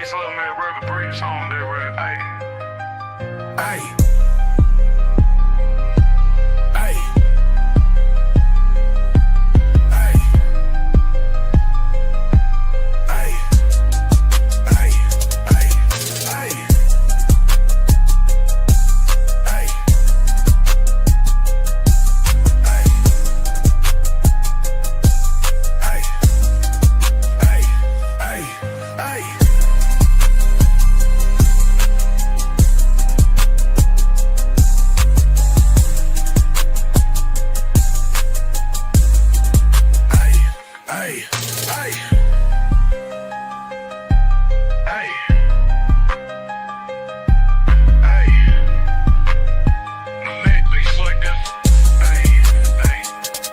bass up, man, work a bridge on there, right? Hey. Hey. Hey. Hey. Hey.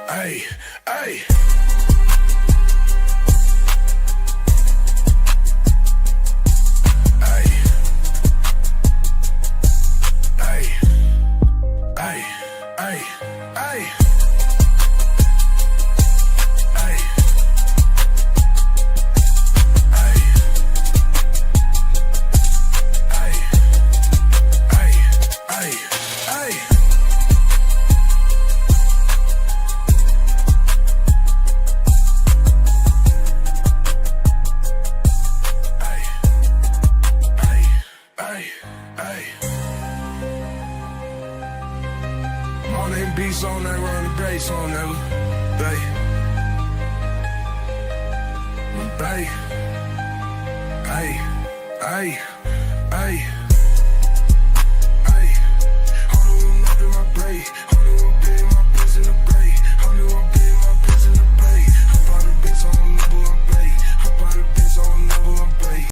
Hey. Hey. Hey. All them beats on there, run the bass on there, babe. Babe. Hey, hey, hey. Hey. Hold on, up in my brain. Hold on, be in my place in the brain. Hold on, be in my place in the brain. Hop out the beats on the level, I'm babe. Hop out the beats on the level, I'm babe.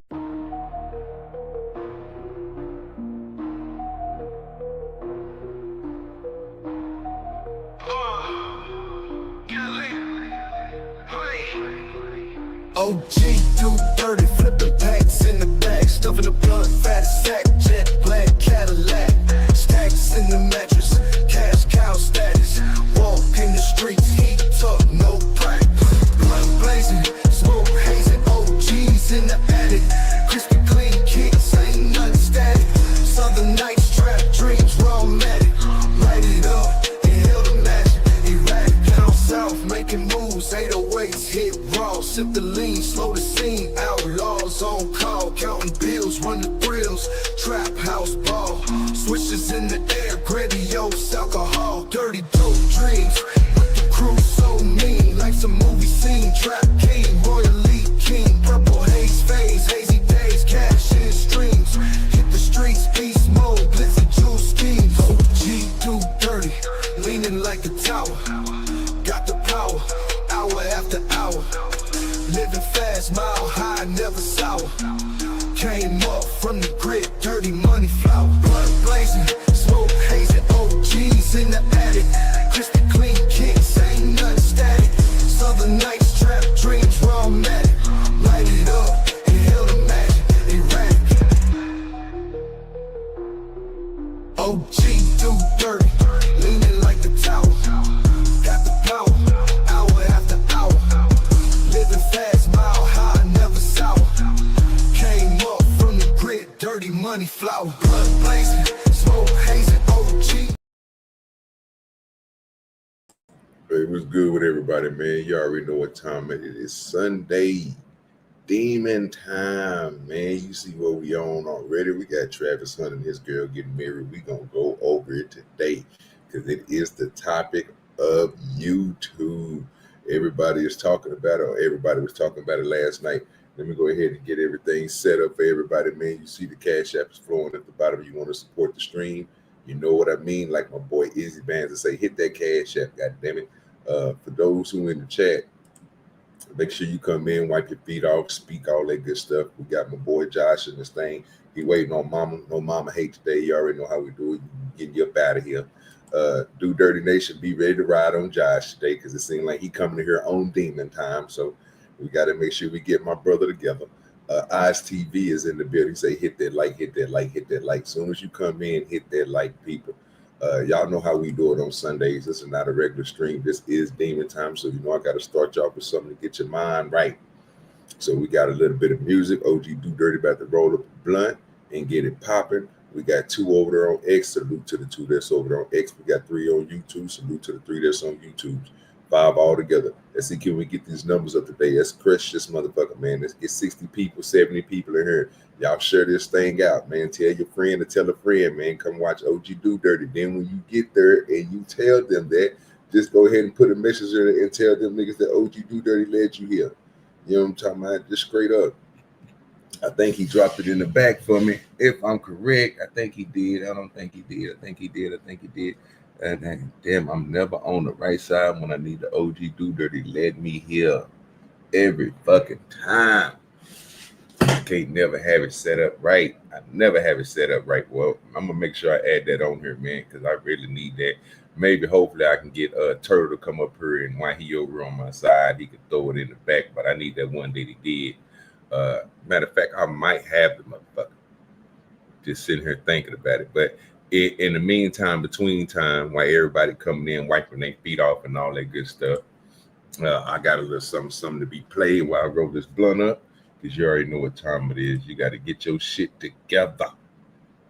OG do dirty, flipping packs in the bag, stuffing the blunt, fat sack, jet black Cadillac, stacks in the mattress, cash cow status, walk in the streets, heat up, no crack, blunt blazing, smoke hazing, OGs in the attic, crispy clean kicks, ain't nothing static, southern nights, trap dreams, raw matic, light it up, inhale the magic, erratic, down south, making moves, 808s, hit raw, sip the lean, slow the scene, outlaws on call, counting bills, run the thrills, trap house ball, switches in the air, grandiose alcohol, dirty dope dreams, with the crew so mean, like some movie scene, trap king, royally king, purple haze phase, hazy days, cash in streams, hit the streets, beast mode, glitzy juice schemes, OG do dirty, leaning like a tower, got the power, hour after hour, living fast, mile high, never sour. Came up from the grid, dirty money flower. Blood blazing, smoke hazing, OGs in the attic. Crispy clean kicks, ain't nothing static. Southern nights, trap dreams, raw matic. Light it up, inhale the magic, erratic. OG do dirty, leaning like the tower. Got the power, hour after hour. Living fast, mile high, never sour. Came up from the grid, dirty money flower. Blood blazing, smoke hazing, OG. Hey, what's good with everybody, man? You already know what time it is. Sunday, demon time, man. You see what we on already. We got Travis Hunt and his girl getting married. We gonna go over it today because it is the topic of YouTube. Everybody is talking about it, or everybody was talking about it last night. Let me go ahead and get everything set up for everybody, man. You see the CashApp is flowing at the bottom. You want to support the stream. You know what I mean? Like my boy Izzy Bands to say, hit that CashApp, God damn it. For those who in the chat, make sure you come in, wipe your feet off, speak all that good stuff. We got my boy Josh in this thing. He waiting on mama. No mama hate today. You already know how we do it. Get you up out of here. DoDirty Nation, be ready to ride on Josh today because it seems like he coming here on demon time. So we got to make sure we get my brother together. Eyes TV is in the building. Say hit that like, hit that like, hit that like. Soon as you come in, hit that like, people. Y'all know how we do it on Sundays. This is not a regular stream. This is demon time. So you know I got to start y'all with something to get your mind right. So we got a little bit of music. OGDoDirty about to roll up a blunt and get it popping. We got 2 over there on X. Salute to the 2 that's over there on X. We got 3 on YouTube. Salute to the 3 that's on YouTube. 5 all together. Let's see, can we get these numbers up today? Let's crush this motherfucker, man. Let's get 60 people, 70 people in here. Y'all share this thing out, man. Tell your friend to tell a friend, man. Come watch OGDoDirty. Then when you get there and you tell them that, just go ahead and put a message in and tell them niggas that OGDoDirty led you here. You know what I'm talking about? Just straight up. I think he dropped it in the back for me. If I'm correct, I think he did. I don't think he did. I think he did. I think he did. And damn, I'm never on the right side when I need the OGDoDirty. Let me hear every fucking time. I can't never have it set up right. I never have it set up right. Well, I'm gonna make sure I add that on here, man, because I really need that. Maybe, hopefully, I can get Turtle to come up here, and while he over on my side, he could throw it in the back. But I need that one that he did. Matter of fact, I might have the motherfucker. Just sitting here thinking about it, but. In the meantime, between time, while everybody coming in, wiping their feet off and all that good stuff, I got a little something to be played while I roll this blunt up, because you already know what time it is. You got to get your shit together.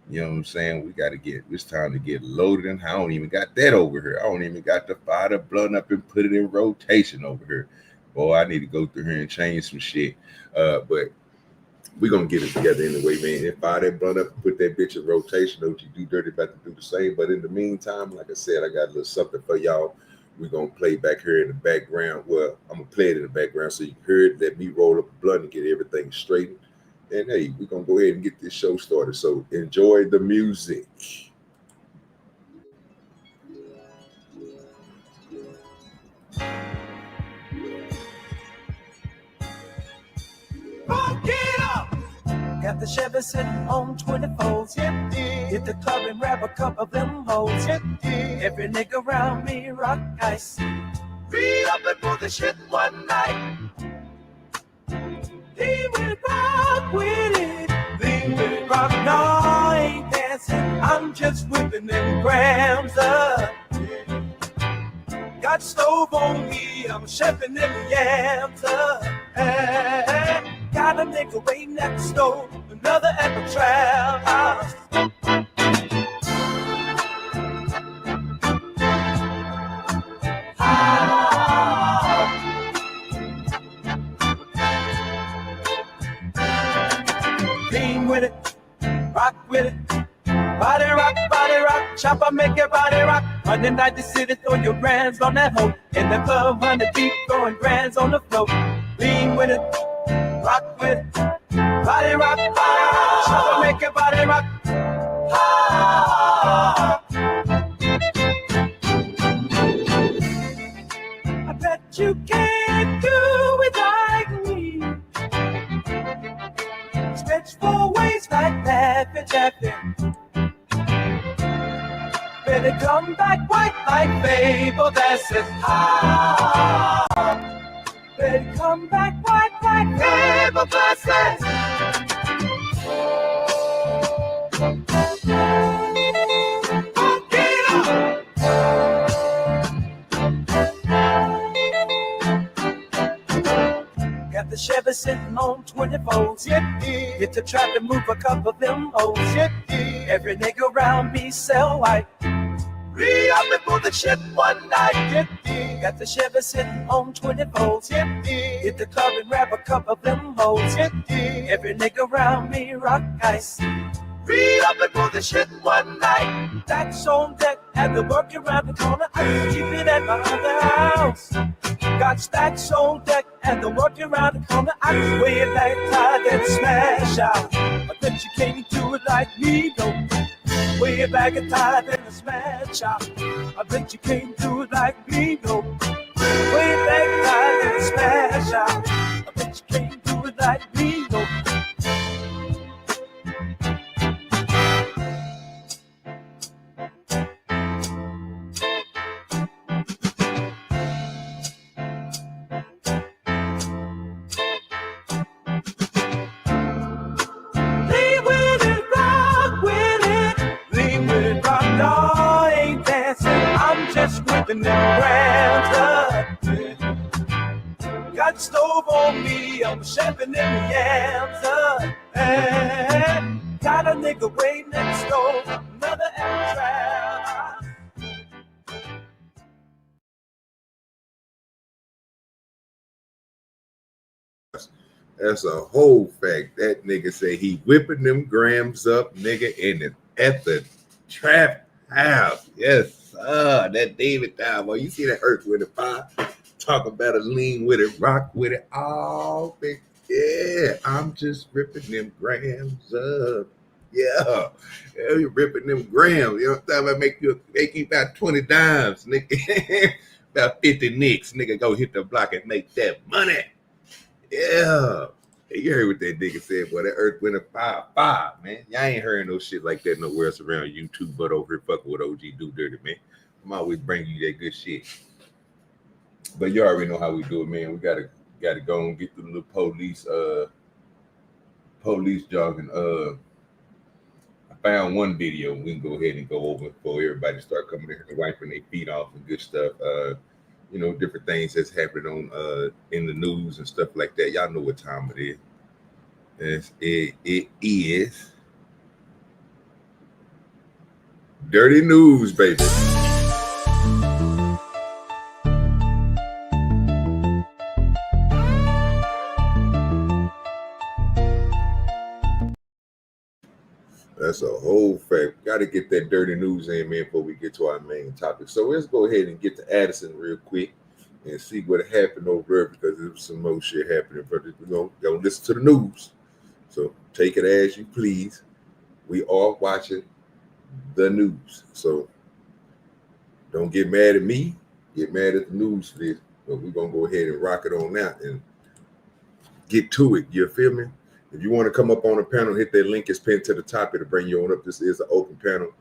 You know what I'm saying? It's time to get loaded, and I don't even got that over here. I don't even got to fire the blunt up and put it in rotation over here. Boy, I need to go through here and change some shit. But we're going to get it together anyway, man. And fire that blunt up and put that bitch in rotation. OGDoDirty about to do the same. But in the meantime, like I said, I got a little something for y'all. We're going to play back here in the background. Well, I'm going to play it in the background so you can hear it. Let me roll up a blunt and get everything straightened. And, hey, we're going to go ahead and get this show started. So enjoy the music. Got the Chevy sitting on 24s. Hit the club and grab a cup of them hoes. Every nigga around me rock ice. Free up and pull the shit one night. He will rock with it. He will rock. No, I ain't dancing. I'm just whipping them grams up. Got stove on me. I'm chefing them yams up. Hey. Got a nigga waiting at the stove, another at the trap house. Lean with it, rock with it, body rock, chopper make your body rock. Monday night the city, throw your brands on that hoe. In the club, 100 deep, throwing brands on the floor. Lean with it. Rock with it, body rock, chopper make your body rock. I bet you can't do it like me. Stretch 4 ways like that, bitch, happy. Better come back white like Fable, that's it. Better come back white like Fable, that's it. Got the Chevy sitting on 24s. Hit the trap and move a couple of them hoes. Every nigga around me sell white. Re-up and pull the shit one night. Got the Chevy sitting on 24s. Hit the club and grab a cup of them hoes. Every nigga around me rock ice. Re-up and pull the shit one night. Stacks on deck, had to work around the corner. I can keep it at my other house. Got stacks on deck, and the work around the corner. I can way it back tight and smash out. I bet you can't do it like me, though. Way back and tight and a smash out. I bet you can't do it like me, no. Way back tight and a smash out. I bet you can't do it like me, no. Whipping them grams up. Got the stove on me, I'm chefing in the yams. Got a nigga waiting at the stove, another at the trap. That's a whole fact. That nigga say he whipping them grams up, nigga, at the trap house. Yes, that David time. Boy, you see that Earth with it fire? Talk about it, lean with it, rock with it, all big. Yeah, I'm just ripping them grams up. Yeah, you ripping them grams. You know what I'm talking about? Make you about 20 dimes, nigga. About 50 nicks, nigga. Go hit the block and make that money. Yeah. Hey, you heard what that nigga said, boy. That Earth went a 5-5, man. Y'all ain't hearing no shit like that nowhere else around YouTube, but over here fucking with OGDoDirty, man. I'm always bringing you that good shit. But you already know how we do it, man. We gotta go and get through the little police jogging. I found one video we can go ahead and go over before everybody start coming in here and wiping their feet off and good stuff. You know, different things that's happening on in the news and stuff like that. Y'all know what time it is. It is dirty news, baby. That's a whole fact. Got to get that dirty news in, man, before we get to our main topic. So let's go ahead and get to Addison real quick and see what happened over there, because there's some more shit happening. But we're gonna listen to the news. So take it as you please. We are watching the news. So don't get mad at me. Get mad at the news for this. But we're gonna go ahead and rock it on out and get to it. You feel me? If you want to come up on the panel, hit that link. It's pinned to the top. It'll bring you on up. This is an open panel.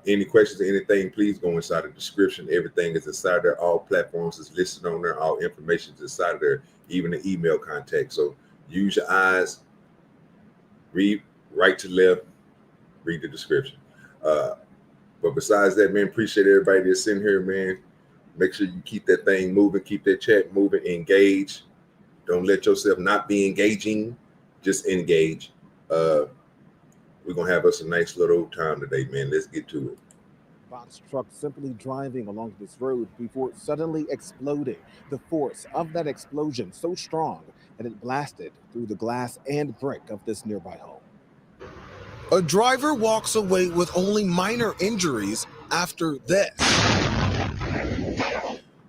Any questions or anything, please go inside the description. Everything is inside there. All platforms is listed on there. All information is inside of there, even the email contact. So use your eyes. Read right to left. Read the description. But besides that, man, appreciate everybody that's in here, man. Make sure you keep that thing moving. Keep that chat moving. Engage. Don't let yourself not be engaging. Just engage. We're gonna have us a nice little time today, man. Let's get to it. Box truck simply driving along this road before suddenly exploding. The force of that explosion so strong that it blasted through the glass and brick of this nearby home. A driver walks away with only minor injuries after this.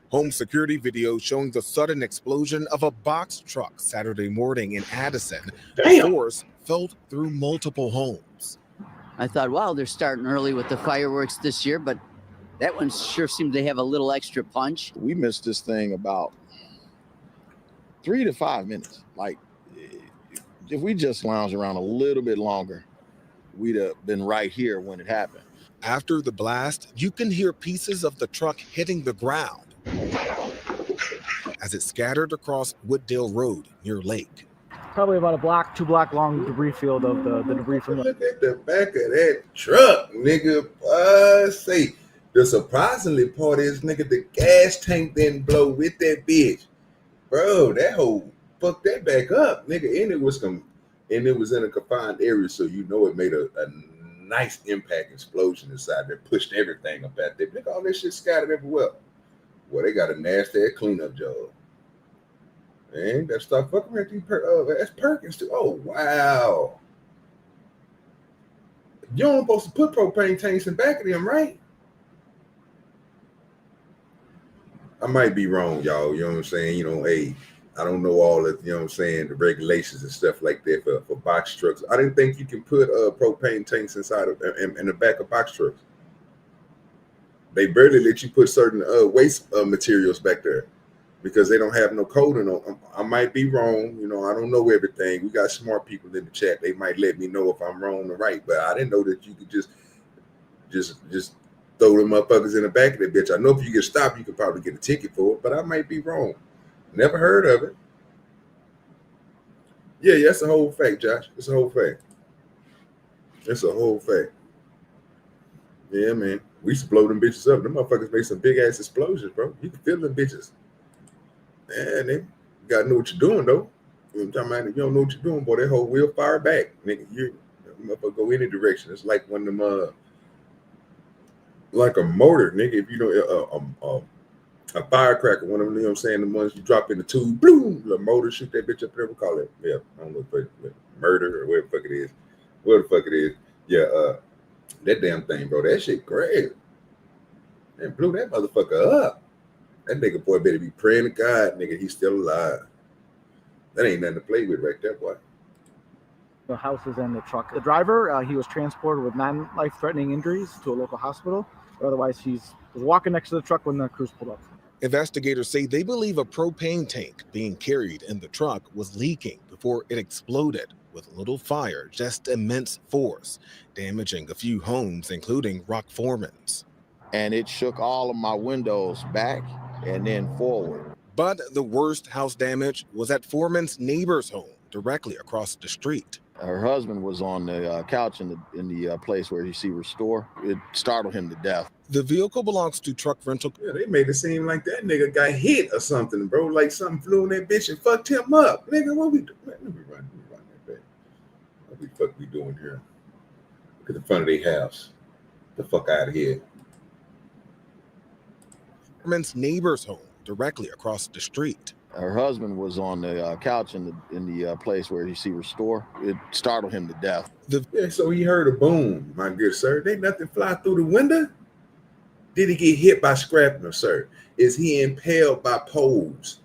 Home security video showing the sudden explosion of a box truck Saturday morning in Addison. The force felt through multiple homes. I thought, wow, they're starting early with the fireworks this year, but that one sure seemed to have a little extra punch. We missed this thing about 3 to 5 minutes. Like, if we just lounged around a little bit longer, we'd have been right here when it happened. After the blast, you can hear pieces of the truck hitting the ground as it scattered across Wooddale Road near Lake. Probably about a block, 2 block long debris field of the debris from Look at the back of that truck, nigga. Say the surprisingly part is, nigga, the gas tank didn't blow with that bitch, bro. That whole fucked that back up, nigga, and it was in a confined area, so you know it made a nice impact explosion inside there, pushed everything up out there. Look, all that shit scattered everywhere. Well, they got a nasty cleanup job. Man, that stuff fucking around these that's Perkins too. Oh wow. You don't supposed to put propane tanks in back of them, right? I might be wrong, y'all. You know what I'm saying? You know, hey, I don't know all the, you know what I'm saying, the regulations and stuff like that for box trucks. I didn't think you can put propane tanks inside of in the back of box trucks. They barely let you put certain waste materials back there because they don't have no coding on them. I might be wrong. You know, I don't know everything. We got smart people in the chat. They might let me know if I'm wrong or right, but I didn't know that you could just throw them motherfuckers in the back of that bitch. I know if you get stopped, you could probably get a ticket for it, but I might be wrong. Never heard of it. Yeah, that's a whole fact, Josh. It's a whole fact. It's a whole fact. Yeah, man. We used to blow them bitches up. Them motherfuckers made some big ass explosions, bro. You can feel them bitches. Man, You gotta know what you're doing though. You know what I'm talking about? If you don't know what you're doing, boy, that whole wheel fire back, nigga. You motherfucker go any direction. It's like one of them like a motor, nigga. If you know a firecracker, one of them, you know what I'm saying, the ones you drop in the tube, boom, the motor, shoot that bitch up there, we call it, yeah, I don't know if it's murder or whatever the fuck it is. What the fuck it is. Yeah, that damn thing, bro, that shit crazy. And blew that motherfucker up. That nigga boy better be praying to God, nigga, he's still alive. That ain't nothing to play with right there, boy. The houses and the truck. The driver, he was transported with non-life-threatening injuries to a local hospital. Otherwise, he was walking next to the truck when the crews pulled up. Investigators say they believe a propane tank being carried in the truck was leaking before it exploded with little fire, just immense force, damaging a few homes, including Rock Foreman's. And it shook all of my windows back and then forward. But the worst house damage was at Foreman's neighbor's home, directly across the street. Her husband was on the couch in the place where you see restore. It startled him to death. The vehicle belongs to truck rental. Yeah, they made it seem like that nigga got hit or something, bro. Like something flew in that bitch and fucked him up. Nigga, what we doing? Let me run that back. What the fuck we doing here? Look at the front of their house. The fuck out of here. Foreman's neighbor's home, directly across the street. Her husband was on the couch in the place where you see restore. It startled him to death. Yeah, so he heard a boom, my good sir. Did nothing fly through the window? Did he get hit by shrapnel, sir? Is he impaled by poles?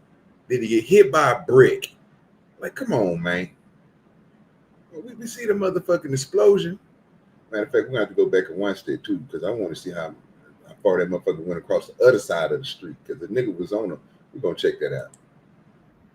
Did he get hit by a brick? Like, come on, man. Well, we see the motherfucking explosion. Matter of fact, we're going to have to go back and watch that too, because I want to see how far that motherfucker went across the other side of the street, because the nigga was on him. We're going to check that out.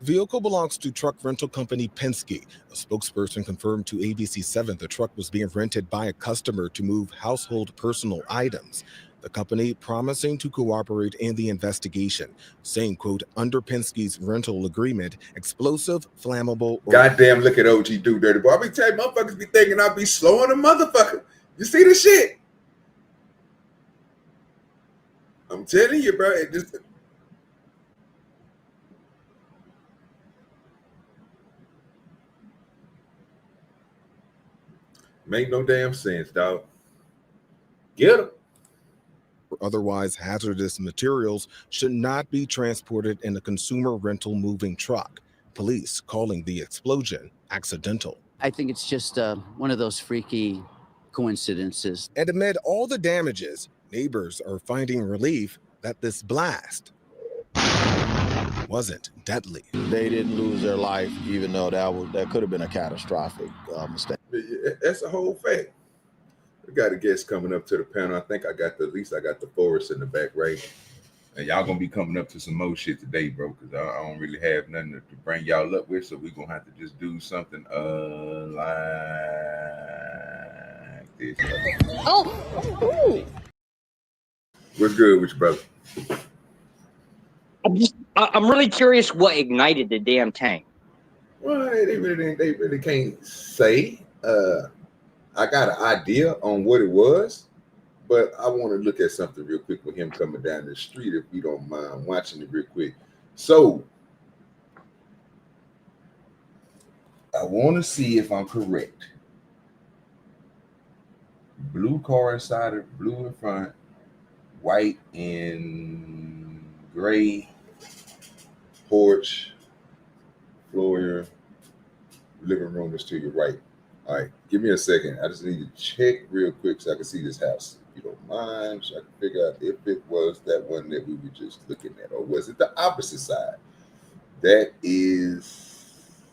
Vehicle belongs to truck rental company Penske. A spokesperson confirmed to ABC7 the truck was being rented by a customer to move household personal items. The company promising to cooperate in the investigation, saying, quote, under Penske's rental agreement, explosive, flammable. Goddamn, look at OGDoDirty. Boy, I be telling motherfuckers be thinking I be slowing a motherfucker. You see the shit? I'm telling you, bro. It just. Make no damn sense, dog. Get him. Otherwise hazardous materials should not be transported in a consumer rental moving truck. Police calling the explosion accidental. I think it's just one of those freaky coincidences. And amid all the damages, neighbors are finding relief that this blast wasn't deadly. They didn't lose their life, even though that could have been a catastrophic mistake. That's a whole fact. We got a guest coming up to the panel. I think at least I got the Forest in the back, right? And y'all gonna be coming up to some more shit today, bro, because I don't really have nothing to bring y'all up with, so we're gonna have to just do something like this. Oh, What's good with you, brother? I'm really curious what ignited the damn tank. Well, they really can't say. I got an idea on what it was, but I want to look at something real quick with him coming down the street, if you don't mind watching it real quick. So I want to see if I'm correct. Blue car inside it, blue in front, white and gray porch, floor, living room is to your right. All right, give me a second. I just need to check real quick so I can see this house, if you don't mind, so I can figure out if it was that one that we were just looking at, or was it the opposite side? That is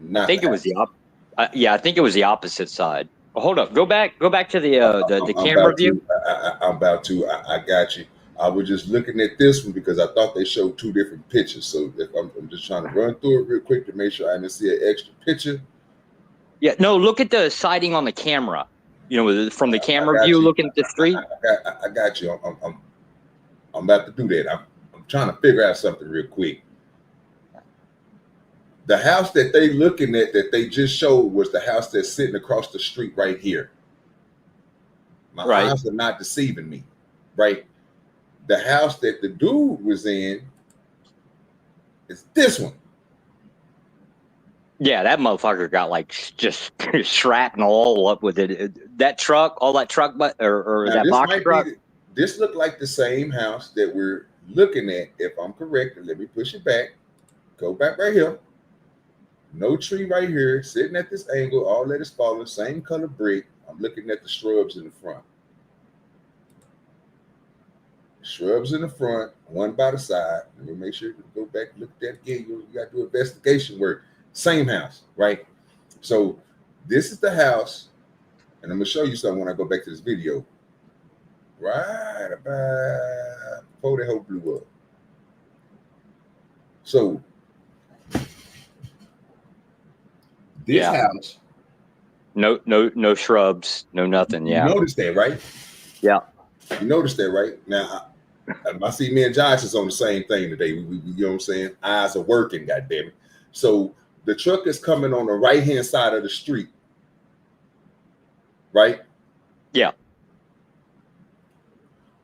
not. I think it was the I think it was the opposite side. Well, hold up, go back to the camera view. I'm about to. I got you. I was just looking at this one because I thought they showed two different pictures. So if I'm just trying to run through it real quick to make sure I didn't see an extra picture. Yeah, no, look at the siding on the camera. You know, from the camera view, looking at the street. I got you. I'm about to do that. I'm trying to figure out something real quick. The house that they looking at that they just showed was the house that's sitting across the street right here. My eyes are not deceiving me, right? The house that the dude was in is this one. Yeah, that motherfucker got like just shrapnel all up with it. That truck, all that truck, or Now that this box might truck. be this looked like the same house that we're looking at. If I'm correct, let me push it back. Go back right here. No tree right here, sitting at this angle. All that is falling. Same color brick. I'm looking at the shrubs in the front. Shrubs in the front, one by the side. Let me make sure to go back and look at that again. You got to do investigation work. Same house, right? So this is the house, and I'm gonna show you something when I go back to this video. Right about before the whole blew up. So this house, No shrubs, no nothing. Yeah. You notice that, right? Yeah. You notice that, right? Now, I see me and Josh is on the same thing today. You know what I'm saying? Eyes are working, goddammit. So the truck is coming on the right-hand side of the street, right? Yeah.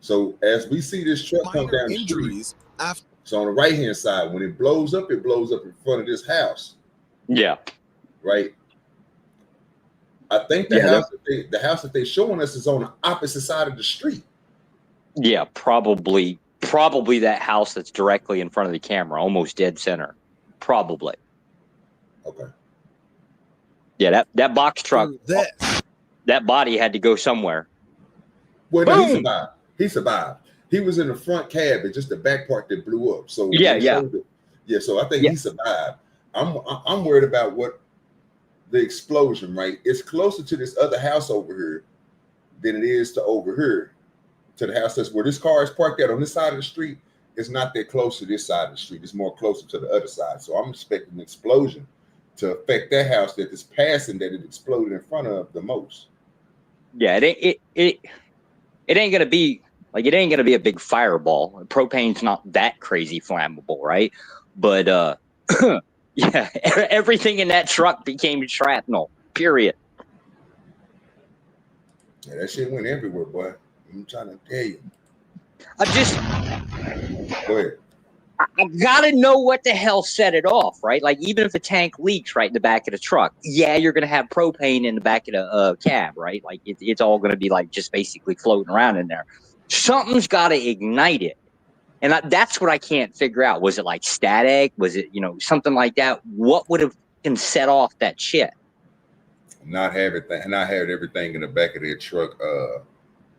So as we see this truck come Minor down the street, injuries after so on the right-hand side, when it blows up in front of this house, Yeah. right? I think the house that they're showing us is on the opposite side of the street. Yeah, probably that house that's directly in front of the camera, almost dead center. Probably. Okay. Yeah, that box truck, this. that body had to go somewhere. Well, no, he Boom! survived. He survived. He was in the front cab, it's just the back part that blew up. So Yeah. So I think he survived. I'm worried about what the explosion, right? It's closer to this other house over here than it is to over here, to the house that's where this car is parked at on this side of the street. It's not that close to this side of the street. It's more closer to the other side. So I'm expecting an explosion to affect that house that is passing, that it exploded in front of the most. Yeah, it ain't gonna be like, it ain't gonna be a big fireball. Propane's not that crazy flammable, right? But yeah, everything in that truck became shrapnel. Period. Yeah, that shit went everywhere, boy. I'm trying to tell you. Go ahead. I gotta know what the hell set it off, right? Like, even if the tank leaks right in the back of the truck, yeah, you're gonna have propane in the back of the cab, right? Like, it's all gonna be like just basically floating around in there. Something's gotta ignite it, and that's what I can't figure out. Was it like static? Was it, something like that? What would have set off that shit? Not have everything in the back of their truck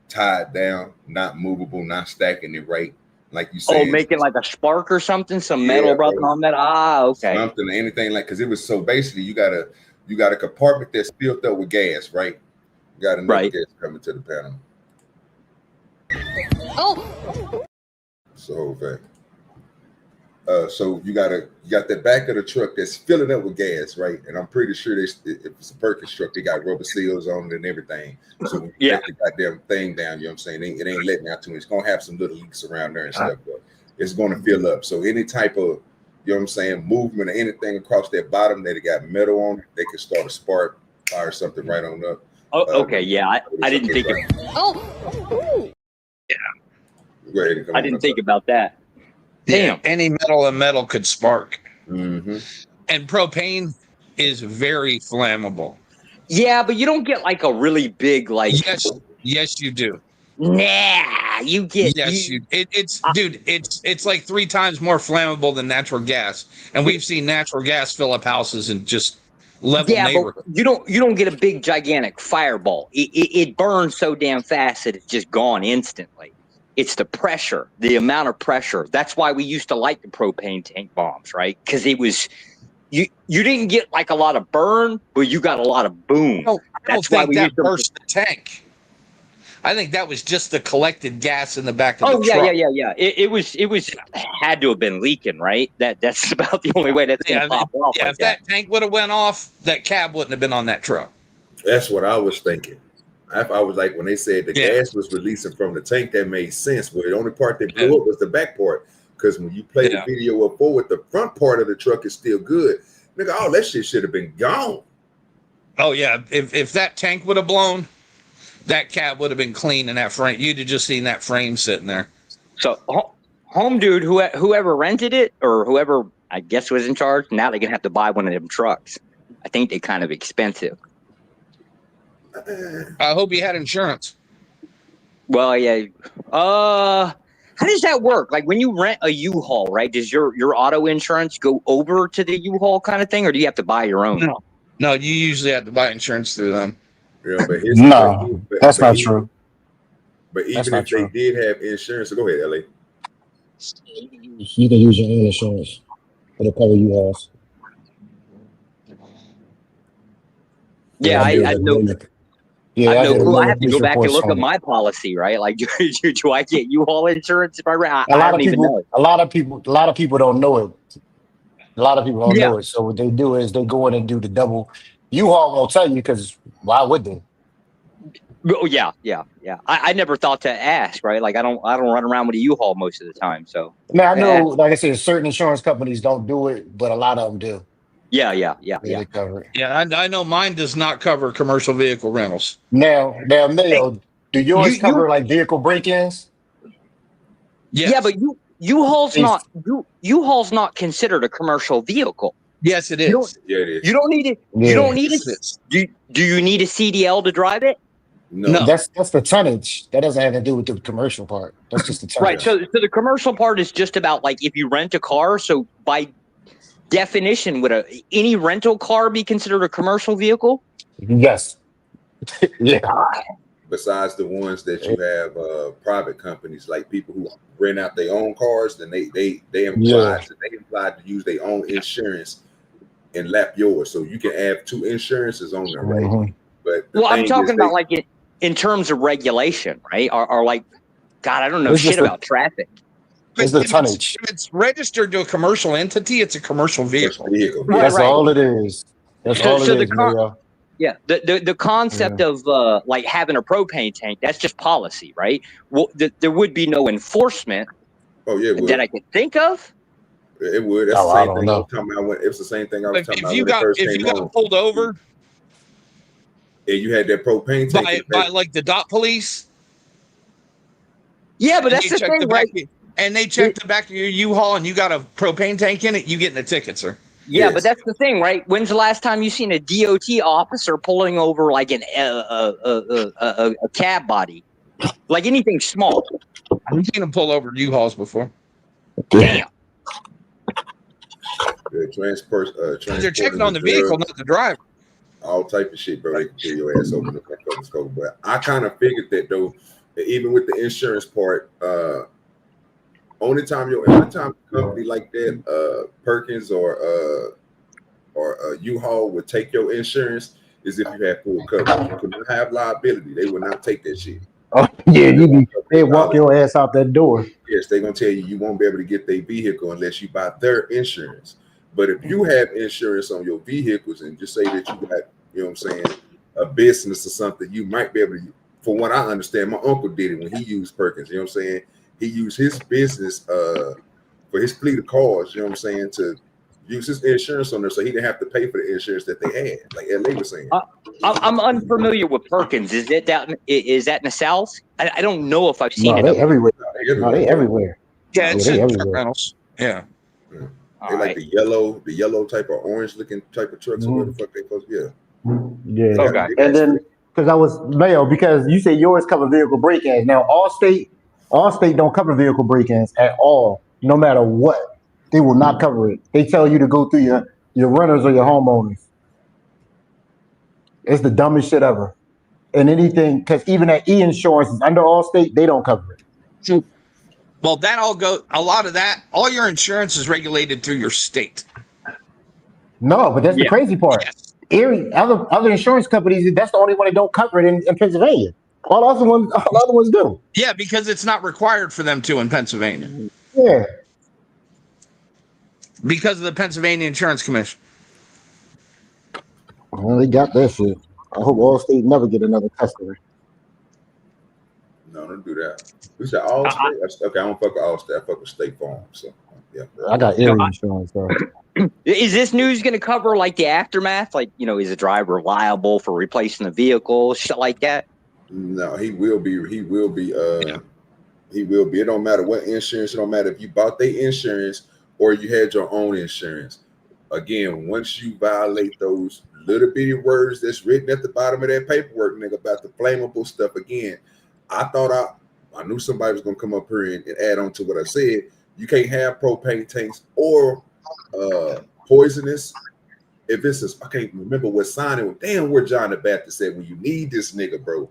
tied down, not movable, not stacking it right. Like you said, making like a spark or something, some metal rubbing on that. Okay. Something, anything like, because it was so basically you got a compartment that's filled up with gas, right? You got enough gas coming to the panel. Oh. It's the whole thing. So you got that back of the truck that's filling up with gas, right? And I'm pretty sure if it's a Perkins truck, they got rubber seals on it and everything. So when you take the goddamn thing down, you know what I'm saying? It ain't letting out too much. It's gonna have some little leaks around there and stuff, but it's gonna fill up. So any type of, you know what I'm saying, movement or anything across that bottom that it got metal on it, they can start a spark, fire something right on up. Oh, okay, yeah. I didn't think of. Oh. Yeah. Go ahead and come I didn't think about that. Damn. Yeah, any metal and metal could spark. Mm-hmm. And propane is very flammable. Yeah, but you don't get like a really big like. Yes, you do. Nah, you get. It's like 3 times more flammable than natural gas, and we've seen natural gas fill up houses and just level neighborhoods. But you don't get a big gigantic fireball. It burns so damn fast that it's just gone instantly. It's the pressure, the amount of pressure. That's why we used to like the propane tank bombs, right? Because it was, you didn't get like a lot of burn, but you got a lot of boom. I don't think that burst the tank. I think that was just the collected gas in the back of the truck. Yeah. It was had to have been leaking, right? That's about the only way that's gonna pop off. Yeah, if that tank would have went off, that cab wouldn't have been on that truck. That's what I was thinking. I was like, when they said the gas was releasing from the tank, that made sense. But the only part that blew up was the back part. Because when you play the video up forward, the front part of the truck is still good. Nigga, all that shit should have been gone. Oh, yeah. If that tank would have blown, that cab would have been clean in that frame. You'd have just seen that frame sitting there. So, home dude, whoever rented it or whoever I guess was in charge. Now they're gonna have to buy one of them trucks. I think they're kind of expensive. I hope you had insurance. Well, yeah. How does that work? Like when you rent a U-Haul, right? Does your auto insurance go over to the U-Haul kind of thing, or do you have to buy your own? No, you usually have to buy insurance through them. Yeah, but that's not true. But even if they did have insurance, so go ahead, LA. You can use your own insurance. It'll cover U-Hauls. Yeah, I know. Yeah, I have no clue. I did have to go back and look on at it. my policy, right? Like, do I get U-Haul insurance if I rent? A I lot don't of even know. people, a lot of people don't know it. A lot of people don't know it. So what they do is they go in and do the double. U-Haul won't tell you because why would they? Oh, yeah. I never thought to ask, right? Like I don't run around with a U-Haul most of the time. So Now I know, like I said, certain insurance companies don't do it, but a lot of them do. Yeah. They cover it. Yeah, I know mine does not cover commercial vehicle rentals. Now, Mayo, do yours cover like vehicle break-ins? Yes. Yeah, but U-Haul's not considered a commercial vehicle. Yes, it is. It is. You don't need it. Yeah. You don't need Yes, it. it is. Do you need a CDL to drive it? No. That's the tonnage. That doesn't have to do with the commercial part. That's just the tonnage. Right. So the commercial part is just about like if you rent a car. So by definition, would any rental car be considered a commercial vehicle? Yes. Yeah. Besides the ones that you have private companies, like people who rent out their own cars, then they implied to use their own insurance and lap yours. So you can have two insurances on there, right? Mm-hmm. But I'm talking about like in terms of regulation, right? Or like, God, I don't know It's shit just about traffic. It's the tonnage. If it's registered to a commercial entity, it's a commercial vehicle. That's Right. all it is. That's all it is, Mayo. Yeah, the concept of like having a propane tank, that's just policy, right? Well, there would be no enforcement that I could think of. It would. That's the same thing I was talking about. It's the same thing I was talking about. If you got pulled over, and you had that propane tank by like the dot police. Yeah, but that's the thing, right? And they check the back of your U-Haul, and you got a propane tank in it. You getting a ticket, sir? Yeah, but that's the thing, right? When's the last time you seen a DOT officer pulling over like a cab body, like anything small? I've seen them pull over U-Hauls before. Damn. They're checking on the vehicle, not the driver. All type of shit, bro. They can pull your ass over in the fucking scope. But I kind of figured that though, that even with the insurance part, only time a company like that, Perkins or U-Haul would take your insurance is if you have full coverage. You cannot have liability. They will not take that shit. Oh yeah, they walk your ass out that door. Yes, they're gonna tell you won't be able to get their vehicle unless you buy their insurance. But if you have insurance on your vehicles and just say that you got, you know what I'm saying, a business or something, you might be able to. For what I understand, my uncle did it when he used Perkins. You know what I'm saying? He used his business for his fleet of cars. You know what I'm saying, to use his insurance on there, so he didn't have to pay for the insurance that they had. Like LA was saying. I'm unfamiliar with Perkins. Is that in the South? I don't know if I've seen it. They everywhere. They everywhere. Yeah, it's they in everywhere. truck rentals. Yeah. They like the yellow type of orange looking type of trucks or whatever the fuck they supposed to be. Yeah. Okay. And then because you say yours cover vehicle break-ins. Now Allstate don't cover vehicle break-ins at all, no matter what. They will not cover it. They tell you to go through your renters or your homeowners. It's the dumbest shit ever. And anything, because even that e-insurance is under Allstate, they don't cover it. Well, all your insurance is regulated through your state. No, but that's the crazy part. Yes. Other insurance companies, that's the only one that don't cover it in Pennsylvania. All other ones do. Yeah, because it's not required for them to in Pennsylvania. Yeah. Because of the Pennsylvania Insurance Commission. Well, they got that shit. I hope Allstate never get another customer. No, don't do that. We said Allstate. Okay, I don't fuck with Allstate. I fuck with State Farm. So yeah. I got Erie insurance though. Is this news going to cover like the aftermath? Like, is a driver liable for replacing the vehicle, shit like that? No, he will be. He will be. It don't matter what insurance. It don't matter if you bought their insurance or you had your own insurance. Again, once you violate those little bitty words that's written at the bottom of that paperwork, nigga, about the flammable stuff, again, I knew somebody was gonna come up here and add on to what I said. You can't have propane tanks or poisonous. If it's I can't remember what sign it was. Damn, where John the Baptist said, when you need this nigga, bro.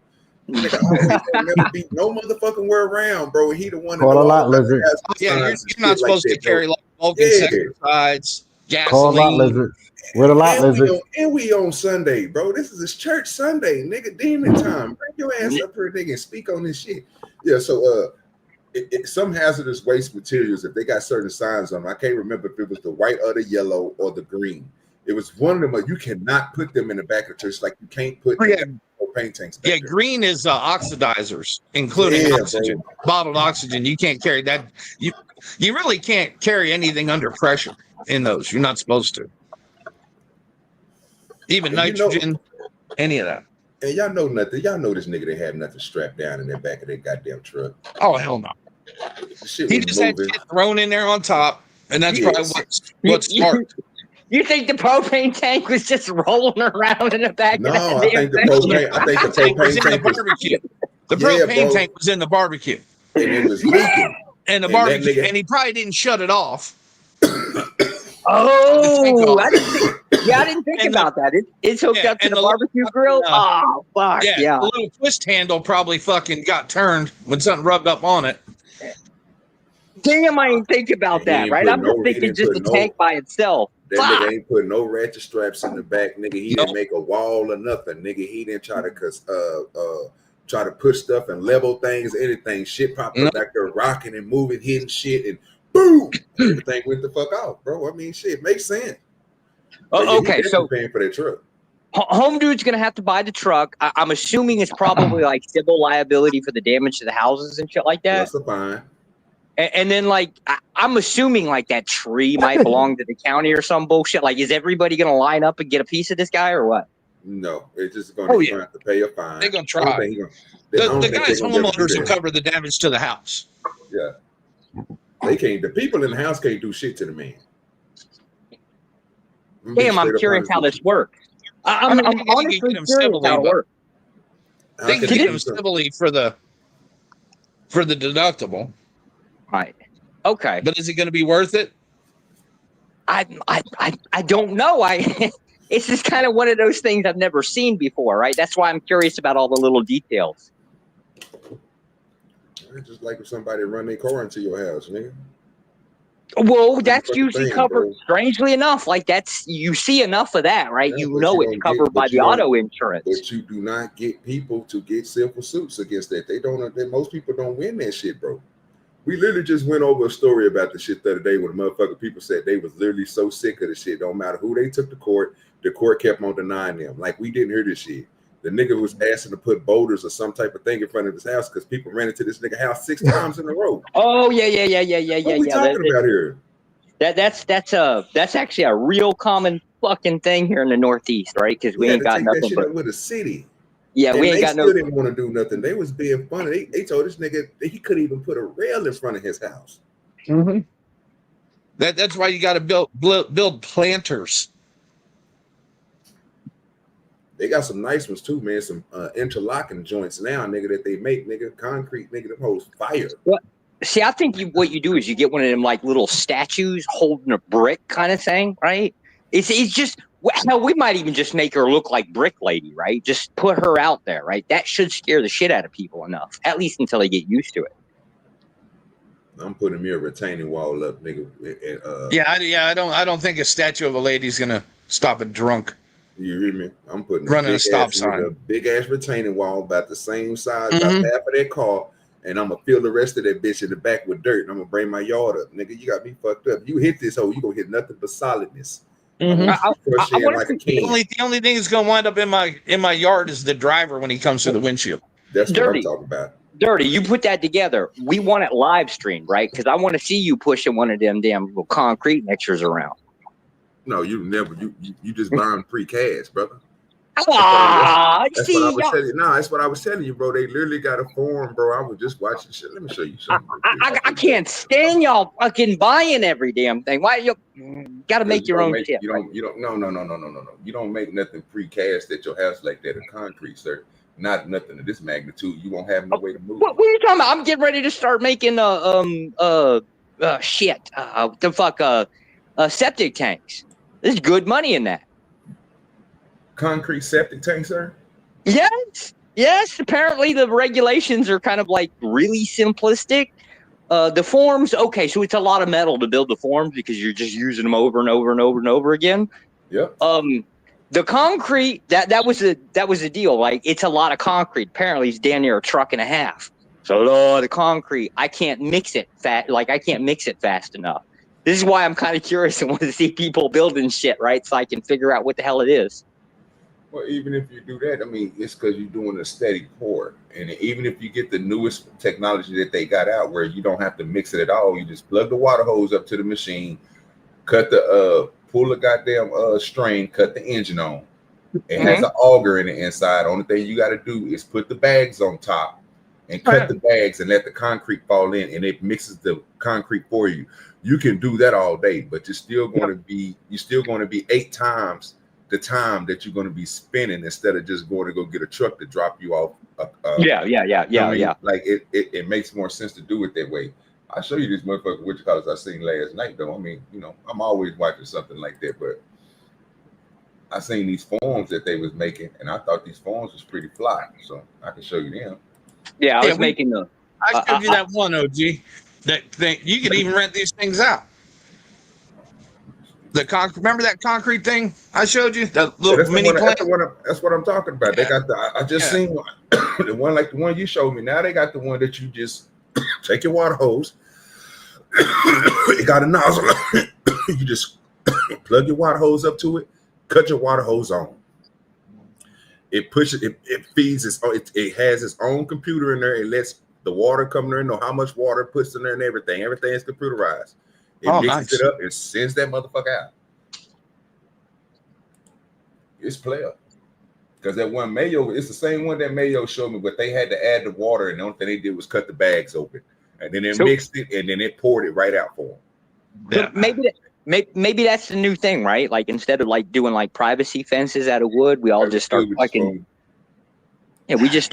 Nigga always don't never be no motherfucking where around, bro. He the one that Call know a lot, all about lizard. the Yeah, you're signs and not shit supposed like to that, bro. carry like bulk Yeah. insecticides, Call a lot, gasoline. lizard. With a lot, lizard. And we on Sunday, bro. This is church Sunday, nigga. Demon time. Bring your ass up here, nigga, and speak on this shit. Yeah, so some hazardous waste materials, if they got certain signs on them, I can't remember if it was the white or the yellow or the green. It was one of them. You cannot put them in the back of church, like you can't put propane tanks back there. Green is oxidizers, including oxygen, bottled oxygen. You can't carry that. You really can't carry anything under pressure in those. You're not supposed to. Even nitrogen, any of that. And y'all know nothing. Y'all know this nigga didn't have nothing strapped down in the back of that goddamn truck. Oh, hell no. He just had shit thrown in there on top, and that's probably what's smart. You think the propane tank was just rolling around in the back? No, of I think the propane tank was in the barbecue. The propane tank was in the barbecue, and it was leaking. And the barbecue, and he probably didn't shut it off. Oh, I didn't think about that. It's hooked up to the barbecue grill. Oh, fuck yeah! The little twist handle probably fucking got turned when something rubbed up on it. Damn, I didn't think about that. Right? I'm just thinking just the tank by itself. That nigga ain't put no ratchet straps in the back, nigga. He didn't make a wall or nothing, nigga. He didn't try to push stuff and level things, anything. Shit popped up back there, rocking and moving, hitting shit, and boom, everything went the fuck out, bro. I mean, shit makes sense. Okay, so paying for that truck. Home dude's gonna have to buy the truck. I'm assuming it's probably like civil liability for the damage to the houses and shit like that. That's a fine. And then, like, I'm assuming, like, that tree might belong to the county or some bullshit. Like, is everybody going to line up and get a piece of this guy or what? No, it's just going to have to pay a fine. They're going to try. The guy's homeowners will cover the damage to the house. Yeah. They can't. The people in the house can't do shit to the man. Damn, I'm curious how this works. I'm honestly curious how it works. They can get him civilly for the deductible. Right. Okay. But is it going to be worth it? I don't know. It's just kind of one of those things I've never seen before, right? That's why I'm curious about all the little details. It's just like if somebody run their car into your house, nigga. Well, that's usually covered. Strangely enough, like you see enough of that, right? Yeah, it's covered by the auto insurance. But you do not get people to get civil suits against that. They don't. Most people don't win that shit, bro. We literally just went over a story about the shit the other day where the motherfucking people said they was literally so sick of the shit. Don't matter who they took to court, the court kept on denying them. Like, we didn't hear this shit. The nigga was asking to put boulders or some type of thing in front of his house because people ran into this nigga house 6 times in a row. Oh yeah. What we talking about here? That's actually a real common fucking thing here in the Northeast, right? Because we ain't got nothing but with a city. Yeah, and we ain't got no. They didn't want to do nothing. They was being funny. They told this nigga that he couldn't even put a rail in front of his house. Mm-hmm. That's why you got to build planters. They got some nice ones too, man. Some interlocking joints now, nigga, that they make, nigga, concrete, nigga, them hoes fire. What? See, I think what you do is you get one of them like little statues holding a brick kind of thing, right? It's just. Hell, we might even just make her look like Brick Lady, right? Just put her out there, right? That should scare the shit out of people enough, at least until they get used to it. I'm putting me a retaining wall up, nigga. I don't think a statue of a lady's gonna stop a drunk. You hear me? I'm putting running a stop sign, a big ass retaining wall about the same size, about half of that car, and I'm gonna fill the rest of that bitch in the back with dirt. And I'm gonna bring my yard up, nigga. You got me fucked up. You hit this hole, you gonna hit nothing but solidness. Mm-hmm. The only thing that's gonna wind up in my yard is the driver when he comes through the windshield. That's what I'm talking about. Dirty, you put that together. We want it live streamed, right? Because I want to see you pushing one of them damn little concrete mixers around. No, you never. You just buying pre-cast, brother. That's what I See, was telling you. No, that's what I was telling you, bro. They literally got a form, bro. I was just watching shit. Let me show you something. I can't stand y'all fucking buying every damn thing. Why you got to make your own shit? You don't. No. You don't make nothing precast at your house like that of concrete, sir. Not nothing of this magnitude. You won't have no way to move. What are you talking about? I'm getting ready to start making septic tanks. There's good money in that. Concrete septic tank, sir? Yes. Apparently the regulations are kind of like really simplistic. The forms, okay, so it's a lot of metal to build the forms because you're just using them over and over and over and over again. Yep. The concrete, that was the deal. Like, it's a lot of concrete. Apparently it's damn near a truck and a half. So the concrete, I can't mix it fast enough. This is why I'm kind of curious and want to see people building shit, right? So I can figure out what the hell it is. Well, even if you do that, I mean, it's because you're doing a steady pour. And even if you get the newest technology that they got out where you don't have to mix it at all, you just plug the water hose up to the machine, pull the goddamn string, cut the engine on. It has an auger in the inside. Only thing you got to do is put the bags on top and cut the bags and let the concrete fall in, and it mixes the concrete for you. You can do that all day, but you're still going to be 8 times the time that you're going to be spending instead of just going to go get a truck to drop you off. Yeah. Like it makes more sense to do it that way. I'll show you this motherfucker, which colors I seen last night, though. I mean, I'm always watching something like that, but I seen these forms that they was making, and I thought these forms was pretty fly. So I can show you them. Yeah, I was making the. I showed you that one, OG. That thing, you could even rent these things out. Remember that concrete thing I showed you? That little mini plant. That's what I'm talking about. They got I just seen one, the one like the one you showed me. Now they got the one that you just take your water hose. It got a nozzle. You just plug your water hose up to it. Cut your water hose on. It pushes. It feeds its. It has its own computer in there. It lets the water come in there. Know how much water it puts in there and everything. Everything is computerized. It mixes it up and sends that motherfucker out. It's player. Because that one Mayo, it's the same one that Mayo showed me, but they had to add the water, and the only thing they did was cut the bags open. And then they mixed it, and then it poured it right out for them. So maybe that's the new thing, right? Like, instead of like doing like privacy fences out of wood, we all just start fucking. Yeah, we just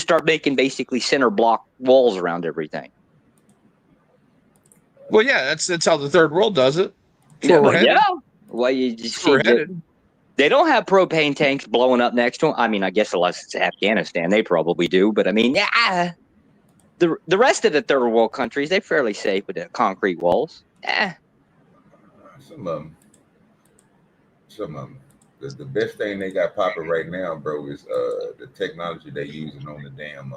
start making basically center block walls around everything. Well, yeah, that's how the third world does it. Well, you just see they don't have propane tanks blowing up next to them. I mean, I guess unless it's Afghanistan, they probably do. But I mean, the rest of the third world countries, they're fairly safe with the concrete walls. Some of them. The best thing they got popping right now, bro, is the technology they're using on the damn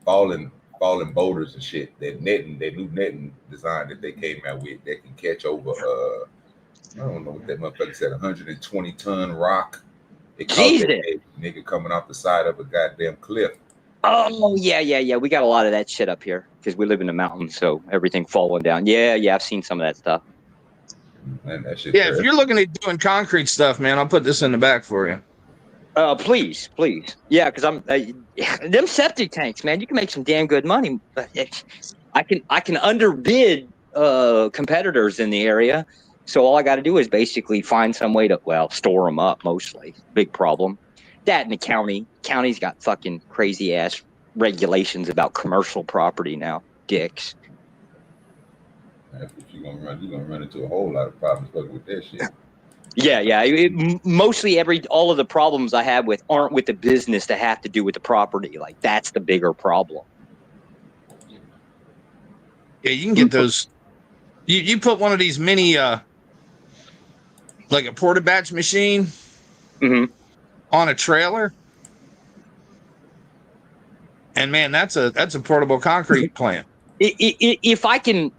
falling boulders and shit. That new netting design that they came out with that can catch over I don't know what that motherfucker said, 120-ton rock. It caught that nigga coming off the side of a goddamn cliff. Oh yeah. We got a lot of that shit up here because we live in the mountains, so everything falling down. Yeah, I've seen some of that stuff. Man, that shit. Yeah, if you're looking at doing concrete stuff, man, I'll put this in the back for you. Please. Yeah, because I'm them septic tanks, man. You can make some damn good money. I can underbid competitors in the area. So all I got to do is basically find some way to store them up. Mostly, big problem. That in the county's got fucking crazy ass regulations about commercial property now. Dicks. That's what you're gonna run into a whole lot of problems with that shit. Yeah. Mostly all of the problems I have aren't with the business that have to do with the property. Like, that's the bigger problem. Yeah, you can get those. You put one of these mini, like a porta-batch machine, on a trailer, and man, that's a portable concrete plant. If I can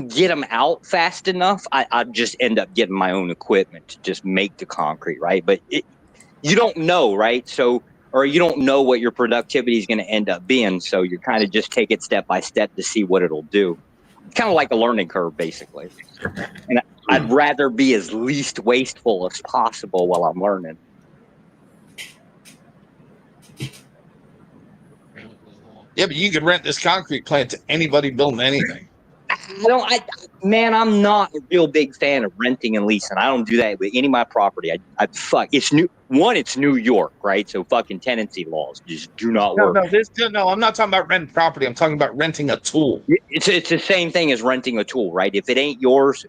get them out fast enough, I just end up getting my own equipment to just make the concrete, right? But you don't know, right? Or you don't know what your productivity is going to end up being, so you kind of just take it step by step to see what it'll do. Kind of like a learning curve, basically. And I'd rather be as least wasteful as possible while I'm learning. Yeah, but you could rent this concrete plant to anybody building anything. Man, I'm not a real big fan of renting and leasing. I don't do that with any of my property. It's New York, right? So fucking tenancy laws just do not work. No, I'm not talking about renting property. I'm talking about renting a tool. It's the same thing as renting a tool, right? If it ain't yours,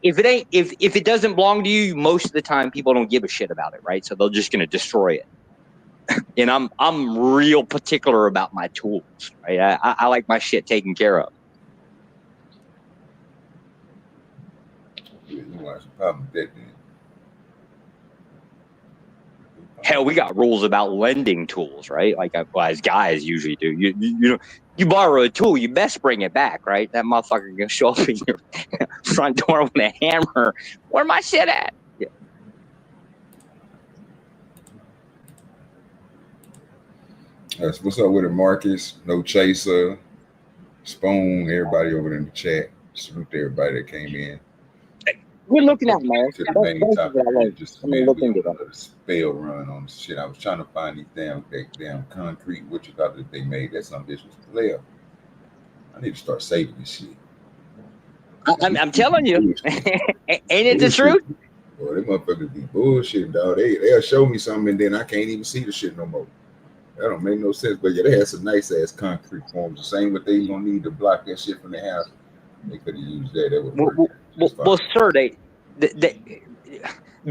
if it doesn't belong to you, most of the time people don't give a shit about it, right? So they're just gonna destroy it. And I'm real particular about my tools, right? I like my shit taken care of. You want some problem with that, then. Hell, we got rules about lending tools, right? Like as guys usually do. You borrow a tool, you best bring it back, right? That motherfucker gonna show up in your front door with a hammer. Where my shit at? Yeah. What's up with it, Marcus? No Chaser, Spoon, everybody over in the chat. Salute to everybody that came in. We're looking at, man. To the main topic, just I'm look into a spell run on shit. I was trying to find these damn concrete, what you thought that they made that some bitch was player. I need to start saving this shit. I'm telling you. Ain't it the truth? Boy, they motherfuckers be bullshit, dog. They'll show me something and then I can't even see the shit no more. That don't make no sense. But yeah, they had some nice ass concrete forms. The same what they gonna need to block that shit from the house. They could have used that. That would work. Well, sir, they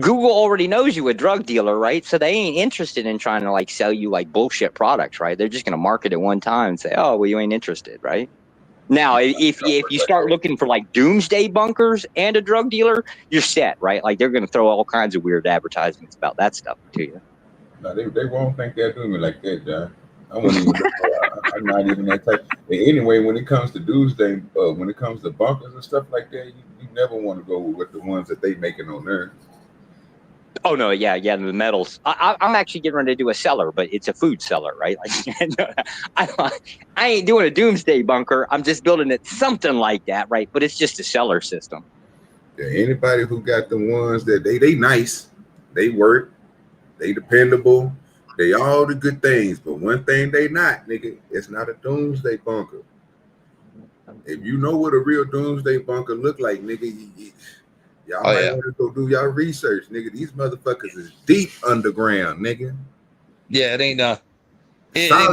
Google already knows you a drug dealer, right? So they ain't interested in trying to like sell you like bullshit products, right? They're just gonna market it one time and say, "Oh, well, you ain't interested," right? Now, if you start looking for like doomsday bunkers and a drug dealer, you're set, right? Like they're gonna throw all kinds of weird advertisements about that stuff to you. No, they won't think they're doing me like that, John. I wouldn't even. I'm not even that type. And anyway, when it comes to doomsday, when it comes to bunkers and stuff like that, you never want to go with the ones that they making on there. Oh no, yeah, the metals. I'm actually getting ready to do a cellar, but it's a food cellar, right? Like, I ain't doing a doomsday bunker. I'm just building it something like that, right? But it's just a cellar system. Yeah, anybody who got the ones that they nice, they work, they dependable. They all the good things, but one thing they not, nigga, it's not a doomsday bunker. If you know what a real doomsday bunker look like, nigga, y'all might want to go do y'all research, nigga. These motherfuckers is deep underground, nigga. Yeah, it ain't a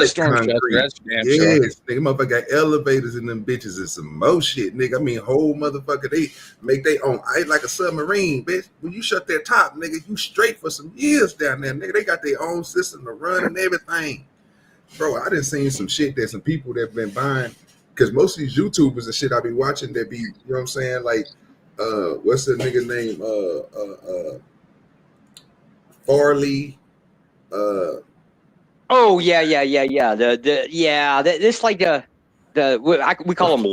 storm shelter. That's damn sure. Yes, nigga, motherfucker got elevators in them bitches and some more shit, nigga. I mean, whole motherfucker, they make their own ice like a submarine, bitch. When you shut their top, nigga, you straight for some years down there, nigga. They got their own system to run and everything. Bro, I done seen some shit that some people that been buying, because most of these YouTubers and shit I be watching, that be, you know what I'm saying, like, what's the nigga name? Farley, Oh yeah. It's like we call them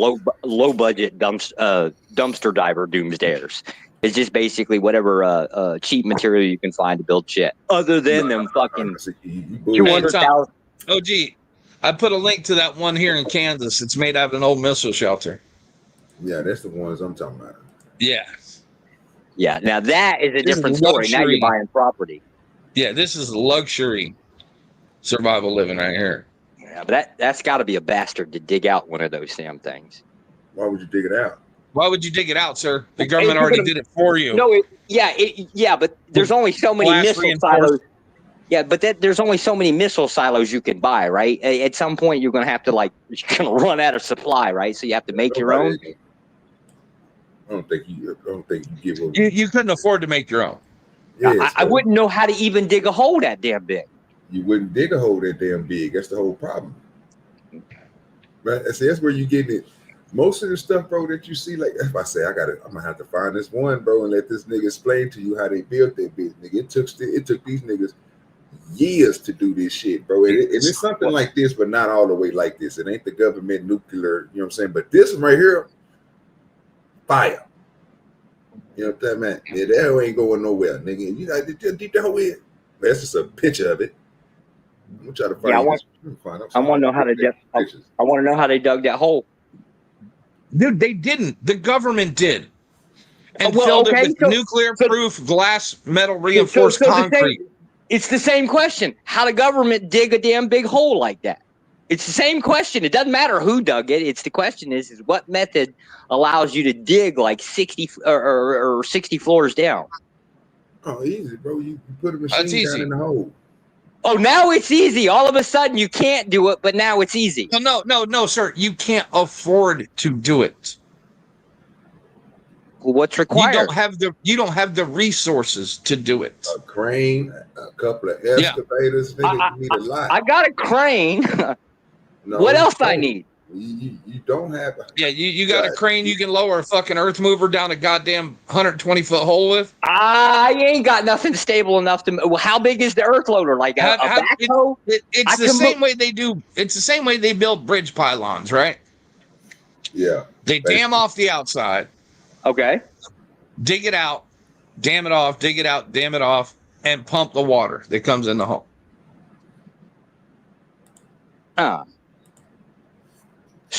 low budget dumpster diver doomsdayers. It's just basically whatever cheap material you can find to build shit. Other than them fucking 200,000. Oh gee, I put a link to that one here in Kansas. It's made out of an old missile shelter. Yeah, that's the ones I'm talking about. Yeah. Yeah. Now that is a different story. Now you're buying property. Yeah, this is luxury survival living right here. Yeah, but that's got to be a bastard to dig out one of those damn things. Why would you dig it out? Why would you dig it out, sir? The government already did it for you. No, but there's only so many missile silos. Yeah, but there's only so many missile silos you can buy, right? At some point, you're going to have to you're going to run out of supply, right? So you have to make your own. I don't think you give up. You couldn't afford to make your own. Yeah, I wouldn't know how to even dig a hole that damn big. You wouldn't dig a hole that damn big. That's the whole problem. Right? See, that's where you get it. Most of the stuff, bro, that you see, like if I say I'm gonna have to find this one, bro, and let this nigga explain to you how they built that bitch, nigga. It took these niggas years to do this shit, bro. And it's something like this, but not all the way like this. It ain't the government nuclear, you know what I'm saying? But this one right here, fire. You know what I'm saying? Yeah, that hell ain't going nowhere, nigga. You got to deep the hole in. That's just a picture of it. I'm gonna try to find. I want to know how to. I want to know how they dug that hole. Dude, they didn't. The government did. And Well, filled okay, it with so- nuclear-proof glass, metal reinforced so the concrete. It's the same question. How the government dig a damn big hole like that? It's the same question. It doesn't matter who dug it. It's the question is what method allows you to dig like 60 or 60 floors down? Oh, easy, bro. You put a That's machine down easy. in the hole. Oh, now it's easy. All of a sudden you can't do it, but now it's easy. No, sir. You can't afford to do it. Well, what's required? You don't have the resources to do it. A crane, a couple of excavators. Nigga, you need a lot. I got a crane. No, What else you I don't. need? You don't have. Yeah, you got a crane you can lower a fucking earth mover down a goddamn 120-foot hole with? I ain't got nothing stable enough to. Well, how big is the earth loader? Like a backhoe? It's the same way they do. It's the same way they build bridge pylons, right? Yeah. They dam off the outside. Okay. Dig it out, dam it off, dig it out, dam it off, and pump the water that comes in the hole. So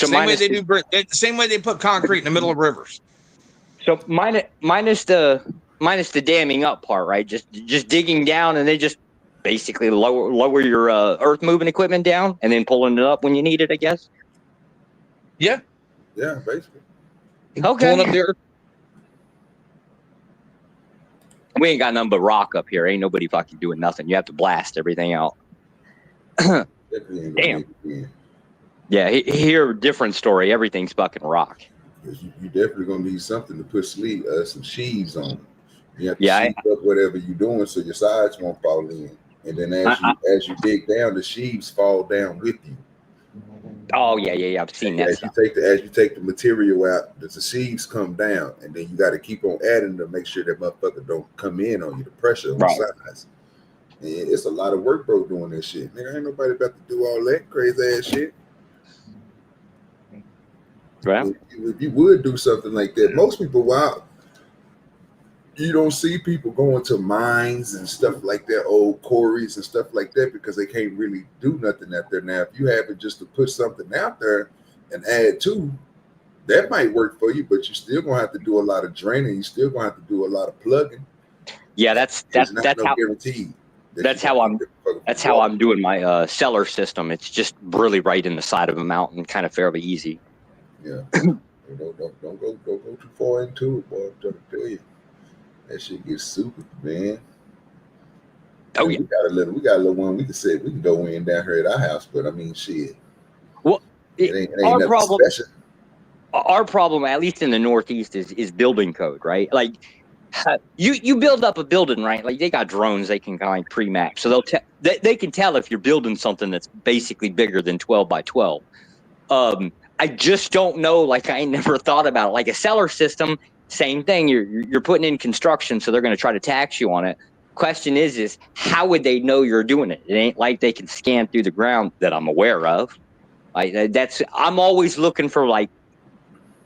same way they do. The same way they put concrete in the middle of rivers. So minus the damming up part, right? Just digging down and they just basically lower your earth moving equipment down and then pulling it up when you need it, I guess. Yeah. Yeah, basically. Okay. Pulling up the earth. We ain't got nothing but rock up here. Ain't nobody fucking doing nothing. You have to blast everything out. Damn. Yeah, here, different story. Everything's fucking rock. You definitely gonna need something to put some sheaves on. You have to sheave up whatever you're doing so your sides won't fall in. And then as you dig down, the sheaves fall down with you. Oh yeah. I've seen that. As you take the material out, the sheaves come down, and then you got to keep on adding to make sure that motherfucker don't come in on you. The pressure on the sides. And it's a lot of work, bro, doing this shit. Nigga, ain't nobody about to do all that crazy ass shit. Well, if you would do something like that, most people, you don't see people going to mines and stuff like that, old quarries and stuff like that, because they can't really do nothing out there. Now, if you have it just to put something out there and add to, that might work for you, but you're still gonna have to do a lot of draining. You're still gonna have to do a lot of plugging. Yeah, that's how guaranteed. That's how I'm doing my cellar system. It's just really right in the side of a mountain, kind of fairly easy. Yeah. Don't go too far into it, boy. I'm trying to tell you. That shit gets super, man. Oh yeah. We got a little one. We can go in down here at our house, but I mean shit. Well, it ain't our nothing problem. special. Our problem, at least in the Northeast, is building code, right? Like you build up a building, right? Like they got drones, they can kind of pre-map, so they can tell if you're building something that's basically bigger than 12 by 12. I just don't know. Like I never thought about it. Like a cellar system, same thing. You're putting in construction, so they're going to try to tax you on it. Question is how would they know you're doing it? It ain't like they can scan through the ground that I'm aware of. I'm always looking for, like,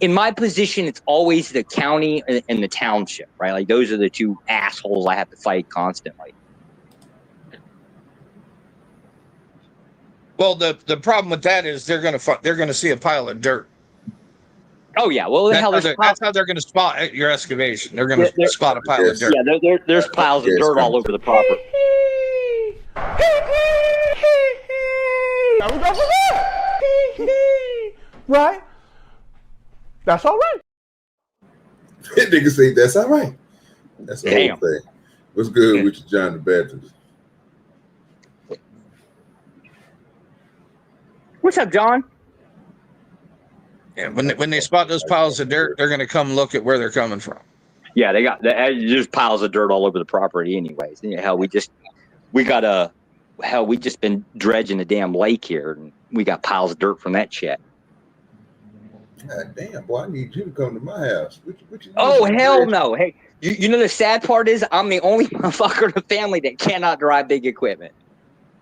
in my position, it's always the county and the township, right? Like those are the two assholes I have to fight constantly. Well, the problem with that is they're gonna see a pile of dirt. Oh yeah, well that's how they're gonna spot your excavation. They're gonna spot a pile of dirt. Yeah, there's piles of dirt all over the property. Now we go for that. Right? That's all right. That nigga say that's all right. That's the whole thing. What's good with you, John the Baptist? What's up, John? Yeah, when they spot those piles of dirt, they're gonna come look at where they're coming from. Yeah, there's piles of dirt all over the property, anyways. Hell, we just been dredging a damn lake here, and we got piles of dirt from that shit. God damn, boy, I need you to come to my house. Oh hell no! Hey, you know the sad part is I'm the only motherfucker in the family that cannot drive big equipment.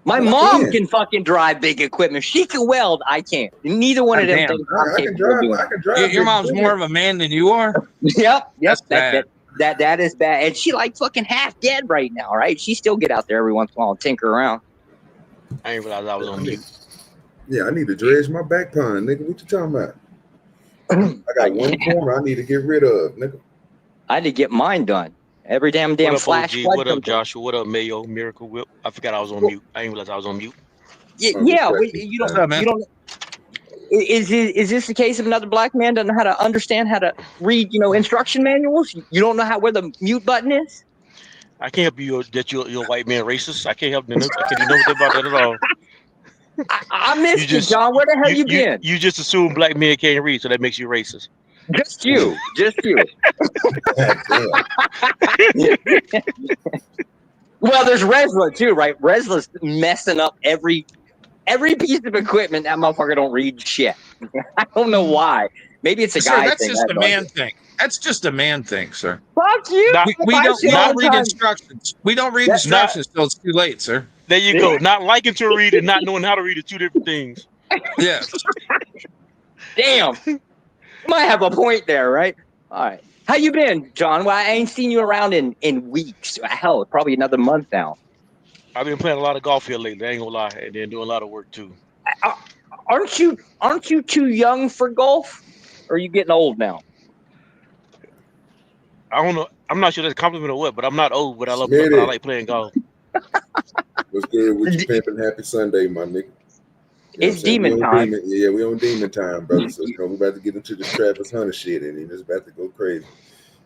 My mom can fucking drive big equipment. She can weld. I can't. Neither one of them things. I can drive. Your mom's more of a man than you are. Yep. That is bad. And she like fucking half dead right now, right? She still get out there every once in a while and tinker around. I didn't realize I was on mute. Yeah, I need to dredge my back pond, nigga. What you talking about? I got one corner I need to get rid of, nigga. I had to get mine done. Every damn What up, flash OG? flood What up, comes in. Joshua? What up, Mayo? Miracle Whip. I forgot I was on mute. I didn't realize I was on mute. Yeah, you don't. Is this the case of another black man doesn't know how to understand how to read, instruction manuals? You don't know where the mute button is? I can't help you that you're a white man racist. I can't help. I can't do nothing about that at all. I missed you, John. Where the hell you been? You just assume black men can't read, so that makes you racist. Just you. Well, there's Resla too, right? Resla's messing up every piece of equipment. That motherfucker don't read shit. I don't know why. Maybe it's a guy that's thing. just a man thing. That's just a man thing, sir. Fuck you. We don't read instructions. We don't read instructions till it's too late, sir. There you go. Not liking to read and not knowing how to read are two different things. Yeah. Damn. You might have a point there, right? All right. How you been, John? Well, I ain't seen you around in weeks. Hell, probably another month now. I've been playing a lot of golf here lately. I ain't gonna lie, and then doing a lot of work too. Aren't you too young for golf? Or are you getting old now? I don't know. I'm not sure that's a compliment or what, but I'm not old. But I like playing golf. What's good with you, pimping? Happy Sunday, my nigga. It's demon time. We on demon time, brother. So we're about to get into the Travis Hunter shit, and it's about to go crazy.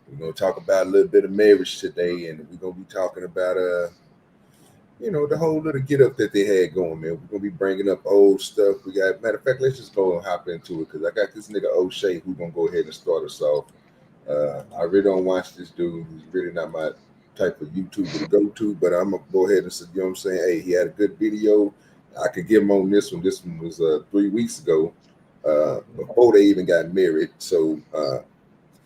We're gonna talk about a little bit of marriage today, and we're gonna be talking about the whole little get up that they had going, man. We're gonna be bringing up old stuff. We got, matter of fact, let's just go and hop into it because I got this nigga O'Shea who's gonna go ahead and start us off. I really don't watch this dude. He's really not my type of YouTuber to go to, but I'm gonna go ahead and say, you know what I'm saying? Hey, he had a good video. I could give him on this one. This one was 3 weeks ago, before they even got married. So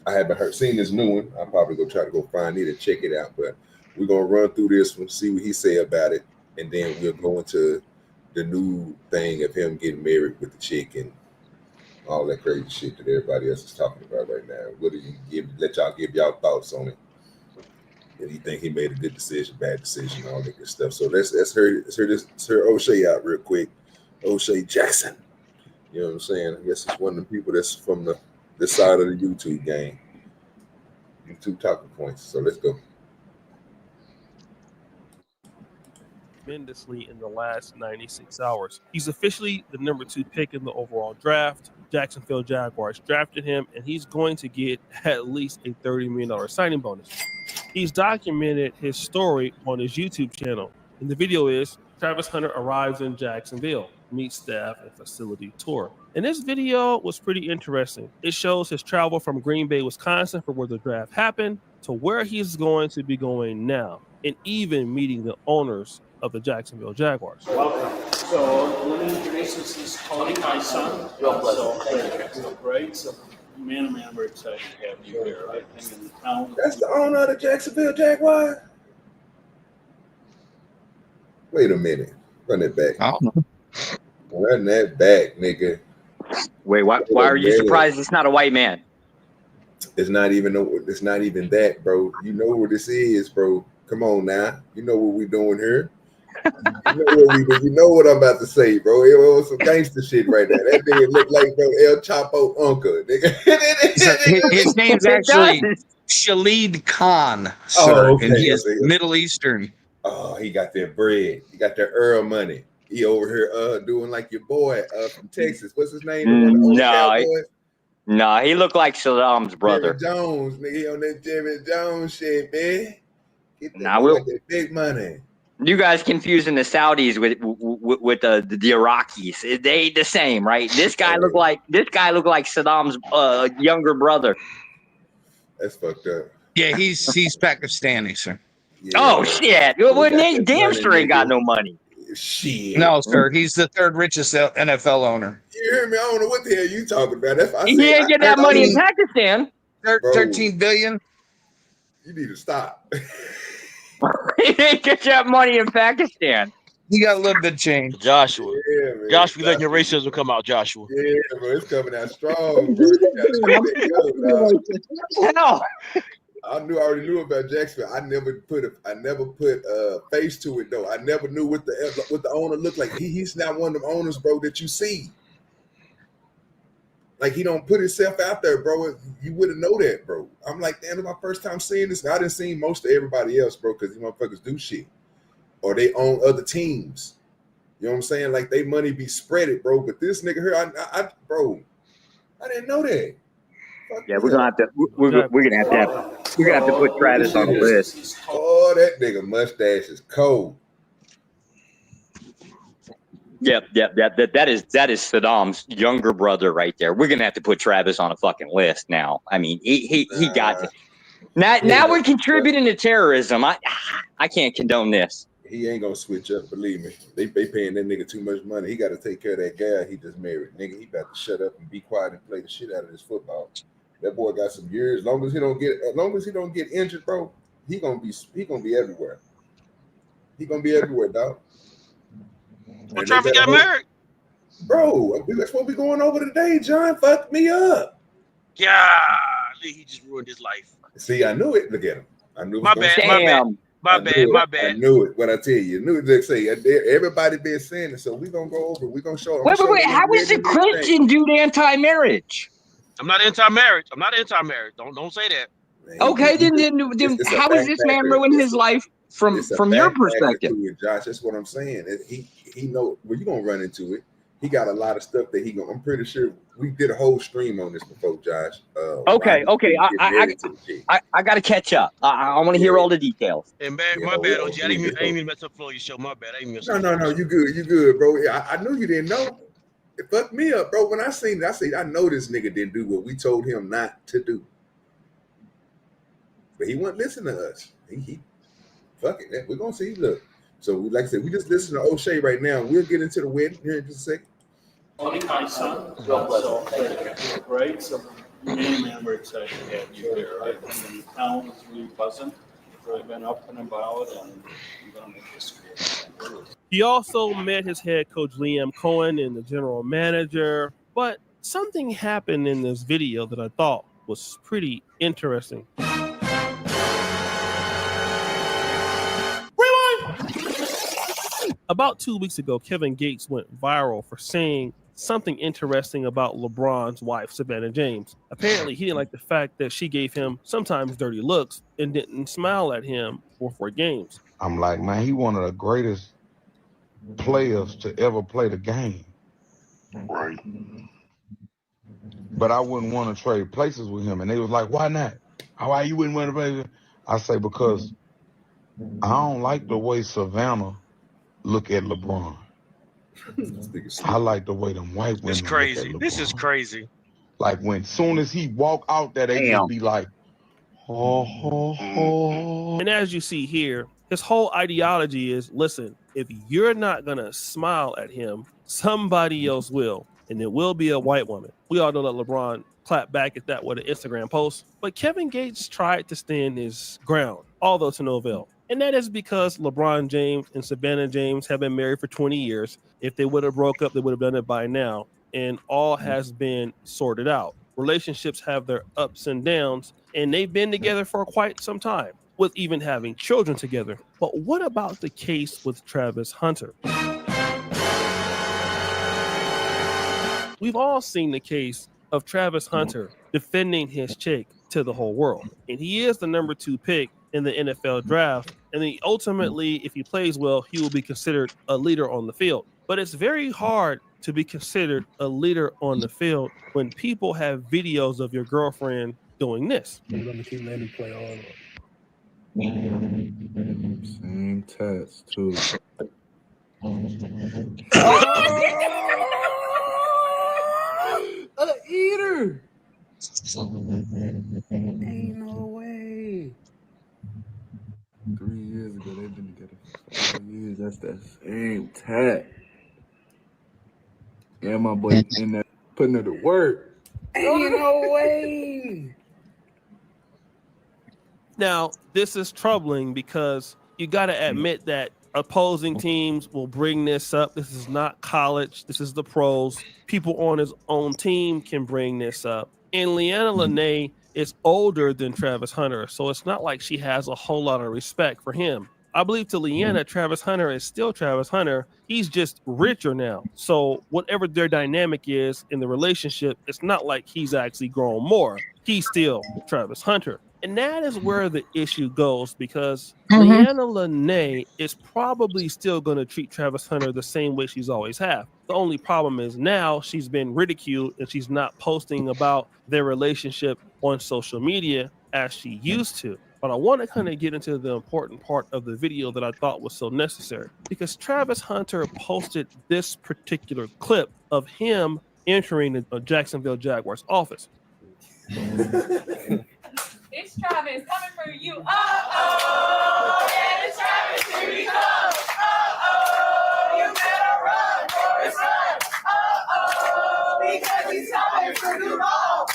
I haven't seen this new one. I'll probably go try to go find it and check it out. But we're gonna run through this one, see what he say about it, and then we'll go into the new thing of him getting married with the chick and all that crazy shit that everybody else is talking about right now. What do you let y'all give y'all thoughts on it? And he think he made a good decision, bad decision, all that good stuff. So let's hear O'Shea out real quick. O'Shea Jackson. You know what I'm saying? I guess it's one of the people that's from this side of the YouTube game. YouTube talking points. So let's go. Tremendously in the last 96 hours. He's officially the number 2 pick in the overall draft. Jacksonville Jaguars drafted him, and he's going to get at least a $30 million signing bonus. He's documented his story on his YouTube channel. And the video is Travis Hunter arrives in Jacksonville, meets staff and facility tour. And this video was pretty interesting. It shows his travel from Green Bay, Wisconsin, for where the draft happened, to where he's going to be going now, and even meeting the owners of the Jacksonville Jaguars. Welcome. So let me introduce this is Tony, my son. Great. So man, we're excited to have you here. I think in the town. That's the owner of the Jacksonville Jaguars. Wait a minute. Run it back. Run that back, nigga. Wait, why are you surprised it's not a white man? It's not even that, bro. You know what this is, bro. Come on now. You know what we doing here. You know what I'm about to say, bro. It was some gangster shit right there. That nigga look like bro El Chapo uncle, nigga. His name's actually Shalid Khan, sir, and he is Middle Eastern. Oh, he got that bread. He got that Earl money. He over here doing like your boy from Texas. What's his name? No, he looked like Saddam's brother. Jerry Jones, nigga. He on that Jerry Jones shit, man. That big money. You guys confusing the Saudis with the Iraqis. They ain't the same, right? This guy looked like Saddam's younger brother. That's fucked up. Yeah, he's Pakistani, sir. Yeah. Oh shit! Well, damn sure ain't got no money. Shit. No, sir. He's the 3rd richest NFL owner. You hear me? I don't know what the hell you talking about. He ain't get that money in Pakistan. 13 billion. You need to stop. He didn't get that money in Pakistan. He got a little bit of change. Joshua. Yeah, man. Joshua, you letting your racism come out, Joshua. Yeah, bro. It's coming out strong, bro. I already knew about Jacksonville. I never put a face to it though. I never knew what the owner looked like. He's not one of them owners, bro, that you see. Like he don't put himself out there, bro. You wouldn't know that, bro. I'm like, damn, it's my first time seeing this. I didn't see most of everybody else, bro, because these motherfuckers do shit. Or they own other teams. You know what I'm saying? Like they money be spread it, bro. But this nigga here, bro, I didn't know that. Yeah, we're gonna have to put Travis on the list. Oh, that nigga mustache is cold. Yep. That is Saddam's younger brother right there. We're gonna have to put Travis on a fucking list now. I mean, he got to. Now we're contributing to terrorism. I can't condone this. He ain't gonna switch up, believe me. They paying that nigga too much money. He got to take care of that guy he just married. Nigga, he about to shut up and be quiet and play the shit out of this football. That boy got some years. As long as he don't get injured, bro, he gonna be everywhere. He gonna be everywhere, dog. Well, Travis got married. Bro, that's what we going over today. John fucked me up. Yeah, he just ruined his life. See, I knew it. Look at him. I knew it. My bad. I knew it. What I tell you, knew it. Say everybody been saying it, so we gonna go over. We gonna show. Wait. How is the Christian dude anti-marriage? I'm not anti-marriage. Don't say that. Man, okay, then how is this man ruining his life from your perspective? Josh, that's what I'm saying. He know. Well, you gonna run into it. He got a lot of stuff that I'm pretty sure we did a whole stream on this before, Josh. Okay. I got to catch up. I want to hear all the details. And my bad, OG. I didn't even mess up for your show. My bad. No. You good, bro. I knew you didn't know. It fucked me up, bro. When I seen it, I said, I know this nigga didn't do what we told him not to do. But he wouldn't listen to us. He fuck it. We're gonna see. Look. So, like I said, we just listen to O'Shea right now. We'll get into the wedding here in just a second. My son. So great. So man, we're excited to have you here. Right? And the town is really pleasant. Really been up and about, and we're gonna make this cool. He also met his head coach Liam Cohen and the general manager. But something happened in this video that I thought was pretty interesting. About 2 weeks ago, Kevin Gates went viral for saying something interesting about LeBron's wife, Savannah James. Apparently, he didn't like the fact that she gave him sometimes dirty looks and didn't smile at him before games. I'm like, man, he one of the greatest players to ever play the game. Right. But I wouldn't want to trade places with him. And they was like, why not? Why you wouldn't want to play with him? I say, because I don't like the way Savannah look at LeBron. I like the way them white women. It's crazy. This is crazy. Like soon as he walk out there, they just be like, oh. And as you see here, his whole ideology is, listen, if you're not gonna smile at him, somebody else will, and it will be a white woman. We all know that LeBron clapped back at that with an Instagram post, but Kevin Gates tried to stand his ground, although to no avail. And that is because LeBron James and Savannah James have been married for 20 years. If they would have broke up, they would have done it by now. And all has been sorted out. Relationships have their ups and downs, and they've been together for quite some time, with even having children together. But what about the case with Travis Hunter? We've all seen the case of Travis Hunter defending his chick to the whole world. And he is the number 2 pick in the NFL draft. And then ultimately, if he plays well, he will be considered a leader on the field. But it's very hard to be considered a leader on the field when people have videos of your girlfriend doing this. Let me keep letting play on. Same test, too. An eater. Ain't no way. 3 years ago, they've been together for 4 years. That's that same tat. And my boy in there putting it to work. Ain't no way. Now, this is troubling because you got to admit that opposing teams will bring this up. This is not college. This is the pros. People on his own team can bring this up. And Leanna Lene is older than Travis Hunter, so it's not like she has a whole lot of respect for him. I believe to Leanna, Travis Hunter is still Travis Hunter. He's just richer now. So whatever their dynamic is in the relationship, it's not like he's actually grown more. He's still Travis Hunter. And that is where the issue goes, because Leanna Lene is probably still going to treat Travis Hunter the same way she's always have. The only problem is now she's been ridiculed and she's not posting about their relationship on social media as she used to. But I want to kind of get into the important part of the video that I thought was so necessary, because Travis Hunter posted this particular clip of him entering the Jacksonville Jaguars office. It's Travis coming for you. Oh, yeah, it's Travis. Here we go. Oh, you better run, Forrest, run. Oh, because he's coming for you. Oh,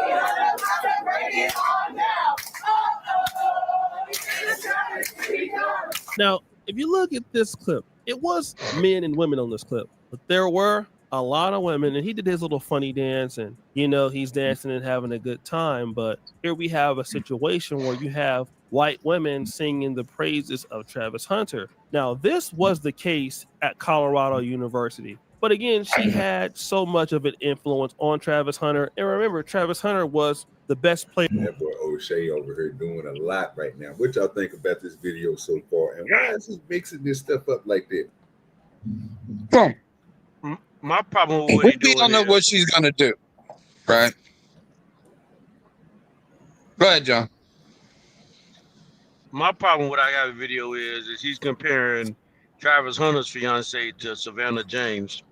you know to break it on down. Oh, it's Travis. Here we go. Now, if you look at this clip, it was men and women on this clip, but there were a lot of women, and he did his little funny dance, and he's dancing and having a good time. But here we have a situation where you have white women singing the praises of Travis Hunter. Now, this was the case at Colorado University, but again, she had so much of an influence on Travis Hunter. And remember, Travis Hunter was the best player. That boy O'Shea over here doing a lot right now. What y'all think about this video so far? And why is he mixing this stuff up like that? My problem with what we don't know what she's gonna do, right? Go ahead, John. My problem with I got a video is he's comparing Travis Hunter's fiance to Savannah James.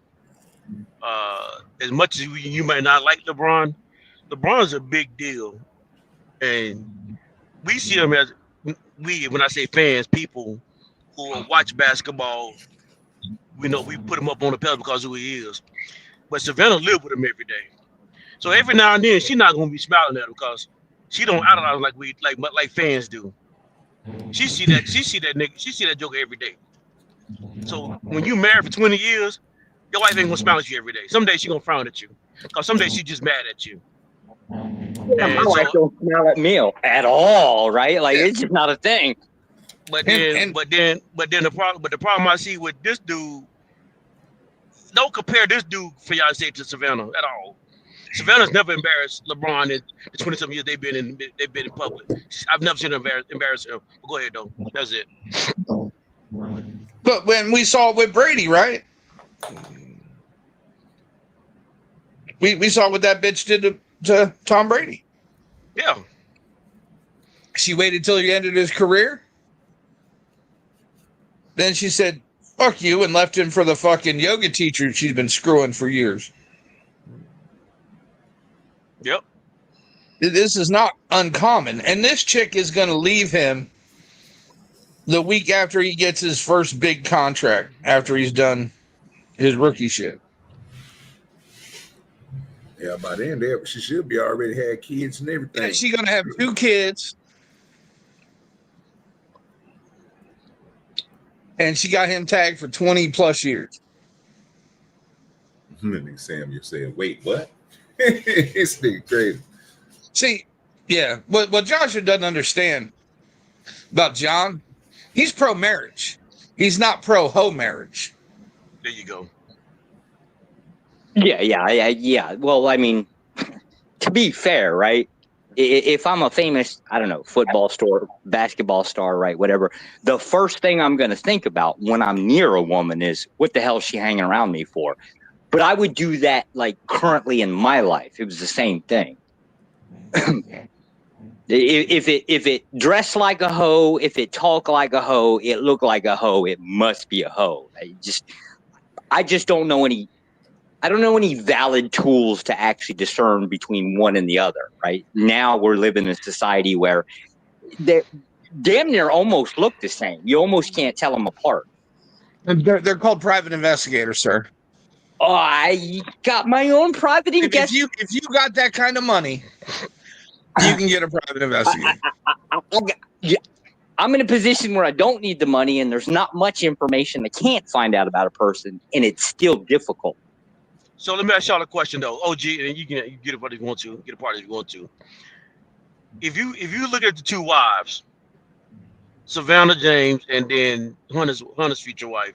As much as you might not like LeBron, LeBron's a big deal, and we see him as when I say fans, people who watch basketball. We know we put him up on the pedestal because of who he is. But Savannah lived with him every day. So every now and then she's not gonna be smiling at him because she don't idolize him like fans do. She see that joker every day. So when you married for 20 years, your wife ain't gonna smile at you every day. Some days she gonna frown at you. Because some days she's just mad at you. Yeah, my wife don't smile at me at all, right? Like it's just not a thing. But then the problem I see with this dude, don't compare this dude fiance to Savannah at all. Savannah's never embarrassed LeBron in the 20-something years they've been in public. I've never seen her embarrass him. But go ahead though. That's it. But when we saw it with Brady, right? We saw what that bitch did to Tom Brady. Yeah. She waited till he ended his career. Then she said, fuck you, and left him for the fucking yoga teacher she's been screwing for years. Yep. This is not uncommon. And this chick is going to leave him the week after he gets his first big contract, after he's done his rookie shit. Yeah, by then she should be already had kids and everything. And she's going to have 2 kids. And she got him tagged for 20 plus years. And Sam, you're saying, wait, what? This nigga crazy. See, yeah, what Joshua doesn't understand about John, he's pro-marriage. He's not pro-ho marriage. There you go. Yeah. Well, I mean, to be fair, right? If I'm a famous, I don't know, football star, basketball star, right, whatever, the first thing I'm going to think about when I'm near a woman is what the hell is she hanging around me for? But I would do that like currently in my life. It was the same thing. If it dressed like a hoe, if it talked like a hoe, it looked like a hoe, it must be a hoe. I just don't know any. I don't know any valid tools to actually discern between one and the other, right? Now we're living in a society where they damn near almost look the same. You almost can't tell them apart. And they're called private investigators, sir. Oh, I got my own private investigator. If you got that kind of money, you can get a private investigator. I'm in a position where I don't need the money and there's not much information I can't find out about a person, and it's still difficult. So let me ask y'all a question though, OG, and you can get a part if you want to, get a part if you want to. If you look at the 2 wives, Savannah James, and then Hunter's future wife,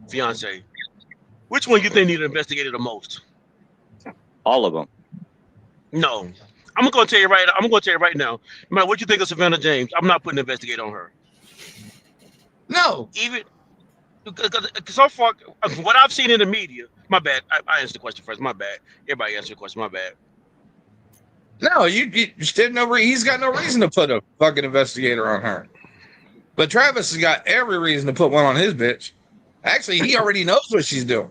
fiance. Which one you think need investigated the most? All of them. No, I'm gonna tell you right. I'm gonna tell you right now. No matter what you think of Savannah James, I'm not putting an investigate on her. No, Even because so far, from what I've seen in the media. My bad. I answered the question first. My bad. Everybody answered the question. My bad. no, you still no. He's got no reason to put a fucking investigator on her. But Travis has got every reason to put one on his bitch. Actually, he already knows what she's doing.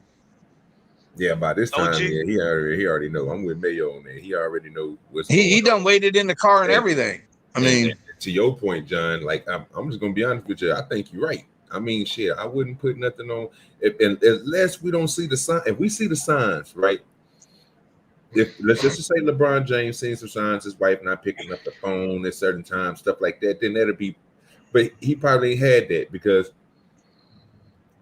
Yeah, by this time, OG. yeah, he already know. I'm with Mayo on that. He already know what's He going done waited in the car and everything. I mean, to your point, John, like I'm just gonna be honest with you. I think you're right. I mean, shit, I wouldn't put nothing on unless we don't see the sign. If we see the signs, right? If let's just say LeBron James seeing some signs, his wife not picking up the phone at certain times, stuff like that, then that'll be. But he probably had that because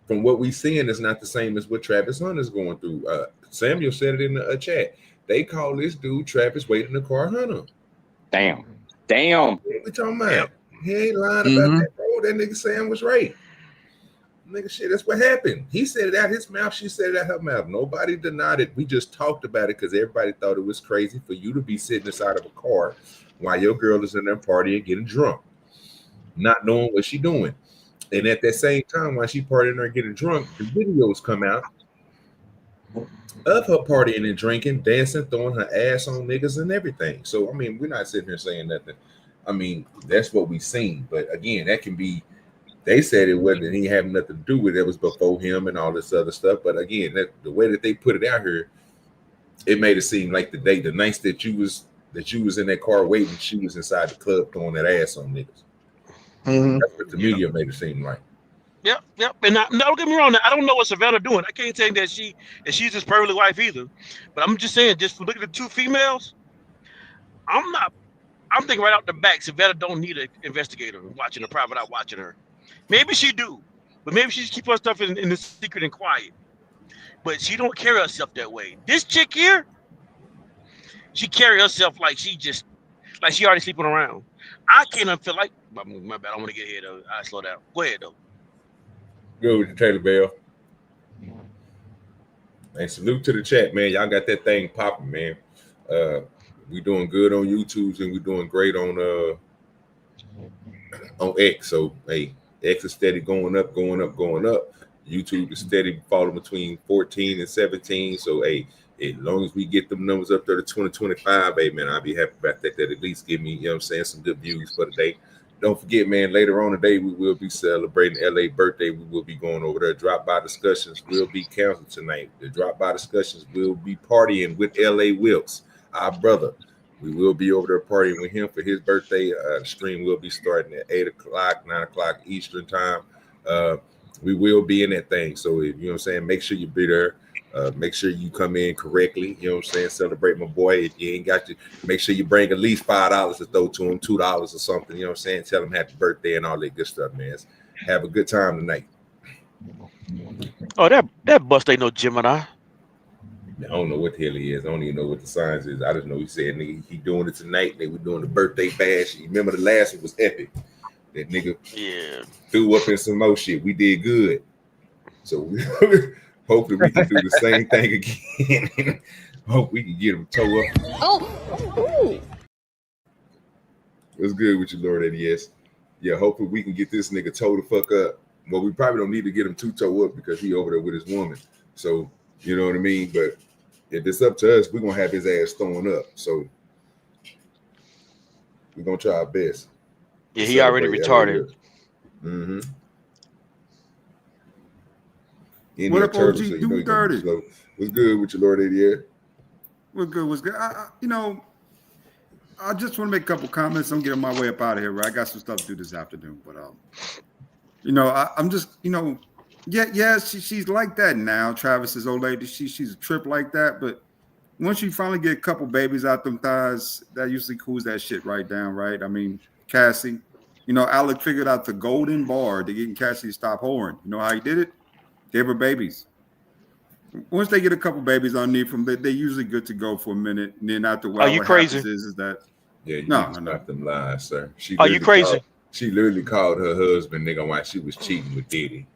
from what we seeing, it's not the same as what Travis Hunter's going through. Samuel said it in the chat. They call this dude Travis waiting in the car Hunter. Damn. What we talking about? He ain't lying about that, bro. That nigga Sam was right. Nigga, shit, that's what happened. He said it out his mouth. She said it out her mouth. Nobody denied it. We just talked about it because everybody thought it was crazy for you to be sitting inside of a car while your girl is in there partying, getting drunk, not knowing what she doing. And at that same time, while she partying or getting drunk, the videos come out of her partying and drinking, dancing, throwing her ass on niggas and everything. So, I mean, we're not sitting here saying nothing. I mean, that's what we've seen. But again, that can be, they said it wasn't, he had nothing to do with it. It was before him and all this other stuff. But again, the way that they put it out here, it made it seem like the nights that you was in that car waiting, she was inside the club throwing that ass on niggas. That's what the media made it seem like. Yep. And don't get me wrong. I don't know what Savannah doing. I can't say that she's his perfect wife either. But I'm just saying, just look at the two females. I'm thinking right out the back, Savannah don't need an investigator watching her private eye watching her. Maybe she do, but maybe she just keep her stuff in the secret and quiet. But she don't carry herself that way. This chick here, she carry herself like she already sleeping around. I can't feel like my bad. I want to get ahead of it. I slow down. Go ahead though. Go with the Taylor Bell. And salute to the chat, man. Y'all got that thing popping, man. We doing good on YouTube and we doing great on X. So hey, X is steady going up. YouTube is steady falling between 14 and 17. So hey, as long as we get them numbers up there to 2025, hey man, I'll be happy about that. That at least give me, you know what I'm saying, some good views for the day. Don't forget, man, later on today, we will be celebrating LA birthday. We will be going over there. Drop by discussions will be canceled tonight. The drop by discussions will be partying with LA Wilkes, our brother. We will be over there partying with him for his birthday. The stream will be starting at 8 o'clock, 9 o'clock Eastern time. We will be in that thing. So, you know what I'm saying, make sure you be there. Make sure you come in correctly. You know what I'm saying? Celebrate my boy. If you ain't got to, make sure you bring at least $5 to throw to him, $2 or something. You know what I'm saying? Tell him happy birthday and all that good stuff, man. Have a good time tonight. Oh, that bust ain't no Gemini. I don't know what the hell he is. I don't even know what the signs is. I just know he said nigga, he doing it tonight. They were doing the birthday bash. You remember the last one was epic. That nigga threw up in some more shit. We did good. So hopefully we can do the same thing again. Hope we can get him toe up. Oh. What's good with you, Lord ADS? Yeah, hopefully we can get this nigga toe the fuck up. Well, we probably don't need to get him too toe up because he over there with his woman. So, you know what I mean? But if it's up to us, we're going to have his ass throwing up. So we're going to try our best. Yeah, he already retarded. Mm-hmm. What up, OG? Do dirty. What's good with your Lord ADS? What's good? I just want to make a couple comments. I'm getting my way up out of here, right? I got some stuff to do this afternoon, but I'm just, she's like that now. Travis's old lady, she's a trip like that, but once you finally get a couple babies out them thighs, that usually cools that shit right down, right? I mean, Cassie, Alec figured out the golden bar to getting Cassie to stop whoring. You know how he did it? Gave her babies. Once they get a couple babies underneath them, they're usually good to go for a minute. And then after a while, are you crazy? Is that yeah, you no, stop them lies, sir. Are you crazy? She literally called her husband nigga while she was cheating with Diddy.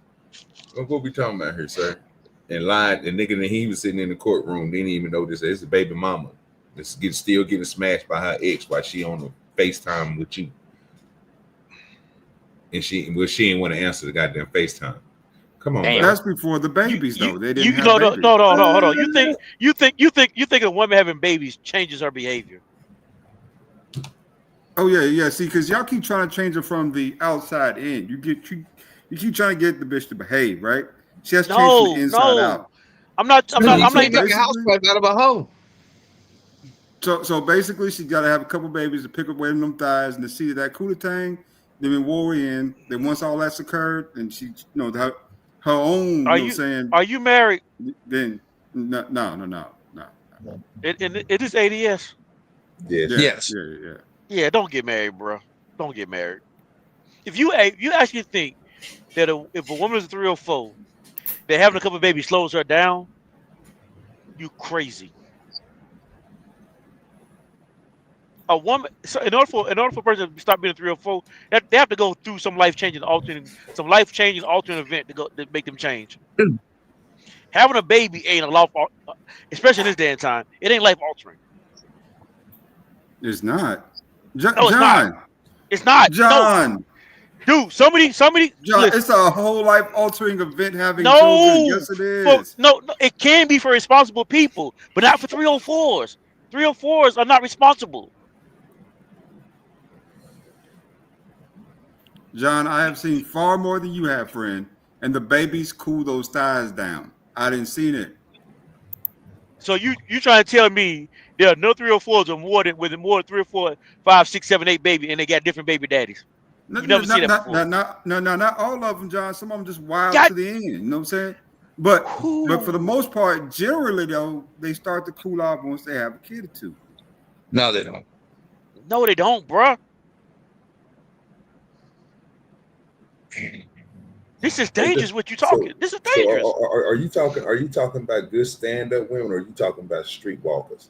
What we talking about here, sir? And lied. The nigga that he was sitting in the courtroom didn't even know this. It's a baby mama. Still getting smashed by her ex while she on the FaceTime with you. And she didn't want to answer the goddamn FaceTime. Come on, bro. That's before the babies, though. They didn't have no, babies. no, hold on. You think a woman having babies changes her behavior? Oh yeah. See, because y'all keep trying to change her from the outside in. You keep trying to get the bitch to behave, right? She has to change from the inside out. I'm not make a housewife out of a hoe. So basically, she got to have a couple babies to pick up weight on them thighs and to see that cooler tang. Then when war in, then once all that's occurred, and she, her own. Are you married? Then no. It is ADS. Yes. Yeah. Yeah, don't get married, bro. Don't get married. If you actually think that if a woman is a 304, that having a couple of babies slows her down, you crazy. A woman, so in order for a person to stop being a 304, they have to go through some life changing altering event to make them change. Having a baby ain't a life, especially in this day and time. It ain't life altering. It's not. No, it's not. It's not. John. No. Dude, somebody. John, listen. it's a whole life altering event having children. Yes, it is. No, it can be for responsible people, but not for 304s. 304s are not responsible. John, I have seen far more than you have, friend, and the babies cool those thighs down. I didn't see it. So you trying to tell me there are no 304s with more than 3 or 4, 5, 6, 7, 8 baby, and they got different baby daddies? You never see that before. Not all of them, John. Some of them just wild to the end. You know what I'm saying? But for the most part, generally though, they start to cool off once they have a kid or two. No, they don't. No, they don't, bruh. This is dangerous. What you talking? This is dangerous. So are you talking about good stand-up women, or are you talking about streetwalkers?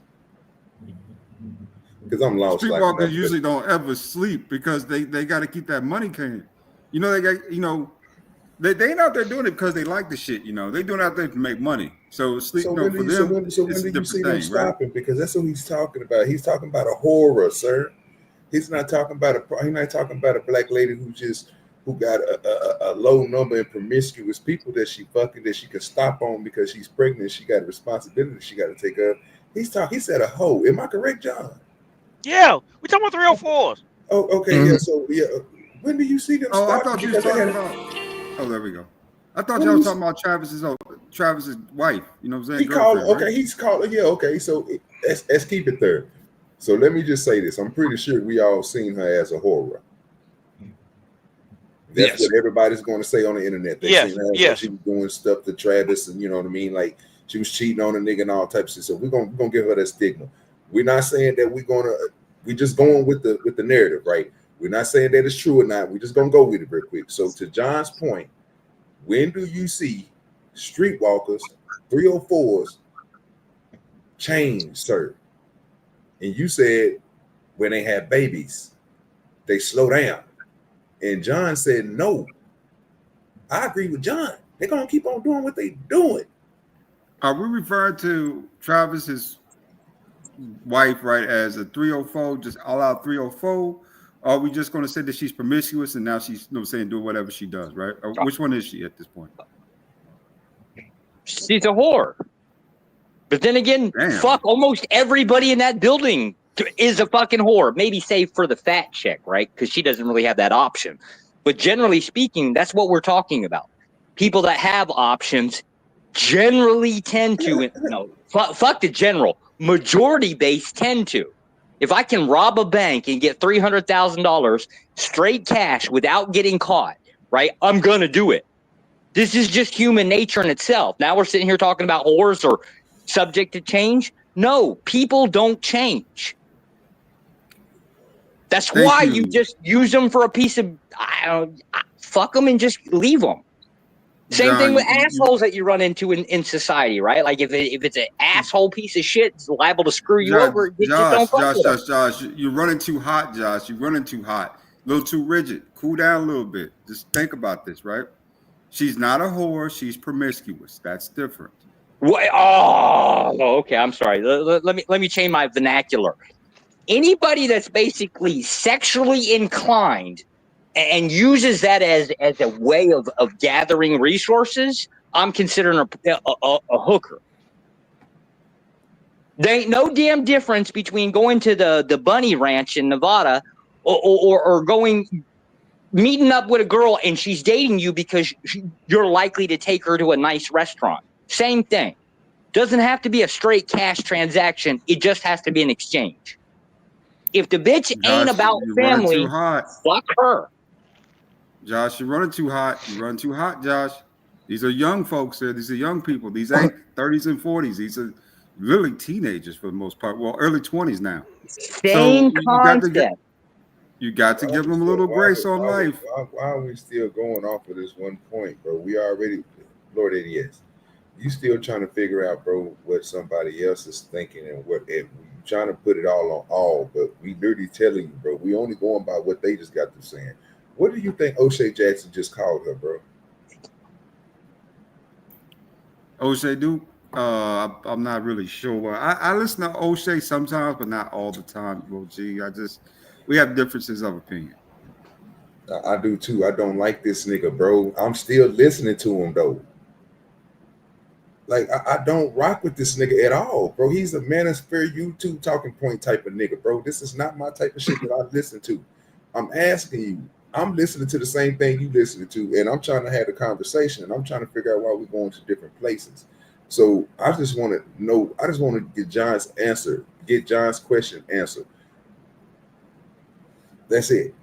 Because I'm lost. Streetwalkers usually don't ever sleep because they got to keep that money coming. They got they ain't out there doing it because they like the shit. They doing it out there to make money. So sleep for them. When do you see them stopping? Right? Because that's what he's talking about. He's talking about a horror, sir. He's not talking about a black lady who got a low number of promiscuous people that she fucking that she could stop on because she's pregnant. She got a responsibility she got to take up. He said a hoe. Am I correct, John? Yeah, we talking about 304s. Oh, okay. Mm-hmm. Yeah. So yeah, when do you see them? I thought you was talking about. Oh, there we go. I thought y'all was talking about Travis's wife. You know what I'm saying? He called. Okay, right? He's called. Yeah. Okay. So let's keep it there. So let me just say this. I'm pretty sure we all seen her as a horror. That's what everybody's going to say on the internet. They seen her she was doing stuff to Travis, and you know what I mean. Like she was cheating on a nigga and all types of stuff. So we're gonna give her that stigma. We're not saying that we're just going with the narrative, right? We're not saying that it's true or not. We're just gonna go with it real quick. So to John's point, when do you see streetwalkers, 304s change, sir? And you said when they have babies, they slow down. And John said, no. I agree with John. They're going to keep on doing what they're doing. Are we referring to Travis's wife, right, as a 304, just all out 304? Or are we just going to say that she's promiscuous and now she's, doing whatever she does, right? Or which one is she at this point? She's a whore. But then again, fuck, almost everybody in that building is a fucking whore. Maybe save for the fat chick, right? Because she doesn't really have that option. But generally speaking, that's what we're talking about. People that have options generally tend to, fuck the general. Majority base tend to. If I can rob a bank and get $300,000 straight cash without getting caught, right? I'm going to do it. This is just human nature in itself. Now we're sitting here talking about whores or subject to change. No, people don't change. That's why you just use them for a piece of, fuck them and just leave them. Same thing with assholes that you run into in society, right? Like if it's an asshole piece of shit, it's liable to screw you over. Josh, you're running too hot, Josh. You're running too hot. A little too rigid. Cool down a little bit. Just think about this, right? She's not a whore. She's promiscuous. That's different. What? Oh, okay. I'm sorry. Let me change my vernacular. Anybody that's basically sexually inclined and uses that as a way of gathering resources, I'm considering a hooker. There ain't no damn difference between going to the bunny ranch in Nevada or meeting up with a girl and she's dating you because you're likely to take her to a nice restaurant. Same thing. Doesn't have to be a straight cash transaction. It just has to be an exchange. If the bitch ain't about family, fuck her. Josh, you're running too hot. You're running too hot, Josh. These are young folks here. These are young people. These ain't 30s and 40s. These are literally teenagers for the most part. Well, early 20s now. Same concept. You got to give them a little grace on life. Why are we still going off of this one point, bro? We already, Lord ADS, you still trying to figure out, bro, what somebody else is thinking and what you trying to put it all on all, but we literally telling you, bro, we only going by what they just got to saying. What do you think O'Shea Jackson just called her, bro? O'Shea Duke? I'm not really sure. I listen to O'Shea sometimes, but not all the time. Well, gee, we have differences of opinion. I do too. I don't like this nigga, bro. I'm still listening to him though. Like I don't rock with this nigga at all, bro. He's a manosphere YouTube talking point type of nigga, bro. This is not my type of shit that I listen to. I'm asking you. I'm listening to the same thing you listening to, and I'm trying to have a conversation, and I'm trying to figure out why we're going to different places. So I just want to know. I just want to get John's answer, get John's question answered. That's it.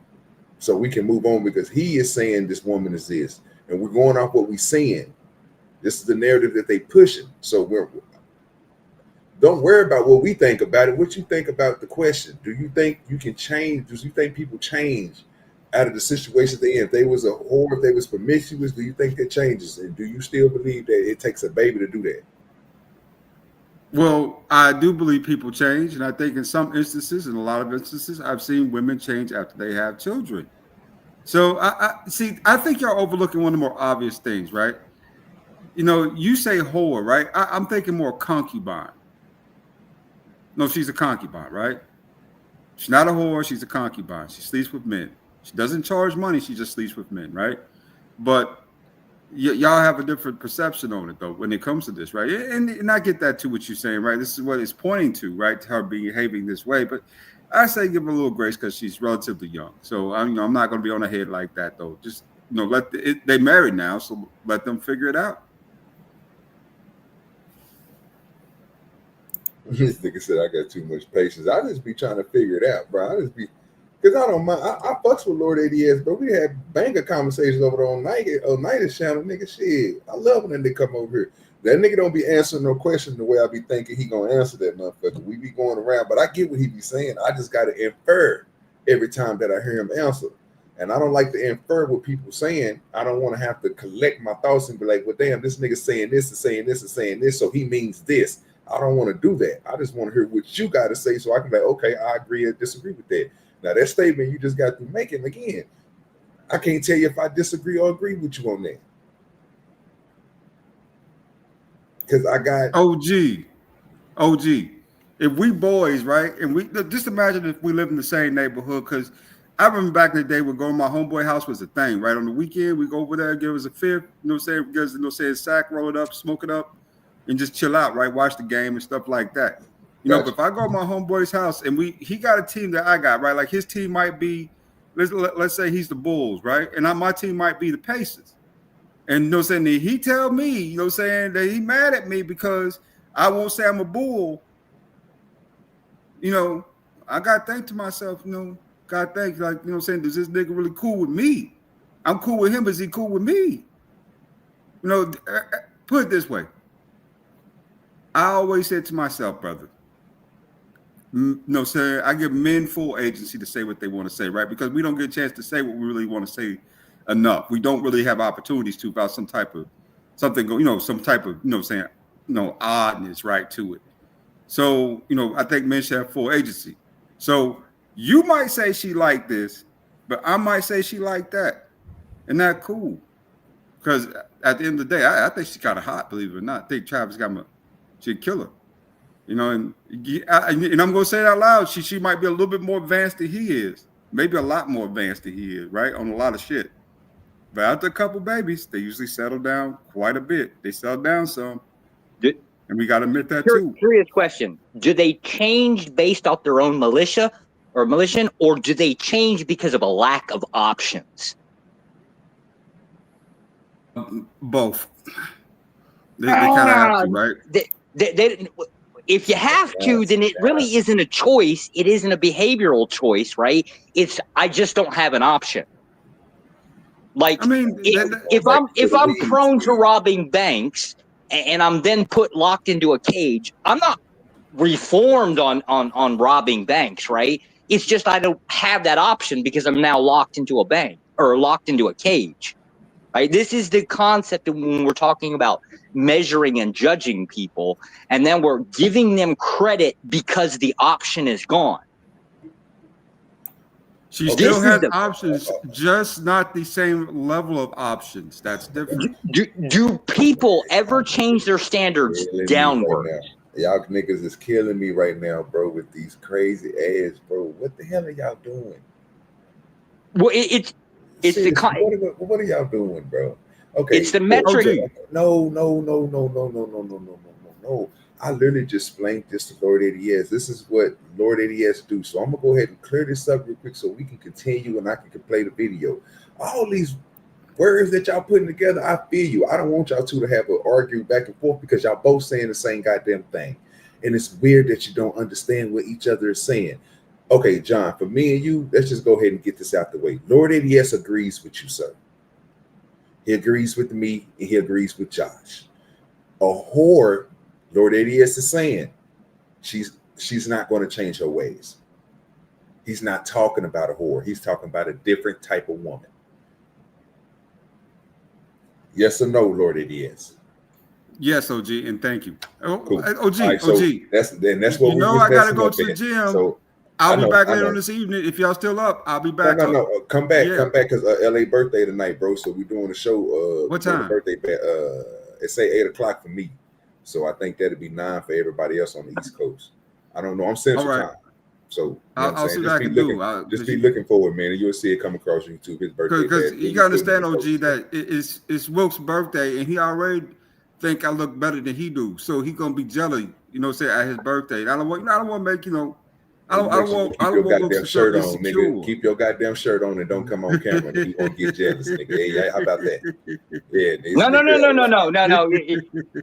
So we can move on because he is saying this woman is this, and we're going off what we're saying. This is the narrative that they pushing. So don't worry about what we think about it. What you think about the question? Do you think you can change? Do you think people change out of the situation they in? If they was a whore, if they was promiscuous, do you think that changes? And do you still believe that it takes a baby to do that? Well, I do believe people change, and I think in some instances, in a lot of instances, I've seen women change after they have children. So I think you're overlooking one of the more obvious things, right? You know, you say whore, right? I'm thinking more concubine. No, she's a concubine, right? She's not a whore. She's a concubine. She sleeps with men. She doesn't charge money. She just sleeps with men, right? But y'all have a different perception on it, though, when it comes to this, right? And I get that, too, what you're saying, right? This is what it's pointing to, right? To her behaving this way. But I say give her a little grace because she's relatively young. So, I'm not going to be on her head like that, though. Just, they married now, so let them figure it out. This nigga said I got too much patience. I just be trying to figure it out, bro. I just be, because I don't mind. I fucks with Lord ADS, but we had banger conversations over there on Night's channel, nigga. Shit, I love when that nigga come over here. That nigga don't be answering no question the way I be thinking he gonna answer that motherfucker. We be going around, but I get what he be saying. I just gotta infer every time that I hear him answer. And I don't like to infer what people saying. I don't want to have to collect my thoughts and be like, well, damn, this nigga saying this and saying this and saying this, so he means this. I don't want to do that. I just want to hear what you got to say so I can be like, okay, I agree or disagree with that. Now, that statement you just got to make him again. I can't tell you if I disagree or agree with you on that. Because I got OG. If we boys, right, and we just imagine if we live in the same neighborhood, because I remember back in the day when going to my homeboy house was a thing, right? On the weekend, we go over there, give us a fifth, say sack, roll it up, smoke it up, and just chill out, right? Watch the game and stuff like that. You know, but if I go to my homeboy's house and he got a team that I got, right? Like his team might be, let's say he's the Bulls, right? And my team might be the Pacers. And he tell me, that he mad at me because I won't say I'm a Bull. I got to think to myself, God thank, does this nigga really cool with me? I'm cool with him, but is he cool with me? Put it this way. I always said to myself, brother, I give men full agency to say what they want to say, right? Because we don't get a chance to say what we really want to say enough. We don't really have opportunities to about some type of oddness, right, to it. So, I think men should have full agency. So you might say she like this, But I might say she like that, and that cool. Because at the end of the day, I think she kind of hot, believe it or not. I think Travis she'd kill her. You know, and I'm gonna say it out loud. She might be a little bit more advanced than he is, maybe a lot more advanced than he is, right? On a lot of shit. But after a couple babies, they usually settle down quite a bit. They settle down some, and we got to admit that too. Curious question: do they change based off their own militia, or do they change because of a lack of options? Both. They kind of have to, right? If you have to, then it really isn't a choice. It isn't a behavioral choice, right? It's I just don't have an option. Like, I mean, if I'm prone to robbing banks and I'm then locked into a cage, I'm not reformed on robbing banks, right? It's just I don't have that option because I'm now locked into a bank or locked into a cage. Right? This is the concept when we're talking about measuring and judging people, and then we're giving them credit because the option is gone. She still has options, just not the same level of options. That's different. Do people ever change their standards downward? Right, y'all niggas is killing me right now, bro, with these crazy ads, bro. What the hell are y'all doing? Well, it's what are y'all doing, bro? Okay, it's the metric. No. I literally just explained this to Lord ADS. This is what Lord ADS do. So I'm gonna go ahead and clear this up real quick so we can continue and I can play the video. All these words that y'all putting together, I feel you. I don't want y'all two to have an argue back and forth because y'all both saying the same goddamn thing. And it's weird that you don't understand what each other is saying. Okay, John, for me and you, let's just go ahead and get this out the way. Lord ADS agrees with you, sir. He agrees with me and he agrees with Josh. A whore, Lord ADS is saying she's not going to change her ways. He's not talking about a whore. He's talking about a different type of woman. Yes or no, Lord ADS? Yes, OG, and thank you. Cool. OG, right, so OG. That's what you know. I gotta go to the gym. So I'll be back later on this evening. If y'all still up, I'll be back. No. Come back, because LA birthday tonight, bro. So we're doing a show. What time? Birthday. It's say 8:00 for me. So I think that'll be 9 for everybody else on the East Coast. I don't know. I'm Central time. So I'll see what I can do. Just be looking forward, man, and you'll see it come across YouTube. His birthday. Because you gotta understand, OG, that it's Wilk's birthday, and he already think I look better than he do. So he gonna be jelly, say at his birthday. And I don't want to make, I don't want keep your goddamn shirt on, nigga. Keep your goddamn shirt on and don't come on camera. And you won't get jealous, nigga. Hey, how about that? Yeah. No.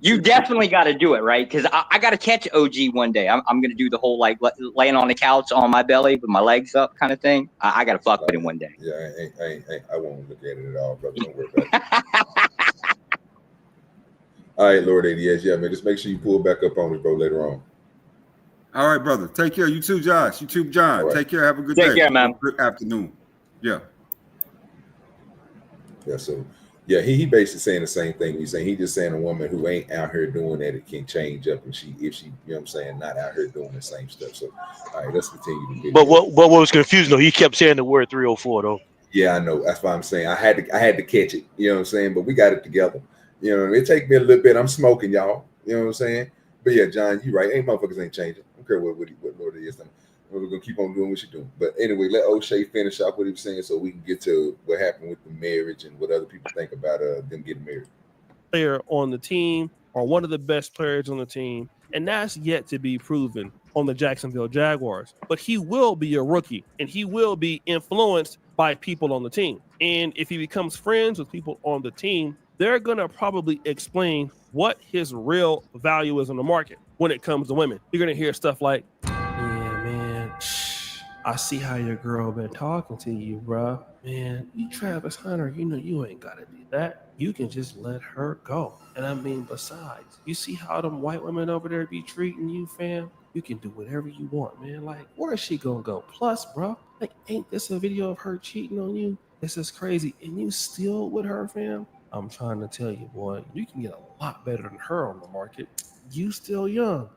You definitely got to do it, right? Because I got to catch OG one day. I'm going to do the whole laying on the couch on my belly with my legs up kind of thing. I got to fuck with him one day. Yeah, I won't look at it at all, brother. Don't worry about it. All right, Lord ADS. Yeah, man. Just make sure you pull back up on me, bro, later on. All right, brother. Take care. You too, Josh. You too, John. Right. Take care. Have a good day. Take care, man. Good afternoon. Yeah. Yeah. So, yeah, he basically saying the same thing. He's saying just saying a woman who ain't out here doing that, it can change up, and if she, not out here doing the same stuff. So, all right, let's continue to. But what was confusing though? He kept saying the word 304 though. Yeah, I know. That's why I'm saying I had to catch it. You know what I'm saying? But we got it together. You know, it take me a little bit. I'm smoking, y'all. You know what I'm saying? But yeah, John, you right. Ain't motherfuckers ain't changing. I don't care what Lord is. We're gonna keep on doing what you're doing. But anyway, let O'Shea finish off what he was saying so we can get to what happened with the marriage and what other people think about them getting married. Player on the team or one of the best players on the team, and that's yet to be proven on the Jacksonville Jaguars. But he will be a rookie, and he will be influenced by people on the team. And if he becomes friends with people on the team, they're gonna probably explain what his real value is on the market when it comes to women. You're gonna hear stuff like, "Yeah, man, I see how your girl been talking to you, bro. Man, you Travis Hunter, you ain't gotta do that. You can just let her go. And I mean, besides, you see how them white women over there be treating you, fam? You can do whatever you want, man. Like, where is she gonna go? Plus, bro, like, ain't this a video of her cheating on you? This is crazy. And you still with her, fam? I'm trying to tell you, boy, you can get a lot better than her on the market. You still young."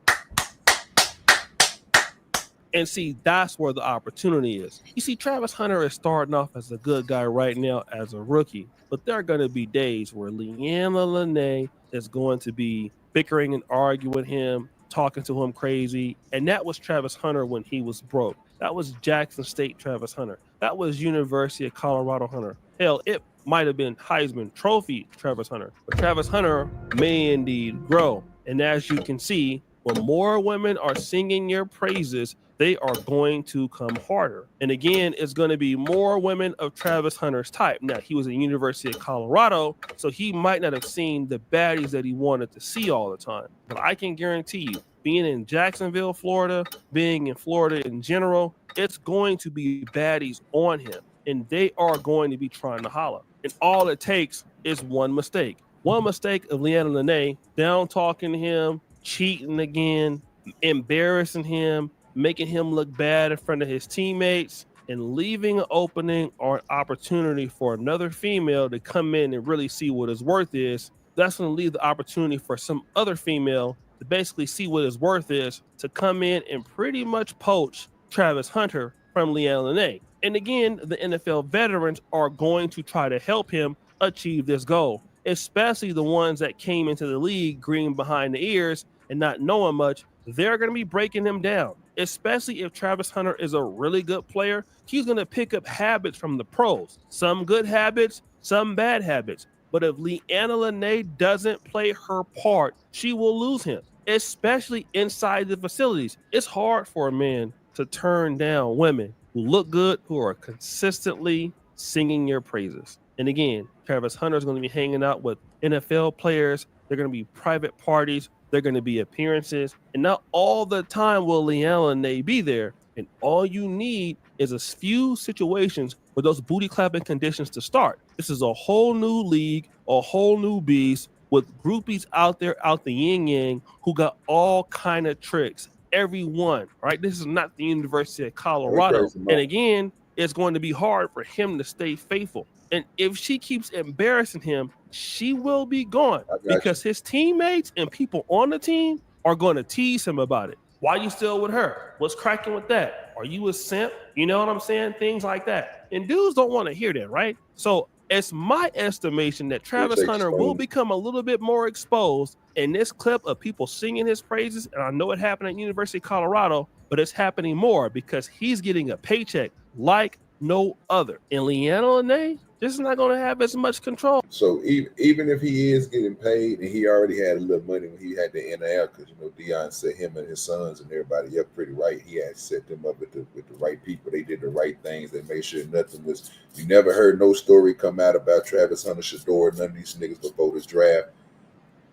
And see, that's where the opportunity is. You see, Travis Hunter is starting off as a good guy right now as a rookie, but there are going to be days where Leanna Lene is going to be bickering and arguing with him, talking to him crazy. And that was Travis Hunter when he was broke. That was Jackson State Travis Hunter. That was University of Colorado Hunter. Hell, it might have been Heisman Trophy Travis Hunter. But Travis Hunter may indeed grow. And as you can see, when more women are singing your praises, they are going to come harder. And again, it's going to be more women of Travis Hunter's type. Now, he was at the University of Colorado, so he might not have seen the baddies that he wanted to see all the time. But I can guarantee you, being in Jacksonville, Florida, being in Florida in general, it's going to be baddies on him. And they are going to be trying to holler. And all it takes is one mistake. One mistake of Leanna Lene, down talking to him, cheating again, embarrassing him, making him look bad in front of his teammates, and leaving an opening or an opportunity for another female to come in and really see what his worth is. That's going to leave the opportunity for some other female to basically see what his worth is, to come in and pretty much poach Travis Hunter from Leanna Lene. And again, the NFL veterans are going to try to help him achieve this goal, especially the ones that came into the league green behind the ears and not knowing much. They're going to be breaking him down, especially if Travis Hunter is a really good player. He's going to pick up habits from the pros, some good habits, some bad habits. But if Leanna Lene doesn't play her part, she will lose him, especially inside the facilities. It's hard for a man to turn down women who look good, who are consistently singing your praises. And again, Travis Hunter is going to be hanging out with NFL players. They're going to be private parties. They're going to be appearances. And not all the time will Leanna Lene be there. And all you need is a few situations for those booty clapping conditions to start. This is a whole new league, a whole new beast with groupies out there, out the yin yang, who got all kind of tricks. Everyone, right? This is not the University of Colorado. And again, it's going to be hard for him to stay faithful. And if she keeps embarrassing him, she will be gone because his teammates and people on the team are going to tease him about it. Why you still with her? What's cracking with that? Are you a simp? You know what I'm saying? Things like that. And dudes don't want to hear that, right? So it's my estimation that Travis Hunter will become a little bit more exposed in this clip of people singing his praises. And I know it happened at University of Colorado, but it's happening more because he's getting a paycheck like no other. And Leanna Lene, this is not going to have as much control. So even if he is getting paid, and he already had a little money when he had the NIL, because Deion set him and his sons and everybody up pretty right. He had set them up with the right people. They did the right things. They made sure nothing was. You never heard no story come out about Travis Hunter, Shador, none of these niggas before this draft,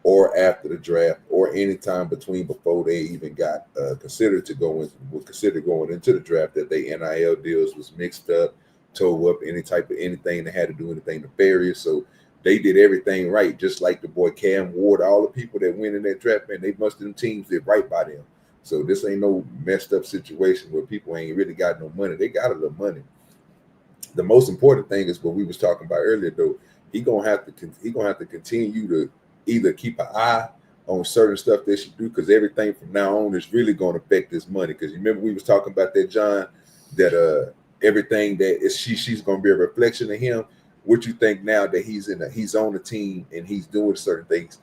or after the draft, or any time between before they even got considered going into the draft, that they NIL deals was mixed up, tore up, anything that had to do anything nefarious. So they did everything right, just like the boy Cam Ward, all the people that went in that draft, man, they busted them teams did right by them. So this ain't no messed up situation where people ain't really got no money. They got a little money. The most important thing is what we was talking about earlier, though. He gonna have to continue to either keep an eye on certain stuff that she do, because everything from now on is really going to affect this money. Because you remember we was talking about that, John, that everything that is she's going to be a reflection of him. What you think now that he's on the team and he's doing certain things?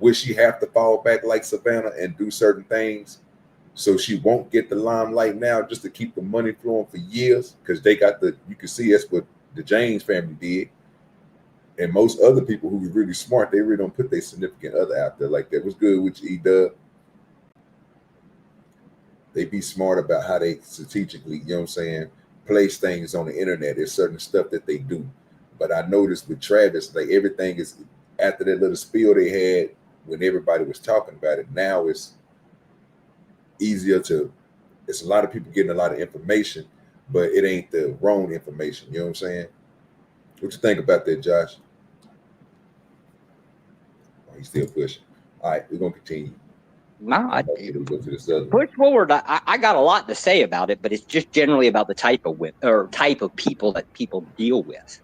Would she have to fall back like Savannah and do certain things so she won't get the limelight now, just to keep the money flowing for years? Because they got you can see that's what the James family did. And most other people who are really smart, they really don't put their significant other out there like that. What's good with you, E-Dub? They be smart about how they strategically, you know what I'm saying, place things on the internet. There's certain stuff that they do. But I noticed with Travis, like everything is, after that little spiel they had when everybody was talking about it, now it's easier it's a lot of people getting a lot of information, but it ain't the wrong information. You know what I'm saying? What you think about that, Josh? He's still pushing. All right, we're gonna continue. No, push forward. I got a lot to say about it, but it's just generally about the type of people that people deal with.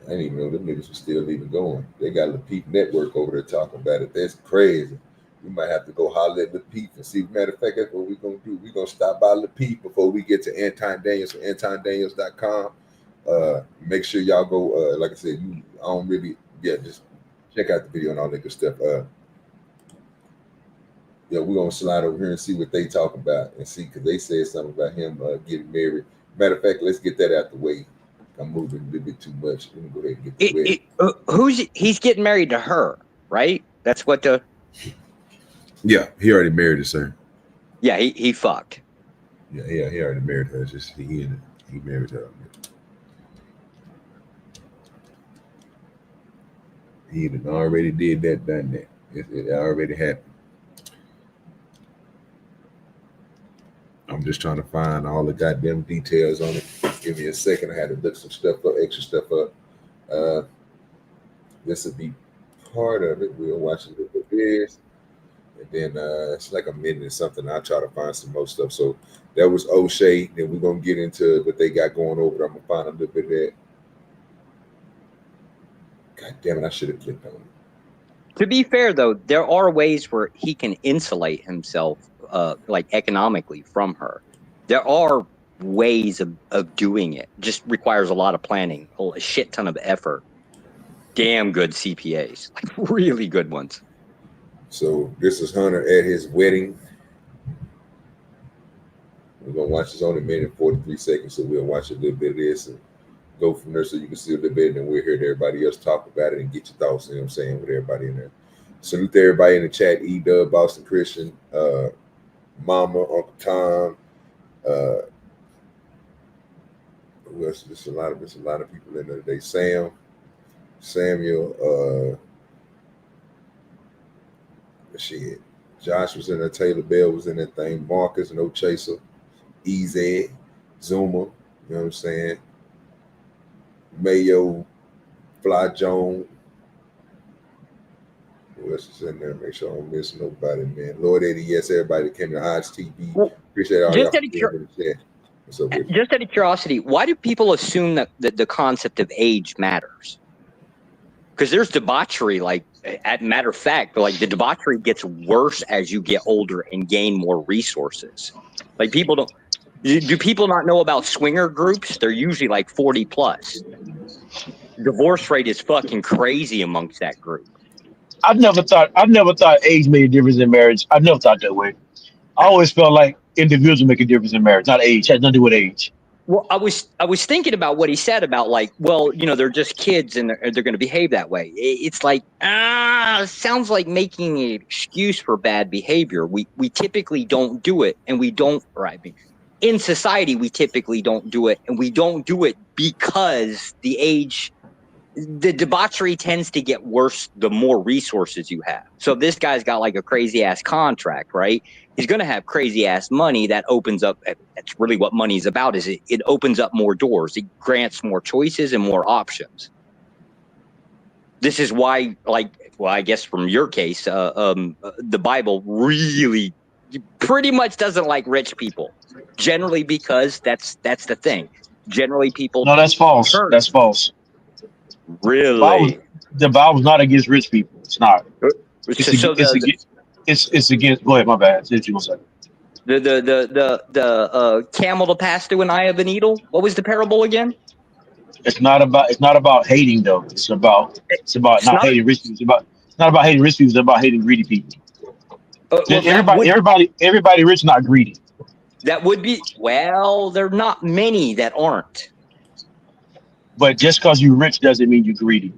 I didn't even know them niggas were still even going. They got a Peep Network over there talking about it. That's crazy. We might have to go holler at LaPeep and see. Matter of fact, that's what we're gonna do. We're gonna stop by LaPeep before we get to Anton Daniels from AntonDaniels.com. Make sure y'all go. Like I said, I don't really. Yeah, just check out the video and all that good stuff. Yeah, we're gonna slide over here and see what they talk about and see, because they said something about him getting married. Matter of fact, let's get that out the way. I'm moving a little bit too much. Let me go ahead and get the He's getting married to her, right? That's what the. Yeah, he already married her, sir. Yeah, he fucked. Yeah, he already married her. It's just he married her. He already did that, done that. It already happened. I'm just trying to find all the goddamn details on it. Give me a second. I had to look some stuff up, extra stuff up. This will be part of it. We'll watch a little bit of this. And then it's like a minute or something. I'll try to find some more stuff. So that was O'Shea. Then we're going to get into what they got going over there. I'm going to find a little bit of that. God damn it, I should have clicked on it. To be fair, though, there are ways where he can insulate himself, like economically, from her. There are ways of doing it. Just requires a lot of planning, a shit ton of effort. Damn good CPAs, like really good ones. So this is Hunter at his wedding. We're gonna watch this on a minute and 43 seconds, so we'll watch a little bit of this and go from there so you can see a little bit, and then we'll hear everybody else talk about it and get your thoughts, you know what I'm saying, with everybody in there. Salute to everybody in the chat, E-Dub, Boston Christian, Mama, Uncle Tom, who else? There's a lot of people in there today. Samuel, shit. Josh was in there, Taylor Bell was in that thing, Marcus, No Chaser, Easy, Zuma, you know what I'm saying? Mayo, Fly Jones. Who else is in there? Make sure I don't miss nobody, man. Lord Eddie, yes, everybody that came to Odds TV. Appreciate all y'all. What's up with you? Just out of curiosity, why do people assume that the concept of age matters? Because there's debauchery, like, matter of fact, like the debauchery gets worse as you get older and gain more resources. Like do people not know about swinger groups? They're usually like 40 plus. Divorce rate is fucking crazy amongst that group. I've never thought age made a difference in marriage. I've never thought that way. I always felt like individuals make a difference in marriage, not age. It has nothing to do with age. Well, I was thinking about what he said about, like, well, you know, they're just kids and they're going to behave that way. It's like, sounds like making an excuse for bad behavior. We typically don't do it, and we don't. Or I mean, in society, we typically don't do it, and we don't do it because the debauchery tends to get worse the more resources you have. So if this guy's got like a crazy ass contract, right? He's going to have crazy ass money that opens up. That's really what money's about. Is it opens up more doors. It grants more choices and more options. This is why, like, well, I guess from your case, the Bible really pretty much doesn't like rich people, generally, because that's the thing. Generally, people. No, that's false. That's false. Really? The Bible's not against rich people. It's not. It's against. Go ahead, my bad. What you gonna say? The camel to pass through an eye of a needle. What was the parable again? It's not about hating though. It's about not hating rich people. It's not about hating rich people. It's about hating greedy people. Everybody rich, not greedy. That would be, well, there are not many that aren't. But just because you're rich doesn't mean you're greedy.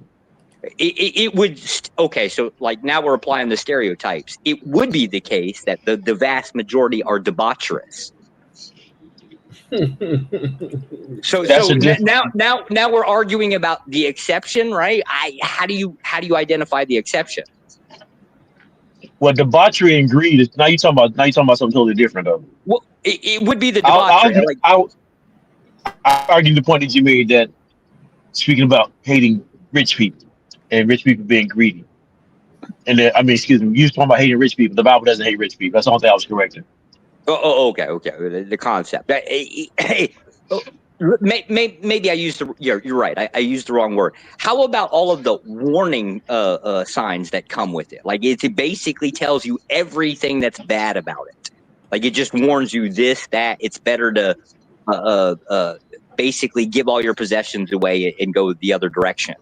It would, okay, so like now we're applying the stereotypes. It would be the case that the vast majority are debaucherous. So now we're arguing about the exception, right? How do you identify the exception? Well, debauchery and greed is now you're talking about something totally different though. Well, it would be the debauchery. I argue the point that you made that speaking about hating rich people and rich people being greedy. And then, I mean, excuse me, you was talking about hating rich people. The Bible doesn't hate rich people. That's the only thing I was correcting. Oh, okay. The concept. Maybe I used the. You're right. I used the wrong word. How about all of the warning signs that come with it? Like it basically tells you everything that's bad about it. Like it just warns you this, that. It's better to basically give all your possessions away and go the other direction.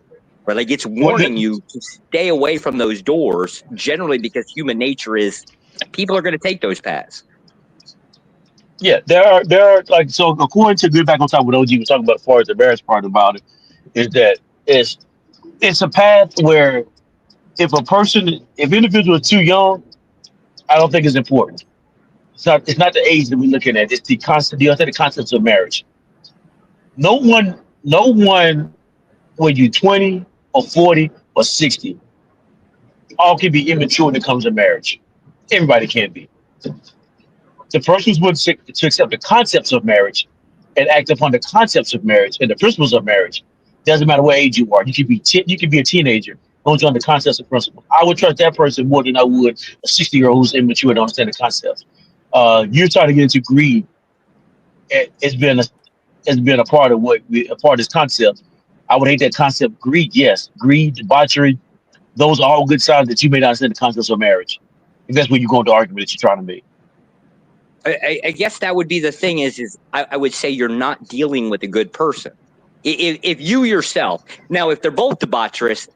Right? Like it's warning you to stay away from those doors. Generally, because human nature is people are going to take those paths. Yeah, there are like, so according to get back on top of what OG was talking about as far as the marriage part about it, is that it's a path where if individual is too young, I don't think it's important. It's not the age that we're looking at. It's the concept, the concepts of marriage. No one when you're 20 or 40 or 60, all can be immature when it comes to marriage. Everybody can be. The person who's willing to accept the concepts of marriage and act upon the concepts of marriage and the principles of marriage. Doesn't matter what age you are. You could be a teenager. Don't you understand the concepts and principles? I would trust that person more than I would a 60-year-old who's immature and don't understand the concepts. You're trying to get into greed. It's been a part of this concept. I would hate that concept. Greed, yes. Greed, debauchery, those are all good signs that you may not understand the concepts of marriage. If that's where you go into the argument that you're trying to make. I guess that would be the thing is I would say you're not dealing with a good person. If you yourself, now, if they're both debaucherous,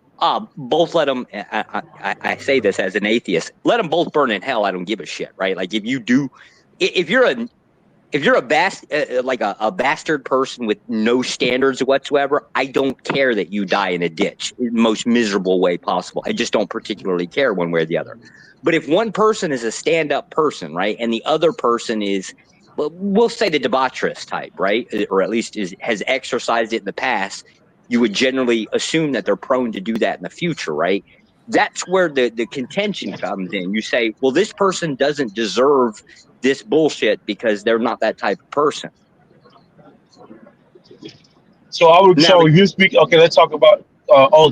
both let them, I say this as an atheist, let them both burn in hell. I don't give a shit, right? Like if you're a bastard person with no standards whatsoever, I don't care that you die in a ditch in the most miserable way possible. I just don't particularly care one way or the other. But if one person is a stand-up person, right, and the other person is, well, we'll say the debaucherous type, right, or at least has exercised it in the past, you would generally assume that they're prone to do that in the future, right? That's where the contention comes in. You say, well, this person doesn't deserve this bullshit because they're not that type of person. So you speak. Okay, let's talk about.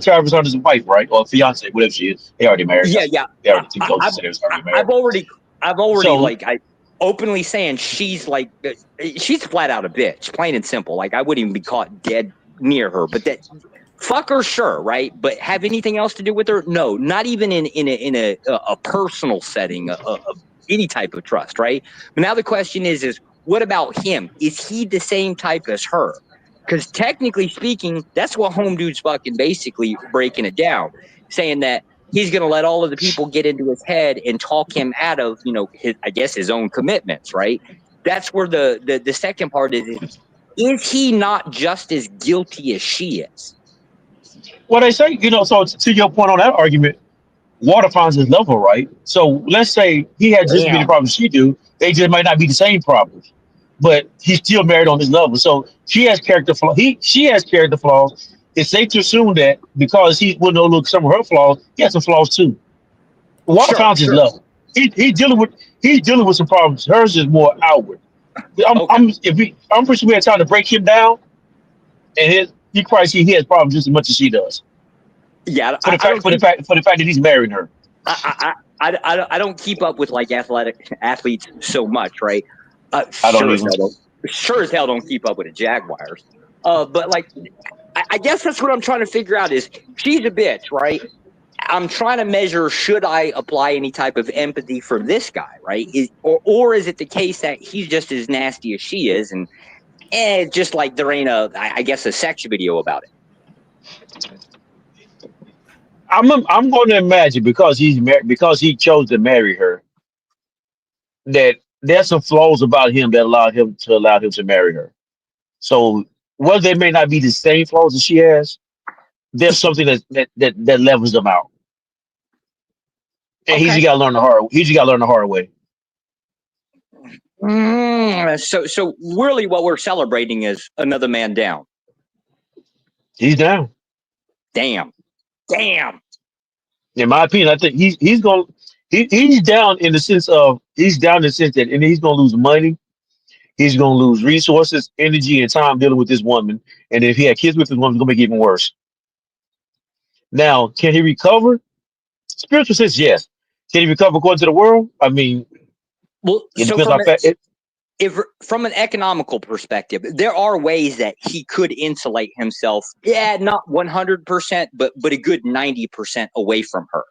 Travis Hunter's wife, right, or fiance, whatever she is. They already married. Yeah. They already already married. I've already I openly saying she's flat out a bitch, plain and simple. Like I wouldn't even be caught dead near her. But that fuck her, sure, right? But have anything else to do with her? No, not even in a personal setting of any type of trust, right? But now the question is what about him? Is he the same type as her? Because technically speaking, that's what Home Dude's fucking basically breaking it down, saying that he's going to let all of the people get into his head and talk him out of, his own commitments, right? That's where the second part is he not just as guilty as she is? Well, they say, so to your point on that argument, water finds its level, right? So let's say he had just as many problems she do. They just might not be the same problems, but he's still married on this level. So she has character flaws. She has character flaws. It's safe to assume that because he wouldn't overlook some of her flaws, he has some flaws too. Water finds his level. He's dealing with some problems. Hers is more outward. I'm pretty sure we had time to break him down, and you probably see he has problems just as much as she does. Yeah, for the fact that he's marrying her. I don't keep up with like athletes so much, right? Sure as hell don't keep up with the Jaguars. But like, I guess that's what I'm trying to figure out is she's a bitch, right? I'm trying to measure, should I apply any type of empathy for this guy, right? Or is it the case that he's just as nasty as she is, and just like there ain't a sex video about it? I'm going to imagine because he chose to marry her, that there's some flaws about him that allowed him to marry her. So while they may not be the same flaws that she has, there's something that levels them out. And he just got to learn the hard way. So really, what we're celebrating is another man down. He's down. Damn. In my opinion, I think he's down in the sense that, and he's going to lose money. He's going to lose resources, energy, and time dealing with this woman. And if he had kids with this woman, it's going to make it even worse. Now, can he recover? Spiritual sense, yes. Can he recover according to the world? I mean, well, it depends how fast. if from an economical perspective, there are ways that he could insulate himself. Yeah, not 100%, but a good 90% away from her.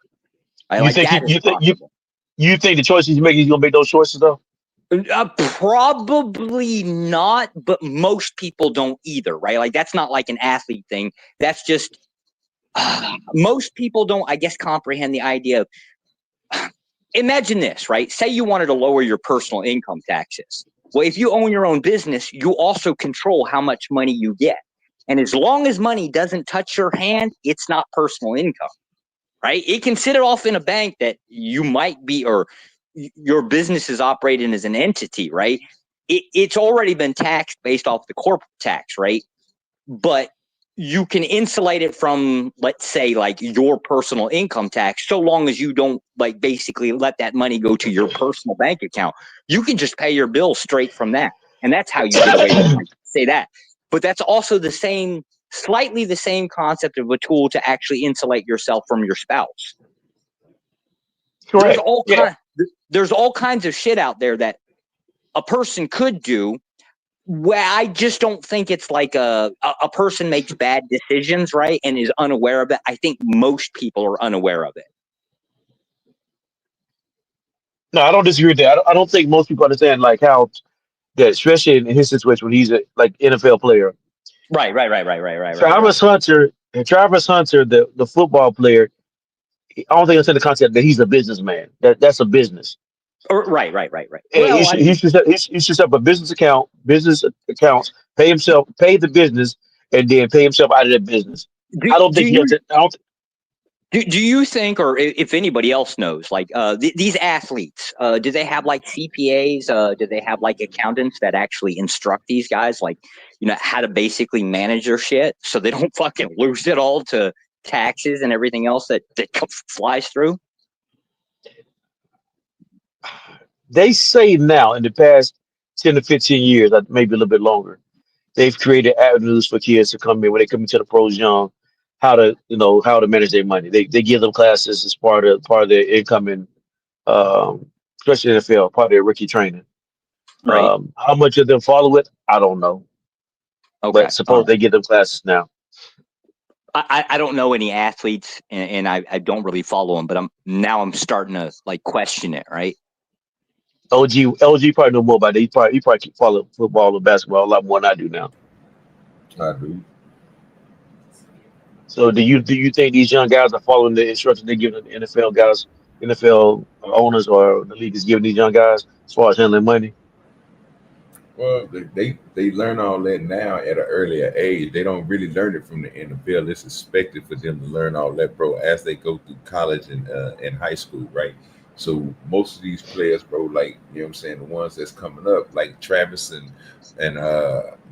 You Like think that is possible. you think the choices he's making, he's gonna make those choices though? Probably not, but most people don't either, right? Like that's not like an athlete thing. That's just most people don't, I guess, comprehend the idea of. Imagine this, right? Say you wanted to lower your personal income taxes. Well, if you own your own business, you also control how much money you get. And as long as money doesn't touch your hand, it's not personal income, right? It can sit off in a bank that you might be, or your business is operating as an entity, right? It's already been taxed based off the corporate tax, right? But you can insulate it from, let's say, like your personal income tax, so long as you don't like basically let that money go to your personal bank account. You can just pay your bills straight from that. And that's how you get away with it. Say that. But that's also slightly the same concept of a tool to actually insulate yourself from your spouse. Correct. There's all kinds of shit out there that a person could do. Well, I just don't think it's like a person makes bad decisions, right, and is unaware of it. I think most people are unaware of it. No, I don't disagree with that. I don't think most people understand like how that, especially in his situation when he's a like NFL player. Right. Travis Hunter, the football player, I don't think I understand the concept that he's a businessman. That's a business. Right. And he should set up a business accounts, pay the business, and then pay himself out of that business. Do you think, or if anybody else knows, like these athletes, do they have like CPAs? Do they have like accountants that actually instruct these guys, like, how to basically manage their shit so they don't fucking lose it all to taxes and everything else that flies through? They say now in the past 10 to 15 years, maybe a little bit longer, they've created avenues for kids to come in when they come into the pros young, how to manage their money. They give them classes as part of their incoming, especially NFL, part of their rookie training. Right. How much of them follow it, I don't know. Okay. But suppose they give them classes now. I don't know any athletes, and I don't really follow them, but I'm starting to like question it, right? LG probably know more about it. He probably follow football and basketball a lot more than I do now. I do. So do you think these young guys are following the instructions they give the NFL guys, NFL owners, or the league is giving these young guys as far as handling money? Well, they learn all that now at an earlier age. They don't really learn it from the NFL. It's expected for them to learn all that, bro, as they go through college and high school, right? So most of these players, bro, like, you know what I'm saying, the ones that's coming up, like Travis and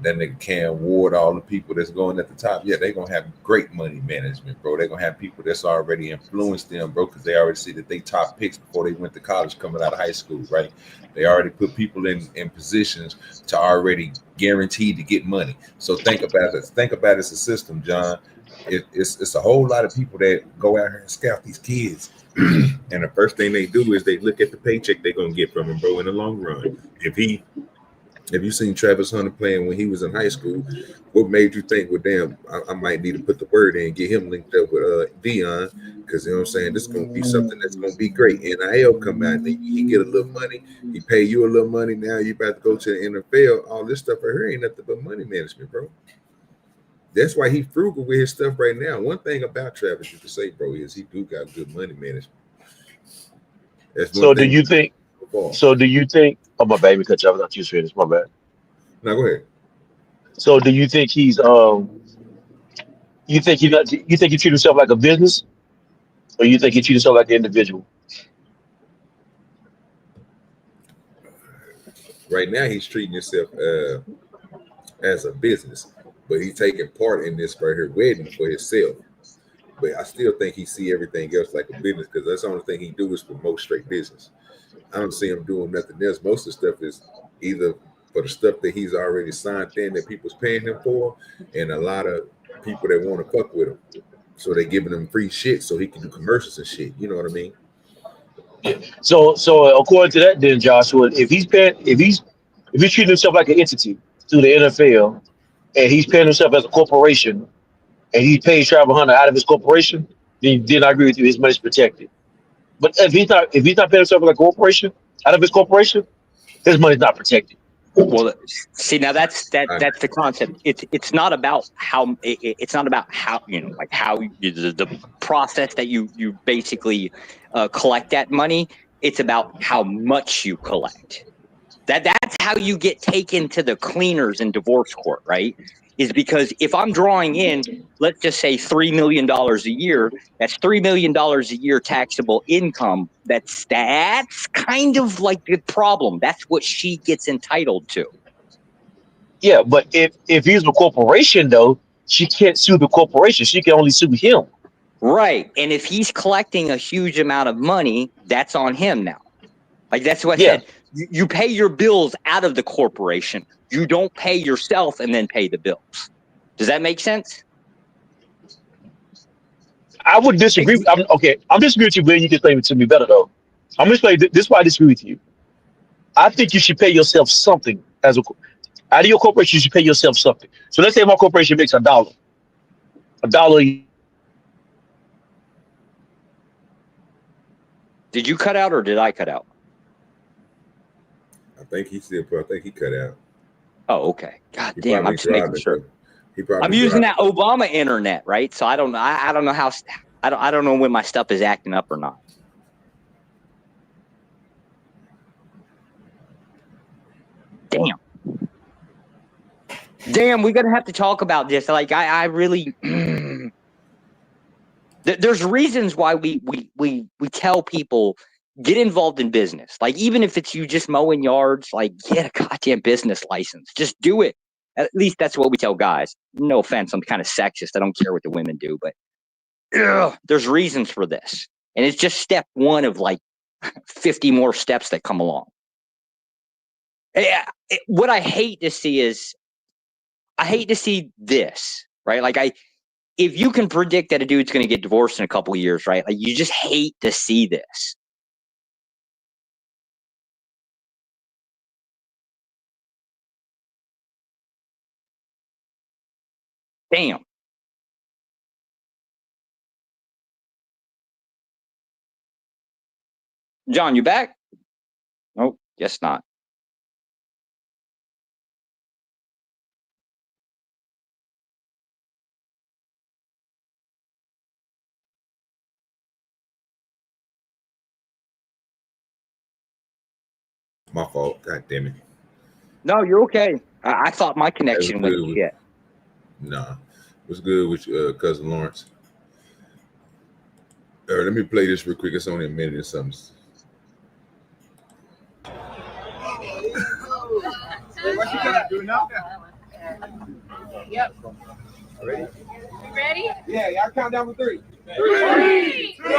then they Cam Ward, all the people that's going at the top, yeah, they're going to have great money management, bro. They're going to have people that's already influenced them, bro, because they already see that they top picks before they went to college coming out of high school, right? They already put people in positions to already guaranteed to get money. So think about it. Think about it as a system, John. It's a whole lot of people that go out here and scout these kids. And the first thing they do is they look at the paycheck they're gonna get from him, bro, in the long run. If you seen Travis Hunter playing when he was in high school, what made you think, well, damn, I might need to put the word in and get him linked up with Dion, because you know what I'm saying, this is gonna be something that's gonna be great. NIL come out, and he get a little money, he pay you a little money. Now you about to go to the NFL. All this stuff right here ain't nothing but money management, bro. That's why he frugal with his stuff right now. One thing about Travis, you can say, bro, is he do got good money management. So do you think? Oh, my bad. We cut you off. I thought you was finished. My bad. No, go ahead. So do you think he's you think he treat himself like a business, or you think he treat himself like an individual? Right now, he's treating himself as a business, but he's taking part in this right here wedding for himself. But I still think he see everything else like a business, because that's the only thing he do is promote straight business. I don't see him doing nothing else. Most of the stuff is either for the stuff that he's already signed in that people's paying him for, and a lot of people that want to fuck with him. So they giving him free shit so he can do commercials and shit. You know what I mean? So according to that, then Joshua, if he's if he's treating himself like an entity through the NFL, and he's paying himself as a corporation, and he pays Travis Hunter out of his corporation, then I agree with you. His money's protected. But if he's not paying himself like a corporation out of his corporation, his money's not protected. Well, see, now that's the concept. It's not about how it's not about how like how the process that you basically collect that money. It's about how much you collect. That's how you get taken to the cleaners in divorce court, right? Is because if I'm drawing in, let's just say $3 million a year, that's $3 million a year taxable income. That's kind of like the problem. That's what she gets entitled to. Yeah, but if he's a corporation, though, she can't sue the corporation. She can only sue him. Right. And if he's collecting a huge amount of money, that's on him now. Like that's what I said. You pay your bills out of the corporation. You don't pay yourself and then pay the bills. Does that make sense? I would disagree. I'm disagreeing with you, but you can explain it to me better, though. I'm going to explain this is why I disagree with you. I think you should pay yourself something out of your corporation. You should pay yourself something. So let's say my corporation makes $1. Did you cut out or did I cut out? I think he cut out. Oh, okay. God damn, I'm just making sure. I'm using that Obama internet, right? So I don't know. I don't know how. I don't know when my stuff is acting up or not. Damn, we're gonna have to talk about this. Like, I really. There's reasons why we tell people get involved in business. Like, even if it's you just mowing yards, like, get a goddamn business license. Just do it. At least that's what we tell guys. No offense, I'm kind of sexist. I don't care what the women do, but there's reasons for this. And it's just step one of like 50 more steps that come along. What I hate to see is, I hate to see this, right? Like, if you can predict that a dude's going to get divorced in a couple of years, right? Like, you just hate to see this. Damn. John, you back? Nope, guess not. My fault. God damn it. No, you're okay. I thought my connection went to shit. Nah. What's good with cousin Lawrence? All right, let me play this real quick. It's only a minute or something. What you gonna do now? Yep. Ready? You ready? Yeah, y'all count down with 3. 3, 2, 1.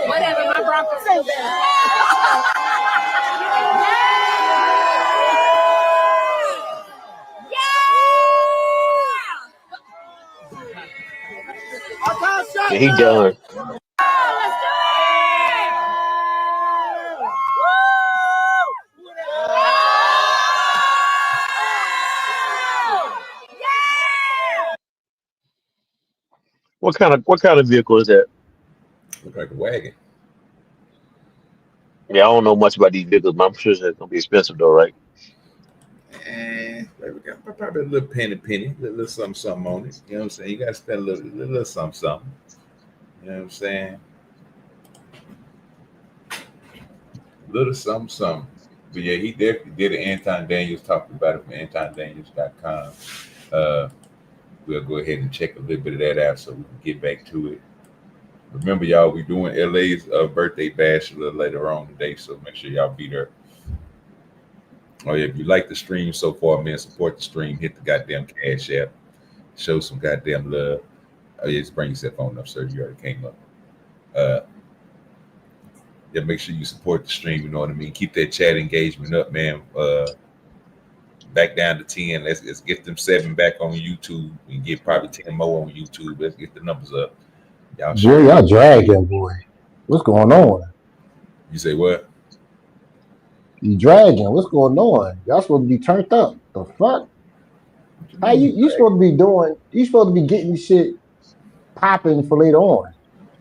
Whatever, my Broncos so bad. Yeah, he done. What kind of vehicle is that? Look like a wagon. Yeah, I don't know much about these vehicles, but I'm sure it's gonna be expensive though, right? And we got probably a little penny, a little something on it. You know what I'm saying? You got to spend a little something. You know what I'm saying? A little something. But yeah, he definitely did it. Anton Daniels talked about it from AntonDaniels.com. We'll go ahead and check a little bit of that out so we can get back to it. Remember, y'all, we're doing LA's birthday bash a little later on today, so make sure y'all be there. Oh yeah, if you like the stream so far, man, support the stream. Hit the goddamn Cash App. Show some goddamn love. Oh yeah, just bring your cell phone up, sir. You already came up. Yeah, make sure you support the stream. You know what I mean. Keep that chat engagement up, man. Back down to 10. Let's get them 7 back on YouTube and get probably 10 more on YouTube. Let's get the numbers up. Y'all Boy, sure. y'all dragging, boy. What's going on? You say what? You dragging? What's going on? Y'all supposed to be turned up. The fuck? How you supposed to be doing? You supposed to be getting shit popping for later on.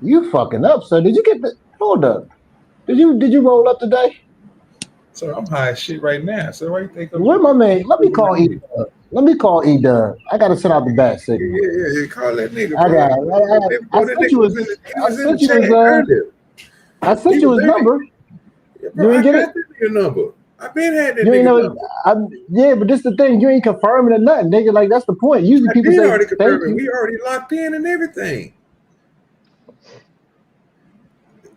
You fucking up, sir. Did you get the? Hold up. Did you roll up today? Sir, I'm high as shit right now. So why you think? Where my man? Let me call E-Dub. Let me call E-Dub. I gotta send out the back signal. Yeah. Call that nigga. I sent you his number. You ain't get it? Your number. I've been had that you nigga ain't know, number. Yeah, but this the thing. You ain't confirming or nothing, nigga. Like that's the point. Usually people say, already confirming. We already locked in and everything.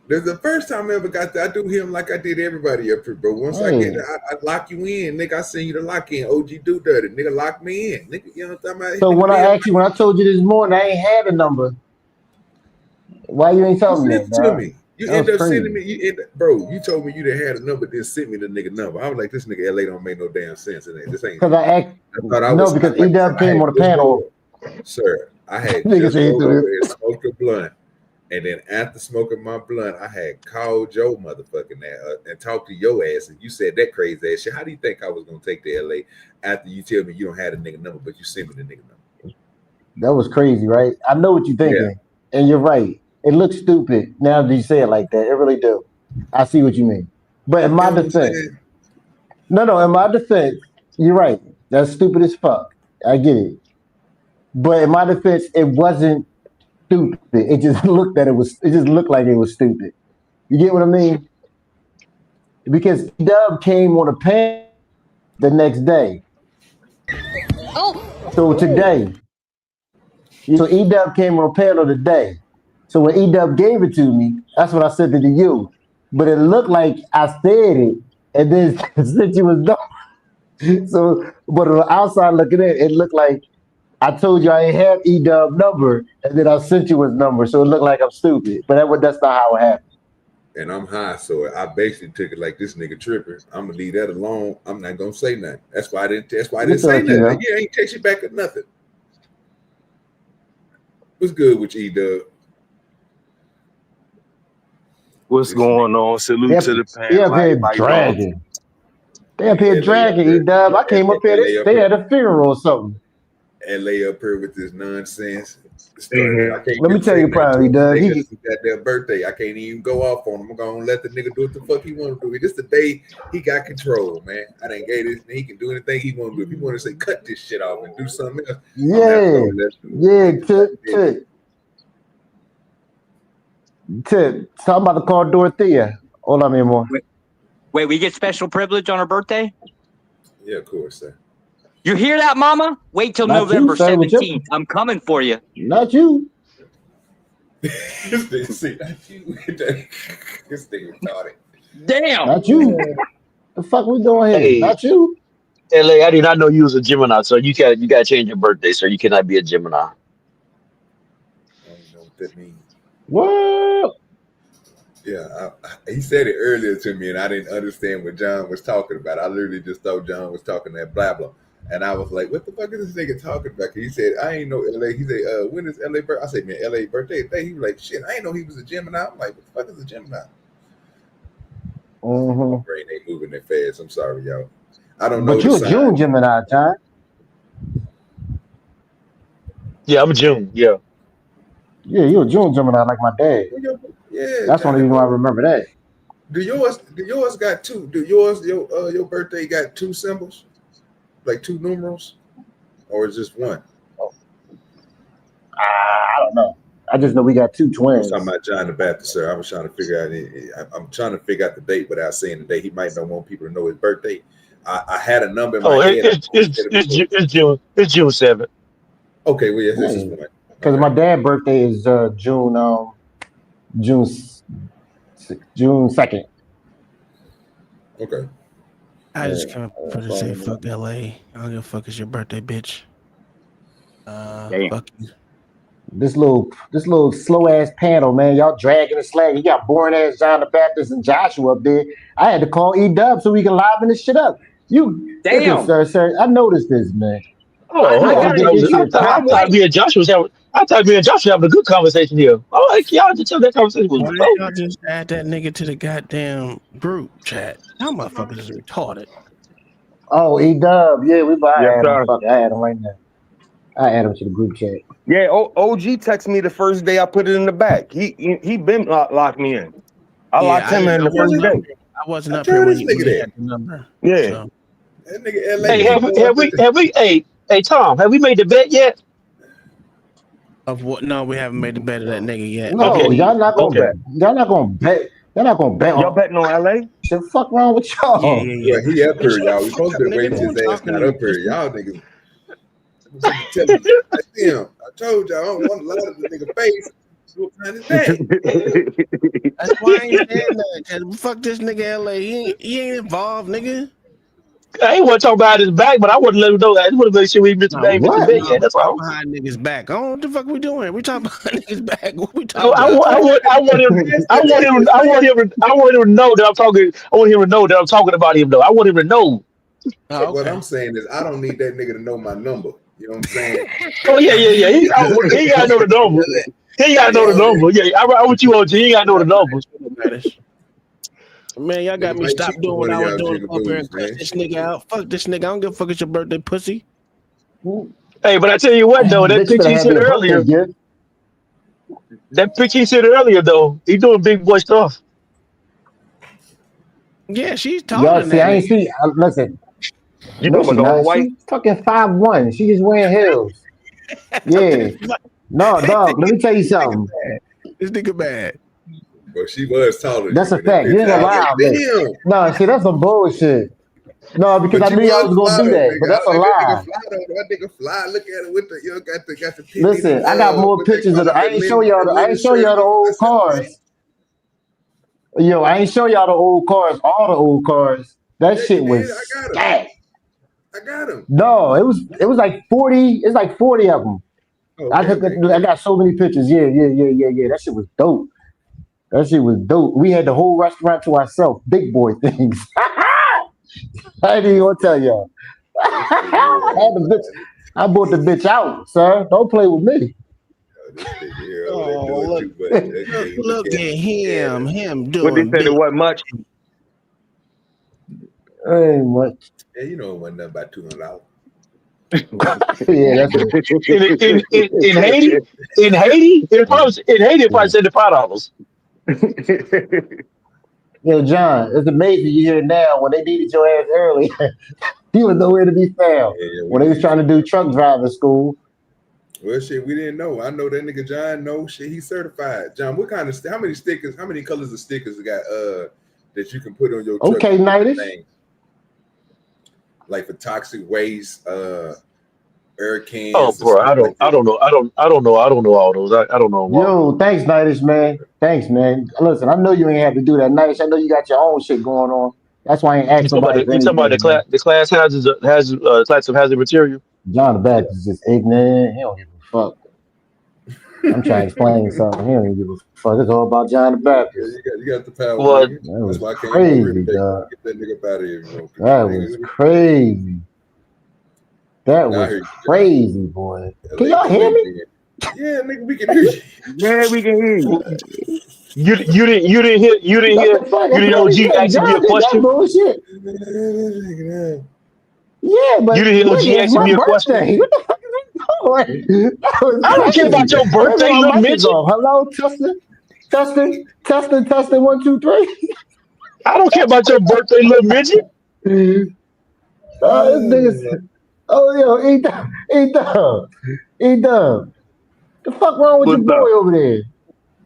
There's the first time I ever got that. I do him like I did everybody up here, bro. Once I get there, I lock you in, nigga. I send you the lock in. OGDoDirty, nigga, lock me in, nigga. You know what I'm talking about? So when I told you this morning, I ain't had a number. Why you ain't telling me that? To me. You end up sending me, bro. You told me you didn't have a number, then sent me the nigga number. I was like, this nigga LA don't make no damn sense in it. This ain't. Because because E-Dub came on the panel. Sir, I had just rolled over and smoked a blunt. And then after smoking my blunt, I had called Joe motherfucking and talked to your ass. And you said that crazy ass shit. How do you think I was going to take to LA after you tell me you don't have the nigga number, but you sent me the nigga number? That was crazy, right? I know what you're thinking. Yeah. And you're right. It looks stupid now that you say it like that. It really do. I see what you mean. But in my defense, in my defense, you're right. That's stupid as fuck. I get it. But in my defense, it wasn't stupid. It just looked like it was stupid. You get what I mean? Because Dub came on a panel the next day. So today. So E-Dub came on a panel today. So when E-Dub gave it to me, that's what I sent it to you. But it looked like I said it and then sent you his number. So, but on the outside looking in, it looked like I told you I ain't have E-Dub number and then I sent you his number. So it looked like I'm stupid. But that's not how it happened. And I'm high, so I basically took it like this nigga tripping. I'm gonna leave that alone. I'm not gonna say nothing. That's why I didn't say nothing. Yeah, ain't text you back or nothing. What's good with E-Dub? What's going on? Salute to the panel. They up here dragging. They up here dragging, E-Dub. I came up here, they had a funeral or something. LA up here with this nonsense. Let me tell you probably, E-Dub. He got their birthday. I can't even go off on him. I'm gonna let the nigga do what the fuck he want to do. This the day he got control, man. I didn't get it. He can do anything he want to do. If he want to say cut this shit off and do something else, Tip. So I'm about to call Dorothea. Hold on, more. Wait, we get special privilege on her birthday? Yeah, of course, sir. You hear that, Mama? Wait till November 17th. I'm coming for you. Not you. This thing taught it. Damn. Not you. The fuck we doing here? Hey. Not you. LA, I did not know you was a Gemini, so you gotta change your birthday, sir. You cannot be a Gemini. I don't know what that means. What? Yeah, he said it earlier to me, and I didn't understand what John was talking about. I literally just thought John was talking that blah blah, and I was like, "What the fuck is this nigga talking about?" He said, "I ain't know LA." He said, "When is LA birthday?" I said, "Man, LA birthday today." He was like, "Shit, I ain't know he was a Gemini." I'm like, "What the fuck is a Gemini?" My brain ain't moving that fast. I'm sorry, y'all. I don't know. But you a June Gemini, John. Yeah, I'm a June. Yeah. Yeah, you a June Gemini like my dad. Yeah, that's the only reason why I remember that. Do yours got two? Do yours your birthday got two symbols, like two numerals, or is just one? I don't know. I just know we got two I was twins. talking about John the Baptist, sir. I was trying to figure out. I'm trying to figure out the date without saying the date. He might not want people to know his birthday. I had a number in my head. It's June 7th. Okay, well, yeah, this is one. Because my dad's birthday is June 2nd. Okay. I just come for to say fuck LA. I don't give a fuck. It's your birthday, bitch. Fuck you. This little slow ass panel, man. Y'all dragging and slagging. You got boring ass John the Baptist and Joshua up there. I had to call E-Dub so we can liven this shit up. Damn. Listen, sir, I noticed this, man. I thought me and Joshua was having a good conversation here. Oh, like, y'all just have that conversation with Why me. did y'all just add that nigga to the goddamn group chat? Y'all motherfuckers is retarded. Oh, E-Dub, yeah, I Yes, add sir. him. Fuck, I add him right now. I add him to the group chat. Yeah, OG texted me the first day I put it in the back. He been locked me in. I locked him in the first day. I wasn't up here when you had the number. Yeah. So. That nigga LA. Hey, Tom, have we made the bet yet? Of what? No, we haven't made the bet of that nigga yet. No, Okay. y'all not gonna bet. Y'all not gonna bet. Y'all not gonna bet. Y'all betting on LA? The fuck wrong with y'all? Yeah, he up here, y'all. We supposed to be waiting his ass not up here. Y'all niggas. Damn, I told y'all I don't want a lot of the nigga face. That's why I ain't saying that. Cause fuck this nigga LA. He ain't involved, nigga. I ain't want to talk about his back, but I wouldn't let him know that. I just want to make sure we missed the bet yet. That's all. Behind niggas back. Oh, what the fuck we doing? We talking about niggas back. What we I talking about? want him to know that I'm talking. I want him to know that I'm talking about him, though. I want him to know. What I'm saying is, I don't need that nigga to know my number. You know what I'm saying? Oh yeah. He gotta know the number. He gotta know the number. Yeah, I want you on. He gotta know the number. Man, y'all got me stop doing what I was doing Jigga up here and Boots, cuss man. this nigga out. Fuck this nigga. I don't give a fuck. It's your birthday, pussy. Hey, but I tell you what though, that Bitch picture better he have said me a earlier. birthday gift. That picture he said earlier though, he doing big boy stuff. Yeah, she's taller Y'all than see, that I ain't nigga. see. Listen, You no, talking she about the all not. white? She's fucking 5'1". She just wearing heels. Yeah. No, dog. Let me tell you something. This nigga bad. But she was taller. That's a than that fact. You bitch. ain't I gonna was lie, like, man. damn. No, see, that's some bullshit. No, because But I knew y'all was gonna do though, that, nigga. but that's a That nigga lie. fly though. That nigga fly. Look at it with the got the picnic. Listen, I got more What they pictures call of the. it, I that ain't show linen, y'all. that I linen ain't show shirt y'all the on. I old said, cars. Yo, I ain't show y'all the old cars. All the old cars. That yeah, shit you was did. I got him. stacked. I got him. No, it was like 40. It's like 40 of them. I got so many pictures. Yeah. That shit was dope. We had the whole restaurant to ourselves. Big boy things. I ain't even gonna tell y'all. I bought the bitch out, sir. Don't play with me. Oh, look at him. Him What they doing said it big. wasn't much. Ain't much. Yeah, you know it wasn't nothing about $200. Yeah, that's it. In Haiti, it probably $75. Yo, John, it's amazing you here now when they needed your ass early. He was nowhere to be found when they was trying to do truck driving school. Well, shit, we didn't know. I know that nigga John. No shit, he's certified. John, what kind of? How many stickers? How many colors of stickers you got? That you can put on your truck. Okay, Nightis. Like for toxic waste, air cans. Oh, bro, I don't know all those. I don't know them all. Yo, thanks, Nightis, man. Thanks, man. Listen, I know you ain't have to do that, Nightis. I know you got your own shit going on. That's why I ain't asked nobody for You talking about anything. the class class of hazard material? John the Baptist is just ignorant. He don't give a fuck. I'm trying to explain something. He don't even give a fuck. It's all about John the Baptist. Yeah, you got the power. What? Nigga. That was That's why I came over here crazy, today. dog. Get that nigga up out of here. You know, That was crazy. That was crazy, boy. Can y'all hear me? Yeah, nigga, we can hear you. Yeah, we can hear you. You didn't hear OG asking me a question? Bullshit. Yeah, but You didn't hear OG nigga, it's asking my me a question? birthday. What the fuck is he doing? I don't care about your birthday, Where's little my mic midget. go? Hello, testing. 1, 2, 3. I don't care about your birthday, little midget. This nigga. Oh, yo, E-Dub. The fuck wrong with your What's boy up? over there?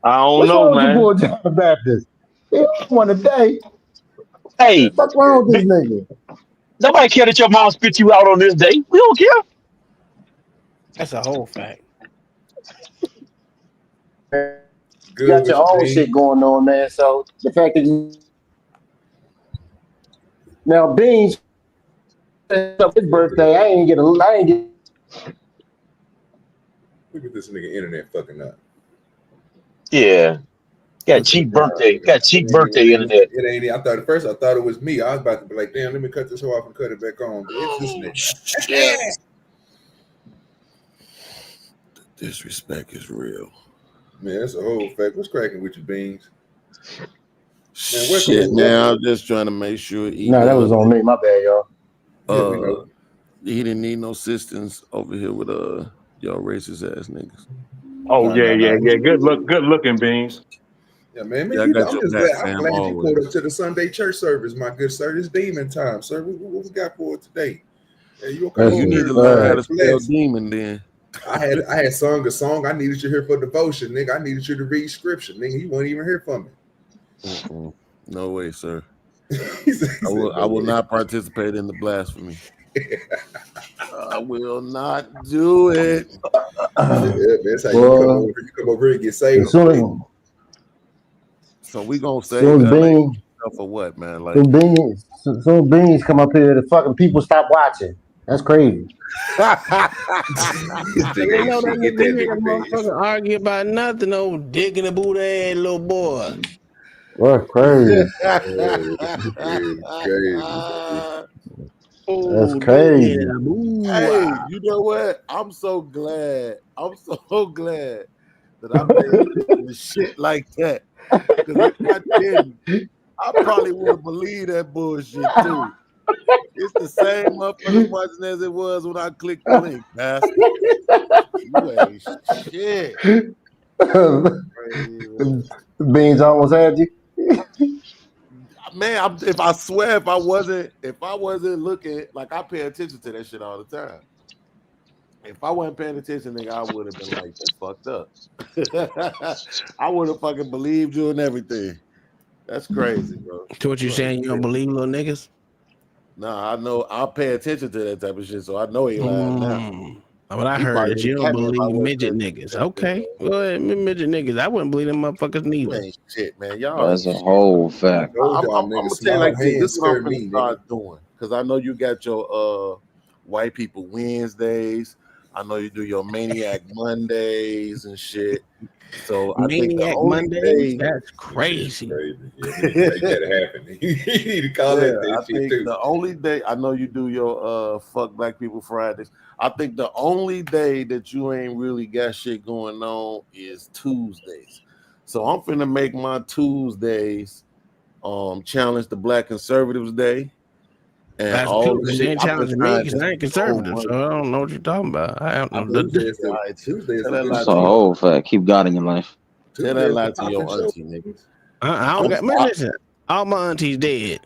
I don't What's know, wrong with your man. boy, John the Baptist? He don't want a day. Hey, What's wrong with this nigga? nobody care that your mom spit you out on this day. We don't care. That's a whole fact. You got your own shit going on, man. So the fact that you now Beans his birthday, I ain't get. Look at this nigga internet fucking up. Yeah. Got cheap birthday. Got cheap birthday internet. It ain't. I thought at first I thought it was me. I was about to be like, damn, let me cut this off and cut it back on. But it's this nigga. Yeah. Disrespect is real. Man, that's a whole fact. What's cracking with you, Beans? Man, Shit, man, I'm just trying to make sure. No, that was on me. My bad, y'all. He didn't need no assistance over here with y'all racist ass niggas. Oh yeah. Good looking Beans. Yeah, man. Yeah, I I'm got just your glad, back, I'm fam, glad you always. pulled up to the Sunday church service, my good sir. It's demon time, sir. What we got for it today? Hey, you come over You need here to learn how to and spell bless. demon then. I had sung a song. I needed you here for devotion, nigga. I needed you to read scripture, nigga. You weren't even here for me. No way, sir. I will not participate in the blasphemy. I will not do it. Yeah, that's how you come over here and get saved. So we gonna say Beans for what, man? Like soon Beans come up here, the fucking people stop watching. That's crazy. You know that nigga hear that motherfucker argue about nothing, no dick in the booty ass little boy. That's crazy. That's crazy. Hey, you know what? I'm so glad that I made this shit like that. Because if I didn't, I probably wouldn't believe that bullshit too. It's the same motherfuckers watching as it was when I clicked the link, bastard. You ain't shit. Beans almost had you. Man, if I wasn't looking, like I pay attention to that shit all the time. If I wasn't paying attention, nigga, I would have been like, you fucked up. I would have fucking believed you and everything. That's crazy, bro. So what you saying? You don't believe little niggas? Nah, I know. I'll pay attention to that type of shit, so I know he lying now. But I heard that you don't believe midget niggas. Okay, well, midget niggas, I wouldn't believe them motherfuckers neither. Ain't shit, man. Y'all. That's a whole fact. I'm gonna tell you like this. This is what I'm gonna start doing, because I know you got your white people Wednesdays. I know you do your Maniac Mondays and shit. So Maniac Mondays, that's crazy. Yeah, make that happen. You need to call it that shit too. The only day I know you do your fuck black people Fridays. I think the only day that you ain't really got shit going on is Tuesdays. So I'm finna make my Tuesdays challenge the Black Conservatives Day. And That's all true. They ain't challenging me because I ain't conservative, so I don't know what you're talking about. I don't know. That's a whole fact. Keep God in your life. Tell that lie to your auntie, niggas. I don't got. Man, listen, all my aunties dead.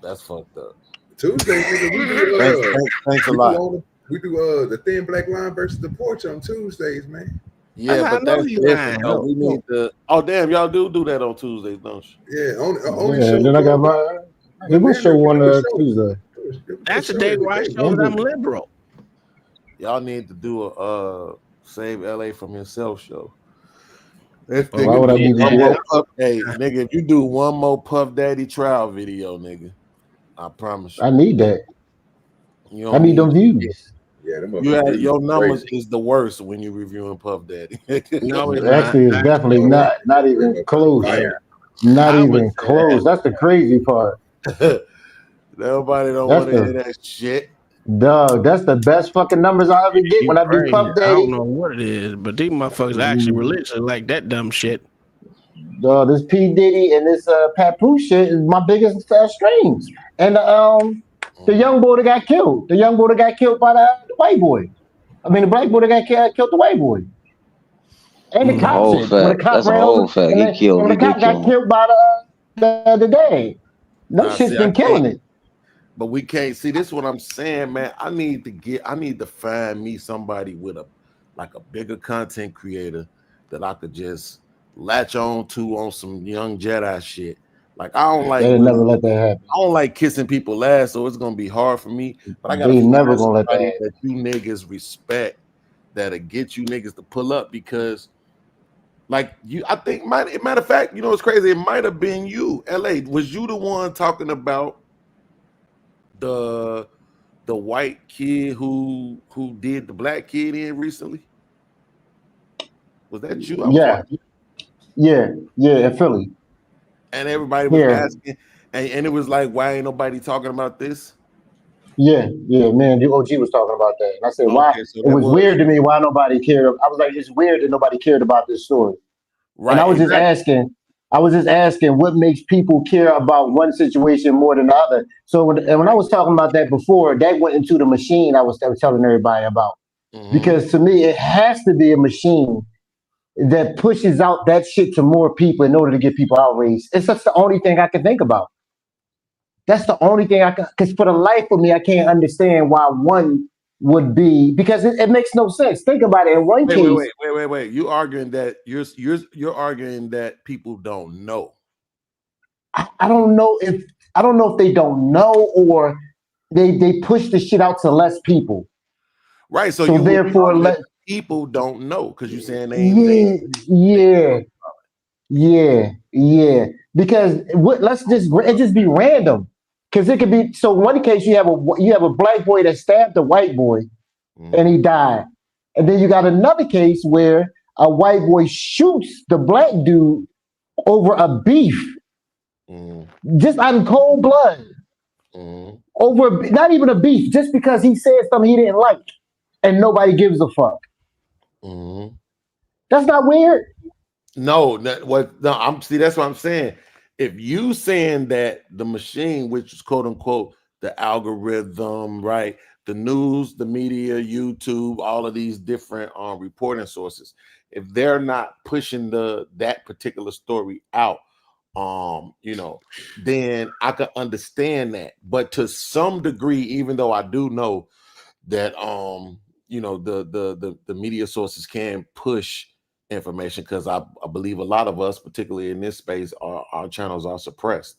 That's fucked up. Tuesday, nigga, thanks a lot. We do the Thin Black Line versus the Porch on Tuesdays, man. Yeah, but that's different. Though. We need to. Oh damn, y'all do that on Tuesdays, don't you? Yeah, only Yeah, then I got my. We show on Tuesday. That's the day where I show that I'm liberal. Y'all need to do a Save LA from Yourself show. Why would I need to do that? Hey, nigga, if you do one more Puff Daddy trial video, nigga, I promise you. I need that. I need them views. Yeah, your numbers is the worst when you're reviewing Puff Daddy. No, actually, it's definitely not even close. Not even close. That's the crazy part. Nobody don't want to hear that shit. Dog, that's the best fucking numbers I ever get when I do Puff Daddy. I don't know what it is, but these motherfuckers actually religiously like that dumb shit. Dog, this P. Diddy and this Papoose shit is my biggest streams. And the young boy that got killed. The young boy that got killed by the white boy. I mean, the black boy that got killed the white boy. And the cop shit. That's a whole fact. He When the cop got killed by the other day. No Nah, shit's see, I been killing can't. it. But we can't see. This is what I'm saying, man. I need to find me somebody with a bigger content creator that I could just latch on to on some young Jedi shit. Like I don't like They really, never let that happen. I don't like kissing people ass, so it's gonna be hard for me. But I gotta They never find gonna let that somebody happen. that you niggas respect, that'll get you niggas to pull up because. Like you, I think matter of fact, you know what's crazy? It might have been you, LA. Was you the one talking about the white kid who did the black kid in recently? Was that you? I was watching, Yeah, in Philly. and everybody was Yeah, asking, and it was like, why ain't nobody talking about this? yeah, man. The OG was talking about that, and I said, why? Okay, so It that was was weird to me why nobody cared. I was like, it's weird that nobody cared about this story. And I right, was just exactly. asking. I was just asking what makes people care about one situation more than the other. So when I was talking about that before, that went into the machine I was telling everybody about. Because to me, it has to be a machine that pushes out that shit to more people in order to get people outraged. It's that's the only thing I can think about. That's the only thing I can, because for the life of me, I can't understand why one would be, because it makes no sense. Think about it. In one case, Wait. You arguing that you're arguing that people don't know. I don't know if they don't know or they push the shit out to less people. Right, so So you would therefore, argue that people don't know because you're saying yeah. Because it just be random. Because it could be so. One case you have a black boy that stabbed a white boy, and he died, and then you got another case where a white boy shoots the black dude over a beef, just out of cold blood, over not even a beef, just because he said something he didn't like, and nobody gives a fuck. That's not weird. No, I'm see. That's what I'm saying. If you saying that the machine, which is quote unquote the algorithm, right? The news, the media, YouTube, all of these different reporting sources, if they're not pushing that particular story out, then I could understand that. But to some degree, even though I do know that the media sources can push information because I believe a lot of us, particularly in this space, our channels are suppressed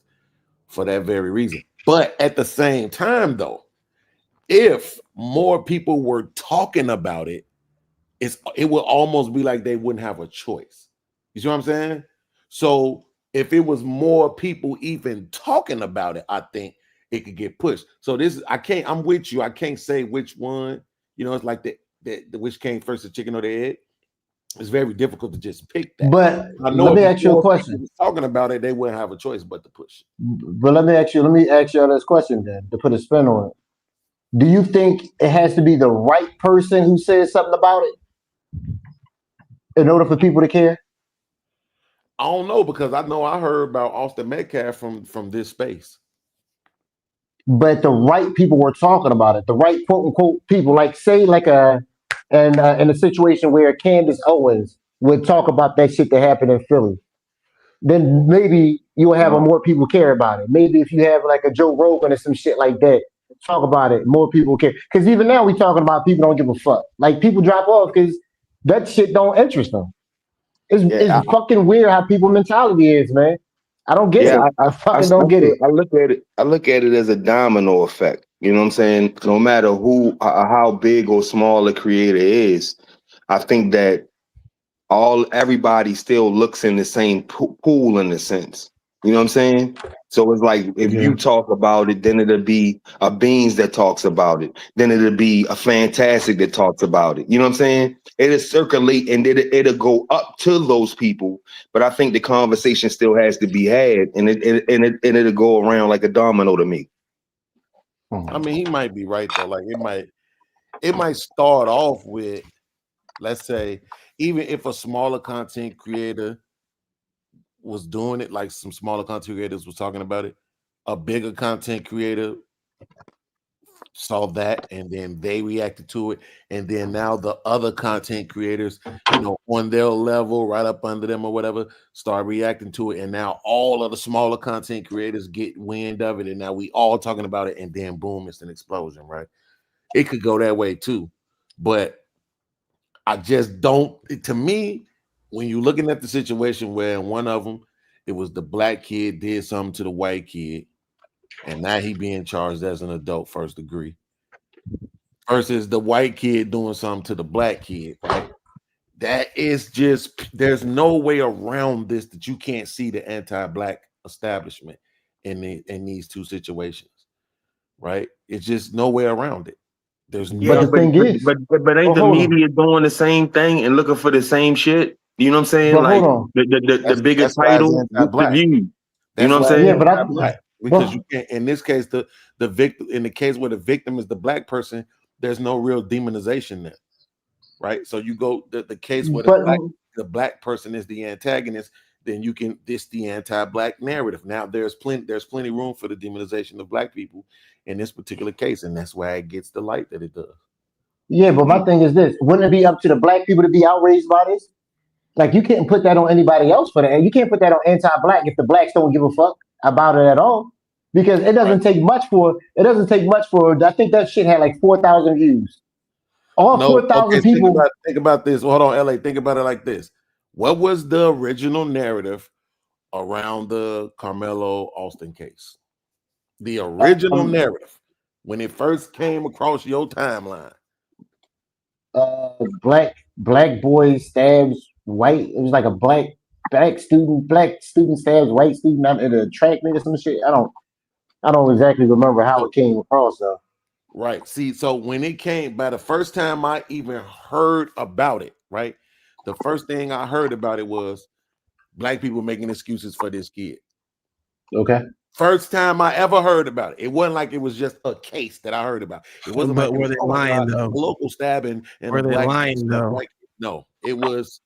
for that very reason. But at the same time, though, if more people were talking about it, it would almost be like they wouldn't have a choice. You see what I'm saying? So if it was more people even talking about it, I think it could get pushed. So I'm with you. I can't say which one, it's like the which came first, the chicken or the egg. It's very difficult to just pick that. But I know let me if ask you a more people question. was talking about it, they wouldn't have a choice but to push it. But let me ask you this question then to put a spin on it. Do you think it has to be the right person who says something about it in order for people to care? I don't know because I know I heard about Austin Metcalf from this space. But the right people were talking about it. The right quote unquote people, like say like in a situation where Candace Owens would talk about that shit that happened in Philly, then maybe you will have more people care about it. Maybe if you have like a Joe Rogan or some shit like that, talk about it, more people care. Because even now we talking about people don't give a fuck. Like people drop off because that shit don't interest them. It's fucking weird how people mentality is, man. I don't get it. I fucking don't get it. I look at it as a domino effect. You know what I'm saying? No matter how big or small a creator is, I think that everybody still looks in the same pool in a sense. You know what I'm saying? So it's like if you talk about it, then it'll be a Beans that talks about it. Then it'll be a Fantastic that talks about it. You know what I'm saying? It'll circulate and it'll go up to those people. But I think the conversation still has to be had, and it'll go around like a domino to me. I mean, he might be right though. Like it might start off with, let's say, even if a smaller content creator was doing it, like some smaller content creators was talking about it, a bigger content creator saw that, and then they reacted to it, and then now the other content creators, you know, on their level, right up under them or whatever, start reacting to it, and now all of the smaller content creators get wind of it, and now we all talking about it, and then boom, it's an explosion, right? It could go that way too, but I just don't. To me, when you're looking at the situation where in one of them, it was the black kid did something to the white kid, and now he being charged as an adult first degree, versus the white kid doing something to the black kid, right? That is just, there's no way around this that you can't see the anti-black establishment in these two situations, right? It's just no way around it. There's Yeah, but ain't the media doing the same thing and looking for the same shit? You know what I'm saying? But Like hold on. the bigger title with the view. You know what I'm saying? Yeah, but I because you can't, in this case, the victim, in the case where the victim is the black person, there's no real demonization there, right? So you go the case where the black person is the antagonist, then you can the anti-black narrative. Now there's plenty room for the demonization of black people in this particular case, and that's why it gets the light that it does. Yeah, but my thing is this: wouldn't it be up to the black people to be outraged by this? Like, you can't put that on anybody else for that. You can't put that on anti-black if the blacks don't give a fuck about it at all. Because it doesn't take much for. I think that shit had like 4,000 views. All 4,000 people. Think about this. Hold on, LA. Think about it like this: what was the original narrative around the Carmelo Austin case? The original narrative when it first came across your timeline. Black boy stabs white. It was like a black student stabs white student at a track meet or some shit. I don't exactly remember how it came across though. Right. See, so when it came, by the first time I even heard about it, right? The first thing I heard about it was black people making excuses for this kid. Okay. First time I ever heard about it. It wasn't like it was just a case that I heard about. It wasn't But like were they lying though? A local stabbing and Were they lying though? No, it was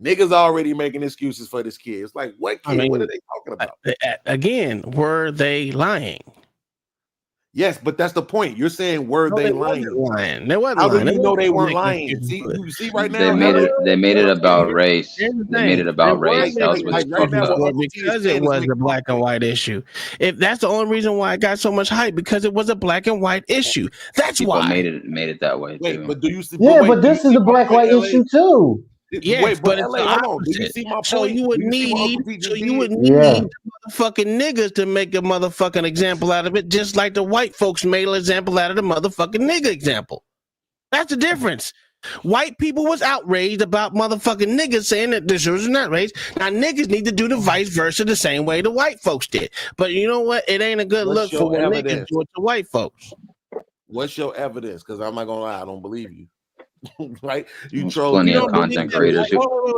niggas already making excuses for this kid. It's like, what kid? What are they talking about? Again, were they lying? Yes, but that's the point. You're saying were they lying? They wasn't How lying. do you know they weren't lying? See, you see right now. They made it about race. They made it about race. That was what's fucked up. Because it was a black and white issue. If that's the only reason why it got so much hype, because it was a black and white issue. That's People why made it that way too. But do you see? Yeah, but this is a black white issue too. Yes, but it's the opposite. So you would need motherfucking niggas to make a motherfucking example out of it, just like the white folks made an example out of the motherfucking nigga example. That's the difference. White people was outraged about motherfucking niggas saying that this was not race. Now niggas need to do the vice versa the same way the white folks did. But you know what? It ain't a good look for when niggas do it to white folks. What's your evidence? Because I'm not gonna lie, I don't believe you. Right? You troll. Plenty of content creators.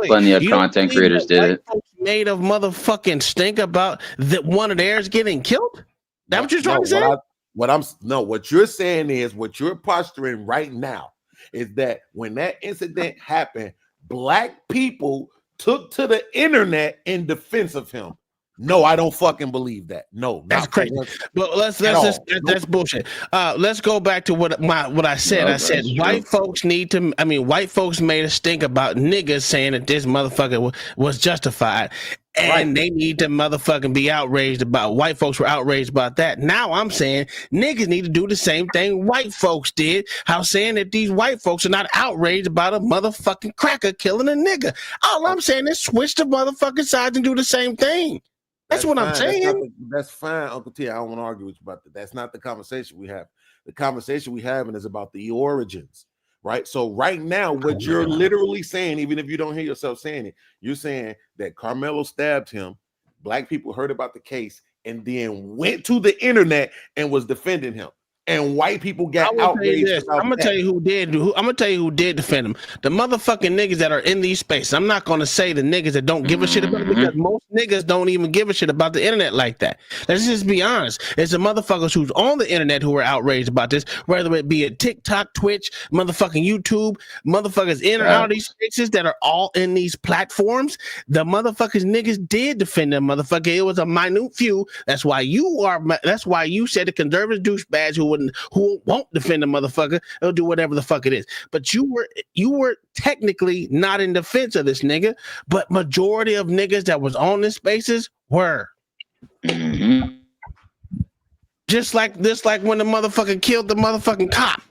Plenty of content creators did it. Made of motherfucking stink about that one of theirs getting killed. That what you're trying to say? What you're saying is what you're posturing right now is that when that incident happened, black people took to the internet in defense of him. No, I don't fucking believe that. No, that's crazy. But that's bullshit. Let's go back to what I said. I said white folks made a stink about niggas saying that this motherfucker was justified. And they need to motherfucking be outraged about. White folks were outraged about that. Now I'm saying niggas need to do the same thing white folks did. How saying that these white folks are not outraged about a motherfucking cracker killing a nigga. All I'm saying is switch the motherfucking sides and do the same thing. That's what I'm saying. That's fine, Uncle T. I don't want to argue with you about that. That's not the conversation we have. The conversation we having is about the origins, right? So right now, what you're literally saying, even if you don't hear yourself saying it, you're saying that Carmelo stabbed him. Black people heard about the case and then went to the internet and was defending him. And white people got outraged. I'm gonna tell you who did. I'm gonna tell you who did defend him. The motherfucking niggas that are in these spaces. I'm not gonna say the niggas that don't give a shit about it, because most niggas don't even give a shit about the internet like that. Let's just be honest. It's the motherfuckers who's on the internet who are outraged about this, whether it be a TikTok, Twitch, motherfucking YouTube, motherfuckers in or out of these spaces that are all in these platforms. The motherfuckers niggas did defend them, motherfucker. It was a minute few. That's why you said the conservative douchebags who would won't defend a motherfucker. They'll do whatever the fuck it is. But you were technically not in defense of this nigga, but majority of niggas that was on this spaces were. Mm-hmm. Just like when the motherfucker killed the motherfucking cop.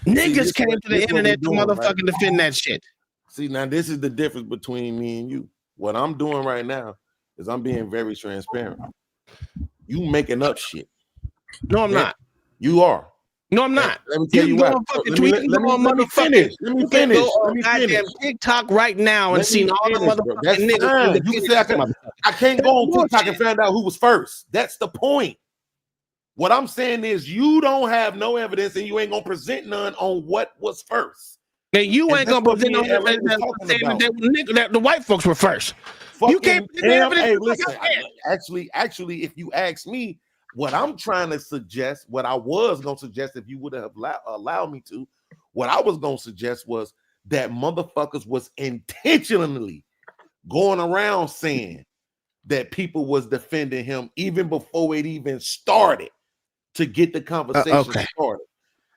Niggas came to the internet to motherfucking defend that shit. See, now this is the difference between me and you. What I'm doing right now is I'm being very transparent. You making up shit. No, I'm not. You are. No, I'm not. Let me tell you what. Let me finish. Let me finish. Let me finish. TikTok right now and see all the motherfucking niggas. You can say I can't go on TikTok and find out who was first. That's the point. What I'm saying is you don't have no evidence and you ain't gonna present none on what was first. And you ain't gonna present no evidence that the white folks were first. You can't present evidence. Hey, listen. Actually, if you ask me, what I'm trying to suggest, what I was gonna suggest, if you would have allowed me to, what I was gonna suggest was that motherfuckers was intentionally going around saying that people was defending him even before it even started to get the conversation started,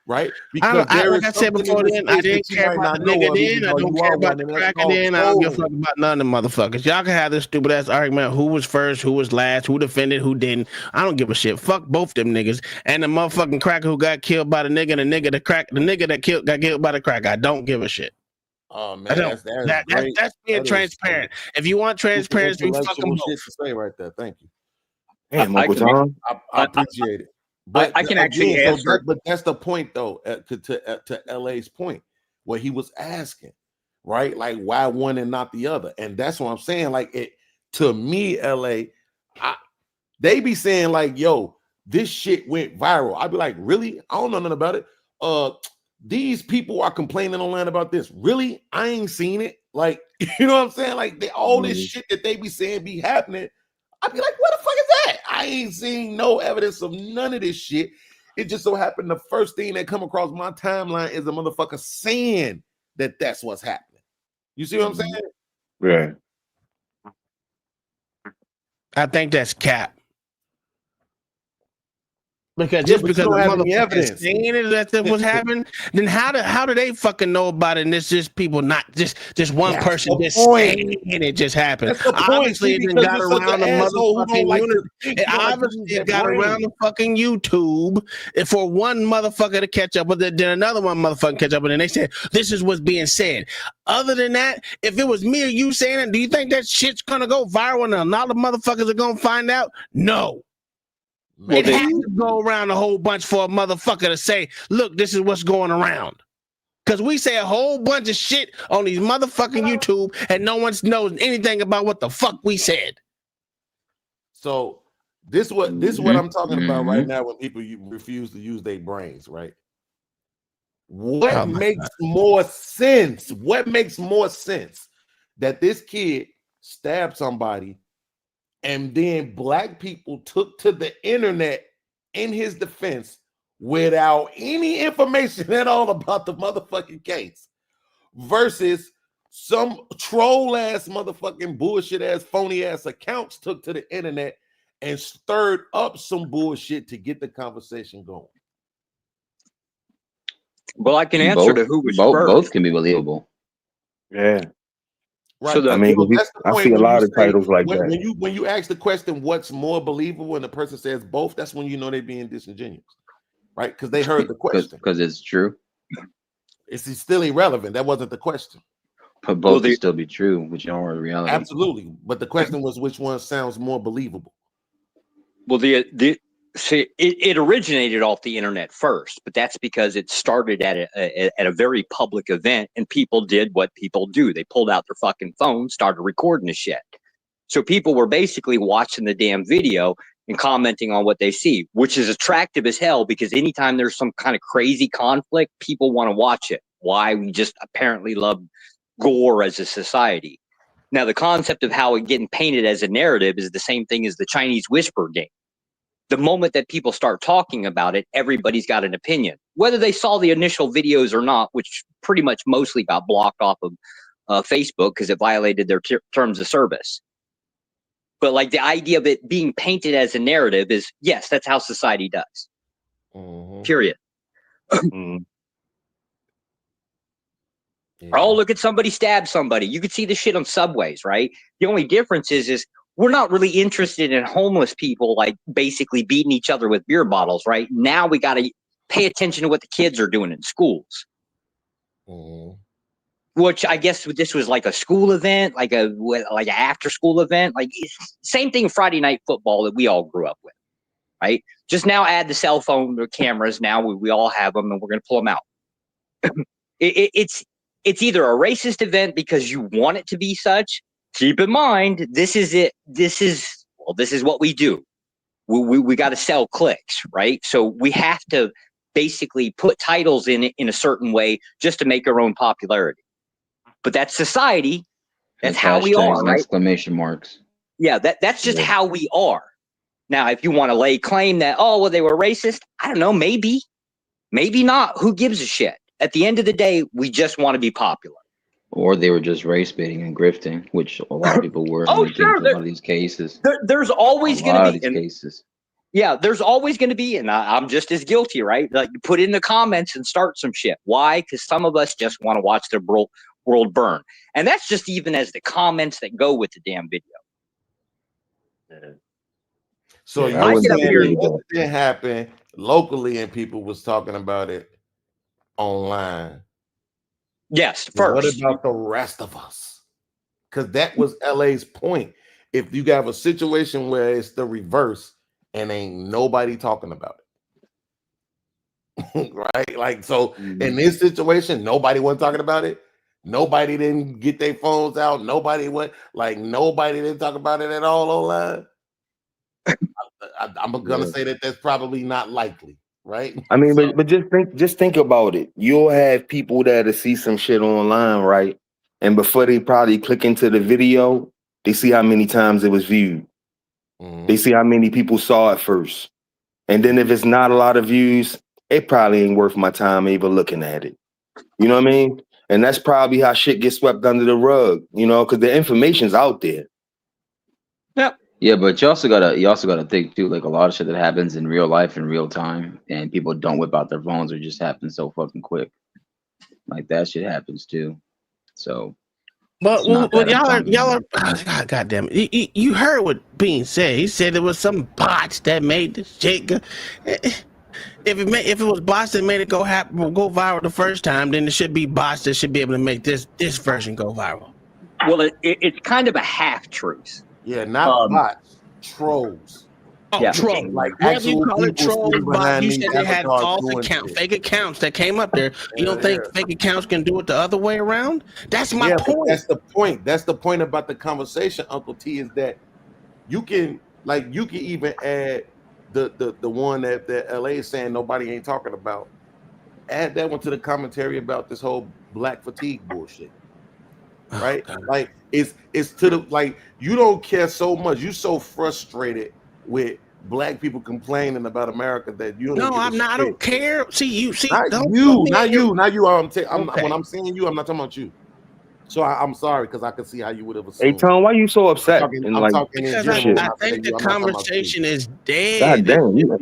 right? Because like I said before, then I didn't care about the nigga then. I don't care about the cracker then. I don't give a fuck about none of the motherfuckers. Y'all can have this stupid ass argument: who was first, who was last, who defended, who didn't. I don't give a shit. Fuck both them niggas and the motherfucking cracker who got killed by the nigga, and the nigga that got killed by the cracker. I don't give a shit. Oh man, that's being transparent. If you want transparency, fuck them both. Shit to say right there. Thank you. Damn, Uncle John. I appreciate it. But I can actually answer. But that's the point, though, to LA's point, what he was asking, right? Like, why one and not the other? And that's what I'm saying. Like, it to me, LA, they be saying, like, yo, this shit went viral. I'd be like, really? I don't know nothing about it. These people are complaining online about this. Really? I ain't seen it. Like, you know what I'm saying? Like, all this shit that they be saying be happening. I'd be like, what the fuck is that? I ain't seen no evidence of none of this shit. It just so happened the first thing that come across my timeline is a motherfucker saying that that's what's happening. You see what I'm saying? Right. I think that's cap. Because just because the motherfucker saying it that was happening, then how do they fucking know about it? And it's just people, not just one person just saying it just happened. Obviously, it got around the motherfucking unit. Obviously, it got around the fucking YouTube for one motherfucker to catch up with it, then another one motherfucker catch up with it. And they said this is what's being said. Other than that, if it was me or you saying it, do you think that shit's gonna go viral and a lot of motherfuckers are gonna find out? No. It has to go around a whole bunch for a motherfucker to say, look, this is what's going around. Because we say a whole bunch of shit on these motherfucking YouTube and no one knows anything about what the fuck we said. So this is what I'm talking about right now when people refuse to use their brains, right? What makes more sense? What makes more sense? That this kid stabbed somebody and then black people took to the internet in his defense without any information at all about the motherfucking case versus some troll ass motherfucking bullshit ass phony ass accounts took to the internet and stirred up some bullshit to get the conversation going. Well, I can answer to who was first. Both can be believable. Yeah. Right. So I mean, I see a lot of titles like that. When you ask the question, what's more believable, and the person says both, that's when you know they're being disingenuous, right? Because they heard the question. Because it's true. It's still irrelevant. That wasn't the question. But both will still be true, which are the reality. Absolutely. But the question was, which one sounds more believable? Well, it originated off the internet first, but that's because it started at a very public event, and people did what people do. They pulled out their fucking phone, started recording the shit. So people were basically watching the damn video and commenting on what they see, which is attractive as hell because anytime there's some kind of crazy conflict, people want to watch it. Why? We just apparently love gore as a society. Now, the concept of how it getting painted as a narrative is the same thing as the Chinese whisper game. The moment that people start talking about it, everybody's got an opinion, whether they saw the initial videos or not, which pretty much mostly got blocked off of Facebook because it violated their terms of service. But like the idea of it being painted as a narrative is, yes, that's how society does. Period. Oh, look at somebody stab somebody. You could see the shit on subways, right? The only difference is we're not really interested in homeless people like basically beating each other with beer bottles, right? Now we got to pay attention to what the kids are doing in schools. Which I guess this was like a school event, like an after school event, like same thing Friday night football that we all grew up with, right? Just now add the cell phone or cameras. Now we all have them, and we're going to pull them out. It's either a racist event because you want it to be such. Keep in mind, this is it. This is what we do. We got to sell clicks, right? So we have to basically put titles in a certain way just to make our own popularity. But that's society. That's how we are, right? Exclamation marks. Yeah, that's just how we are. Now, if you want to lay claim that, oh, well, they were racist, I don't know, maybe not. Who gives a shit? At the end of the day, we just want to be popular. Or they were just race baiting and grifting, which a lot of people were. Oh, in sure. a lot of these cases. There's always going to be these cases. Yeah, there's always going to be, and I'm just as guilty, right? Like, put in the comments and start some shit. Why? Because some of us just want to watch the world burn. And that's just even as the comments that go with the damn video. So you saying what didn't happen locally and people was talking about it online? Yes, first. What about the rest of us? Because that was LA's point. If you have a situation where it's the reverse and ain't nobody talking about it, right? Like, so in this situation, nobody wasn't talking about it. Nobody didn't get their phones out. Nobody didn't talk about it at all online. I'm gonna say that that's probably not likely, right? I mean, but just think about it. You'll have people that'll see some shit online, right? And before they probably click into the video, they see how many times it was viewed. They see how many people saw it first. And then if it's not a lot of views, it probably ain't worth my time even looking at it. You know what I mean? And that's probably how shit gets swept under the rug, you know, because the information's out there. Yeah, but you also gotta think too, like a lot of shit that happens in real life in real time, and people don't whip out their phones, or just happens so fucking quick. Like that shit happens too. So, but y'all are God damn it! You heard what Bean said. He said there was some bots that made the shit go. If it was bots that made it go viral the first time, then it should be bots that should be able to make this version go viral. Well, it's kind of a half truth. Yeah, not bots, trolls. Oh, Yeah. trolls. Like Whether you call it people trolls, sitting bots, behind you these said they had avatars false doing fake accounts that came up there. You don't think fake accounts can do it the other way around? That's my But point. that's the point. That's the point about the conversation, Uncle T, is that you can even add the one that LA is saying nobody ain't talking about. Add that one to the commentary about this whole black fatigue bullshit. Right? Like it's to the like you don't care so much. You so frustrated with black people complaining about America that you don't. No, I'm not. I don't care. Not you. When I'm saying you, I'm not talking about you. So I'm sorry because I can see how you would have assumed. Hey Tom, why you so upset? I'm talking Because I think the conversation is dead. God damn, you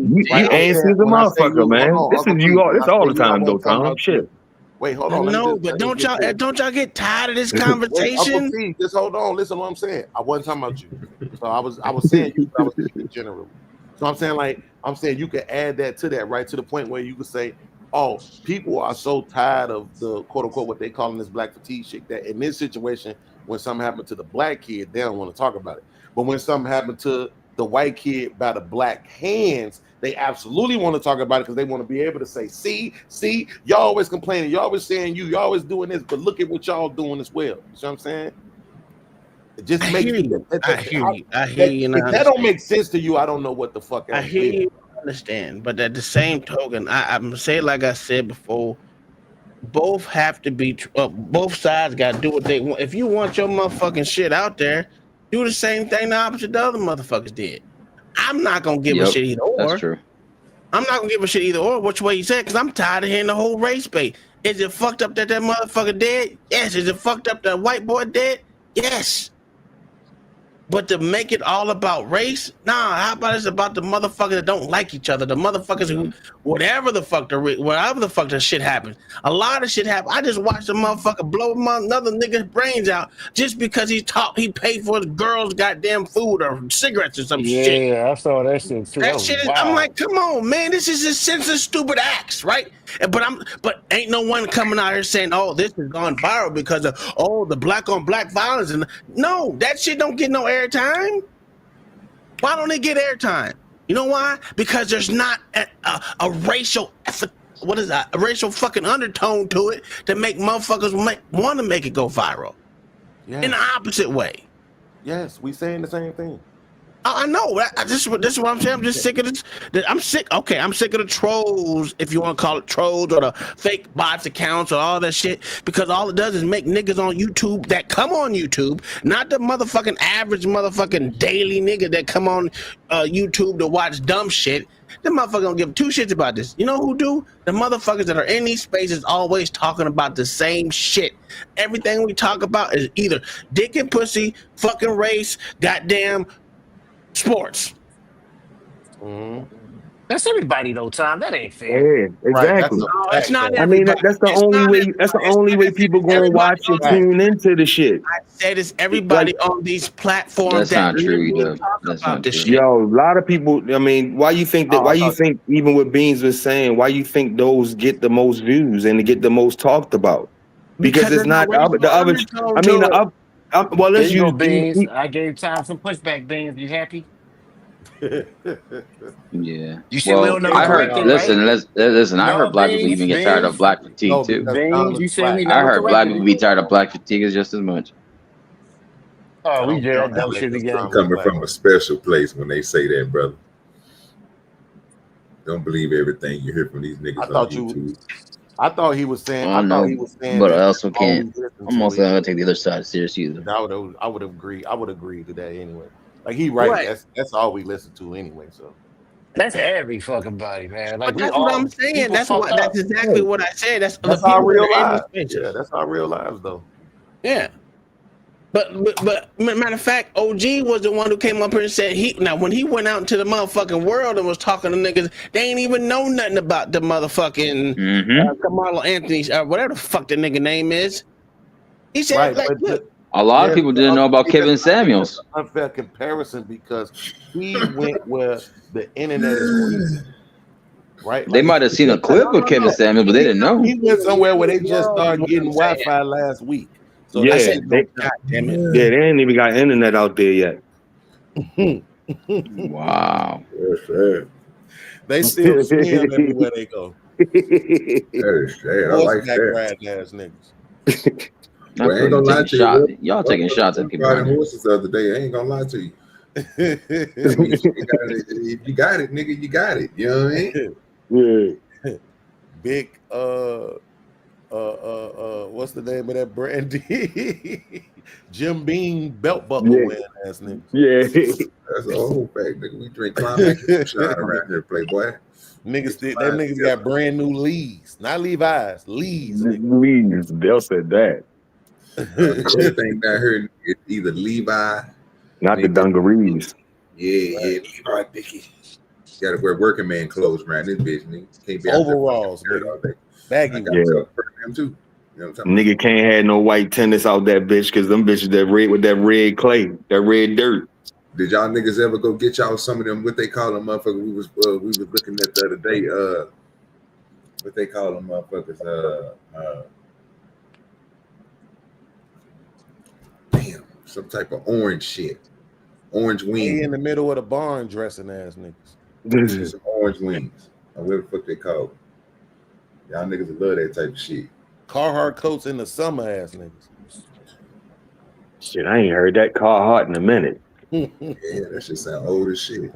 ain't seen the motherfucker, man. This is you all. This all the time though, Tom. Shit. Wait, hold on. No, but don't y'all get tired of this conversation? Wait, just hold on. Listen to what I'm saying. I wasn't talking about you. So I was saying you. I was speaking generally. So I'm saying you can add that to that, right? To the point where you could say, oh, people are so tired of the quote unquote what they calling this black fatigue shit that in this situation, when something happened to the black kid, they don't want to talk about it. But when something happened to the white kid by the black hands, they absolutely want to talk about it because they want to be able to say, see, y'all always complaining, y'all always saying y'all always doing this, but look at what y'all doing as well. You know what I'm saying? It just makes I hear you. If that don't make sense to you, I don't know what the fuck I hear you. Understand, but at the same token, I'm gonna say like I said before, both have to be. Both sides got to do what they want. If you want your motherfucking shit out there, do the same thing the opposite the other motherfuckers did. I'm not gonna give a shit either or. That's true. I'm not gonna give a shit either or which way you said because I'm tired of hearing the whole race bait. Is it fucked up that motherfucker dead? Yes. Is it fucked up that white boy dead? Yes. But to make it all about race, nah. How about it's about the motherfuckers that don't like each other, the motherfuckers who, whatever the fuck the shit happens. A lot of shit happens. I just watched a motherfucker blow another nigga's brains out just because he paid for his girl's goddamn food or cigarettes or some shit. Yeah, I saw that shit too. That shit is, I'm like, come on, man, this is just senseless, stupid acts, right? But ain't no one coming out here saying, oh, this has gone viral because of the black on black violence. And no, that shit don't get no airtime. Why don't it get airtime? You know why? Because there's not a racial a racial fucking undertone to it to make motherfuckers want to make it go viral. Yes. In the opposite way. Yes, we saying the same thing. I know. This is what I'm saying. I'm just sick of this. I'm sick. Okay, I'm sick of the trolls, if you want to call it trolls, or the fake bots accounts, or all that shit. Because all it does is make niggas on YouTube that come on YouTube, not the motherfucking average motherfucking daily nigga that come on YouTube to watch dumb shit. The motherfucker don't give two shits about this. You know who do? The motherfuckers that are in these spaces always talking about the same shit. Everything we talk about is either dick and pussy, fucking race, goddamn sports. That's everybody though, Tom. That ain't fair. Yeah, exactly. No, it's not I mean, everybody. that's the only way. That's the only way people gonna watch and tune into the shit. I said it's everybody on these platforms. That's not true either. That's not true. Yo, a lot of people. I mean, why you think that? Why you think even what Beans was saying? Why you think those get the most views and they get the most talked about? Because it's not the other. I mean, well, let's use Beans. I gave Tom some pushback. Beans, you happy? Yeah. You see, we don't know. I heard. Listen. I heard black people even get tired of black fatigue too. Beans, you see me? I heard black people be tired of black fatigue just as much. Oh, we did that shit again. Coming from a special place when they say that, brother. Don't believe everything you hear from these niggas on YouTube. I thought he was saying. I know, but I also can't. I'm also not gonna take the other side seriously either. I would agree. I would agree to that anyway. Like he right. That's all we listen to anyway. So that's every fucking body, man. Like but that's what I'm saying. That's exactly what I said. That's our real lives. Yeah, that's our real lives though. Yeah. But matter of fact, OG was the one who came up here and said when he went out into the motherfucking world and was talking to niggas, they ain't even know nothing about the motherfucking Kamala Anthony's whatever the fuck the nigga name is. He said a lot of people didn't know about Kevin Samuels. Unfair comparison because he went where the internet is reaching. Right? They might have seen a clip of Kevin Samuels, but they didn't know. He went somewhere where they just started getting Wi-Fi last week. So Yeah, I said, they, God damn it. yeah, they ain't even got internet out there yet. Wow. They still scam everywhere they go. That is sad. I like that. Ass niggas. Well, I ain't gonna lie to you. Y'all taking shots at people. Riding horses the other day. I ain't gonna lie to you. If you got it, nigga, you got it. You know what I mean? Yeah. Big what's the name of that brandy? Jim Beam belt buckle wearing ass niggas. Yeah. That's a whole fact, nigga. We drink climax shine around here, playboy. Niggas got brand new Lees, not Levi's, Lees. Lees, Dale said that. Everything down here is either Levi, not the dungarees. Yeah, Levi Dickie. You gotta wear working man clothes around this bitch, nigga. Can't be overalls, all day. Baggy Yeah. Too. You know Nigga can't have no white tennis out that bitch because them bitches that red with that red clay, that red dirt. Did y'all niggas ever go get y'all some of them? What they call them, motherfuckers? We was looking at the other day. What they call them, motherfuckers? Damn, some type of orange shit. Orange wings. He in the middle of the barn dressing ass niggas. Some orange wings. Or whatever the fuck they call them. Y'all niggas love that type of shit. Carhartt coats in the summer ass niggas. Shit, I ain't heard that Carhartt in a minute. Yeah, that shit sound old as shit.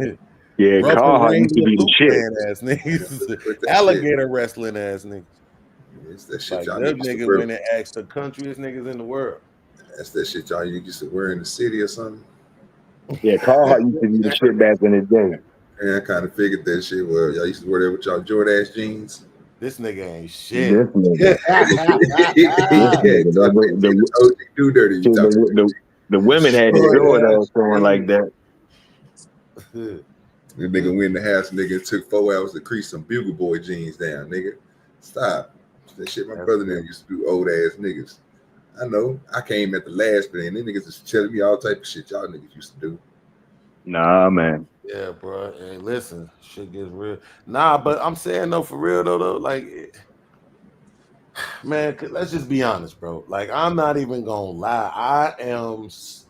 Yeah, Carhartt used to be the shit. Ass niggas. Alligator wrestling ass niggas. It's that shit Like y'all them used to niggas wear. went and asked the countryest niggas in the world. That's that shit y'all used to wear in the city or something. Yeah, Carhartt used to be the shit back in the day. Yeah, I kind of figured that shit. Well, y'all used to wear that with y'all Jordache jeans. This nigga ain't shit. This nigga. OGDoDirty. The women had to enjoy those showing like that. The nigga went in the house, nigga, it took 4 hours to crease some Bugle Boy jeans down, nigga. Stop. That shit my brother and them used to do, old ass niggas. I know. I came at the last bit, and them niggas is telling me all type of shit y'all niggas used to do. Nah, man. Yeah, bro. Hey, listen, shit gets real. Nah, but I'm saying though, for real though, like, man, let's just be honest, bro. Like, I'm not even gonna lie.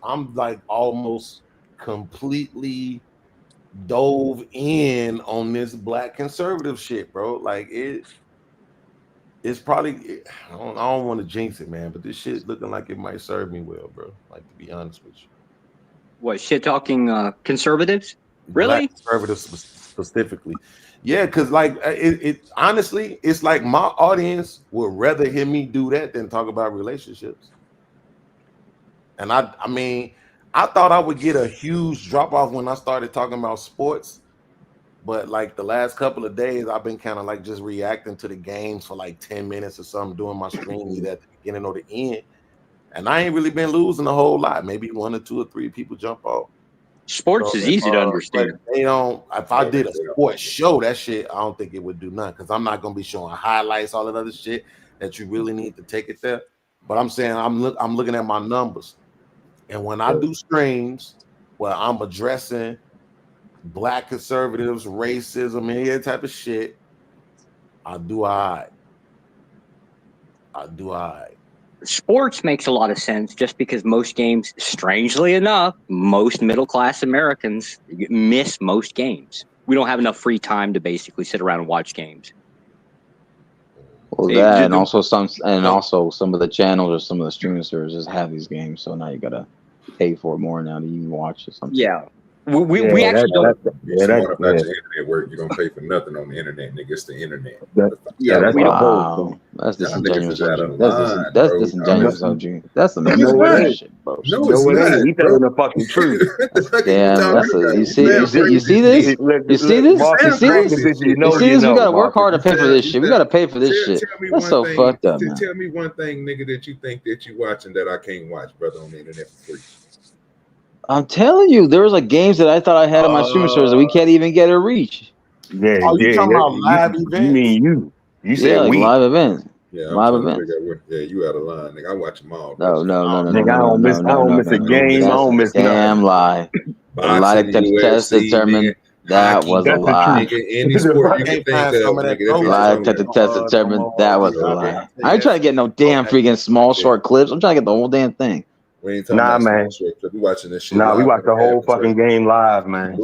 I'm like almost completely dove in on this black conservative shit, bro. Like it's probably I don't want to jinx it, man, but this shit looking like it might serve me well, bro. Like, to be honest with you. What, shit talking conservatives? Really? Black conservatives specifically. Yeah, because like it honestly, it's like my audience would rather hear me do that than talk about relationships. And I mean, I thought I would get a huge drop off when I started talking about sports, but like the last couple of days, I've been kind of like just reacting to the games for like 10 minutes or something, doing my stream either at the beginning or the end. And I ain't really been losing a whole lot. Maybe 1 or 2 or 3 people jump off. Sports is easy to understand. They don't. If I did a sports show, that shit, I don't think it would do nothing, because I'm not gonna be showing highlights, all that other shit that you really need to take it there. But I'm saying I'm looking at my numbers, and when I do streams where I'm addressing black conservatives, racism, any that type of shit, I do all right. Sports makes a lot of sense just because most games, strangely enough, most middle-class Americans miss most games. We don't have enough free time to basically sit around and watch games. Well, that and also some of the channels or some of the streaming services have these games, so now you gotta pay for it more now to even watch or something. Yeah. We actually don't. It's smart about your internet work. You don't pay for nothing on the internet, nigga. It's the internet. That's disingenuous. That's disingenuous. That's some shit, bro. No, it's not. He's telling the fucking truth. Damn, that's you see this? You see this? You see this? We gotta work hard to pay for this shit. We gotta pay for this shit. That's so fucked up, man. Tell me one thing, nigga, that you think that you watching that I can't watch, brother, on the internet for free. I'm telling you, there was like games that I thought I had on my streaming service that we can't even get a reach. Yeah, you talking about live events? You mean you said like live events. Yeah, live events. Yeah, you out of line, nigga. I watch them all. No. Nigga, I don't miss a game. I don't miss nothing. Damn lie. The lie test determined that was a lie. Any sport you can think of, nigga. Lie test determined that was a lie. I ain't trying to get no damn freaking small short clips. I'm trying to get the whole damn thing. We ain't talking about man. We watching this shit. Nah, we watch the whole fucking game live, man.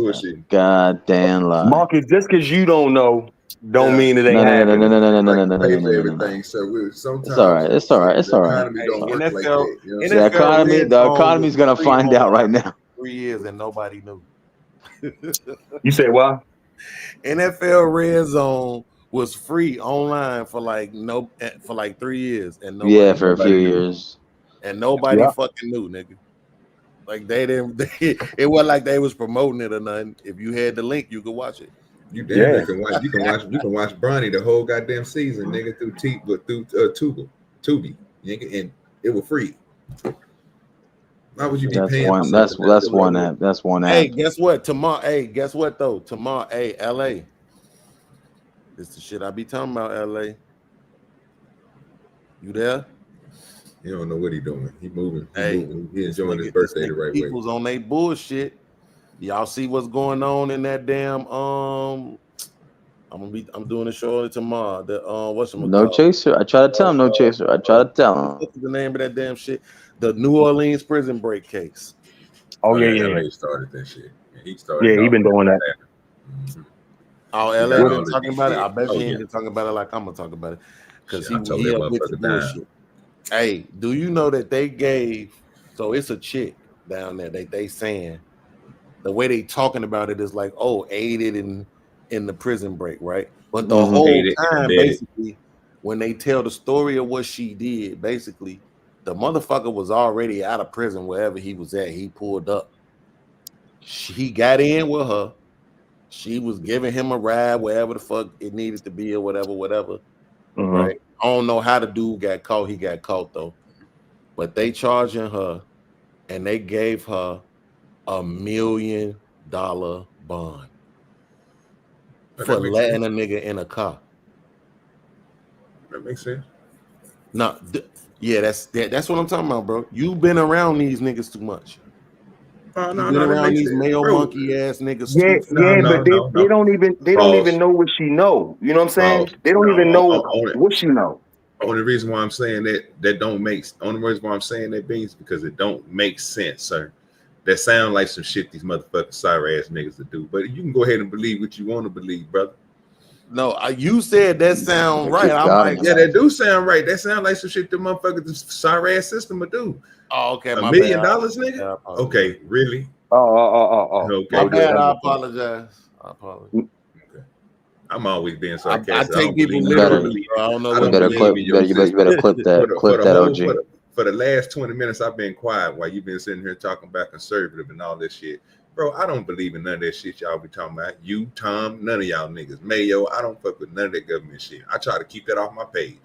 God damn lie. Marcus, just because you don't know, don't mean it ain't happening. No. Everything. So sometimes it's all right. The economy don't work like that. You know the economy's gonna find out right now. 3 years and nobody knew. You say what? NFL Red Zone was free online for like 3 years and nobody for a few years. And nobody fucking knew, nigga. Like they didn't. It wasn't like they was promoting it or nothing. If you had the link, you could watch it. You can watch. You can watch Bronny the whole goddamn season, nigga, through Tubi, nigga, and it was free. Why would you be paying? That's one app. That's one app. Hey, guess what? Tomorrow. LA. This the shit I be talking about. LA. You there? He don't know what he doing. He moving. He enjoying his nigga, birthday the right way. People's on their bullshit. Y'all see what's going on in that damn I'm doing a show tomorrow. No chaser. I try to tell him no chaser. I try to tell him. What's the name of that damn shit? The New Orleans prison break case. Oh yeah. He started that shit. He started. Yeah, he been doing that. Mm-hmm. Oh, LA been talking about it. I bet he ain't been talking about it like I'm gonna talk about it, because he with the bullshit. Hey, do you know that they gave? So it's a chick down there. They saying the way they talking about it is like, aided in the prison break, right? But the whole time, basically, when they tell the story of what she did, basically, the motherfucker was already out of prison wherever he was at. He pulled up. He got in with her. She was giving him a ride wherever the fuck it needed to be or whatever. Right? I don't know how the dude got caught. He got caught though. But they charging her and they gave her $1 million bond for letting a nigga in a car. That makes sense. No, yeah, that's what I'm talking about, bro. You've been around these niggas too much. Oh, You've been around these male monkey ass niggas Yeah, too. but they don't even know what she know. You know what I'm saying? They don't even know what she know. Only reason why I'm saying that don't make. Only reason why I'm saying that is because it don't make sense, sir. That sound like some shit these motherfucking sorry ass niggas to do. But you can go ahead and believe what you want to believe, brother. No, you said that sound right. I'm like, yeah, that do sound right. That sound like some shit the motherfuckers sorry ass system would do. Oh, okay, $1 my million, bad. nigga. Okay, really? Oh. Okay, my bad. I apologize. I'm always being sarcastic. I take people literally. I don't know. You better clip that. Clip that, OG. For the last 20 minutes, I've been quiet while you've been sitting here talking about conservative and all this shit. Bro, I don't believe in none of that shit y'all be talking about. You, Tom, none of y'all niggas. Mayo, I don't fuck with none of that government shit. I try to keep that off my page.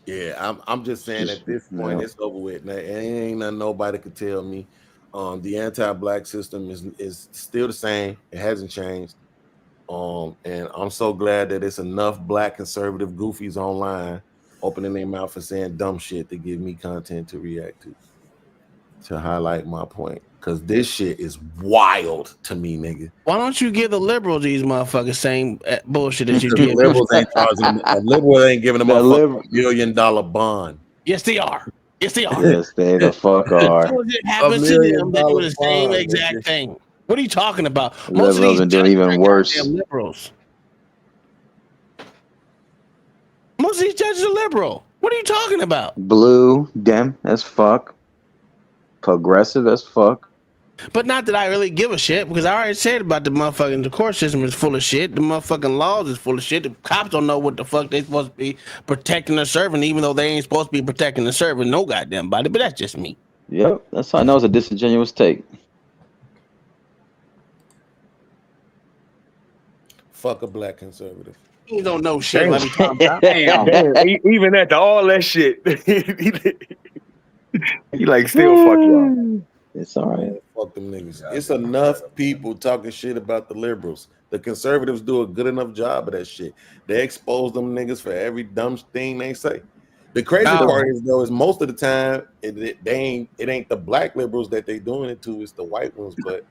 Yeah, I'm just saying at this point it's over with. Now, it ain't nothing nobody could tell me. The anti-black system is still the same. It hasn't changed. And I'm so glad that it's enough black conservative goofies online opening their mouth and saying dumb shit to give me content to react to highlight my point. Cause this shit is wild to me, nigga. Why don't you give the liberals these motherfuckers same bullshit that you give? Liberals ain't charging them. A liberal ain't giving them a $1 million bond. Yes, they are. Yes, they are. Yes, they the fuck are. As soon as it happens to them, they do the same exact thing. What are you talking about? Most of Liberals these are doing judges even are worse. goddamn liberals. Most of these judges are liberal. What are you talking about? Blue, Dem as fuck. Progressive as fuck. But not that I really give a shit, because I already said about the motherfucking the court system is full of shit. The motherfucking laws is full of shit. The cops don't know what the fuck they supposed to be protecting the servant, even though they ain't supposed to be protecting the servant. No goddamn body. But that's just me. Yep, that's how I know it's a disingenuous take. Fuck a black conservative. You don't know shit. Damn. Let me talk about. Damn, even after all that shit, he like still fuck y'all. It's all right. Fuck them niggas. It's enough people talking shit about the liberals. The conservatives do a good enough job of that shit. They expose them niggas for every dumb thing they say. The crazy part is though is most of the time it ain't the black liberals that they doing it to. It's the white ones. But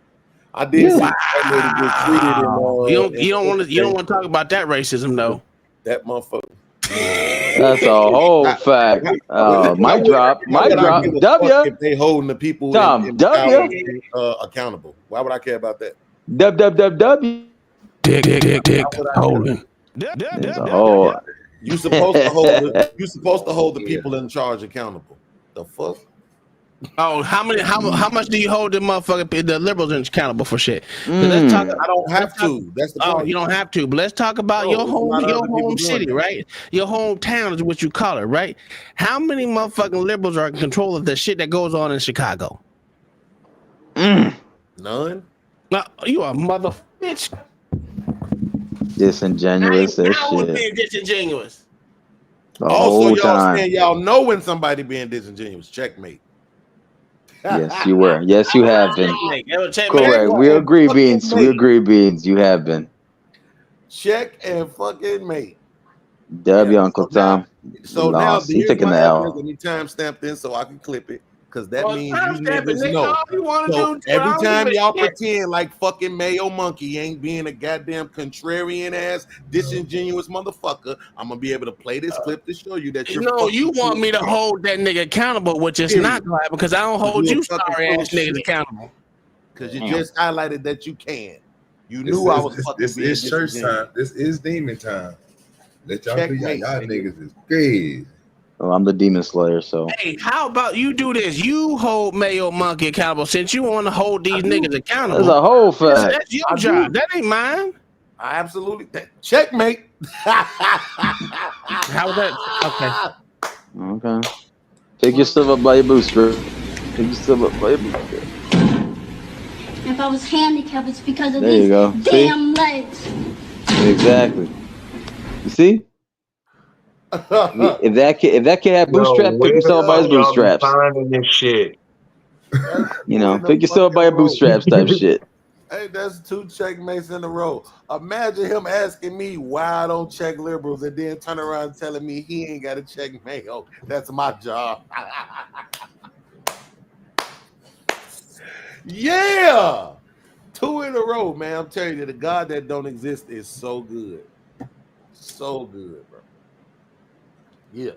I did see that lady get treated. You don't want to talk about that racism though. That motherfucker. That's a whole fact. Mic drop. W. If they holding the people Tom, W. Accountable. Why would I care about that? W. Dick. Holding. There's a whole. You supposed to hold the people in charge accountable. The fuck? Oh, how much do you hold the liberals accountable for shit? Let's talk. I don't have to. That's the point. Oh, you don't have to. But let's talk about your home city, right? Your hometown is what you call it, right? How many motherfucking liberals are in control of the shit that goes on in Chicago? None. No, you a mother bitch. Disingenuous as I was shit. being disingenuous. Also, y'all saying y'all know when somebody being disingenuous. Checkmate. Yes, you were. Yes, you have been. Correct. We agree, Beans. We agree, Beans. You have been. Check and fucking mate. W, Uncle Tom. So now he's taking the L. Let me timestamp this so I can clip it. Because that means you timestamp it, niggas nigga. know. All you wanna So do, every I don't time give a y'all shit. pretend like fucking Mayo Monkey ain't being a goddamn contrarian ass, disingenuous motherfucker, I'm gonna be able to play this clip to show you that you're You want me to hold that nigga accountable, which is not right, because I don't hold you sorry ass niggas accountable. Because you just highlighted that you can. You knew I was fucking being This is church disingenuous. time. This is demon time. Let y'all do Checkmate, y'all nigga. niggas is crazy. Oh, I'm the demon slayer, so. Hey, how about you do this? You hold Mayo Monkey accountable since you want to hold these niggas accountable. That's a whole fact. That's your job. That ain't mine. I absolutely checkmate. How that? Okay. Pick yourself up by your bootstrap. Pick yourself up by your bootstrap. If I was handicapped, it's because of There you these go. damn legs. Exactly. You see? If that kid had Yo, bootstraps, pick where the yourself by his fuck y'all be bootstraps. finding this shit? You know, pick yourself by your bootstraps type shit. Hey, that's 2 checkmates in a row. Imagine him asking me why I don't check liberals and then turn around telling me he ain't got to check Mayo. That's my job. Yeah. 2 in a row, man. I'm telling you, the God that don't exist is so good. So good, bro. Yeah.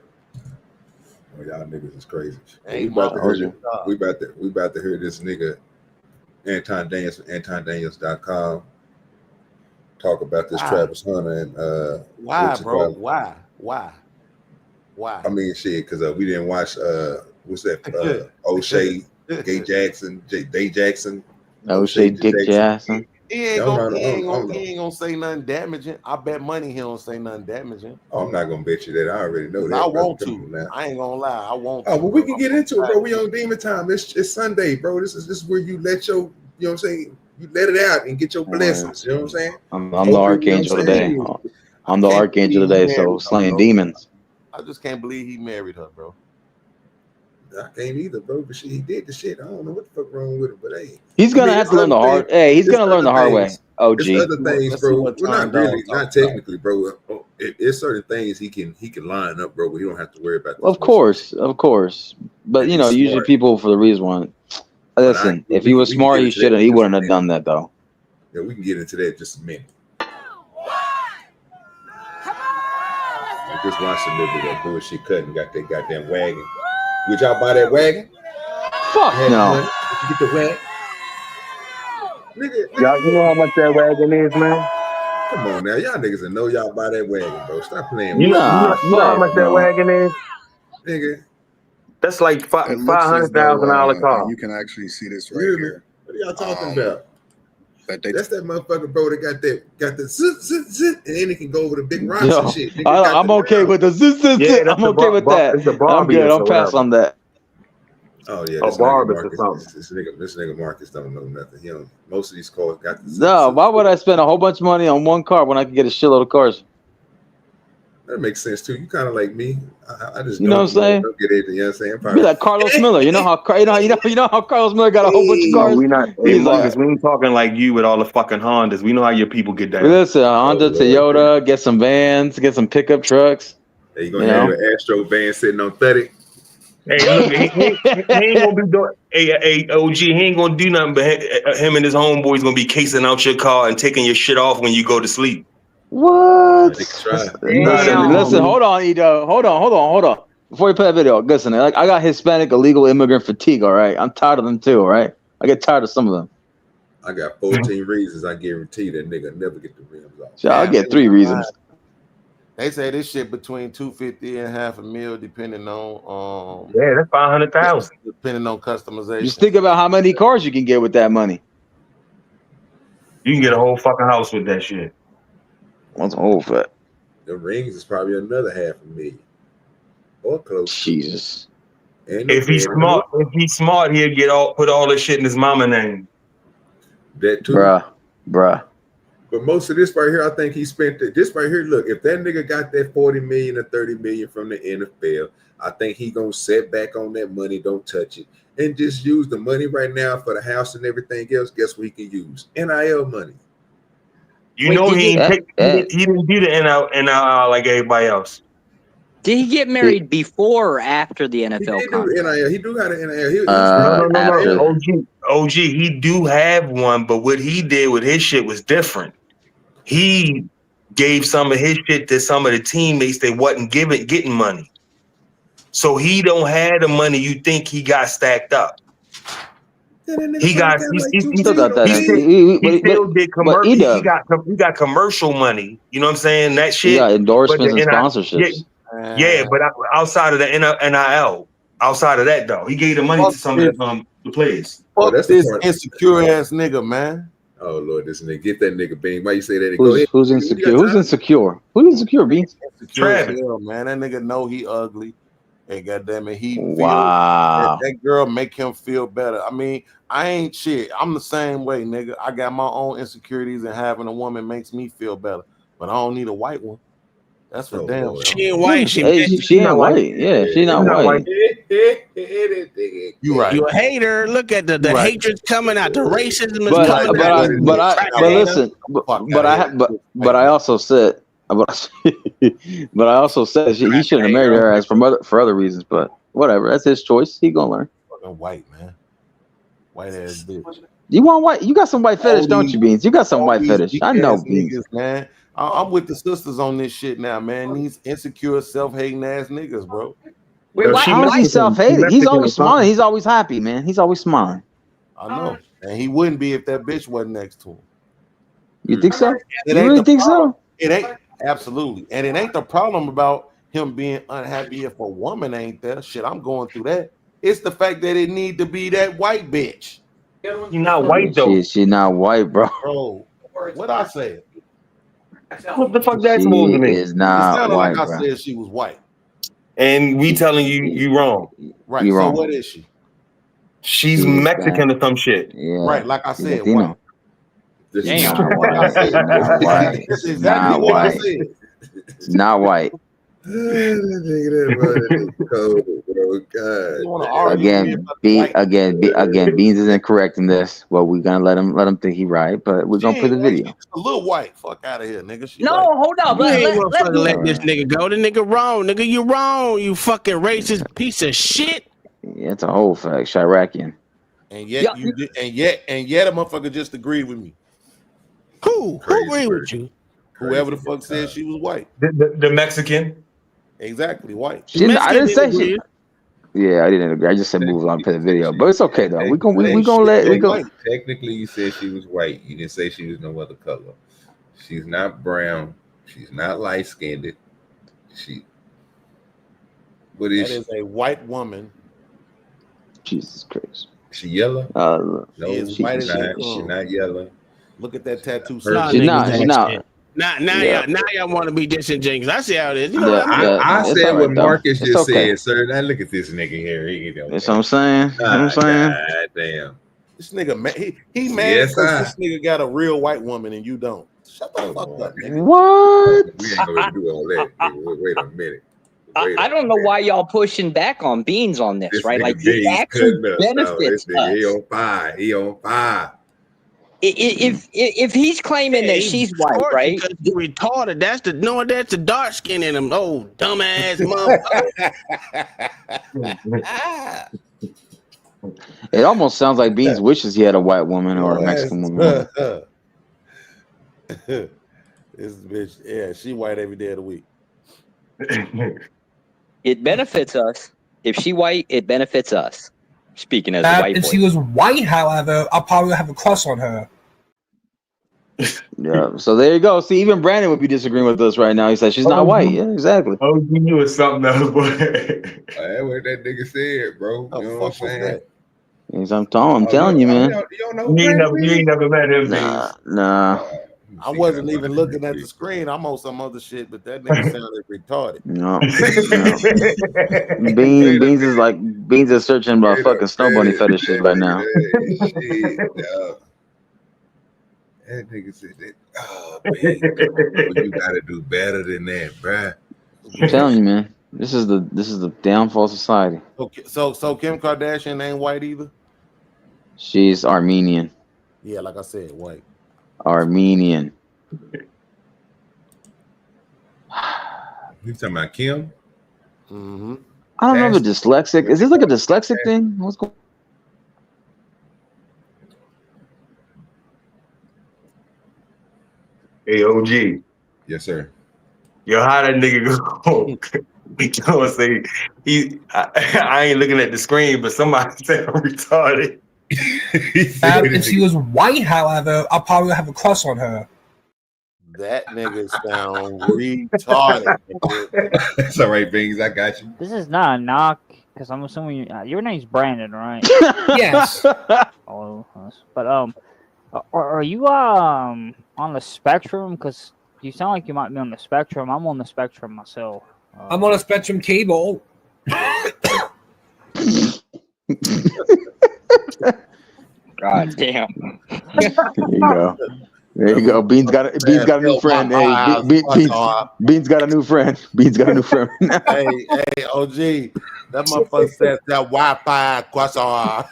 Oh, y'all niggas is crazy. Hey, We about to hear Mama. this. We about to hear this nigga Anton Daniels from AntonDaniels.com talk about this Travis Hunter and why, bro? Why? I mean, shit, because we didn't watch what's that? O'Shea, Gay Jackson, Day Jackson, O'Shea Dick Jackson. He ain't gonna say nothing damaging. I bet money he don't say nothing damaging. Oh, I'm not gonna bet you that. I already know that. I bro. want to. I ain't gonna lie. I want to. Oh, well, we can get into it, bro. We on demon time. It's Sunday, bro. This is where you let your, you know what I'm saying? You let it out and get your blessings. You know what I'm saying? I'm the archangel today. I'm the archangel today, so slaying demons. I just can't believe he married her, bro. I can't either, bro. But shit, he did the shit. I don't know what the fuck wrong with him, but hey, He's gonna have to learn the hard. Hey, he's gonna learn the hard way. Oh, It's gee. other things, bro. Well, not really, not technically, bro. It's certain things he can line up, bro. But he don't have to worry about. Of course. But you know, usually people for the reason one. Listen, if he was smart, he shouldn't. He wouldn't have done that though. Yeah, we can get into that in just a minute. We just watched a little bit of that bullshit cutting. Got that goddamn wagon. Would y'all buy that wagon? Fuck no. Did you get the wagon? Y'all, you know how much that wagon is, man? Come on now, y'all niggas that know y'all buy that wagon, bro. Stop playing You with know how much that wagon is? Nigga. That's like It looks as $500,000 though, car. you can actually see this right Really? here. What are y'all talking about? That they That's that motherfucker, bro, that got the zit, and then it can go over the big rocks Yo, and shit. Nigga got I'm the okay with the zit. I'm okay with that. I'm good. I'll pass on that. Oh yeah, A this nigga Barbus or Marcus. something. This nigga Marcus don't know nothing. He don't. Most of these cars got the. No, why would I spend a whole bunch of money on one car when I can get a shitload of cars? That makes sense too. You kind of like me. I just You know what I'm saying? Don't get anything. You know what I'm saying? Be Probably. like Carlos Miller. You know how Carlos Miller got a whole bunch of cars. We not. Hey, He's Marcus, like, we ain't talking like you with all the fucking Hondas. We know how your people get down. listen, Honda, Toyota, get some vans, get some pickup trucks. Hey, you gonna have your Astro van sitting on 30? Hey, look, he ain't gonna be doing. Hey, OG, he ain't gonna do nothing. But him and his homeboys gonna be casing out your car and taking your shit off when you go to sleep. What? Damn. Listen, hold on, Edo. Hold on. Before you play that video, listen, like I got Hispanic illegal immigrant fatigue, all right? I'm tired of them too, all right? I get tired of some of them. I got 14 reasons. I guarantee that nigga never get the rims off. So I'll get 3 reasons. They say this shit between $250 and $500,000, depending on Yeah, that's 500,000. Depending on customization. Just think about how many cars you can get with that money. You can get a whole fucking house with that shit. What's whole fat? The rings is probably another $500,000 or close. Jesus. If he's smart, he'll put all this shit in his mama name. That too, bruh. But most of this right here, I think he spent it. This right here, look, if that nigga got that 40 million or 30 million from the NFL, I think he gonna set back on that money, don't touch it, and just use the money right now for the house and everything else. Guess what he can use? NIL money. You know he didn't do the NIL like everybody else. Did he get married before or after the NFL contract? He do have an NIL. No. OG, he do have one, but what he did with his shit was different. He gave some of his shit to some of the teammates that wasn't getting money. So he don't have the money you think he got stacked up. He got commercial money. You know what I'm saying? That shit. He got endorsements and sponsorships. Yeah, but outside of the NIL, outside of that though, he gave the money to some of the players. Fuck this insecure ass nigga, man. Oh Lord, this nigga, get that nigga Bean. Why you say that? Who's insecure? Who's insecure? Who's insecure, Bean? Travis, man. That nigga know he ugly. And goddamn it, wow. That girl make him feel better. I mean, I ain't shit. I'm the same way, nigga. I got my own insecurities, and having a woman makes me feel better. But I don't need a white one. That's for damn. She ain't white. She ain't white. Yeah, she not white. You right. You a hater. Look at the right. hatred's coming out. The racism is But coming out. listen. But I also said. But I also said he shouldn't have married her as for other reasons. But whatever, that's his choice. He gonna learn. Fucking white man, white ass bitch. You want white? You got some white fetish, don't you, Beans? You got some white fetish. I know, Beans. Niggas, man. I'm with the sisters on this shit now, man. These insecure, self-hating ass niggas, bro. Wait, how is he self-hating? He's always smiling. He's always happy, man. He's always smiling. I know, and he wouldn't be if that bitch wasn't next to him. You think so? You really think so? It ain't absolutely, and it ain't the problem about him being unhappy if a woman ain't there. Shit, I'm going through that. It's the fact that it need to be that white bitch. You're not white though. She not white, bro. Bro, what I said? What the fuck that's supposed to mean? Is not it white, like bro. I said she was white. And we telling you wrong. Right. You so wrong. what is she? She's Mexican or some shit. Yeah. Right, like I said, Latino. white. Damn. Like I said, Not white. That's exactly Not what I white. said. Not white. Again, Beans is incorrect in this. Well, we're gonna let him think he right, but we're gonna play the video. She's a little white. Fuck out of here, nigga. She No, white. hold up. You ain't Let motherfucker let this nigga go. The nigga wrong. Nigga, you wrong. You fucking racist piece of shit. Yeah, it's a whole fact. Chiracian. And yet you did, and yet a motherfucker just agreed with me. Who agreed with you? Whoever the fuck said she was white. The Mexican. Exactly, white. I didn't say she. Yeah, I didn't agree. I just said move on to the video, but it's okay though. We gonna let. Technically, you said she was white. You didn't say she was no other color. She's not brown. She's not light skinned. What is That is a white woman. Jesus Christ. She yellow? No, she's she's white as not. shit. She's not yellow. Look at that tattoo. She's not. Now y'all want to be disingenuous. I see how it is. You know what I mean? I said what Marcus just okay. said, sir. Now look at this nigga here. That's what I'm saying. God damn. This nigga, he mad because this nigga got a real white woman and you don't. Shut the fuck up, nigga. What? We ain't gonna do all that. Wait a minute. I don't know why y'all pushing back on Beans on this, right? Like it actually benefits us. He on fire. He on fire. If he's claiming that she's white, right? Because you retarded. That's the dark skin in him. Oh, dumbass motherfucker. It almost sounds like Beans wishes he had a white woman or a Mexican woman. This bitch, yeah, she white every day of the week. It benefits us. If she white, it benefits us. Speaking as a white if boy. she was white, however, I'll probably have a crush on her. Yeah, so there you go. See, even Brandon would be disagreeing with us right now. He said she's not white. Yeah, exactly. Oh, you knew it was something else, boy. That's what that nigga said, bro. You know what I'm saying? Yes, I'm telling you, man. You ain't never met him. Nah. I wasn't even looking at the screen. I'm on some other shit, but that nigga sounded retarded. No. Beans is searching about fucking snow bunny fetishes right now. That nigga said that. Oh man, you gotta do better than that, bruh. I'm telling you, man. This is the downfall of society. Okay, so Kim Kardashian ain't white either. She's Armenian. Yeah, like I said, white. Armenian. You talking about Kim? Mm-hmm. I don't know if it's dyslexic. Is this like a dyslexic thing? What's going? Hey, OG. Yes, sir. Yo, how that nigga go? We gonna say I ain't looking at the screen, but somebody said I'm retarded. If she was white, however, I'll probably have a crush on her. That nigga sound retarded. It's all right, Bings. I got you. This is not a knock, because I'm assuming your name's Brandon, right? Yes. But are you on the spectrum? Because you sound like you might be on the spectrum. I'm on the spectrum myself. I'm on a Spectrum cable. God damn. There you go. There you go. Beans got a new friend. Hey, Beans got a new friend. Beans got a new friend. Hey, OG, that motherfucker says that Wi-Fi croissant.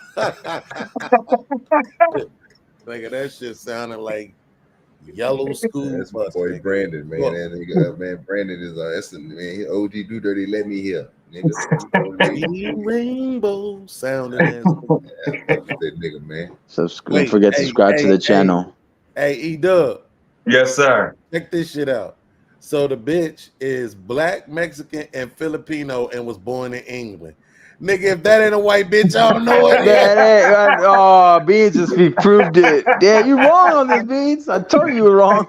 Nigga, that shit sounded like yellow school That's bus. my boy nigga. Brandon, man. Look. That nigga, man, Brandon is that's the man. OGDoDirty, let me hear, nigga. Rainbow sounding as that nigga, man. Don't forget to subscribe to the channel. Hey, E-Dub. Yes, sir. Check this shit out. So the bitch is black, Mexican, and Filipino and was born in England. Nigga, if that ain't a white bitch, I don't know what it is. Oh, Beans just proved it. Damn, you wrong on this, Beans. I told you were wrong.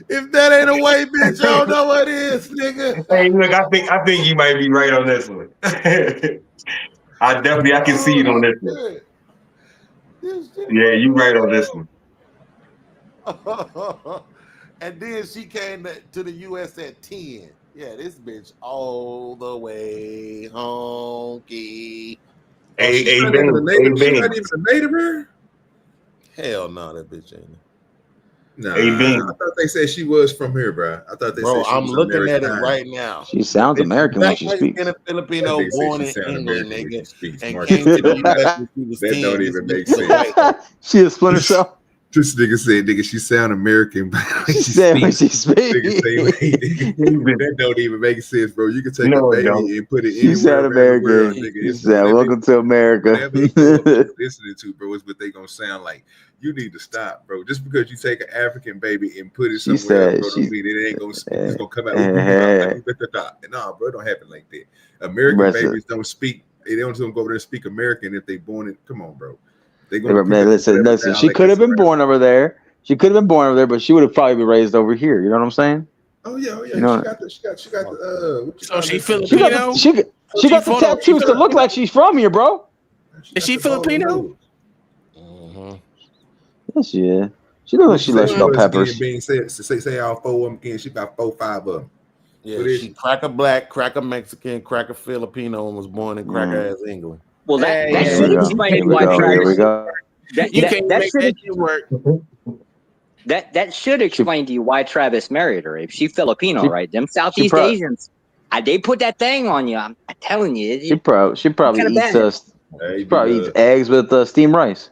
If that ain't a white bitch, I don't know what it is, nigga. Hey, look, I think you might be right on this one. I can see it on this one. Yeah, you right on this one. And then she came to the U.S. at 10. Yeah, this bitch all the way honky. She's not even a native her? Hell no, that bitch ain't. Nah, Hey, I thought they said she was from here, bro. I thought they said she I'm was looking American. at it right now. She sounds American when she speaks. A Filipino They say born she in sound England, American when she nigga, speaks. and Marcus, came to the U.S. when she was that 10. don't This even bitch make was a white. She a splinter cell. This nigga said, nigga, she sound American when She said when she speaks. Nigga say, wait, nigga, that don't even make sense, bro. You can take a baby and put it She anywhere said around the world, American. nigga. She It's said, welcome to America. whatever they grow up listening to, bro, is what they gonna sound like. You need to stop, bro. Just because you take an African baby and put it She somewhere said else, bro, don't mean it ain't gonna it's gonna come out. Nah, bro, it don't happen like that. American Rest babies don't speak. They don't go over there and speak American if they born in. Come on, bro. They Man, listen. She could have been born over there. She could have been born over there, but she would have probably been raised over here. You know what I'm saying? Oh yeah. You know, She got the So she She got Filipino? the tattoos to look like she's from here, bro. Is she Filipino? Yes, she is. She looks like she loves bell peppers. Say all four of them again. She got 4, 5 of them. Yeah, she cracker black, cracker Mexican, cracker Filipino, and was born in cracker ass England. Well, that Here should we go. explain Here we why go. Travis. Here we go. You can't make that shit work. That should explain to you why Travis married her. If she's Filipino, right? Them Southeast Asians, they put that thing on you. I'm telling you. She probably eats eats eggs with steamed rice.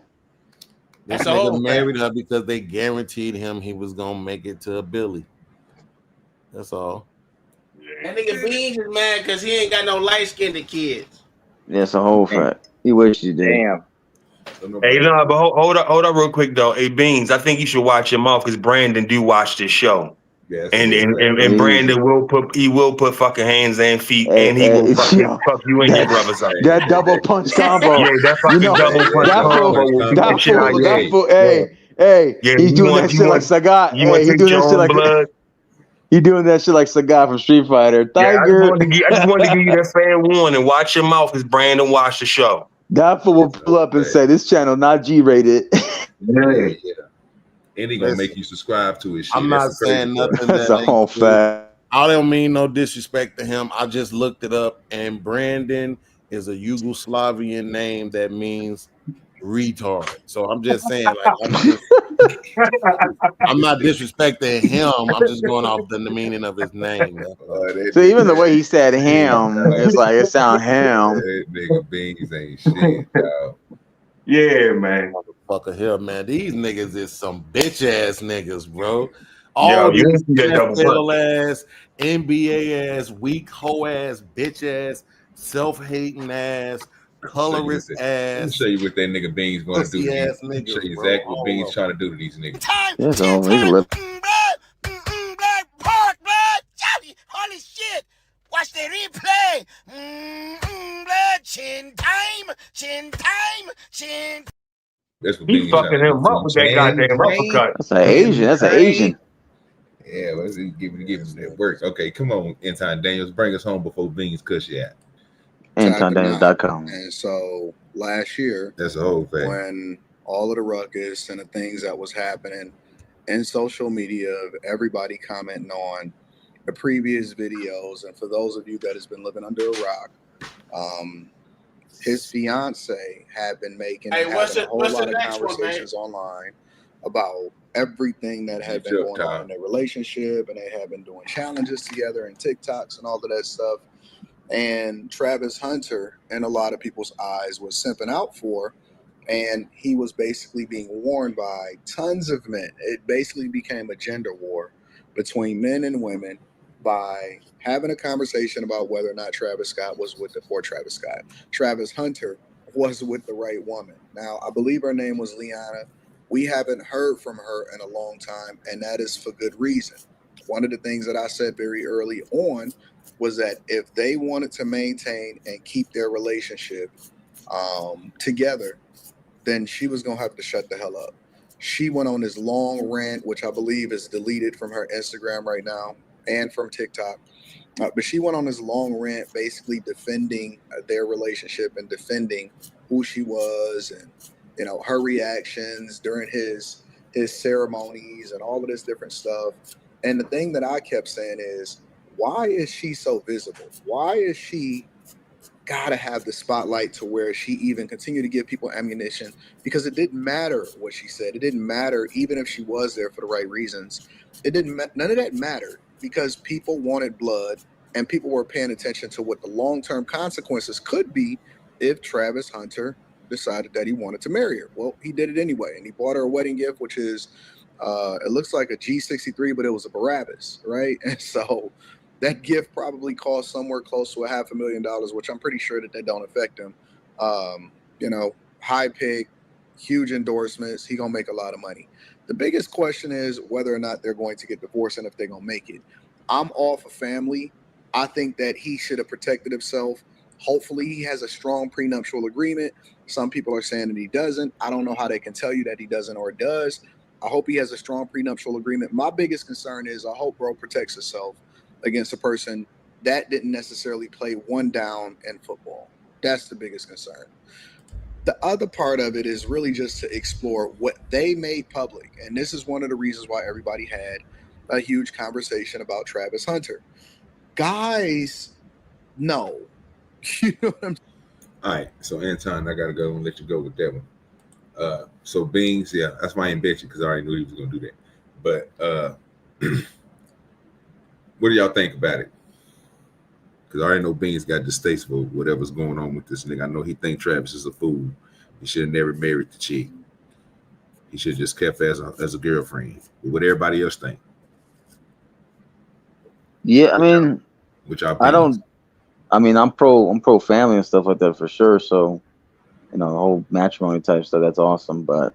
This nigga married her because they guaranteed him he was gonna make it to a Billy. That's all. That nigga Beans is mad because he ain't got no light skinned kids. That's a whole fact. He wished he did. Damn. Hey, no, but hold up real quick though. Hey, Beans, I think you should watch your mouth because Brandon do watch this show. Yes, and Brandon will put fucking hands and feet, and he will fucking fuck you and your brothers up. That double punch combo. Yeah, that fucking double punch combo will beat the shit out of you. Hey, he's doing that shit like Sagat. Hey, he doing that shit like blood. He doing that shit like Sagat from Street Fighter. Tiger. I just wanted to give you that fair warning. Watch your mouth because Brandon watched the show. That fool will pull up and say, "This channel not G-rated." Yeah. And he gonna make you subscribe to his shit. I'm not saying nothing. That's a whole fact. I don't mean no disrespect to him. I just looked it up, and Brandon is a Yugoslavian name that means retard. So I'm just saying, like, I'm not disrespecting him. I'm just going off the meaning of his name. So even the way he said "him," it's like it sound ham. That nigga Beans ain't shit, dog. Yeah, man. Motherfucker here, man. These niggas is some bitch ass niggas, bro. All these NFL ass, NBA ass, weak hoe ass, bitch ass, self-hating ass, colorist ass. Let me show you what that nigga Beans gonna do. Ass Let me niggas, show you bro. exactly what Beans trying to do to these niggas. Yes, blood, pork, blood, Johnny, holy shit. Watch the replay. Blood, chin time, chin time, chin. That's what He fucking him up with that goddamn uppercut. That's an Asian. That's an Asian. Yeah, let's give him that works. Okay, come on, Anton Daniels, bring us home before Beans cuss you out. AntonDaniels.com. And so last year, that's the whole thing. When all of the ruckus and the things that was happening in social media, everybody commenting on the previous videos, and for those of you that has been living under a rock, his fiance had been making a whole lot of conversations online about everything that had been going on in their relationship, and they had been doing challenges together and TikToks and all of that stuff. And Travis Hunter, in a lot of people's eyes, was simping out for, and he was basically being warned by tons of men. It basically became a gender war between men and women by having a conversation about whether or not Travis Scott was with Travis Hunter was with the right woman. Now, I believe her name was Liana. We haven't heard from her in a long time, and that is for good reason. One of the things that I said very early on was that if they wanted to maintain and keep their relationship together, then she was going to have to shut the hell up. She went on this long rant, which I believe is deleted from her Instagram right now and from TikTok. But she went on this long rant basically defending their relationship and defending who she was and, you know, her reactions during his ceremonies and all of this different stuff. And the thing that I kept saying is, why is she so visible? Why is she gotta have the spotlight to where she even continued to give people ammunition? Because it didn't matter what she said. It didn't matter even if she was there for the right reasons. It didn't. None of that mattered because people wanted blood and people were paying attention to what the long-term consequences could be if Travis Hunter decided that he wanted to marry her. Well, he did it anyway, and he bought her a wedding gift, which is it looks like a G63, but it was a Barabbas, right? And so that gift probably cost somewhere close to $500,000, which I'm pretty sure that don't affect him. You know, high pick, huge endorsements. He gonna make a lot of money. The biggest question is whether or not they're going to get divorced and if they're gonna make it. I'm all for family. I think that he should have protected himself. Hopefully he has a strong prenuptial agreement. Some people are saying that he doesn't. I don't know how they can tell you that he doesn't or does. I hope he has a strong prenuptial agreement. My biggest concern is I hope bro protects himself against a person that didn't necessarily play one down in football. That's the biggest concern. The other part of it is really just to explore what they made public. And this is one of the reasons why everybody had a huge conversation about Travis Hunter. Guys, no. You know what I'm saying? All right, so Anton, I gotta go and let you go with that one. So Beans, yeah, that's why I didn't bet you because I already knew he was gonna do that. But what do y'all think about it? Because I already know Beans got distasteful with whatever's going on with this nigga. I know he think Travis is a fool. He should have never married the chick. He should have just kept her as a girlfriend. What everybody else think? Yeah, I mean, I'm pro family and stuff like that for sure. So, you know, the whole matrimony type stuff, that's awesome. But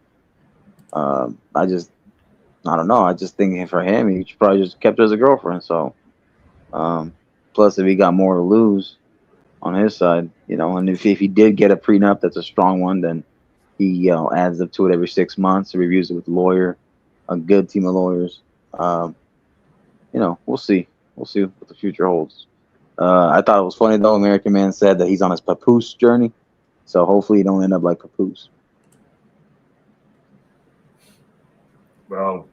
I don't know. I just think for him, he should probably just kept her as a girlfriend. So, plus if he got more to lose on his side, you know, and if he did get a prenup, that's a strong one, then he, you know, adds up to it every 6 months, reviews it with a lawyer, a good team of lawyers. You know, we'll see. We'll see what the future holds. I thought it was funny though. American Man said that he's on his papoose journey, so hopefully he don't end up like papoose. Bro,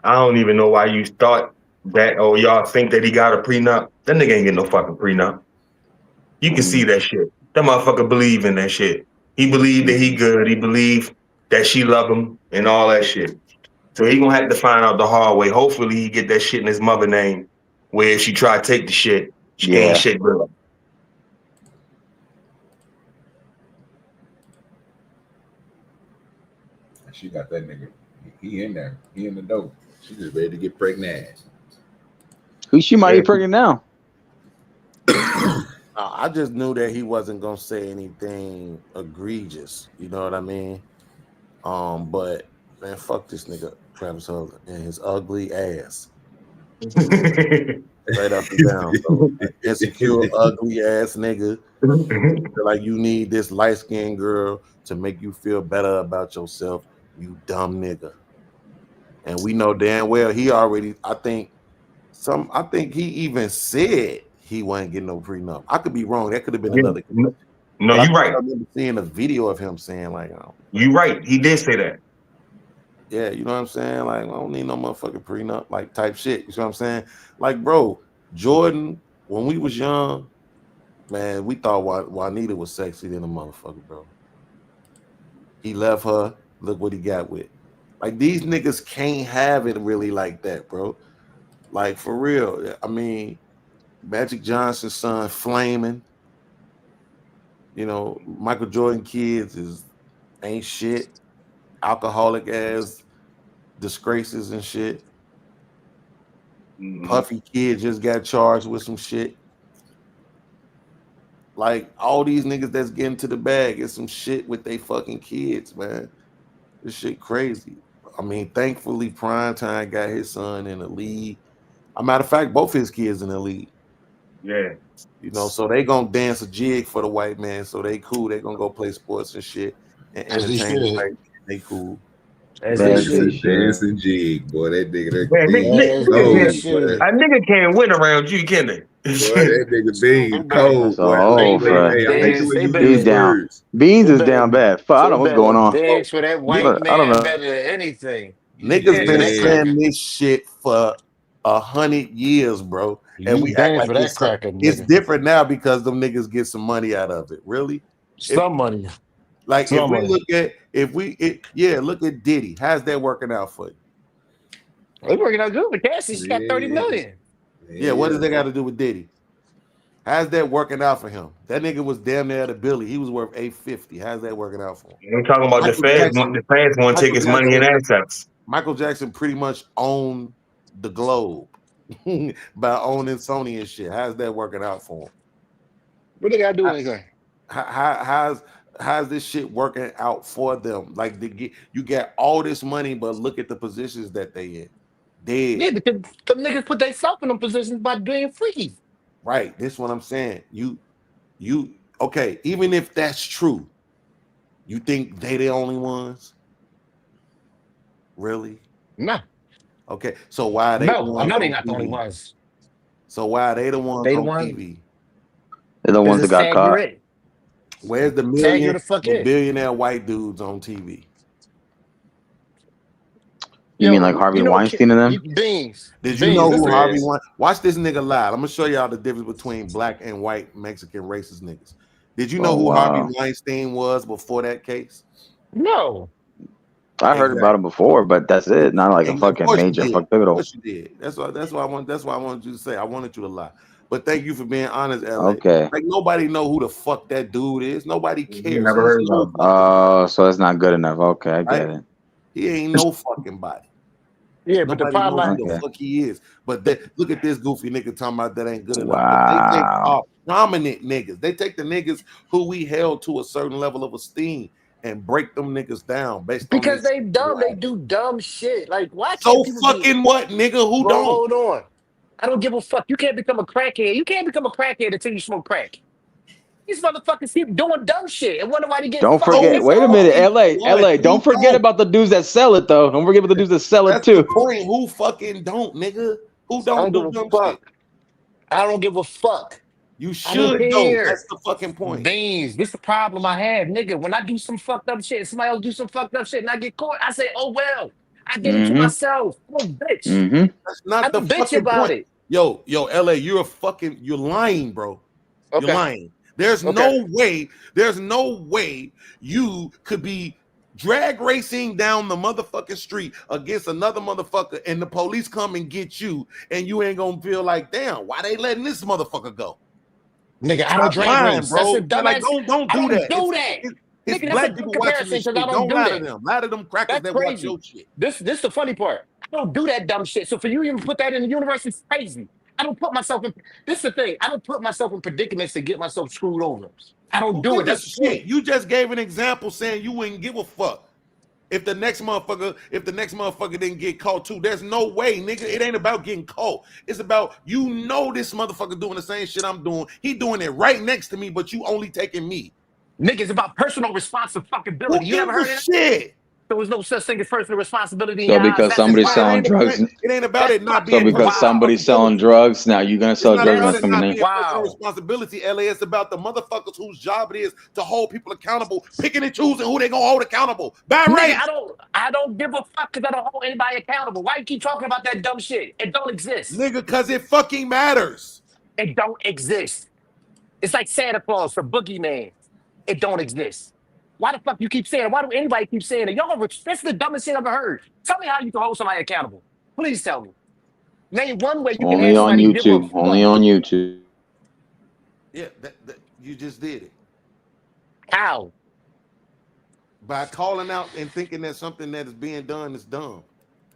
I don't even know why you thought that. Oh, y'all think that he got a prenup? That nigga ain't get no fucking prenup. You can see that shit. That motherfucker believe in that shit. He believed that he good. He believed that she love him and all that shit. So he gonna have to find out the hard way. Hopefully he get that shit in his mother name, where if she try to take the shit, she ain't shit good. She got that nigga. He in there. He in the dope. She just ready to get pregnant. Who she might be pregnant now? I just knew that he wasn't gonna say anything egregious. You know what I mean? But man, fuck this nigga Travis Hunter and his ugly ass. Straight up and down. So, insecure, ugly ass nigga. Like you need this light skinned girl to make you feel better about yourself. You dumb nigga. And we know damn well he already. I think he even said he wasn't getting no prenup. I could be wrong. That could have been another. No, you're right. I remember seeing a video of him saying like, "You right." He did say that. Yeah, you know what I'm saying? Like, I don't need no motherfucking prenup, like type shit. You know what I'm saying? Like, bro, Jordan, when we was young, man, we thought Juanita was sexy than a motherfucker, bro. He left her. Look what he got with Like these niggas can't have it really like that, bro. Like for real. I mean, Magic Johnson's son flaming. You know, Michael Jordan kids ain't shit. Alcoholic ass disgraces and shit. Puffy kid just got charged with some shit. Like all these niggas that's getting to the bag is some shit with they fucking kids, man. This shit crazy. I mean, thankfully, Primetime got his son in the league. As a matter of fact, both his kids in the league. Yeah. You know, so they gonna dance a jig for the white man. So they cool. They gonna go play sports and shit and As they entertain the should. white man. They cool. As they should. Dancing jig, boy. That nigga, Man, As they should. a nigga can't win around you, can they? Boy, that nigga Beans cold. That's a Boy. whole Hey, fact. I hate the way you He's use down. words. Beans is down bad. Fuck, I don't know what's going on. Dance for that white But I don't man know. better than anything. Niggas been Yeah. saying this shit for 100 years, bro. And You we act dance like for that cracker, it's nigga. different now because them niggas get some money out of it. Really? Some money. Like Some if we money. look at Diddy. How's that working out for you? They working out good with Cassie. She got 30 million. Yeah, what does that got to do with Diddy? How's that working out for him? That nigga was damn near the Billy. He was worth $850. How's that working out for him? I'm talking about the fans want tickets, money, and assets. Michael Jackson pretty much owned the globe by owning Sony and shit. How's that working out for him? What they got to do anything? How's this shit working out for them? Like you get all this money, but look at the positions that they in. Dead. Yeah, because the niggas put themselves in them positions by being freaky. Right. This is what I'm saying. You okay, even if that's true, you think they the only ones? Really? No. Okay. So why are they the ones I know they're on not the only TV? ones. So why are they the ones They the on ones- TV? They're the ones that got caught. Where's the billionaire white dudes on TV? You mean like Harvey Weinstein and them? Beans. Did you know who Harvey Weinstein? Watch this nigga live. I'm gonna show y'all the difference between black and white Mexican racist niggas. Did you know who Harvey Weinstein was before that case? No. I heard about him before, but that's it. Not like a fucking major fuck Of pivotal. course you did. That's why I wanted you to say. I wanted you to lie. But thank you for being honest, LA. Okay. Like nobody know who the fuck that dude is. Nobody cares. Never heard He's of him. Oh, so that's not good enough. Okay, I get it. He ain't no fucking body. Yeah, but the Nobody knows problem, who the fuck he is. But look at this goofy nigga talking about that ain't good enough. Wow. But they take our prominent niggas. They take the niggas who we held to a certain level of esteem and break them niggas down based on because this. they dumb, they do dumb shit. Like why? So can't people fucking what, nigga? Who Bro, don't? Hold on. I don't give a fuck. You can't become a crackhead. You can't become a crackhead until you smoke crack. These motherfuckers keep doing dumb shit and wonder why they get. Don't fucked forget. up. Wait a minute, LA. Don't forget about the dudes that sell it though. Don't forget about the dudes that sell it too. Point. Who fucking don't, nigga? Who don't do dumb shit? I don't give a fuck. You I should don't though. care. That's the fucking point. Beans. This the problem I have, nigga. When I do some fucked up shit, somebody else do some fucked up shit, and I get caught, I say, "Oh well." I did it to myself. I'm a bitch. That's not I'm the a bitch fucking about point. it. Yo, LA, you're lying, bro. Okay. You're lying. There's no way you could be drag racing down the motherfucking street against another motherfucker and the police come and get you and you ain't gonna feel like, damn, why they letting this motherfucker go? Nigga, I don't drag race. That's a dumbass. Like, don't do that. It's Nigga, black that's a people good watching comparison this shit. because I don't do lie that. to them. Lie to them crackers That's that watch crazy. your shit. This the funny part. I don't do that dumb shit. So for you to even put that in the universe, it's crazy. I don't put myself in. This is the thing. I don't put myself in predicaments to get myself screwed over. I don't do it. That's the shit. point. You just gave an example saying you wouldn't give a fuck if the next motherfucker didn't get caught too. There's no way, nigga. It ain't about getting caught. It's about this motherfucker doing the same shit I'm doing. He doing it right next to me, but you only taking me. Nigga, it's about personal responsibility. You never heard of that? Shit. There was no such thing as personal responsibility. So because somebody's selling drugs, it ain't about it not so being. because somebody's selling drugs, now you're gonna sell drugs and It's not something. being personal responsibility, LA. It's about the motherfuckers whose job it is to hold people accountable, picking and choosing who they gonna hold accountable. By race. I don't give a fuck because I don't hold anybody accountable. Why you keep talking about that dumb shit? It don't exist. Nigga, because it fucking matters. It don't exist. It's like Santa Claus for Boogeyman. It don't exist. Why the fuck you keep saying it? Why do anybody keep saying it? Y'all, that's the dumbest shit I've ever heard. Tell me how you can hold somebody accountable. Please tell me. Name one way you can Only ask on somebody to give a YouTube. Only fuck. on YouTube. Yeah, you just did it. How? By calling out and thinking that something that is being done is dumb,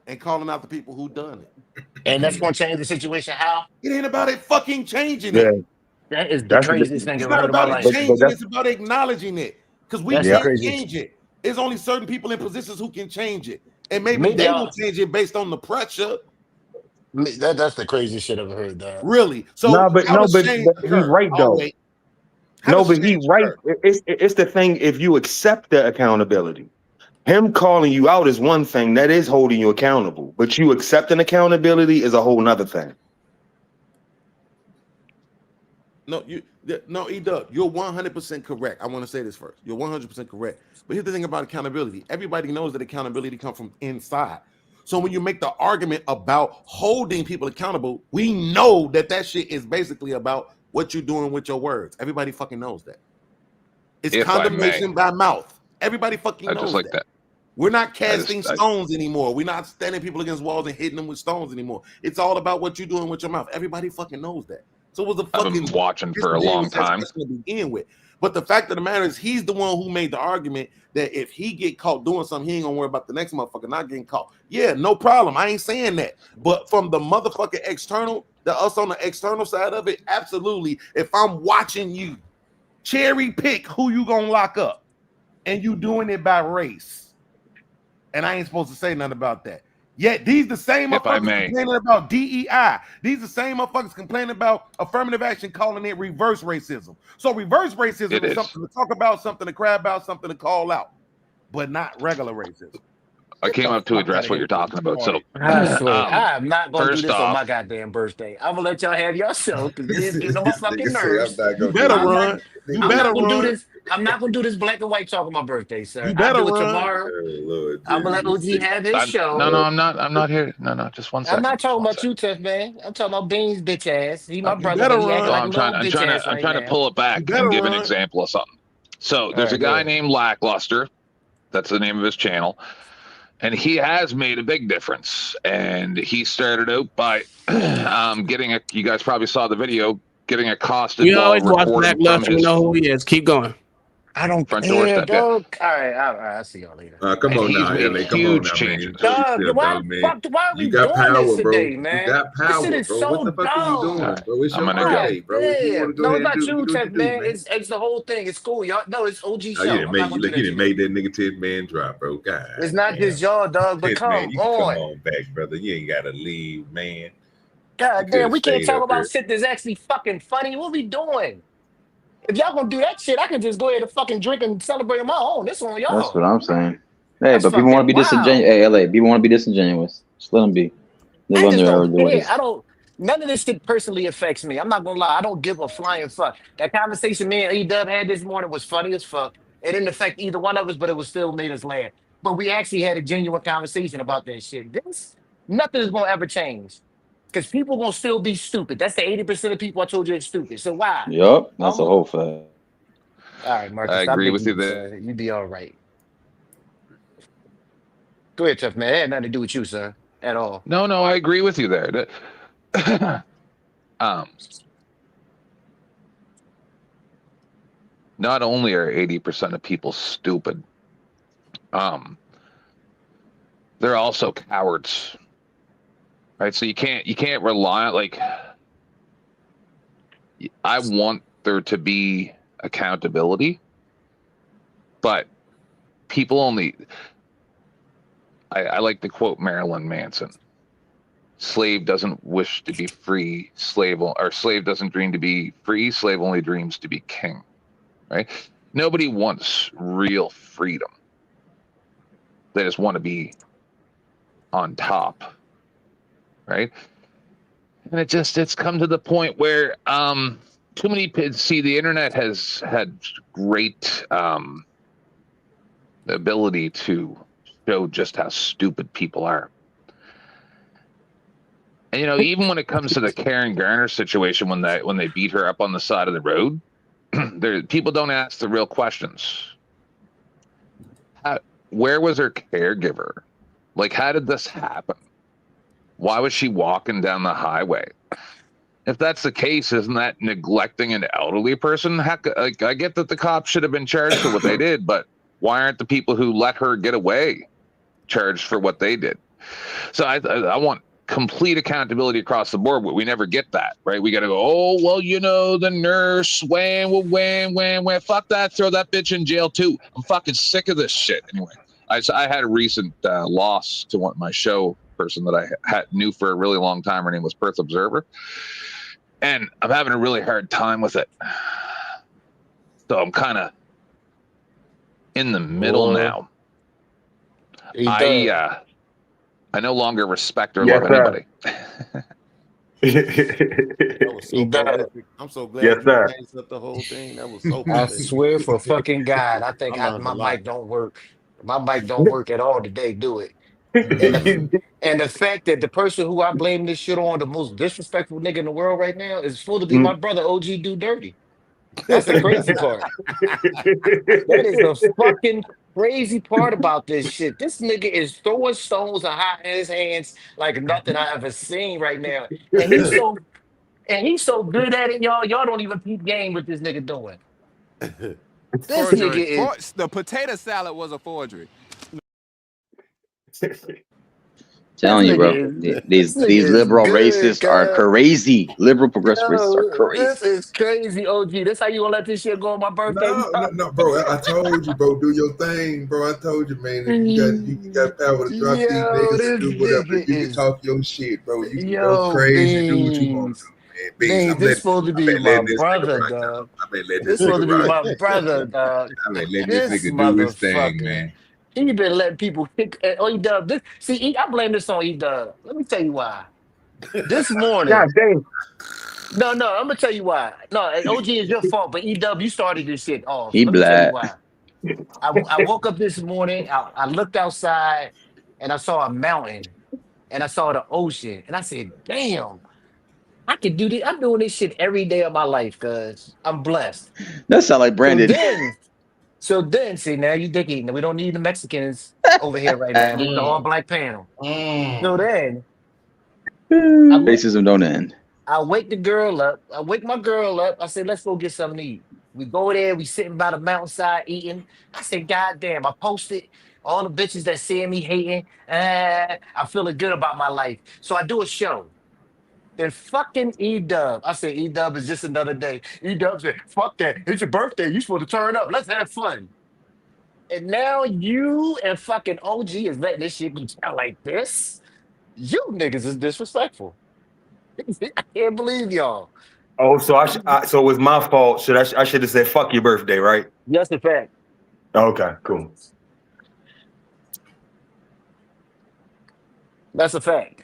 and calling out the people who done it. And that's gonna change the situation. How? It ain't about it fucking changing Yeah, it. That is the that's craziest thing It's I've ever not heard in my about it life. changing. that's It's about acknowledging it, because we That's the can't craziest. change it. There's only certain people in positions who can change it, and maybe Maybe they will change it based on the pressure. that's the craziest shit I've ever heard, dog. Really? So no, but how no, does but, change but he's occur? right I'll though. wait. How No, does but he change right. occur? It's the thing. If you accept the accountability, him calling you out is one thing that is holding you accountable. But you accepting accountability is a whole nother thing. No, E-Dub, you're 100% correct. I want to say this first. You're 100% correct. But here's the thing about accountability. Everybody knows that accountability comes from inside. So when you make the argument about holding people accountable, we know that that shit is basically about what you're doing with your words. Everybody fucking knows that. It's If I may. condemnation by mouth. Everybody fucking I knows just like that. that. We're not I casting just, I, stones anymore. We're not standing people against walls and hitting them with stones anymore. It's all about what you're doing with your mouth. Everybody fucking knows that. So it was a I've fucking been watching for a long disingenuous time. explanation to begin with. But the fact of the matter is, he's the one who made the argument that if he get caught doing something, he ain't gonna worry about the next motherfucker not getting caught. Yeah, no problem. I ain't saying that. But from the motherfucking external, us on the external side of it, absolutely. If I'm watching you cherry pick who you gonna lock up, and you doing it by race, and I ain't supposed to say nothing about that. Yet these the same If I motherfuckers may. complaining about DEI. These the same motherfuckers complaining about affirmative action, calling it reverse racism. So reverse racism It is is. something to talk about, something to cry about, something to call out, but not regular racism. I came up to address what you're talking about. So, I swear, I'm not gonna do first this on my off, goddamn birthday. I'm gonna let y'all have yourself because it's getting on my fucking Nigga say, nerves. I'm not You gonna better do I'm this. run. You I'm better not gonna do run. this. I'm not gonna do this black and white talk on my birthday, sir. You I'll better do it run. tomorrow. Oh, Lord, I'm gonna let OG Jesus. have his show. no, I'm not. I'm not here. No, just one I'm second. not Just talking one about second. you, tough man. I'm talking about Beans, bitch ass. He my You brother, better but he acting No, run. like a little bitch ass I'm right trying to now. pull it You back better and give an run. example of something. So, All there's a right, go guy ahead. named Lackluster. That's the name of his channel. And he has made a big difference. And he started out by getting a, you guys probably saw the video, getting accosted We while always watch recording from Lackluster. We his know who he is. Keep going. I don't front care, doorstep. Yeah. dog. All right, I'll see y'all later. Come And on he's now, made LA. Come on huge now, man. changes. Enjoy Dog, yourself, why dog, the man. fuck? Why are You we got doing this power, bro. today, You man? got This shit power, is bro. What so the fuck are you dumb. doing, All right. bro? It's I'm your going to go. birthday, God bro. If you want damn. to go No, ahead it's and not do you, what you Tech do, man. man. It's the whole thing. It's cool, y'all. No, it's OG Oh, show. I'm not gonna do you that to didn't you. make that nigga 10 man drop, bro. God It's not damn. just y'all, dog. But 10 man, come you can come on. on back, brother. You ain't gotta leave, man. You God could damn, have we can't stayed talk up about here. shit that's actually fucking funny. What we doing? If y'all gonna do that shit, I can just go ahead and fucking drink and celebrate on my own. This on That's what y'all. I'm saying. Hey, That's but people want to fucking be disingenuous. wild. Hey, LA, people want to be disingenuous. Just let them be. Live I on just their don't care. orders. I don't. None of this shit personally affects me. I'm not gonna lie. I don't give a flying fuck. That conversation me and E-Dub had this morning was funny as fuck. It didn't affect either one of us, but it was still made us laugh. But we actually had a genuine conversation about that shit. This nothing is gonna ever change because people gonna still be stupid. That's the 80% of people I told you is stupid. So why? Yup, that's a Um, whole fact. all right, Marcus, I stop agree dick with you eating, there. sir. You be all right. Go ahead, tough man. It had nothing to do with you, sir, at all. No, I agree with you there. Not only are 80% of people stupid, they're also cowards, right? So you can't rely on, like, I want there to be accountability, but people only, I like to quote Marilyn Manson. Slave doesn't wish to be free. Slave doesn't dream to be free. Slave only dreams to be king. Right? Nobody wants real freedom. They just want to be on top. Right? And it's come to the point where too many people see the internet has had great ability to show just how stupid people are. And even when it comes to the Karen Garner situation, when they beat her up on the side of the road, people don't ask the real questions. Where was her caregiver? Like, how did this happen? Why was she walking down the highway? If that's the case, isn't that neglecting an elderly person? Heck, like, I get that the cops should have been charged for what they did, but why aren't the people who let her get away charged for what they did? So I want complete accountability across the board, but we never get that, right? We got to go, oh, well, the nurse, wham, fuck that, throw that bitch in jail too. I'm fucking sick of this shit. Anyway, I had a recent loss to my show person that I knew for a really long time. Her name was Perth Observer. And I'm having a really hard time with it. So I'm kind of in the middle now. I no longer respect or love anybody. That was so pathetic. I'm so glad you changed up the whole thing. That was so I pathetic. swear for fucking God, I think I learned my a lot. mic don't work. My mic don't work at all today. Do it. And the fact that the person who I blame this shit on, the most disrespectful nigga in the world right now, is supposed to be my brother, OGDoDirty. That's the crazy part. That is the fucking crazy part about this shit. This nigga is throwing stones and hot in his hands like nothing I ever seen right now. And he's so good at it, y'all. Y'all don't even peep game what this nigga doing. This nigga is the potato salad was a forgery. Telling you, bro. These liberal racists are crazy. Liberal progressive racists are crazy. This is crazy, OG. This how you gonna let this shit go on my birthday? No, bro. I told you, bro. Do your thing, bro. I told you, man. You got power to drop these niggas and do whatever. You can talk your shit, bro. You can go crazy, do what you want to do, man. Beans, this supposed to be my brother, dog. This supposed to be my brother, dog. I mean, let this nigga do his thing, man. He been letting people kick. Oh, he does this. See, I blame this on E-Dub. Let me tell you why. This morning. God damn. No, I'm gonna tell you why. No, OG is your fault, but E-Dub, you started this shit off. He Let me tell you black. why. I woke up this morning. I looked outside, and I saw a mountain, and I saw the ocean, and I said, "Damn, I can do this. I'm doing this shit every day of my life, cause I'm blessed." That sound like Brandon. So then, see, now you thinking we don't need the Mexicans over here right now. This is the all-black panel. So then, Racism don't end. I wake the girl up. I wake my girl up. I said, let's go get something to eat. We go there. We sitting by the mountainside eating. I said, God damn, I posted all the bitches that see me hating. I'm feeling good about my life. So I do a show. Then fucking E-Dub. I said, E-Dub is just another day. E-Dub said, fuck that. It's your birthday. You supposed to turn up. Let's have fun. And now you and fucking OG is letting this shit go down like this. You niggas is disrespectful. I can't believe y'all. Oh, so so it was my fault. I should have said fuck your birthday, right? That's the fact. Okay, cool. That's a fact.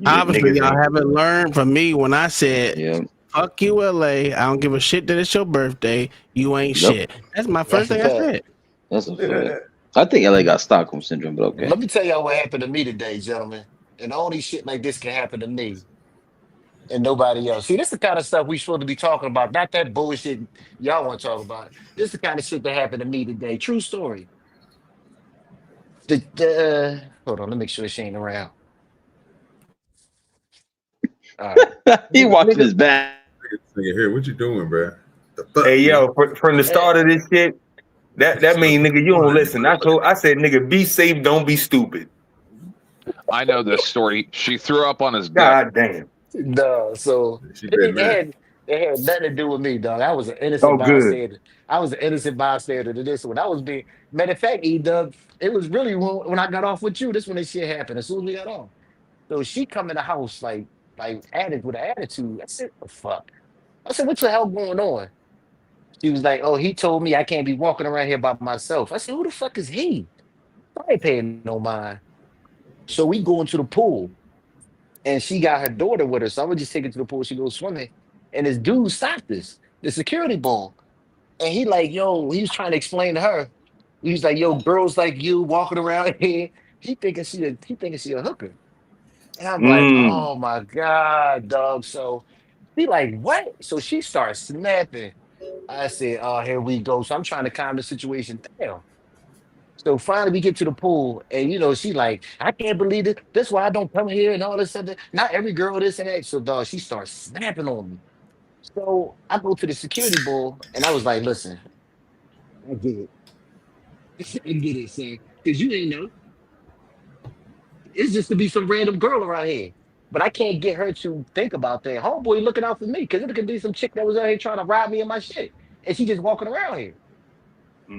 Obviously, y'all haven't learned from me when I said, fuck you, LA. I don't give a shit that it's your birthday. You ain't shit. That's my first thing I said. That's a fact. I think LA got Stockholm syndrome, but okay. Let me tell y'all what happened to me today, gentlemen. And only shit like this can happen to me and nobody else. See, this is the kind of stuff we supposed to be talking about, not that bullshit y'all want to talk about. This is the kind of shit that happened to me today. True story. Hold on, let me make sure she ain't around. All right. He watching his back. Here, what you doing, bro? Hey, yo, from the start of this shit, that mean, nigga, you don't listen. I said, nigga, be safe, don't be stupid. I know this story. She threw up on his dick. God damn. No, so it had nothing to do with me, dog. I was an innocent bystander. I was an innocent bystander to this one. I was being, matter of fact, E-Dub, it was really when I got off with you. This when this shit happened. As soon as we got off, so she come in the house like added with an attitude. I said, "What the fuck?" I said, "What the hell going on?" She was like, "Oh, he told me I can't be walking around here by myself." I said, "Who the fuck is he?" I ain't paying no mind. So we go into the pool. And she got her daughter with her. So I would just take her to the pool. She goes swimming. And this dude stopped us, the security bull. And he like, yo, he was trying to explain to her. He was like, yo, girls like you walking around here. He thinking she a hooker. And I'm like, oh my God, dog. So he like, what? So she starts snapping. I said, oh, here we go. So I'm trying to calm the situation down. So finally we get to the pool, and she like, I can't believe it. That's why I don't come here and all this other. Not every girl this and that. So dog, she starts snapping on me. So I go to the security bull, and I was like, listen, I get it. I get it, sir. Because you ain't know. It's just to be some random girl around here. But I can't get her to think about that. Homeboy looking out for me because it could be some chick that was out here trying to rob me of my shit. And she just walking around here.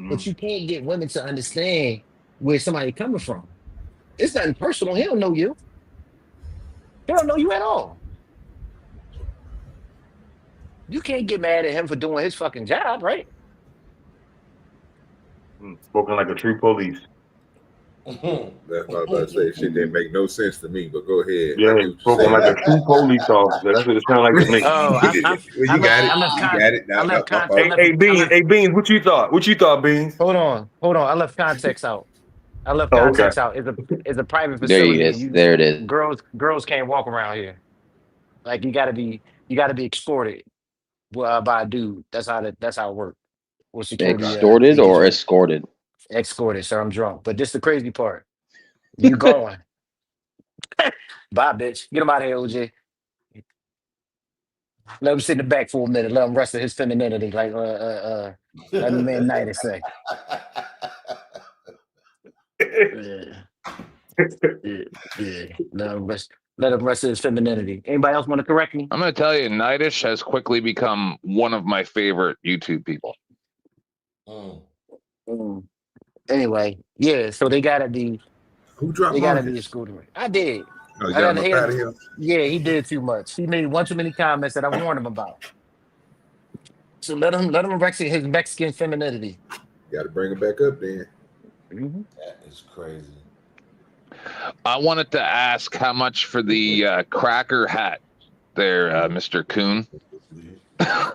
But you can't get women to understand where somebody coming from. It's nothing personal. He don't know you. He don't know you at all. You can't get mad at him for doing his fucking job, right? Spoken like a true police. That's what I was about to say. Shit didn't make no sense to me, but go ahead. Yeah, spoken like a true police officer. That's what it sounds like to me. Oh, You got it. I left Hey, Beans, what you thought? What you thought, Beans? Hold on. I left context out. Okay. It's a private There facility. it is. There it is. Girls can't walk around here. Like you gotta be escorted by a dude. That's how it works. With security. Extorted or escorted? Escorted, sir. I'm drunk. But this the crazy part. You going. Bye, bitch. Get him out of here, OJ. Let him sit in the back for a minute. Let him rest of his femininity, like let me man Night say. Yeah. Let him rest of his femininity. Anybody else want to correct me? I'm going to tell you, Nightish has quickly become one of my favorite YouTube people. Anyway, yeah. So they gotta be. Who dropped? They gotta be escorted. I did. Oh, you got him out of here? Yeah, he did too much. He made one too many comments that I warned him about. So let him rest his Mexican femininity. Got to bring it back up then. That is crazy. I wanted to ask how much for the cracker hat there, Mr. Coon. I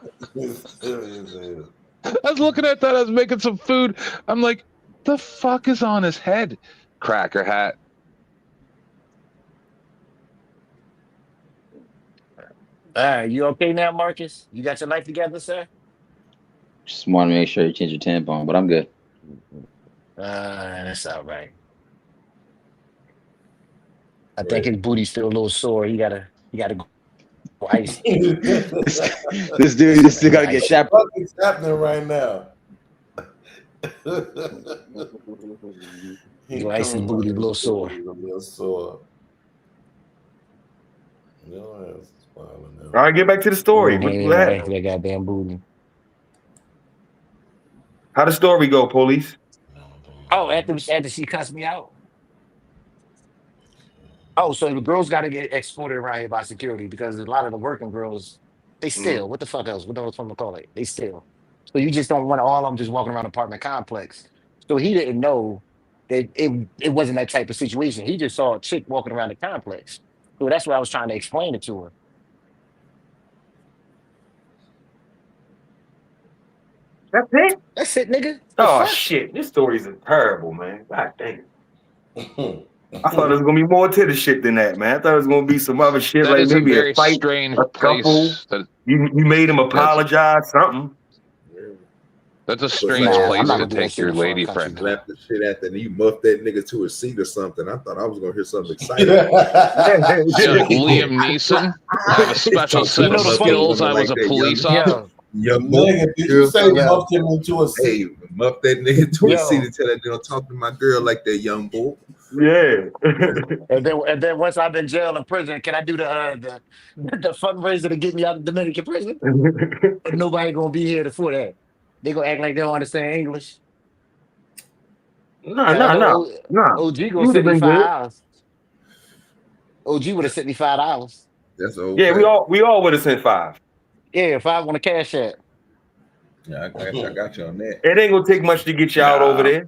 was looking at that. I was making some food. I'm like, the fuck is on his head? Cracker hat. All right, you okay now, Marcus? You got your life together, sir? Just want to make sure you change your tampon, but I'm good. That's all right. I think his booty's still a little sore. He gotta go ice. This dude still gotta get shot. What is happening right now? He ice his booty a little sore. All right, get back to the story. That goddamn booty. How the story go, police? Oh, after she cussed me out. Oh, so the girls got to get escorted around here by security because a lot of the working girls, they steal. What the fuck else? What else I'm gonna call it? They steal. So you just don't want all of them just walking around the apartment complex. So he didn't know that it wasn't that type of situation. He just saw a chick walking around the complex. So that's what I was trying to explain it to her. That's it? That's it, nigga. Oh, shit. This story's terrible, man. God damn. I thought there was going to be more to the shit than that, man. I thought it was going to be some other shit, That like is a maybe very a fight, strange a couple. You made him apologize, something. That's a strange place to take your lady friend. Slap the shit at the you muffed that nigga to a seat or something. I thought I was gonna hear something exciting. Liam Neeson. I have a special set of skills. I was a police officer. Young nigga, did you say muffed him into a seat? Hey, muff that nigga to a seat and tell that don't talk to my girl like that, young boy. Yeah. and then once I'm in jail and prison, can I do the fundraiser to get me out of Dominican prison? But nobody gonna be here for that. They gonna act like they don't understand English. No. OG gonna send me $5. OG would have sent me $5. That's okay. Yeah, we all would have sent $5. Yeah, $5 on the cash app. Yeah, I got you on that. It ain't gonna take much to get you out over there.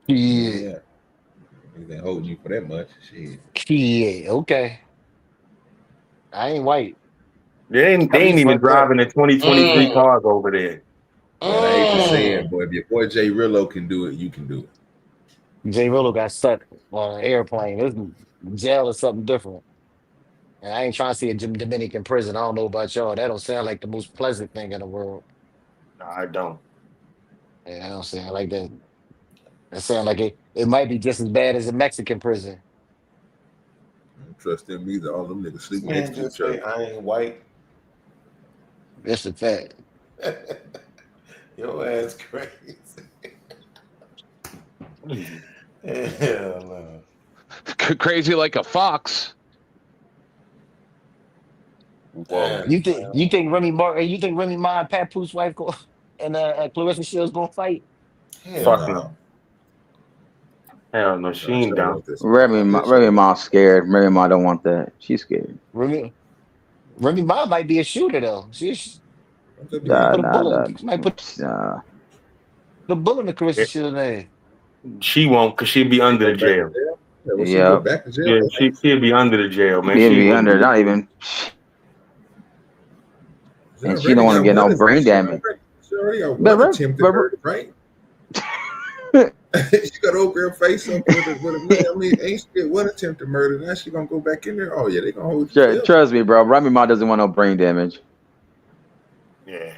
Yeah. They been holding you for that much. Shit. Yeah, okay. I ain't white. They ain't even driving the 2023 cars over there. But I hate to say it, boy. If your boy Jay Rillo can do it, you can do it. Jay Rillo got stuck on an airplane. This jail is something different. And I ain't trying to see a Dominican prison. I don't know about y'all. That don't sound like the most pleasant thing in the world. No, I don't. Yeah, I don't sound like that. It sounds like it might be just as bad as a Mexican prison. I don't trust them either. All them niggas sleep Man, next to just each other. say I ain't white. That's a fact. Your ass crazy. Hell no. Crazy like a fox. Whoa. You think Remy Martin? You think Remy Ma and Papoose wife go and Clarissa Shields gonna fight? Hell Fuck no. no. Hell no, she No, she ain't don't down. want this. Remy Ma's scared. Remy Ma don't want that. She's scared. Remy Ma might be a shooter though. She Nah, put a nah, bullet. nah, Might put nah. the bullet in Clarissa Shields' name. She won't, cause she'll be under the jail. Yeah, well, she go Yep. back to jail. Yeah, she'll be under the jail, man. She'll She be wouldn't under, not even. And she don't want to get no brain damage. She already got But one attempted murder, right? She got old girl face up with a man. I mean, ain't she get one attempted murder? Now she gonna go back in there? Oh yeah, they gonna hold you. Trust me, bro. Remy Ma doesn't want no brain damage. Yeah.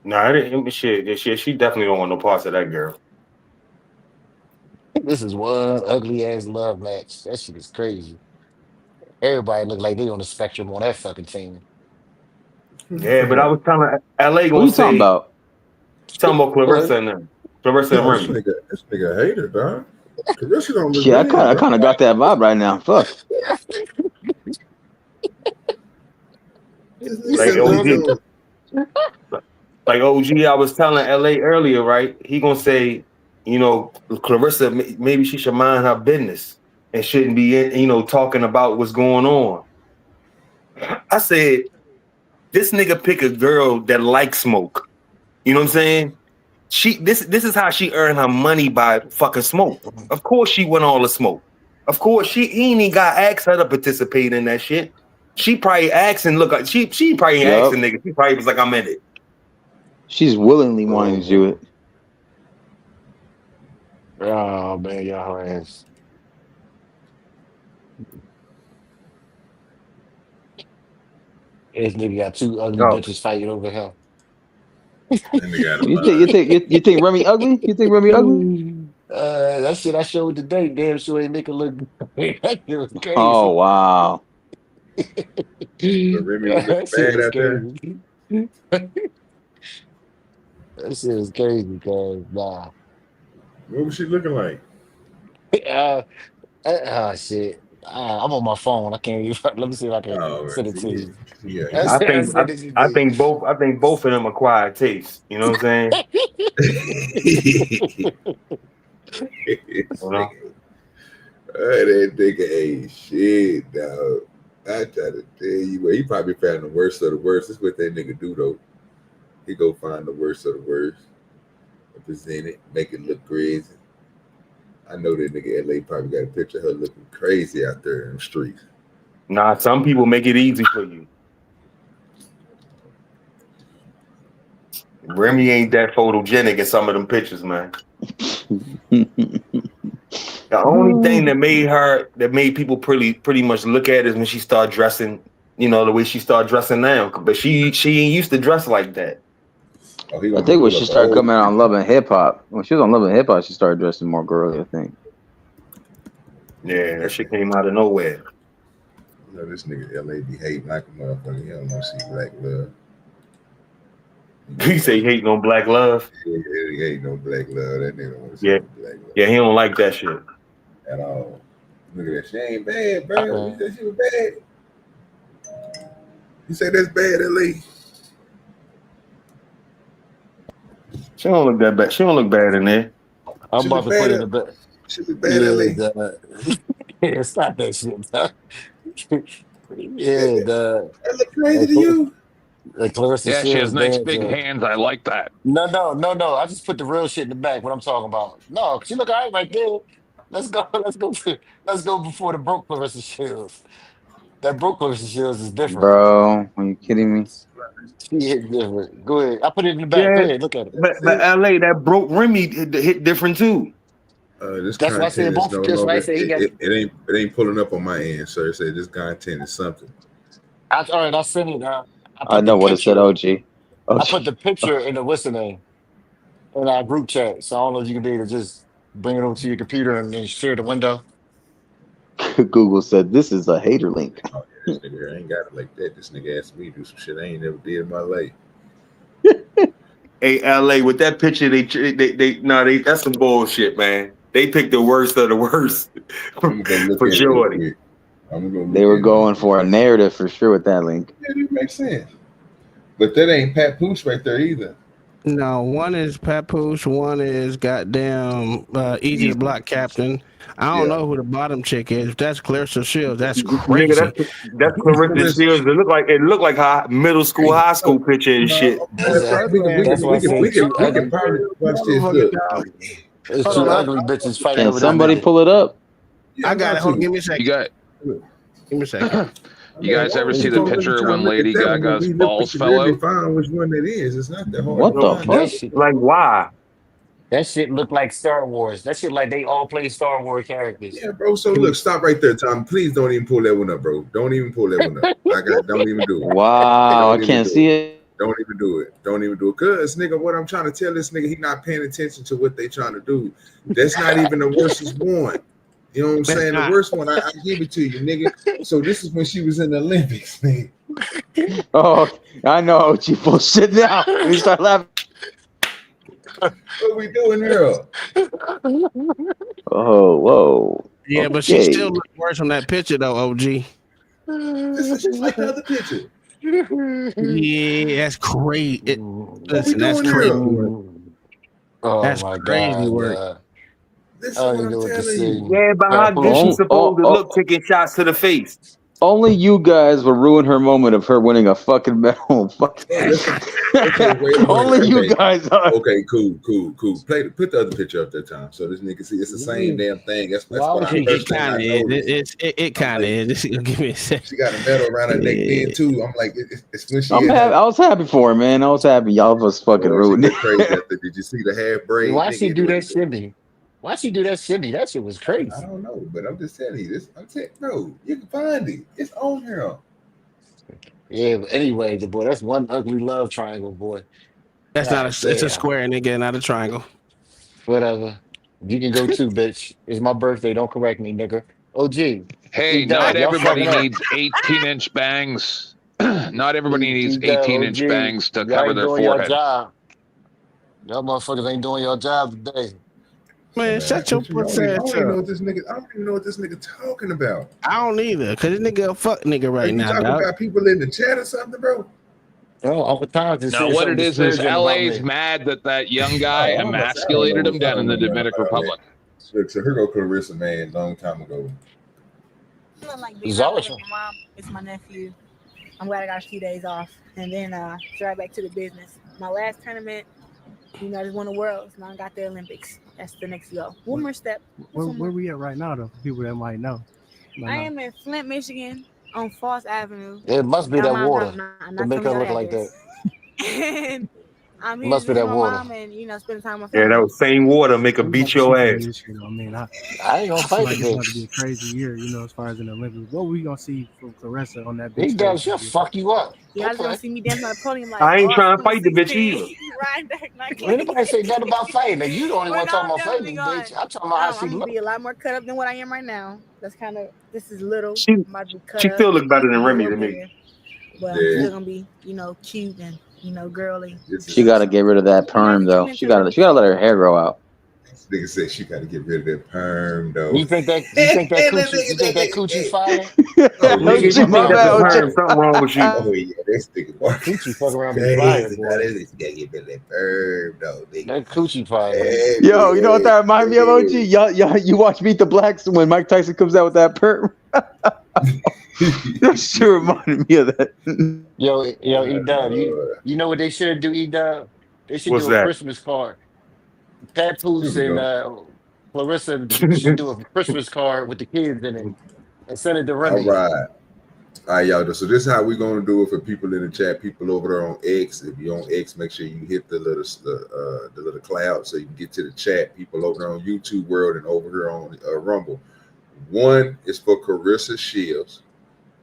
Nah, it ain't shit. She definitely don't want no parts of that girl. This is one ugly ass love match. That shit is crazy. Everybody look like they on the spectrum on that fucking team. Yeah, but I was telling LA Who gonna you talking say about? talking about Clarissa and them. Clarissa and No, Remy. this nigga a hater, dog. Clarissa don't look Yeah, I good, kind of got that vibe right now. Fuck. Like OG. Like OG, I was telling LA earlier, right? He gonna say, you know, Clarissa, maybe she should mind her business and shouldn't be, talking about what's going on. I said, this nigga pick a girl that likes smoke. You know what I'm saying? This is how she earned her money, by fucking smoke. Of course she went all the smoke. Of course he ain't even got asked her to participate in that shit. She probably asked and look, she probably ain't asked the nigga. She probably was like, I'm in it. She's willingly wanting to do it. Oh man, y'all ass. This nigga got two ugly bitches fighting over him. You think Remy ugly? You think Remy ugly? That shit I showed today, damn sure ain't make it look that shit was crazy. Oh wow. That shit was crazy. That shit was crazy, cuz nah. What was she looking like? Shit. I'm on my phone. I can't even. Let me see if I can send it to you. Yeah. I think both of them acquired taste. You know what I'm saying? That nigga ain't shit, dog. I try to tell you, he probably found the worst of the worst. That's what that nigga do, though. He go find the worst of the worst, present it, make it look crazy. I know that nigga LA probably got a picture of her looking crazy out there in the streets. Nah, some people make it easy for you. Remy ain't that photogenic in some of them pictures, man. The only thing that made people pretty much look at is when she started dressing, the way she started dressing now. But she ain't used to dress like that. I think when she started coming out on Love and Hip Hop, when she was on Love and Hip Hop, she started dressing more girly, I think. Yeah, that shit came out of nowhere. You know, this nigga LA be hating like a motherfucker. He don't want to see black love. He say he hating on black love. Yeah, he hating on black love. That nigga don't want to see black love. Yeah, he don't like that shit at all. Look at that. She ain't bad, bro. You said she was bad. You say that's bad, LA. She don't look that bad. She don't look bad in there. I'm about to put it in the bed. She be bad, LA. Yeah, stop that shit, dog. Yeah, that look crazy to you. Clarissa Yeah, she has Shields nice dance, big hands. I like that. No. I just put the real shit in the back. What I'm talking about. No, she look all right there. Let's go before the broke Clarissa Shields. That broke Clarissa Shields is different. Bro, are you kidding me? She hit different. Go ahead. I put it in the back. Yeah, Go ahead, look at it. But LA, that broke Remy hit different too. That's why I said both. Just right. It ain't pulling up on my end, sir. It said this content is something. All right, I'll send it. I know what it said, OG. I put the picture in the what's the name? in our group chat. So I don't know if you can be able to just bring it over to your computer and then share the window. Google said this is a hater link. Oh, yeah, this nigga here ain't got it like that. This nigga asked me to do some shit I ain't never did in my life. Hey, LA, with that picture, that's some bullshit, man. They picked the worst of the worst for Jordan. They were going for a narrative for sure with that link. Yeah, it makes sense. But that ain't Pat Pooch right there either. No, one is Papoose, one is goddamn Easy the Block Captain. I don't know who the bottom chick is. If that's Clarissa Shields, that's crazy. Nigga, that's Clarissa Shields. It looked like a middle school, high school picture and shit. We can probably watch this. Look. It's two ugly bitches fighting over somebody that. pull it up. I got it. Hold on, give me a second. Give me a second. You guys ever see the picture when Lady Gaga's balls fell out? Find which one that is. It's not that hard. What the fuck? Like, why? That shit look like Star Wars. That shit like they all play Star Wars characters. Yeah, bro. So look, stop right there, Tom. Please don't even pull that one up, bro. Don't even pull that one up. Don't even do it. Wow, I can't see it. Don't even do it. Don't even do it. Cause nigga, what I'm trying to tell this nigga, he not paying attention to what they trying to do. That's not even the worst one. You know what I'm saying? The worst one, I give it to you, nigga. So this is when she was in the Olympics, man. Oh, I know. She bullshit now. We start laughing. What we doing here? Oh, whoa. Yeah, but she still looks worse on that picture though, OG. This is just like the other picture. Yeah, that's crazy. Listen, that's crazy work. That's crazy work. This is what I'm telling you. Yeah, but how good she supposed to look taking shots to the face? Only you guys will ruin her moment of her winning a fucking medal. Only you guys are. Okay, cool. Put the other picture up there, Tom, so this nigga see it's the same damn thing. That's what it kind of is. It kind of is. Give me a second. She got a medal around her neck then too. I'm like, it's when she. I was happy for her, man. I was happy. Y'all was fucking ruined it. Did you see the half braid? Why she do that shimmy? Why she do that shimmy? That shit was crazy. I don't know, but I'm just telling you this. I'm saying, bro, you can find it. It's on here. Yeah, but anyway, the boy, that's one ugly love triangle, boy. That's not a. It's a square, nigga, not a triangle. Whatever. You can go too, bitch. It's my birthday. Don't correct me, nigga. OG. Hey, not everybody needs 18-inch bangs. Not everybody needs 18-inch bangs to cover their forehead. Y'all motherfuckers ain't doing your job today. Man, shut your pussy ass up. I don't even know what this nigga talking about. I don't either, cause this nigga a fuck nigga right now. You talking about people in the chat or something, bro? Oh, Uncle Tom just no, what it is LA's mad that young guy emasculated him down in the Dominican Republic. Look, so here go Clarissa, man, long time ago. Like being out with my mom, it's my nephew. I'm glad I got a few days off, and then right back to the business. My last tournament, I just won the Worlds. Now I got the Olympics. That's the next go. One more step. Where we at right now, though? For people that might know. I am in Flint, Michigan, on Foss Avenue. It must be that water to make her look like that. And I'm here must be that with my water. mom and spending time with my Yeah, family. that was same water make her beat your ass. I mean, I ain't gonna fight like the it's about to bitch. be a crazy year, as far as in the Olympics. What we gonna see from Clarissa on that He big does. stage? She'll fuck you up. You guys gonna see me dancing on the podium like I ain't oh, trying to fight the bitch either. Riding back like Anybody say nothing about fighting? Now, you the only one talking about fighting, definitely bitch. I'm talking about how she I'm gonna look. be a lot more cut up than what I am right now. That's this is little. She still look better than Remy to me. But I'm still gonna be, cute and girly. She got to get rid of that perm though. She got to let her hair grow out. This nigga said she got to get rid of that perm though. You think that coochie fire? Something wrong with you. Oh yeah, this nigga boy. Coochie fuck around with fire, boy. This nigga got to get rid of that perm though. Nigga. That coochie fire. Yo, you know what that reminds me of, OG? Y'all, you watch Meet the Blacks when Mike Tyson comes out with that perm. That shit reminded me of that. Yo, E-Dub, you know what they should do, E-Dub? They should What's do a that? Christmas card. Papoose and Clarissa should do a Christmas card with the kids in it and send it to Remy. All right, y'all. So this is how we're gonna do it for people in the chat. People over there on X. If you're on X, make sure you hit the little cloud so you can get to the chat. People over there on YouTube World and over here on Rumble. 1 is for Clarissa Shields.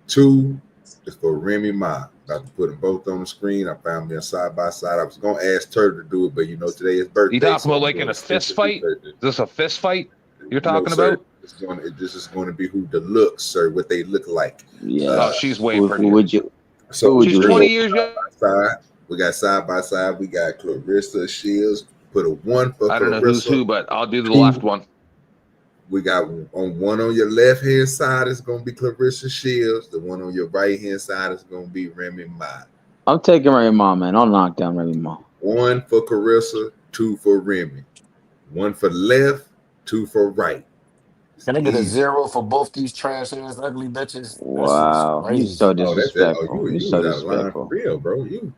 2 is for Remy Ma. About to put them both on the screen. I found me a side by side. I was gonna ask Turtle to do it, but you know today is birthday. You talking so about I'm like doing in a strictly fist fight? birthday. Is this a fist fight you're No, talking sir. about? This is going to be who the looks, sir, what they look like. Yeah. She's way Who prettier. would you? So Who would She's you 20 hit? years young. side. We got side by side. We got Clarissa Shields. Put a 1 for I don't know Clarissa. who's who, but I'll do the 2. left one. We got one on your left hand side is going to be Clarissa Shields. The one on your right hand side is going to be Remy Ma. I'm taking Remy Ma, man. I'll knock down Remy Ma. 1 for Clarissa, 2 for Remy. 1 for left, 2 for right. Can I get a Easy. 0 for both these trash ass ugly bitches? Wow, you so disrespectful. You You so was out of line for disrespectful. real, bro. You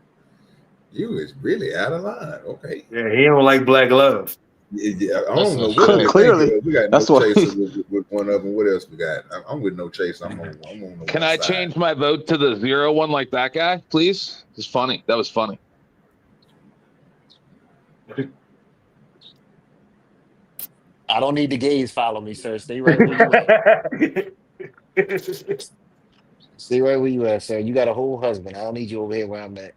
is really out of line. Okay. Yeah, he don't like black love. Yeah, I don't know what else. Clearly, we got that's no why. chaser with one of them. What else we got? I'm with no chaser. I'm on the Can one I side. change my vote to the 0 one like that guy, please? It's funny. That was funny. I don't need the gays follow me, sir. Stay right where you at. Stay right where you at, sir. You got a whole husband. I don't need you over here where I'm at.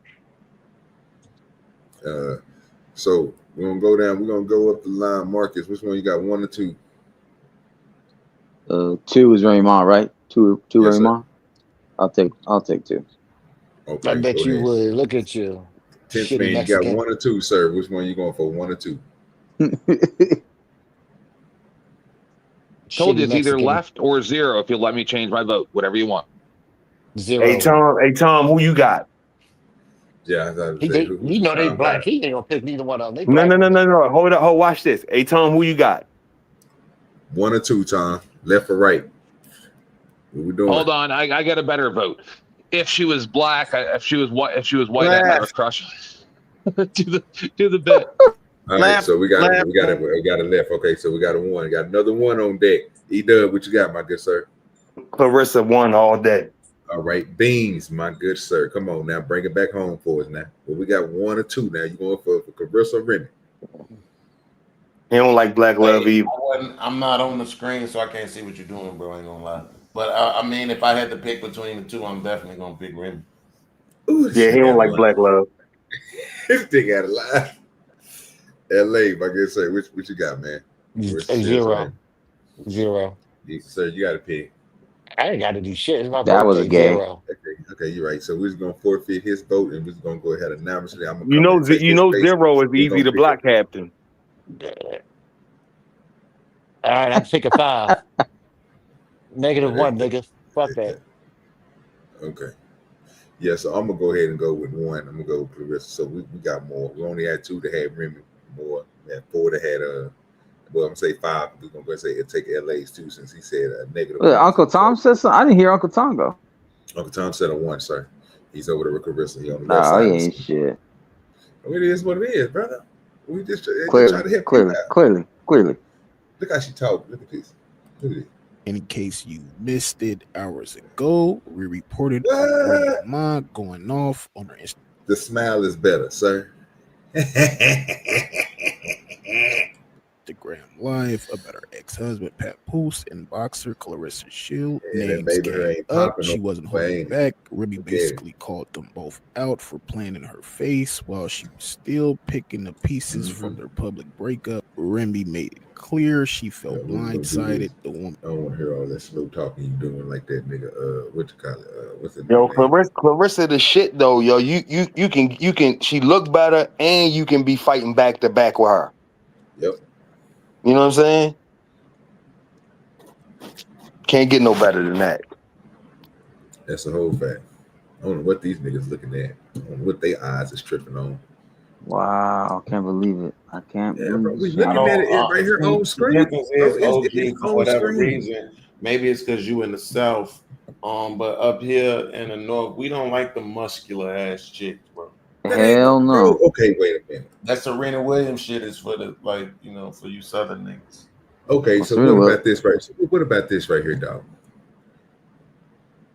So we're gonna go down. We're gonna go up the line. Marcus, which one you got? 1 or 2? 2 is Remy Ma, right? Two Yes, Remy sir. Ma. I'll take 2. Okay. I bet go you ahead. would. Look at you. 10th Shitty man, you got Mexican. 1 or 2, sir. Which one you going for? 1 or 2? Told you Shitty it's either Mexican. left or 0 if you'll let me change my vote. Whatever you want. 0. Hey Tom, who you got? Yeah, I thought He, say they, who you know they Tom black. got. He ain't gonna pick neither one of them. They No, black. no. Hold up, watch this. Hey Tom, who you got? 1 or 2, Tom. Left or right? What we doing? Hold on, I got a better vote. If she was black, if she was white, I'd have a crush. do the bit. All right, so we got a left. Okay, so we got a 1. Got another 1 on deck. E-Dub, what you got, my good sir? Clarissa won all day. All right, Beans, my good sir. Come on now, bring it back home for us now. Well, we got 1 or 2 now. You going for Clarissa or Remy? He don't like black love either. I'm not on the screen, so I can't see what you're doing, bro. I ain't gonna lie. But I mean, if I had to pick between the 2, I'm definitely gonna pick Remy. Ooh, Yeah, he don't like black love. This thing out of line. LA, my good sir. What you got, man? A 0. 0. Sir, you got to pick. I ain't got to do shit. It's my That was a birthday. gay. 0. Okay, you're right. So we're just gonna forfeit his vote, and we're just gonna go ahead and announce it. I'm gonna You come know, and take his place. 0 is We easy gonna to pick block, Captain. All right, I pick a 5. -1, nigga. Fuck that. Okay. Yeah, so I'm gonna go ahead and go with 1. I'm gonna go with Clarissa. So we got more. We only had 2 that had Remy more. We had 4 that had well, I'm gonna say 5. We're gonna go and say it take LA's 2 since he said a negative. Uncle Tom said something. I didn't hear Uncle Tom go. Uncle Tom said a 1, sir. He's over there with Clarissa. He on the left No, he side. ain't shit. It is what it is, brother. We just try to help you out. Clearly. Look how she talk. Look at this. Look at it. In case you missed it hours ago, we reported on Remy Ma going off on her Instagram. The smile is better, sir. Live about her ex-husband Pat Post and boxer Clarissa Shield. Yeah, that Names baby her came ain't up. popping She no wasn't way. holding back. Remy Okay. basically called them both out for playing in her face while she was still picking the pieces from their public breakup. Remy made it clear she felt blindsided. The woman. I don't want to hear all that slow talking you doing like that, nigga. What you call it? What's it? Yo, Clarissa the shit though, yo. You can she look better and you can be fighting back to back with her. Yep. You know what I'm saying? Can't get no better than that. That's the whole fact. I don't know what these niggas looking at. I don't know what their eyes is tripping on. Wow, I can't believe it. I can't Yeah, bro, believe we it. looking at it right here on The screen. difference is Bro, OG it's for on whatever screen. reason. Maybe it's because you in the South, but up here in the North, we don't like the muscular ass chicks, bro. Hell no. Bro, okay, wait a minute. That Serena Williams shit is for the for you Southern niggas. Okay, so Serena what Will- about this right? So what about this right here, dog?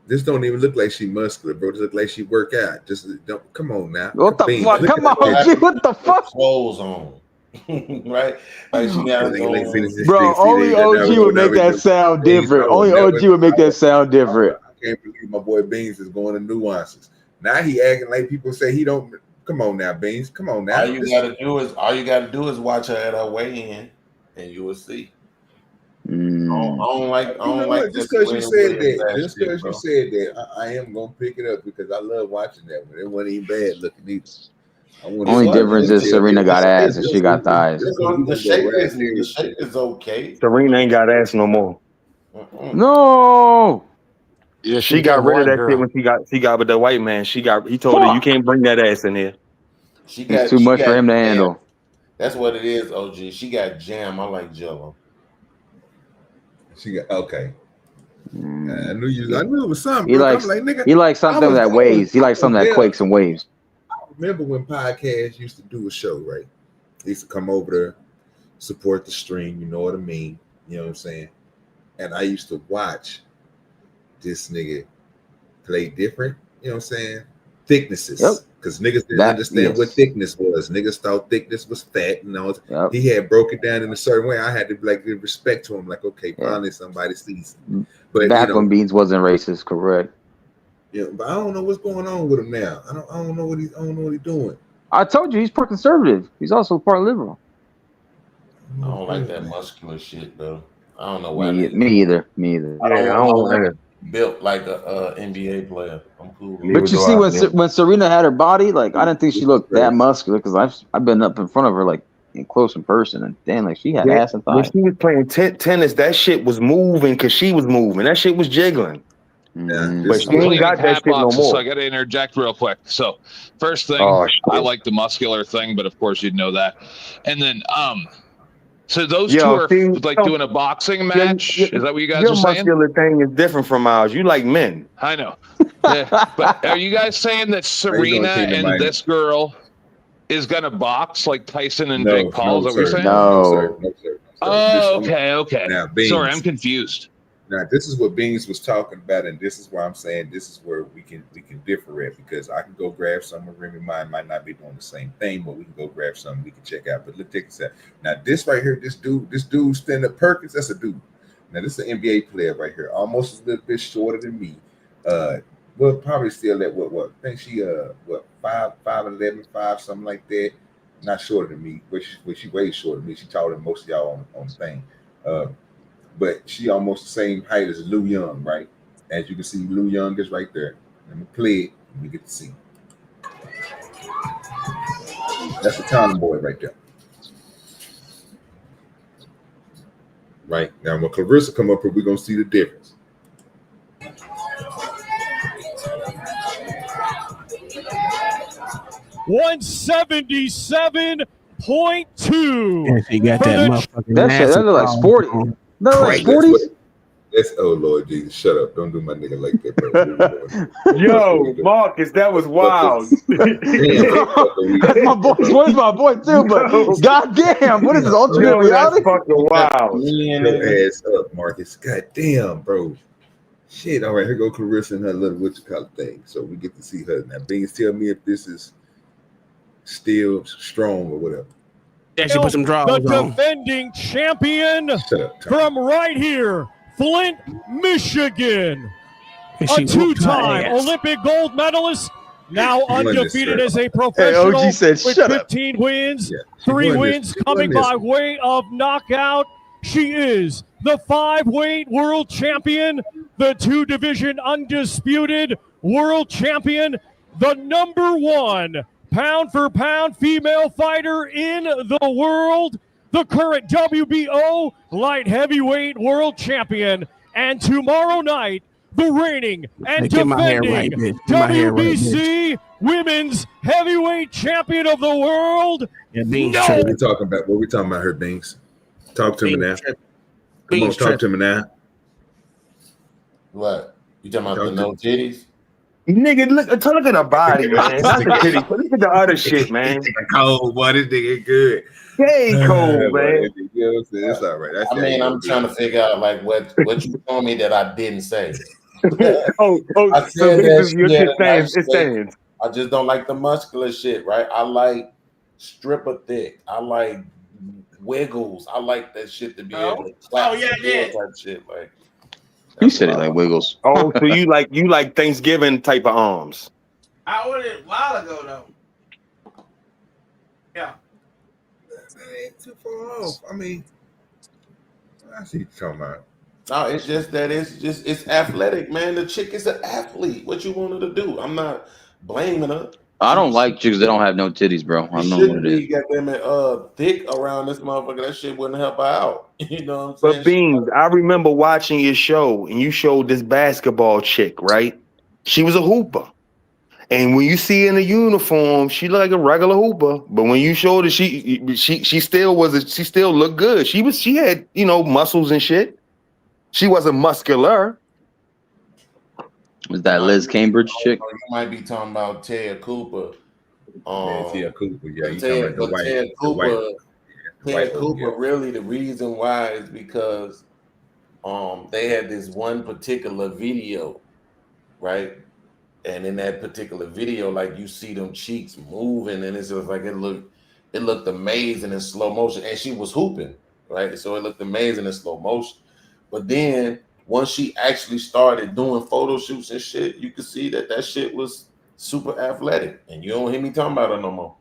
This don't even look like she muscular, bro. This look like she work out. Just don't. Come on now. What the Beans, fuck? look Come at on, that. G. What the fuck? Clothes on, right? Like she got on. Bro, only OG would make that sound different. Only OG would make that sound different. I can't believe my boy Beans is going to nuances. Now he acting like people say he don't. Come on now, Beans. Come on now. All you gotta do is watch her at her weigh-in, and you will see. I don't like just because you said that. Just because you said that, I am gonna pick it up because I love watching that one. It wasn't even bad looking either. Only difference is Serena got ass and she got thighs. The shape is okay. Serena ain't got ass no more. No. Yeah, she got rid of that shit when she got with the white man. He told her you can't bring that ass in here. It's too much for him to handle. That's what it is, OG. She got jam. I like Jello. She got okay. I knew it was something. He likes something that waves. He likes something that quakes and waves. I remember when podcasts used to do a show, right? They used to come over to support the stream, you know what I mean? You know what I'm saying? And I used to watch this nigga play different, you know what I'm saying? Thicknesses. Because niggas didn't understand what thickness was. Niggas thought thickness was fat, and all. He had broke it down in a certain way. I had to give respect to him, like, okay, finally somebody sees him. But back when Beans wasn't racist, correct? Yeah, but I don't know what's going on with him now. I don't know what he's doing. I told you he's part conservative. He's also part liberal. I don't like that muscular shit though. I don't know why. Me either. I don't like built like a NBA player. I'm cool. But you see, when Serena had her body, like I didn't think she looked that muscular because I've been up in front of her like in close in person, and damn, like she had ass and thighs. When she was playing tennis, that shit was moving because she was moving. That shit was jiggling. Yeah, but she ain't got that shit no more. So I got to interject real quick. So first thing, I like the muscular thing, but of course you'd know that. And then, so those two are like doing a boxing match. Is that what you guys are saying? Your muscular thing is different from ours. You like men. I know. Yeah, but are you guys saying that Serena and this girl is gonna box like Tyson and Jake Paul? Is that what you're saying? No. Oh, okay. Now, Beans, sorry, I'm confused. Now, this is what Beans was talking about, and this is why I'm saying this is where we can differ at, because I can go grab something. Remy might not be doing the same thing, but we can go grab something we can check out. But let's take this out. Now, this right here, this dude Stand Up Perkins, that's a dude. Now, this is an NBA player right here, almost a little bit shorter than me. Well, probably still at what? I think she 5'11", 5 something like that. Not shorter than me, but she way shorter than me. She taller than most of y'all on the thing. But she almost the same height as Lou Young, right? As you can see, Lou Young is right there. Let me play it, and we get to see. That's the Tommy boy right there. Right now, when Clarissa come up here, we're gonna see the difference. $177.2. Yeah, she got that motherfucking. That look like sporty. No, like 40s. That's oh Lord Jesus, shut up! Don't do my nigga like that, bro. Yo, Marcus, that was wild. That's my boy. One's my boy too, but goddamn, what is this alternate reality? That's fucking wild. Your ass up, Marcus. Goddamn, bro. Shit. All right, here go Clarissa and her little thing. So we get to see her now. Beans, tell me if this is still strong or whatever. Yeah, she put some draws on. The defending champion from right here, Flint, Michigan. A two-time Olympic gold medalist, now undefeated as a professional OG said, with 15 wins, 3 wins coming by way of knockout. She is the 5-weight world champion, the 2-division undisputed world champion, the #1 pound-for-pound female fighter in the world, the current WBO light heavyweight world champion, and tomorrow night, the reigning and defending WBC women's heavyweight champion of the world. Yeah, Beans. What we talking about? What we talking about her, Beans? Talk to me now. Come on, talk to me now. What? You talking about the no titties? Nigga, look at her body, man. Not the titties, but look at the other shit, man. Cold, boy. This nigga good. Hey, cold, man. It's all right. I mean, I'm trying to figure out like what you told me that I didn't say. I said that shit. I just don't like the muscular shit, right? I like stripper thick. I like wiggles. I like that shit to be able to clap. Type shit, like. You said it like Wiggles. Oh, so you like Thanksgiving type of arms? I ordered it a while ago though. Yeah. That ain't too far off. I mean, I see what you're talking about. No, it's just that it's athletic, man. The chick is an athlete. What you want her to do? I'm not blaming her. I don't like chicks that don't have no titties, bro. I She know what shouldn't it is. be goddamn thick around this motherfucker. That shit wouldn't help her out. You know what I'm saying? But Beans, I remember watching your show, and you showed this basketball chick, right? She was a hooper. And when you see her in a uniform, she looked like a regular hooper. But when you showed her, she still she still looked good. She had, you know, muscles and shit. She wasn't muscular. Was that Liz Cambridge chick? You might be talking about Ted Cooper. Ted Cooper, yeah. You Ted, talking about Ted Cooper. Ted Cooper, yeah. really the reason why is because they had this one particular video, right? And in that particular video, like you see them cheeks moving, and it's just like it looked amazing in slow motion, and she was hooping, right? So it looked amazing in slow motion. But then once she actually started doing photo shoots and shit, you could see that shit was super athletic, and you don't hear me talking about her no more,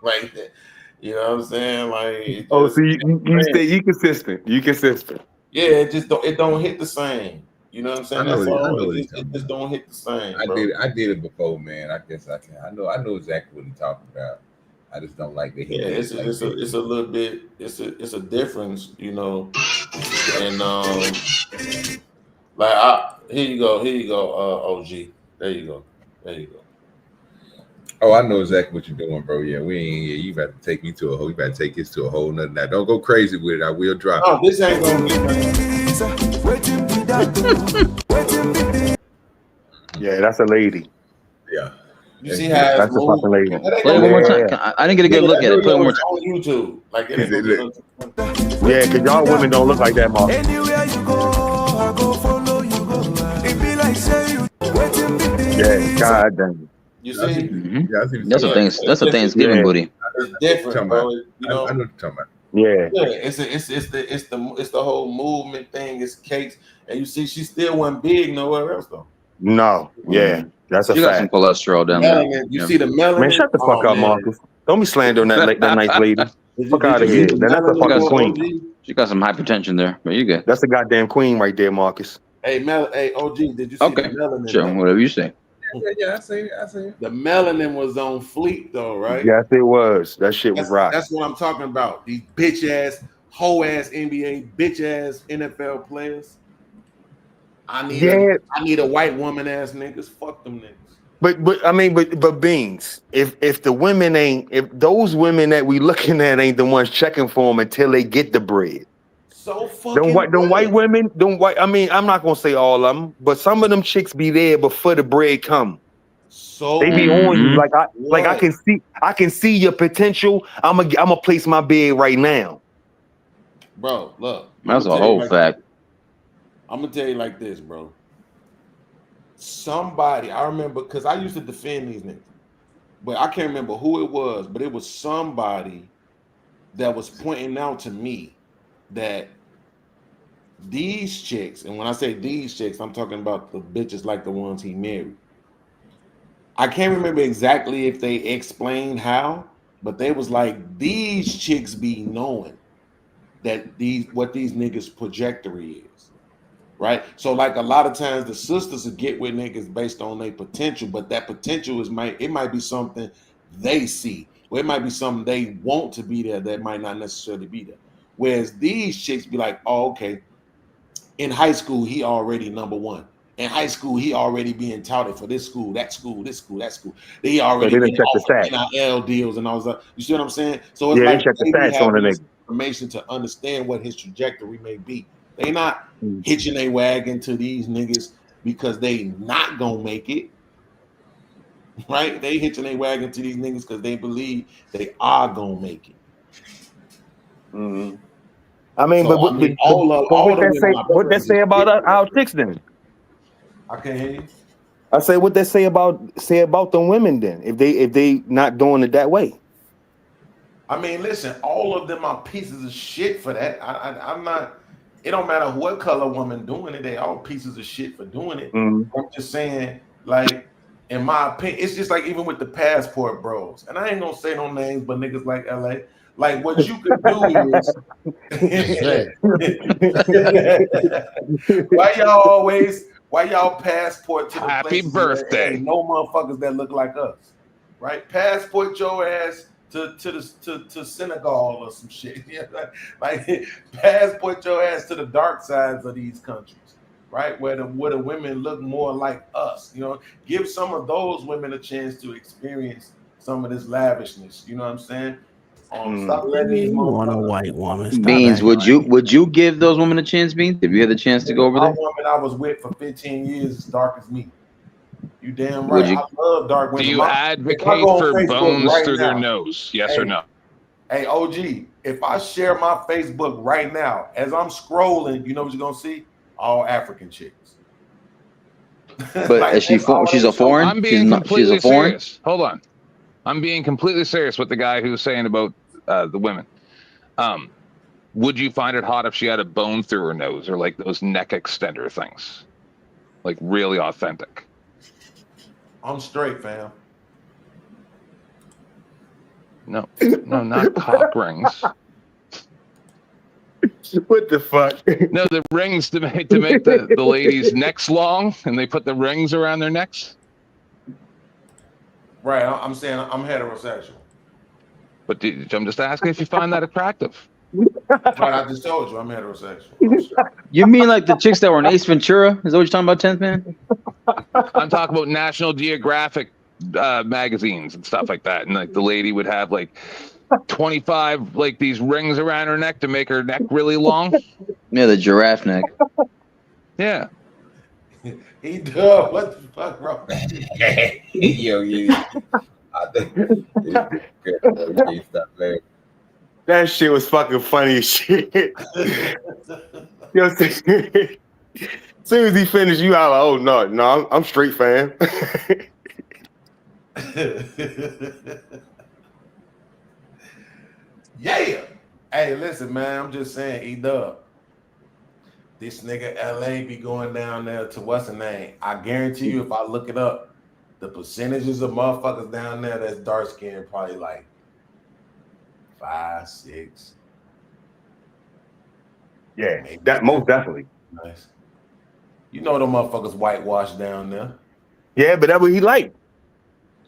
like that. You know what I'm saying? Like, So you consistent. You consistent. Yeah, it don't hit the same. You know what I'm saying? That's all. It just don't hit the same. I did it before, man. I guess I can. I know exactly what he's talking about. I just don't like the hit. Yeah, it's a little bit. It's a difference, you know. And here you go, OG. There you go. Oh, I know exactly what you're doing, bro. Yeah, you better take me to a whole. You better take this to a whole nother. Now, don't go crazy with it. I will drop. Oh, this ain't gonna Yeah, that's a lady. Yeah. You see how that's a fucking lady. Play it one more time. I didn't get a good look at it. Play it one more time. On YouTube, like it ain't Yeah, because y'all women don't look like that, Mark. Anywhere you go, I go follow you go. It be like say you waiting. Yeah, god damn. You see? Mm-hmm. That's a Thanksgiving booty. It's different, bro. You know? I know what you're talking about. Yeah. It's the whole movement thing. It's cakes, and you see, she still wasn't big nowhere else though. No, yeah, that's a You fact. got some cholesterol down there. You see the melanin? Man, shut the fuck up, Marcus. Don't be slandering that nice lady. Fuck out of here. That's a fucking queen. She got some hypertension there, but you good. That's a goddamn queen right there, Marcus. Hey, OG, did you see the melanin? Sure, whatever you say. Yeah, I see it. The melanin was on fleek though, right? Yes, it was. That shit was rock. That's what I'm talking about. These bitch ass, hoe ass NBA, bitch ass NFL players. I need a white woman ass niggas. Fuck them niggas. But Beans, if the women if those women that we looking at ain't the ones checking for them until they get the bread. So fucking white women, I mean, I'm not gonna say all of them, but some of them chicks be there before the bread come. So they be on you I can see your potential. I'm gonna place my bid right now. Bro, look. That's a whole fact. I'm gonna tell you like this, bro. Somebody, I remember, because I used to defend these niggas, but I can't remember who it was, but it was somebody that was pointing out to me that these chicks, and when I say these chicks, I'm talking about the bitches like the ones he married. I can't remember exactly if they explained how, but they was like, these chicks be knowing that what these niggas' trajectory is, right? So like a lot of times the sisters will get with niggas based on their potential, but that potential might be something they see, or it might be something they want to be there that might not necessarily be there. Whereas these chicks be like, oh, okay, in high school, he already number one. In high school, he already being touted for this school, that school, this school, that school. They already been offered NIL deals and all that. You see what I'm saying? So it's like they have this information to understand what his trajectory may be. They not hitching their wagon to these niggas because they not gonna make it. Right? They hitching their wagon to these niggas because they believe they are gonna make it. Mm-hmm. I mean, so, what they say about our chicks then? I can't hear you. I say what they say about the women then, if they not doing it that way. I mean, listen, all of them are pieces of shit for that. I'm not. It don't matter what color woman doing it; they all pieces of shit for doing it. Mm-hmm. I'm just saying, like, in my opinion, it's just like even with the passport bros, and I ain't gonna say no names, but niggas like LA, like what you could do is why y'all passport to the Happy places where birthday. ain't no motherfuckers that look like us, right? Passport your ass to Senegal or some shit. like passport your ass to the dark sides of these countries. Right, where the women look more like us, you know, give some of those women a chance to experience some of this lavishness. You know what I'm saying? Stop letting these You want a white woman? Stop Beans, acting would you give those women a chance, Beans? If you had the chance to go over My there, woman I was with for 15 years is dark as me. You damn Would right. you? I love dark Do women. you If I advocate go on for Facebook bones right through their now, nose? Yes or no? Hey, OG, if I share my Facebook right now, as I'm scrolling, you know what you're gonna see? All African chicks. But is she? She's a foreign. I'm being She's completely a foreign. serious. Hold on. I'm being completely serious with the guy who's saying about the women. Would you find it hot if she had a bone through her nose or like those neck extender things? Like really authentic. I'm straight, fam. No, not cock rings. What the fuck? No, the rings to make the ladies' necks long, and they put the rings around their necks. Right, I'm saying I'm heterosexual. But I'm just asking if you find that attractive. Right, I just told you I'm heterosexual. You mean like the chicks that were in Ace Ventura? Is that what you're talking about, 10th Man? I'm talking about National Geographic magazines and stuff like that, and like the lady would have like 25 like these rings around her neck to make her neck really long. Yeah, the giraffe neck. Yeah. He does. What the fuck, bro? Yo, I think stop playing. That shit was fucking funny as shit. Yo, as soon as he finished, you out like, oh no, I'm straight, fam. Yeah. Hey, listen, man. I'm just saying, E-Dub. This nigga LA be going down there to what's the name? I guarantee you, if I look it up, the percentages of motherfuckers down there that's dark skinned probably like 5, 6. Yeah, that most definitely. Nice. You know them motherfuckers whitewashed down there. Yeah, but that's what he liked.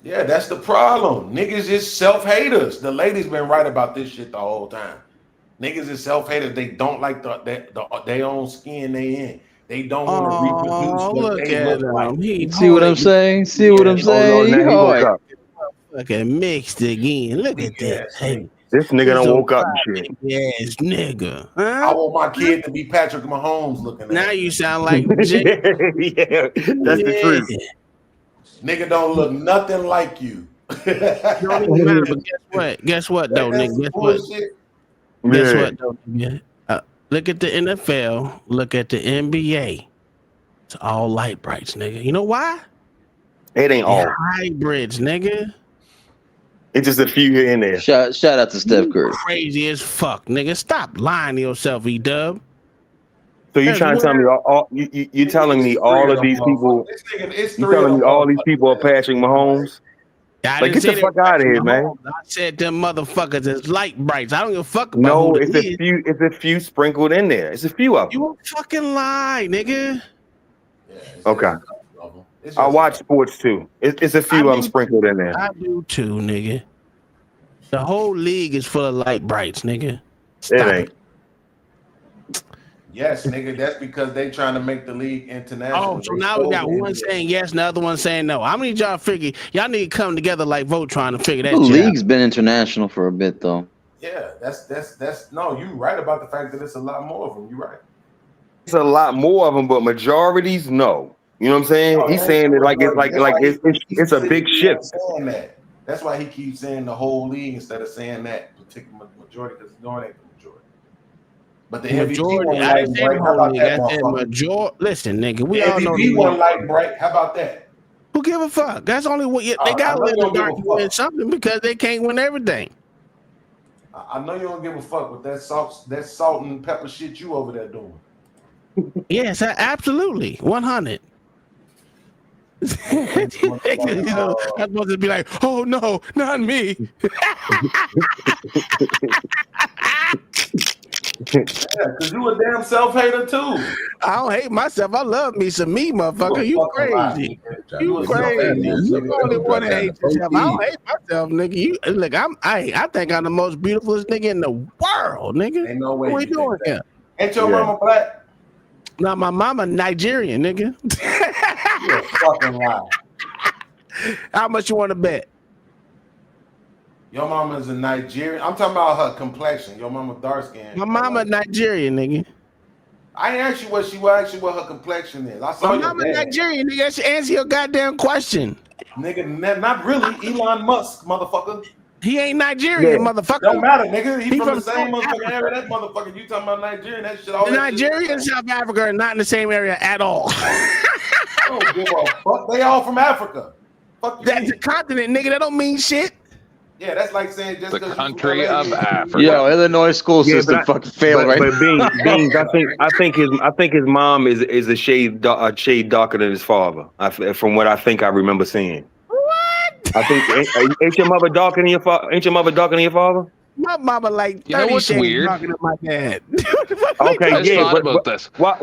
Yeah, that's the problem. Niggas is self-haters. The ladies been right about this shit the whole time. Niggas is self-haters. They don't like their own skin they in. They don't want to reproduce what look they at look like. him. See what I'm saying? See what I'm saying? now he woke up. Fucking mixed again. Look at this. Hey, This nigga done woke up and shit. yes, nigga. I want my kid to be Patrick Mahomes looking at. Now you sound like Jay. Yeah, that's the truth. Nigga don't look nothing like you. Don't even matter, but guess what? Guess what though, nigga? Guess what? Guess what though, nigga? Look at the NFL. Look at the NBA. It's all light brights, nigga. You know why? It ain't all. Hybrids, nigga. It's just a few here and there. Shout out to Steph Curry. Crazy as fuck, nigga. Stop lying to yourself, E-Dub. So you trying to tell me you telling me all of these people? You telling me all these people are passing Mahomes? Like, get the fuck out of here, man. I said them motherfuckers is light brights. I don't give a fuck about No, who it's a few. It's a few sprinkled in there. It's a few of them. You won't fucking lie, nigga. Okay. I watch sports too. It's a few of them sprinkled in there. I do too, nigga. The whole league is full of light brights, nigga. It ain't. Yes, nigga. That's because they trying to make the league international. Oh, so now we got one saying yes and the other one saying no. How many y'all figure? Y'all need to come together like vote trying to figure that The shit league's been international for a bit though. Yeah, that's no. You right about the fact that it's a lot more of them. You right. It's a lot more of them, but majorities, no. You know what I'm saying? He's saying it like it's a big shift. Saying that. That's why he keeps saying the whole league instead of saying that particular majority, because it's going at the majority. But the majority. MVP I one didn't say light bright. How about that, I said majority. Listen, nigga, we the all know MVP one light bright. How about that? Who give a fuck? That's only what they got to let the dark win something because they can't win everything. I know you don't give a fuck with that salt and pepper shit you over there doing. Yes, absolutely, 100. You know, I'm supposed to be like, oh no, not me. Yeah, because you a damn self-hater too. I don't hate myself. I love me some me, motherfucker. You crazy. You crazy. You the only one that hates yourself. I don't hate myself, nigga. You look, I think I'm the most beautifulest nigga in the world, nigga. Ain't no way. What we doing here? Ain't your mama black? Nah, my mama Nigerian, nigga. You a fucking lie. How much you want to bet? Your mama's a Nigerian. I'm talking about her complexion. Your mama dark skin. My mama Nigerian, nigga. I ain't asked you what she was. Asked you what her complexion is. I saw My your mama dad. Nigerian, nigga. She answer your goddamn question. Nigga, not really. Elon Musk, motherfucker. He ain't Nigerian, motherfucker. Don't matter, nigga. He from the South same motherfucking Africa. area. That motherfucker. You talking about Nigerian? That shit. All that Nigeria shit. and South Africa are not in the same area at all. I don't give a fuck. They all from Africa. Fuck you. That's a continent, nigga. That don't mean shit. Yeah, that's like saying just The because country of Africa. Yo, Illinois school system fucking failed right But now. Beans, I think his mom is a shade darker than his father. From what I think I remember seeing. What? I think ain't your mother darker than your father? Ain't your mother darker than your father? My mama like 30 You know what's shades weird? darker than my dad. Okay, I just yeah, thought about this. Why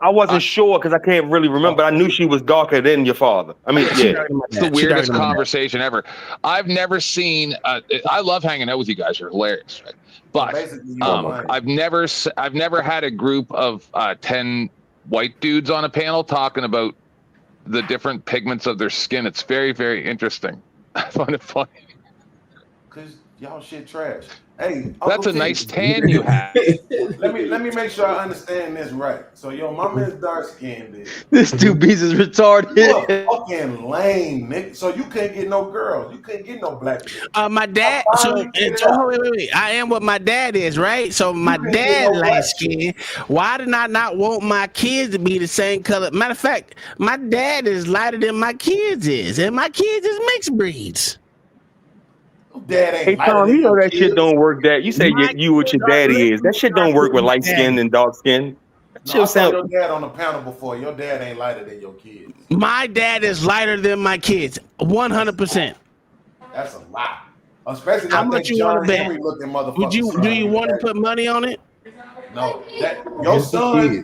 I wasn't sure because I can't really remember. I knew she was darker than your father. I mean, yeah. It's the weirdest conversation ever. I've never seen. I love hanging out with you guys. You're hilarious, right? But I've never had a group of 10 white dudes on a panel talking about the different pigments of their skin. It's very, very interesting. I find it funny. Cause y'all shit trash. Hey, That's a nice tan you have. Let me make sure I understand this right. So your mama is dark skinned. This dude beats is retarded. You a fucking lame, nigga. So you couldn't get no girls. You couldn't get no black girls. My dad. Wait. I am what my dad is, right? So my dad light skin. Why did I not want my kids to be the same color? Matter of fact, my dad is lighter than my kids is, and my kids is mixed breeds. Dad ain't Hey Tom, you know that shit don't work. That you say you what your daddy is. That shit don't work with light skin and dark skin. No, I saw your dad on the panel before. Your dad ain't lighter than your kids. My dad is lighter than my kids, 100%. That's a lot. Especially How not much that you want John to bet? Henry looking motherfucker. Do you want to put money on it? No, your son,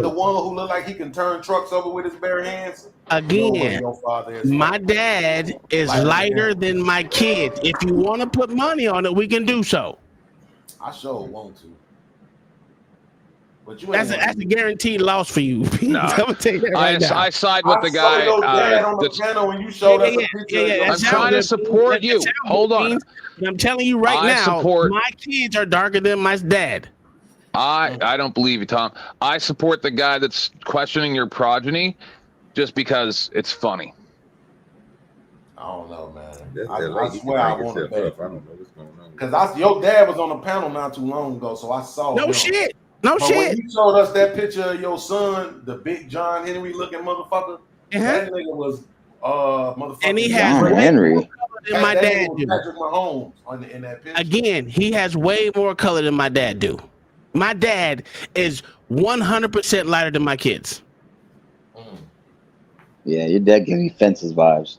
the one who look like he can turn trucks over with his bare hands. Again, your father is. my dad is lighter than my kids. If you want to put money on it, we can do so. I sure want to. But you That's a guaranteed loss for you. No. I'm gonna tell you that right now. I side with the guy. Your dad on the panel when you showed us a picture. I'm trying to support you. Hold on. I'm telling you right now, my kids are darker than my dad. I don't believe you, Tom. I support the guy that's questioning your progeny just because it's funny. I don't know, man. I swear I want to bet. I don't know what's going on. Because your dad was on the panel not too long ago, so I saw him. Shit. But when you showed us that picture of your son, the big John Henry looking motherfucker, that nigga was motherfucker. And he has John Henry. Than my dad do. Patrick Mahomes in that picture. Again, he has way more color than my dad do. My dad is 100% lighter than my kids. Yeah, your dad gave me Fences vibes.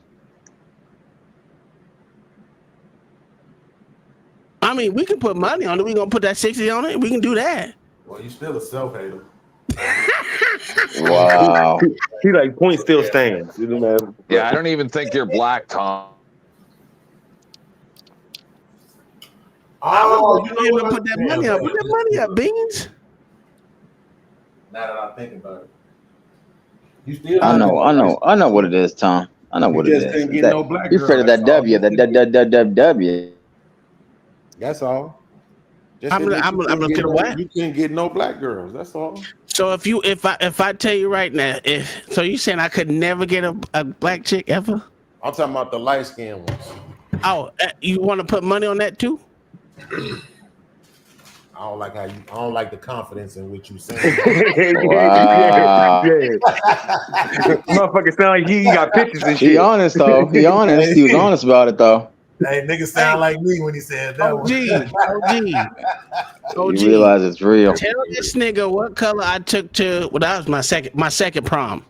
I mean, we can put money on it. We gonna put that 60 on it. We can do that. Well, you still a self-hater. Wow. He like point still stands. Yeah, I don't even think you're black, Tom. Oh, you know what? Put that money up. Put that money up, Beans. Now that I think about it, you still. I know what it is, Tom. I know what it just is. couldn't get no black You're afraid of that girl, W, that W. That's all. I'm gonna get what? You couldn't get no black girls. That's all. So if I tell you right now, so you saying I could never get a black chick ever? I'm talking about the light skinned ones. Oh, you want to put money on that too? I don't like the confidence in which you say. Wow. Motherfucker sound like he got pictures and shit. He honest though. He honest. He was honest about it though. Hey, nigga sound like me when he said that. OG. You realize it's real. Tell this nigga what color I took to. Well, that was my second prom.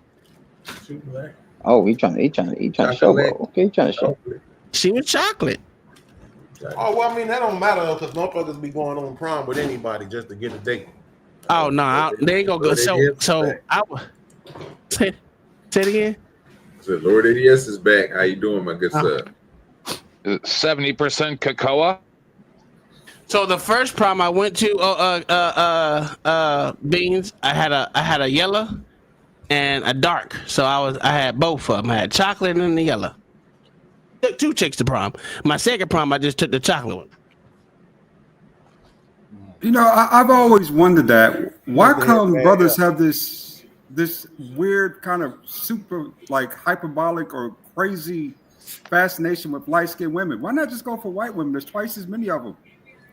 Oh, he trying to show. Okay, he trying to show. She was chocolate. Oh well, I mean that don't matter because motherfuckers be going on prom with anybody just to get a date. Oh no, they ain't gonna go. So I say it again. So Lord ADS is back. How you doing, my good sir? 70% cocoa. So the first prom I went to, Beans, I had a yellow and a dark. So I had both of them. I had chocolate and the yellow. Took 2 chicks to prom. My second prom, I just took the chocolate one. You know, I've always wondered that. Why come brothers have this weird kind of super like hyperbolic or crazy fascination with light-skinned women? Why not just go for white women? There's twice as many of them.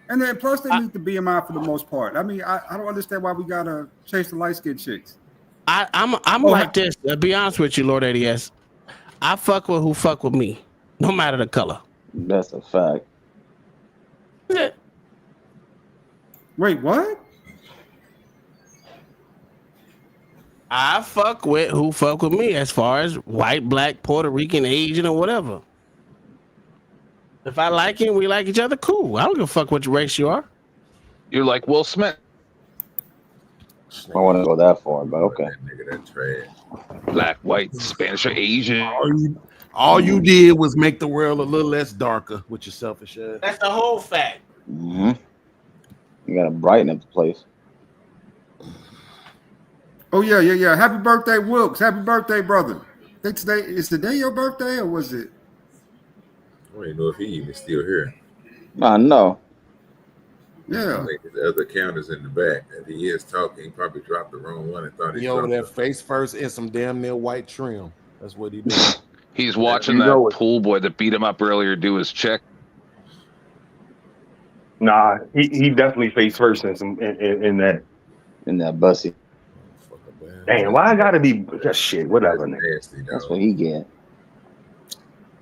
And then plus they meet the BMI for the most part. I mean, I don't understand why we gotta chase the light-skinned chicks. I'm like this. To be honest with you, Lord ADS, I fuck with who fuck with me, no matter the color. That's a fact. Yeah. Wait, what? I fuck with who fuck with me as far as white, black, Puerto Rican, Asian, or whatever. If I like you and we like each other, cool. I don't give a fuck what race you are. You're like Will Smith. I don't want to go that far, but okay. Nigga, that trash. Black, white, Spanish, or Asian. All you did was make the world a little less darker with your selfish ass. That's the whole fact. Mm-hmm. You gotta brighten up the place. Oh yeah. Happy birthday, Wilkes. Happy birthday, brother. Today is today your birthday or was it? I don't even know if he even still here. I know. Yeah. I think his other account is in the back. If he is talking, he probably dropped the wrong one and thought he He over there face first in some damn near white trim. That's what he doing. He's watching that pool boy that beat him up earlier do his check. Nah, he definitely face first in that bussy. Damn, why I gotta be just shit? Whatever, nasty, that's what he get.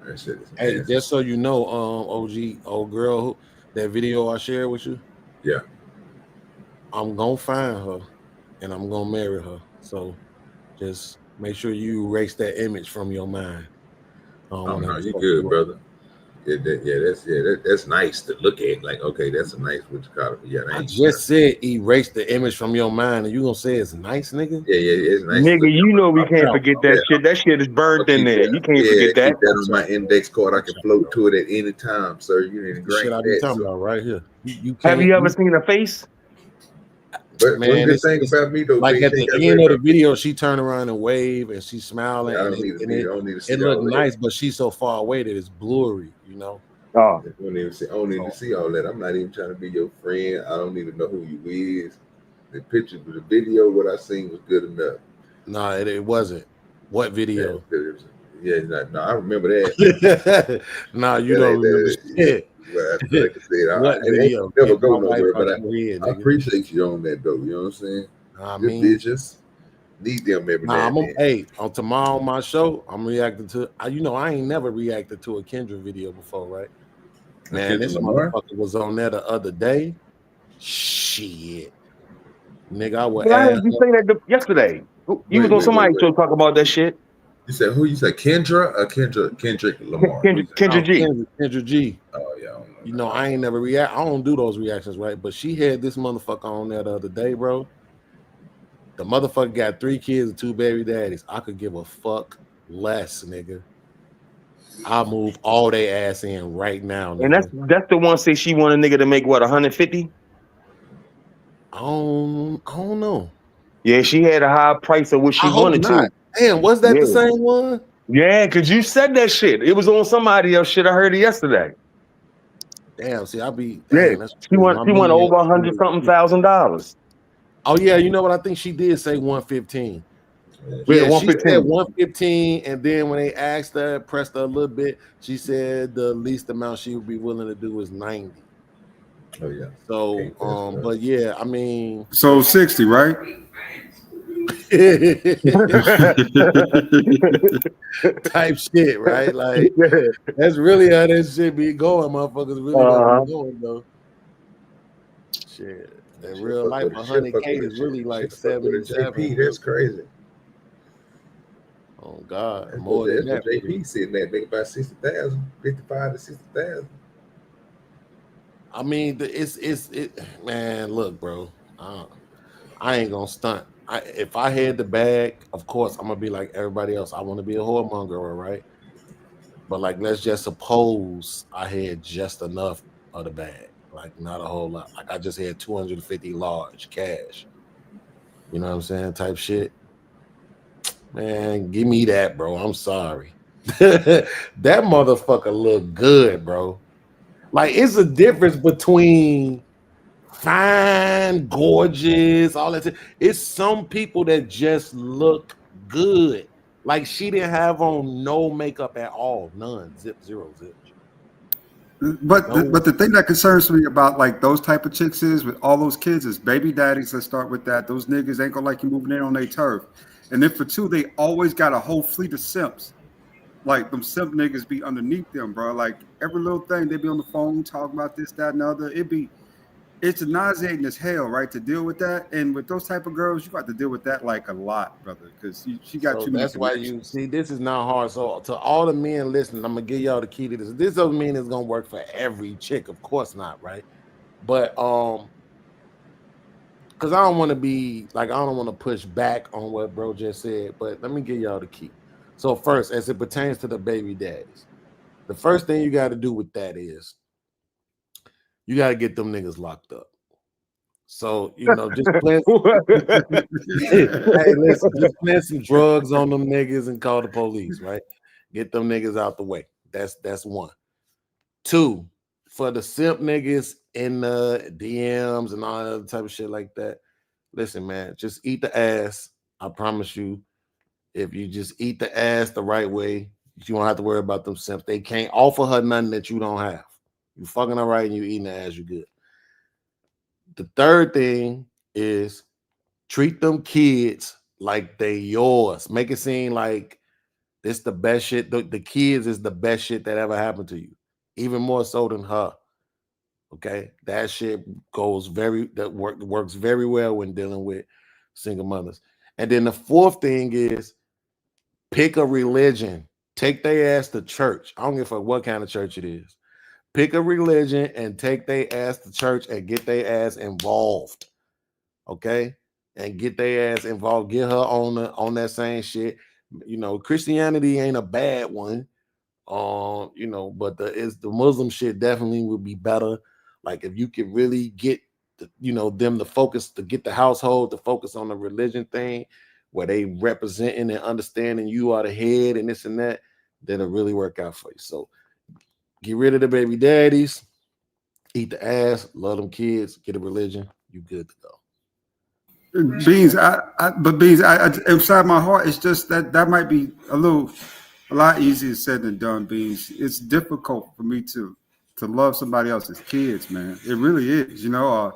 That shit is Hey, just so you know, OG, old girl, that video I shared with you. Yeah. I'm gonna find her and I'm gonna marry her. So just make sure you erase that image from your mind. Oh no, you good, brother. That's nice to look at. Like, okay, that's a nice what you call it. Yeah, I just said erase the image from your mind, and you gonna say it's nice, nigga? Yeah, it's nice. Nigga, you know we can't forget that shit. That shit is burned in there. You can't forget that. Keep that on my index card. I can float to it at any time, sir. You didn't The shit I be talking about right here. Have you ever seen a face? But Man, one good it's- thing it's about me though, like big at thing the I end read of the video, she turned around and wave and she's smiling. Yeah, I and don't need to it, see- and I don't need to see it looked all that. nice, but she's so far away that it's blurry, you know. Oh, I don't even see all that. I'm not even trying to be your friend. I don't even know who you is. The picture, the video, what I seen was good enough. No, it wasn't. What video? No, I remember that. No, you don't remember shit. But like I said, What video? never Get go my wife nowhere. out But your head, I nigga. appreciate you on that though. You know what I'm saying? I Good mean- bitches need them every Nah, now and then. hey, on tomorrow on my show, I'm reacting to. I ain't never reacted to a Kendra video before, right? Man, Kendrick this Lamar? motherfucker was on there the other day. Shit, nigga, I would But I ask. heard you say that yesterday. You was on somebody's show talking about that shit. You said who? You said Kendra or Kendrick Lamar? Kendra G. Kendra G. Oh yeah. You know, I ain't never react. I don't do those reactions, right? But she had this motherfucker on there the other day, bro. The motherfucker got 3 kids and 2 baby daddies. I could give a fuck less, nigga. I'll move all they ass in right now, nigga. And that's the one say she want a nigga to make what 150. I don't know. Yeah, she had a high price of what she I hope wanted not. to. Damn, was that the Yeah. same one? Yeah, because you said that shit. It was on somebody else shit. I heard it yesterday. Damn, see, I be Yeah, damn, that's she crazy. went My over media- $100,000. Oh yeah, you know what? I think she did say 115. Yeah, She 115. said 115, and then when they asked her, pressed her a little bit, she said the least amount she would be willing to do is 90. Oh yeah. So, but yeah, I mean, So 60, right? type shit, right? Like that's really how that shit be going, motherfuckers. Really how it be going though. Shit, in real life, 100K is really like 77. JP, that's crazy. Oh God, That's more than that. what JP said. That make about 60,000, 55 to 60,000. I mean, man. Look, bro, I ain't gonna stunt. If I had the bag, of course, I'm gonna be like everybody else. I want to be a whoremonger, right? But like, let's just suppose I had just enough of the bag, like not a whole lot. Like I just had 250 large cash. You know what I'm saying? Type shit. Man, give me that, bro. I'm sorry. That motherfucker look good, bro. Like it's a difference between fine, gorgeous, all that. It's some people that just look good. Like she didn't have on no makeup at all, none, zero zip. But the thing that concerns me about like those type of chicks is with all those kids is baby daddies. Let's start with that. Those niggas ain't gonna like you moving in on their turf. And then for two, they always got a whole fleet of simps. Like them simp niggas be underneath them, bro. Like every little thing they be on the phone talking about this, that, and the other. It's nauseating as hell, right? To deal with that. And with those type of girls, you got to deal with that like a lot, brother. Because she got too many. That's why you see this is not hard. So to all the men listening, I'm gonna give y'all the key to this. This doesn't mean it's gonna work for every chick, of course not, right? But because I don't want to be like, I don't want to push back on what bro just said, but let me give y'all the key. So first, as it pertains to the baby daddies, the first thing you got to do with that is you got to get them niggas locked up. So, you know, just plant, hey, listen, just plant some drugs on them niggas and call the police, right? Get them niggas out the way. That's one. Two, for the simp niggas in the DMs and all that other type of shit like that, listen, man, just eat the ass. I promise you, if you just eat the ass the right way, you don't have to worry about them simps. They can't offer her nothing that you don't have. You fucking all right and you eating the ass, you good. The third thing is treat them kids like they yours. Make it seem like this the best shit. The kids is the best shit that ever happened to you, even more so than her. Okay, that shit works very well when dealing with single mothers. And then the fourth thing is pick a religion. Take their ass to church. I don't give a fuck what kind of church it is. Pick a religion and take their ass to church and get their ass involved. Okay? And get their ass involved. Get her on that same shit. You know, Christianity ain't a bad one. You know, but the Muslim shit definitely would be better. Like if you could really get them to focus, to get the household to focus on the religion thing, where they representing and understanding you are the head and this and that, then it'll really work out for you. So get rid of the baby daddies, eat the ass, love them kids, get a religion, you good to go. Beans, inside my heart, it's just that might be a lot easier said than done. Beans, it's difficult for me to love somebody else's kids, man. It really is. You know,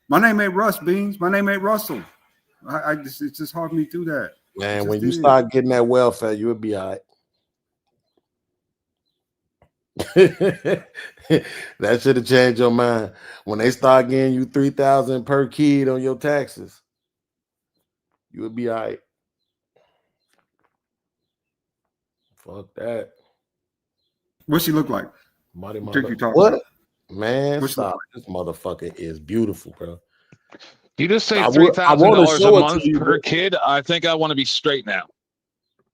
my name ain't Russ, Beans. My name ain't Russell. It's just hard for me to do that. Man, when you start getting that welfare, you'll be all right. That should have changed your mind. When they start getting you $3,000 per kid on your taxes, you would be all right. Fuck that. What she look like? What? Man, stop. This motherfucker is beautiful, bro. You just say $3,000 a month per kid. I think I want to be straight now.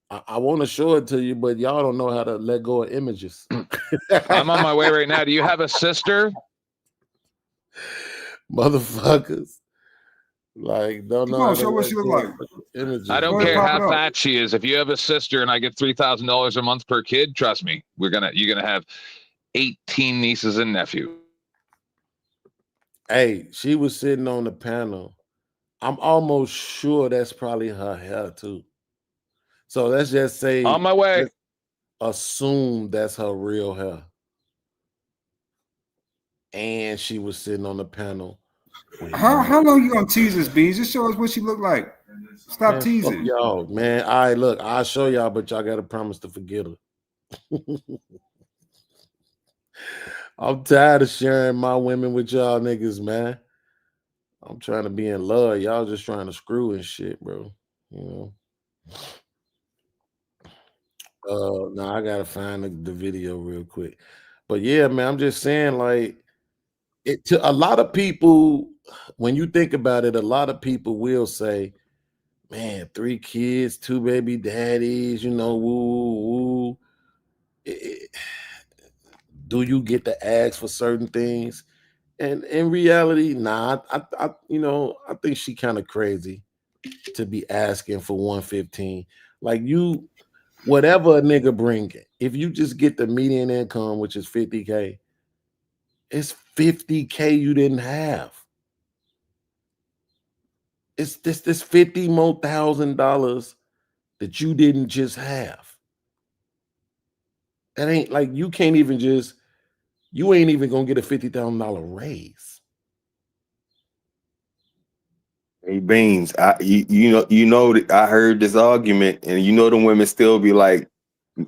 I want to show it to you, but y'all don't know how to let go of images. I'm on my way right now. Do you have a sister? Motherfuckers. Like, don't know. Show what she look like. Images. I don't care how fat she is. If you have a sister and I get $3,000 a month per kid, trust me, you're gonna have 18 nieces and nephews. Hey, she was sitting on the panel. I'm almost sure that's probably her hair too. So let's just say on my way. Assume that's her real hair. And she was sitting on the panel. How long you gonna tease us, Beans? Just show us what she look like. Stop teasing. Y'all, man. All right, look, I'll show y'all, but y'all gotta promise to forget her. I'm tired of sharing my women with y'all niggas, man. I'm trying to be in love. Y'all just trying to screw and shit, bro. You know. No, I gotta find the video real quick. But yeah, man, I'm just saying, like, it to a lot of people, when you think about it, a lot of people will say, man, 3 kids, 2 baby daddies, you know, woo. Do you get to ask for certain things? And in reality, nah, I I think she kind of crazy to be asking for 115. Like, you, whatever a nigga bring it, if you just get the median income, which is 50K, it's 50K you didn't have. It's this 50 more $1,000 that you didn't just have. That ain't like, you ain't even gonna get a $50,000 raise. Hey Beans, you know that I heard this argument, and you know the women still be like,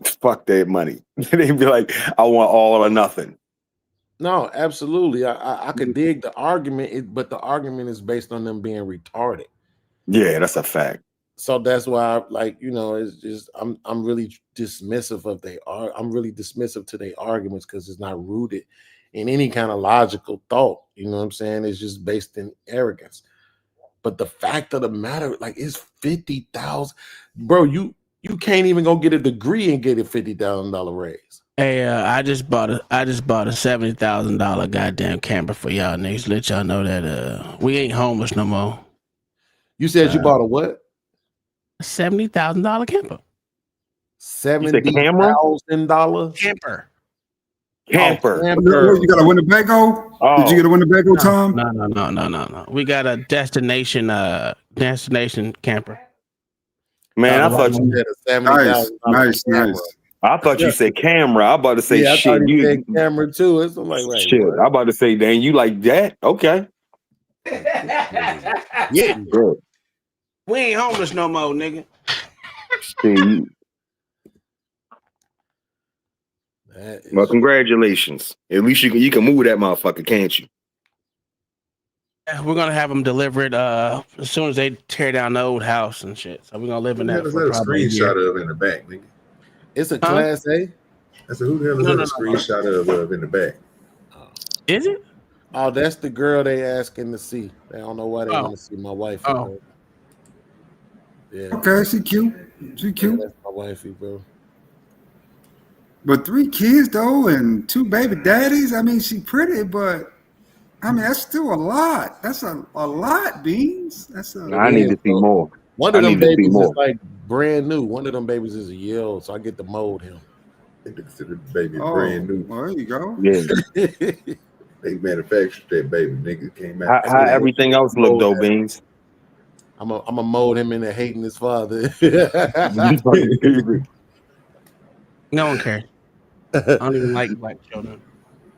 "Fuck that money." They be like, "I want all or nothing." No, absolutely. I could dig the argument, but the argument is based on them being retarded. Yeah, that's a fact. So that's why, it's just I'm really dismissive of I'm really dismissive to their arguments, because it's not rooted in any kind of logical thought. You know what I'm saying? It's just based in arrogance. But the fact of the matter, like, it's 50,000, bro. You can't even go get a degree and get a $50,000 raise. Hey, I just bought a $70,000 goddamn camper for y'all niggas. Let y'all know that we ain't homeless no more. You said you bought a what? $70,000 camper. $70,000 camper. Camper. You got a Winnebago? Oh. Did you get a Winnebago, Tom? No. We got a destination camper. Man, I thought you said nice. I thought you said camera. I about to say I shit. thought You said camera too. It's like, right, shit. I about to say, Dan, you like that? Okay. Yeah. Good. We ain't homeless no more, nigga. See. Well, congratulations. At least you can move that motherfucker, can't you? We're gonna have them delivered as soon as they tear down the old house and shit. So we're gonna live in that. Who the hell is that a screenshot of in the back, nigga? It's a Class A. I said, who the hell is that a screenshot of in the back? Is it? Oh, that's the girl they asking to see. They don't know why they want to see my wife. Oh. Yeah. Okay, she cute. She cute. Yeah, that's my wifey, bro. But 3 kids though, and 2 baby daddies. I mean, she pretty, but I mean, that's still a lot. That's a lot, Beans. That's a. I need to see more. One of them babies is like brand new. One of them babies is a year old, so I get to mold him. They consider the baby brand new. Well, there you go. Yeah. They manufactured that baby, nigga. Came out. How everything else look though, Beans? I'm a mold him into hating his father. No one cares. I don't even like black children.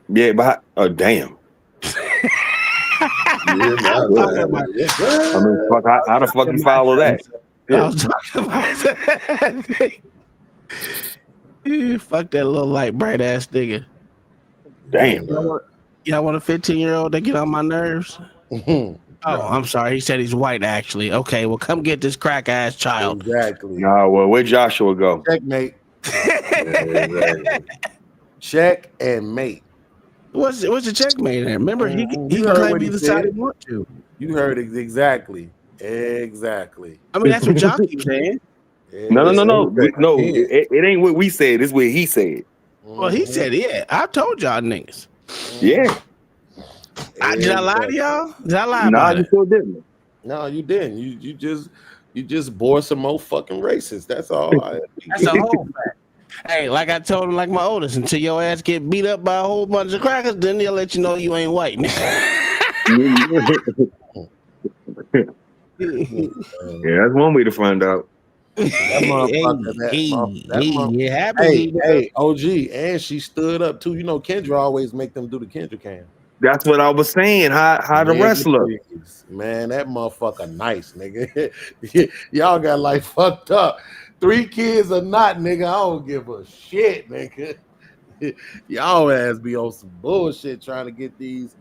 Yeah, but damn. I mean, fuck, how the fuck you follow that? I was talking about that. Fuck that little light bright ass nigga. Damn. Y'all want a 15-year-old that get on my nerves? Oh, I'm sorry. He said he's white, actually. Okay, well, come get this crack ass child. Exactly. No, well, where'd Joshua go? Checkmate. Check and mate. What's the checkmate there? Remember, he You can heard claim what he either side he said. want to. You heard it exactly. Exactly. I mean, that's what y'all keep saying. No. It ain't what we said. It's what he said. Well, he said, yeah. I told y'all niggas. Yeah. Did I lie to y'all? Did I lie Nah, about you it? still didn't. No, you didn't. You just bore some more fucking racists. That's all. That's a whole fact. Hey, like I told him, like my oldest, until your ass get beat up by a whole bunch of crackers, then they'll let you know you ain't white. Yeah, that's one way to find out. That motherfucker, hey, OG, and she stood up too. You know, Kendra always make them do the Kendra cam. That's what I was saying. How the wrestler? Man, that motherfucker nice, nigga. Y'all got like fucked up. 3 kids or not, nigga. I don't give a shit, nigga. Y'all ass be on some bullshit trying to get these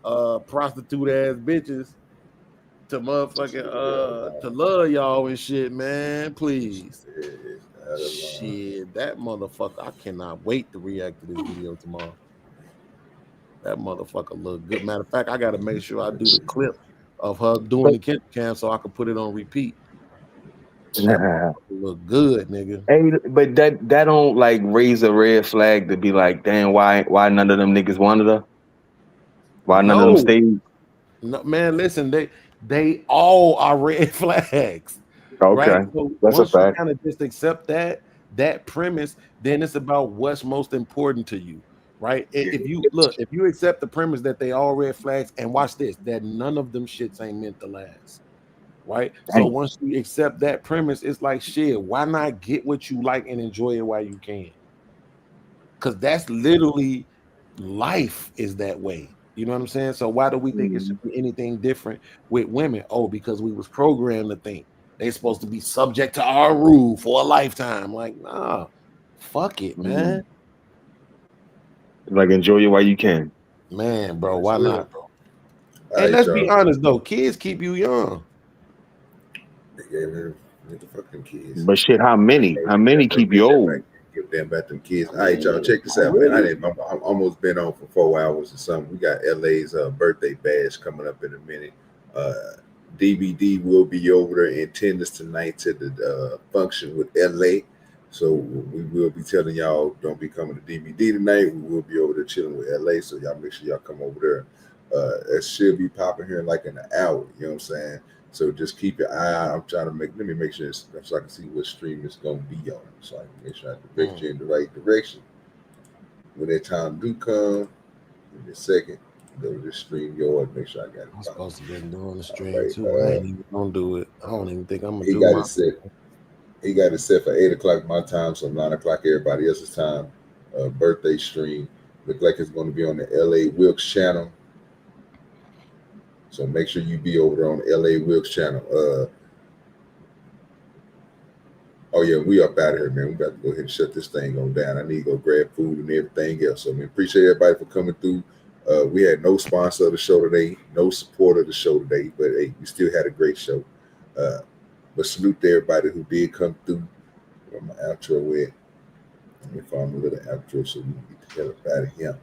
prostitute ass bitches to motherfucking to love y'all and shit, man. Please. Shit, that motherfucker! I cannot wait to react to this video tomorrow. That motherfucker look good. Matter of fact, I got to make sure I do the clip of her doing the kid cam so I can put it on repeat. That motherfucker look good, nigga. Hey, but that don't like raise a red flag to be like, damn, why none of them niggas wanted her? Why none of them stayed? No, man, listen, they all are red flags. Okay, right? So that's a once you fact. kind of just accept that premise, then it's about what's most important to you, right? If you accept the premise that they all red flags, and watch this, that none of them shits ain't meant to last, right? So once you accept that premise, it's like shit. Why not get what you like and enjoy it while you can? Because that's literally life is that way. You know what I'm saying? So why do we think it should be anything different with women? Oh, because we was programmed to think they're supposed to be subject to our rule for a lifetime. Like, nah, fuck it, man. Like, enjoy it while you can. Man, bro, why not, bro? All And right, let's be y'all. honest though, kids keep you young. They gave me the fucking kids. But shit, how many keep you old? Give them back them kids. All right, y'all, check this out, man. I'm almost been on for 4 hours or something. We got LA's birthday bash coming up in a minute. DVD will be over there in attendance tonight to the function with LA. So we will be telling y'all, don't be coming to DVD tonight. We will be over there chilling with LA. So y'all make sure y'all come over there. It should be popping here in like an hour. You know what I'm saying? So just keep your eye out. I'm trying to let me make sure so I can see what stream it's gonna be on. So I can make sure I direct you in the right direction. When that time do come, in a second, go to the stream yard, make sure I got it. I'm supposed to be doing the stream too. I ain't even gonna do it. I don't even think I'm gonna do got my it set. He got it set for 8 o'clock my time, so 9 o'clock everybody else's time. Birthday stream. Look like it's gonna be on the LA Wilkes channel. So make sure you be over there on the LA Wilkes channel. Oh yeah, we up out of here, man. We got to go ahead and shut this thing on down. I need to go grab food and everything else. So I appreciate everybody for coming through. We had no sponsor of the show today, no support of the show today, but hey, we still had a great show. But salute to everybody who did come through. Where my outro at? Let me find a little outro so we can get the hell up out of here.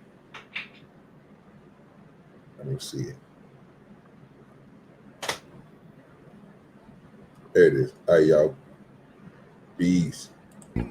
I don't see it. There it is. All right, y'all. Peace.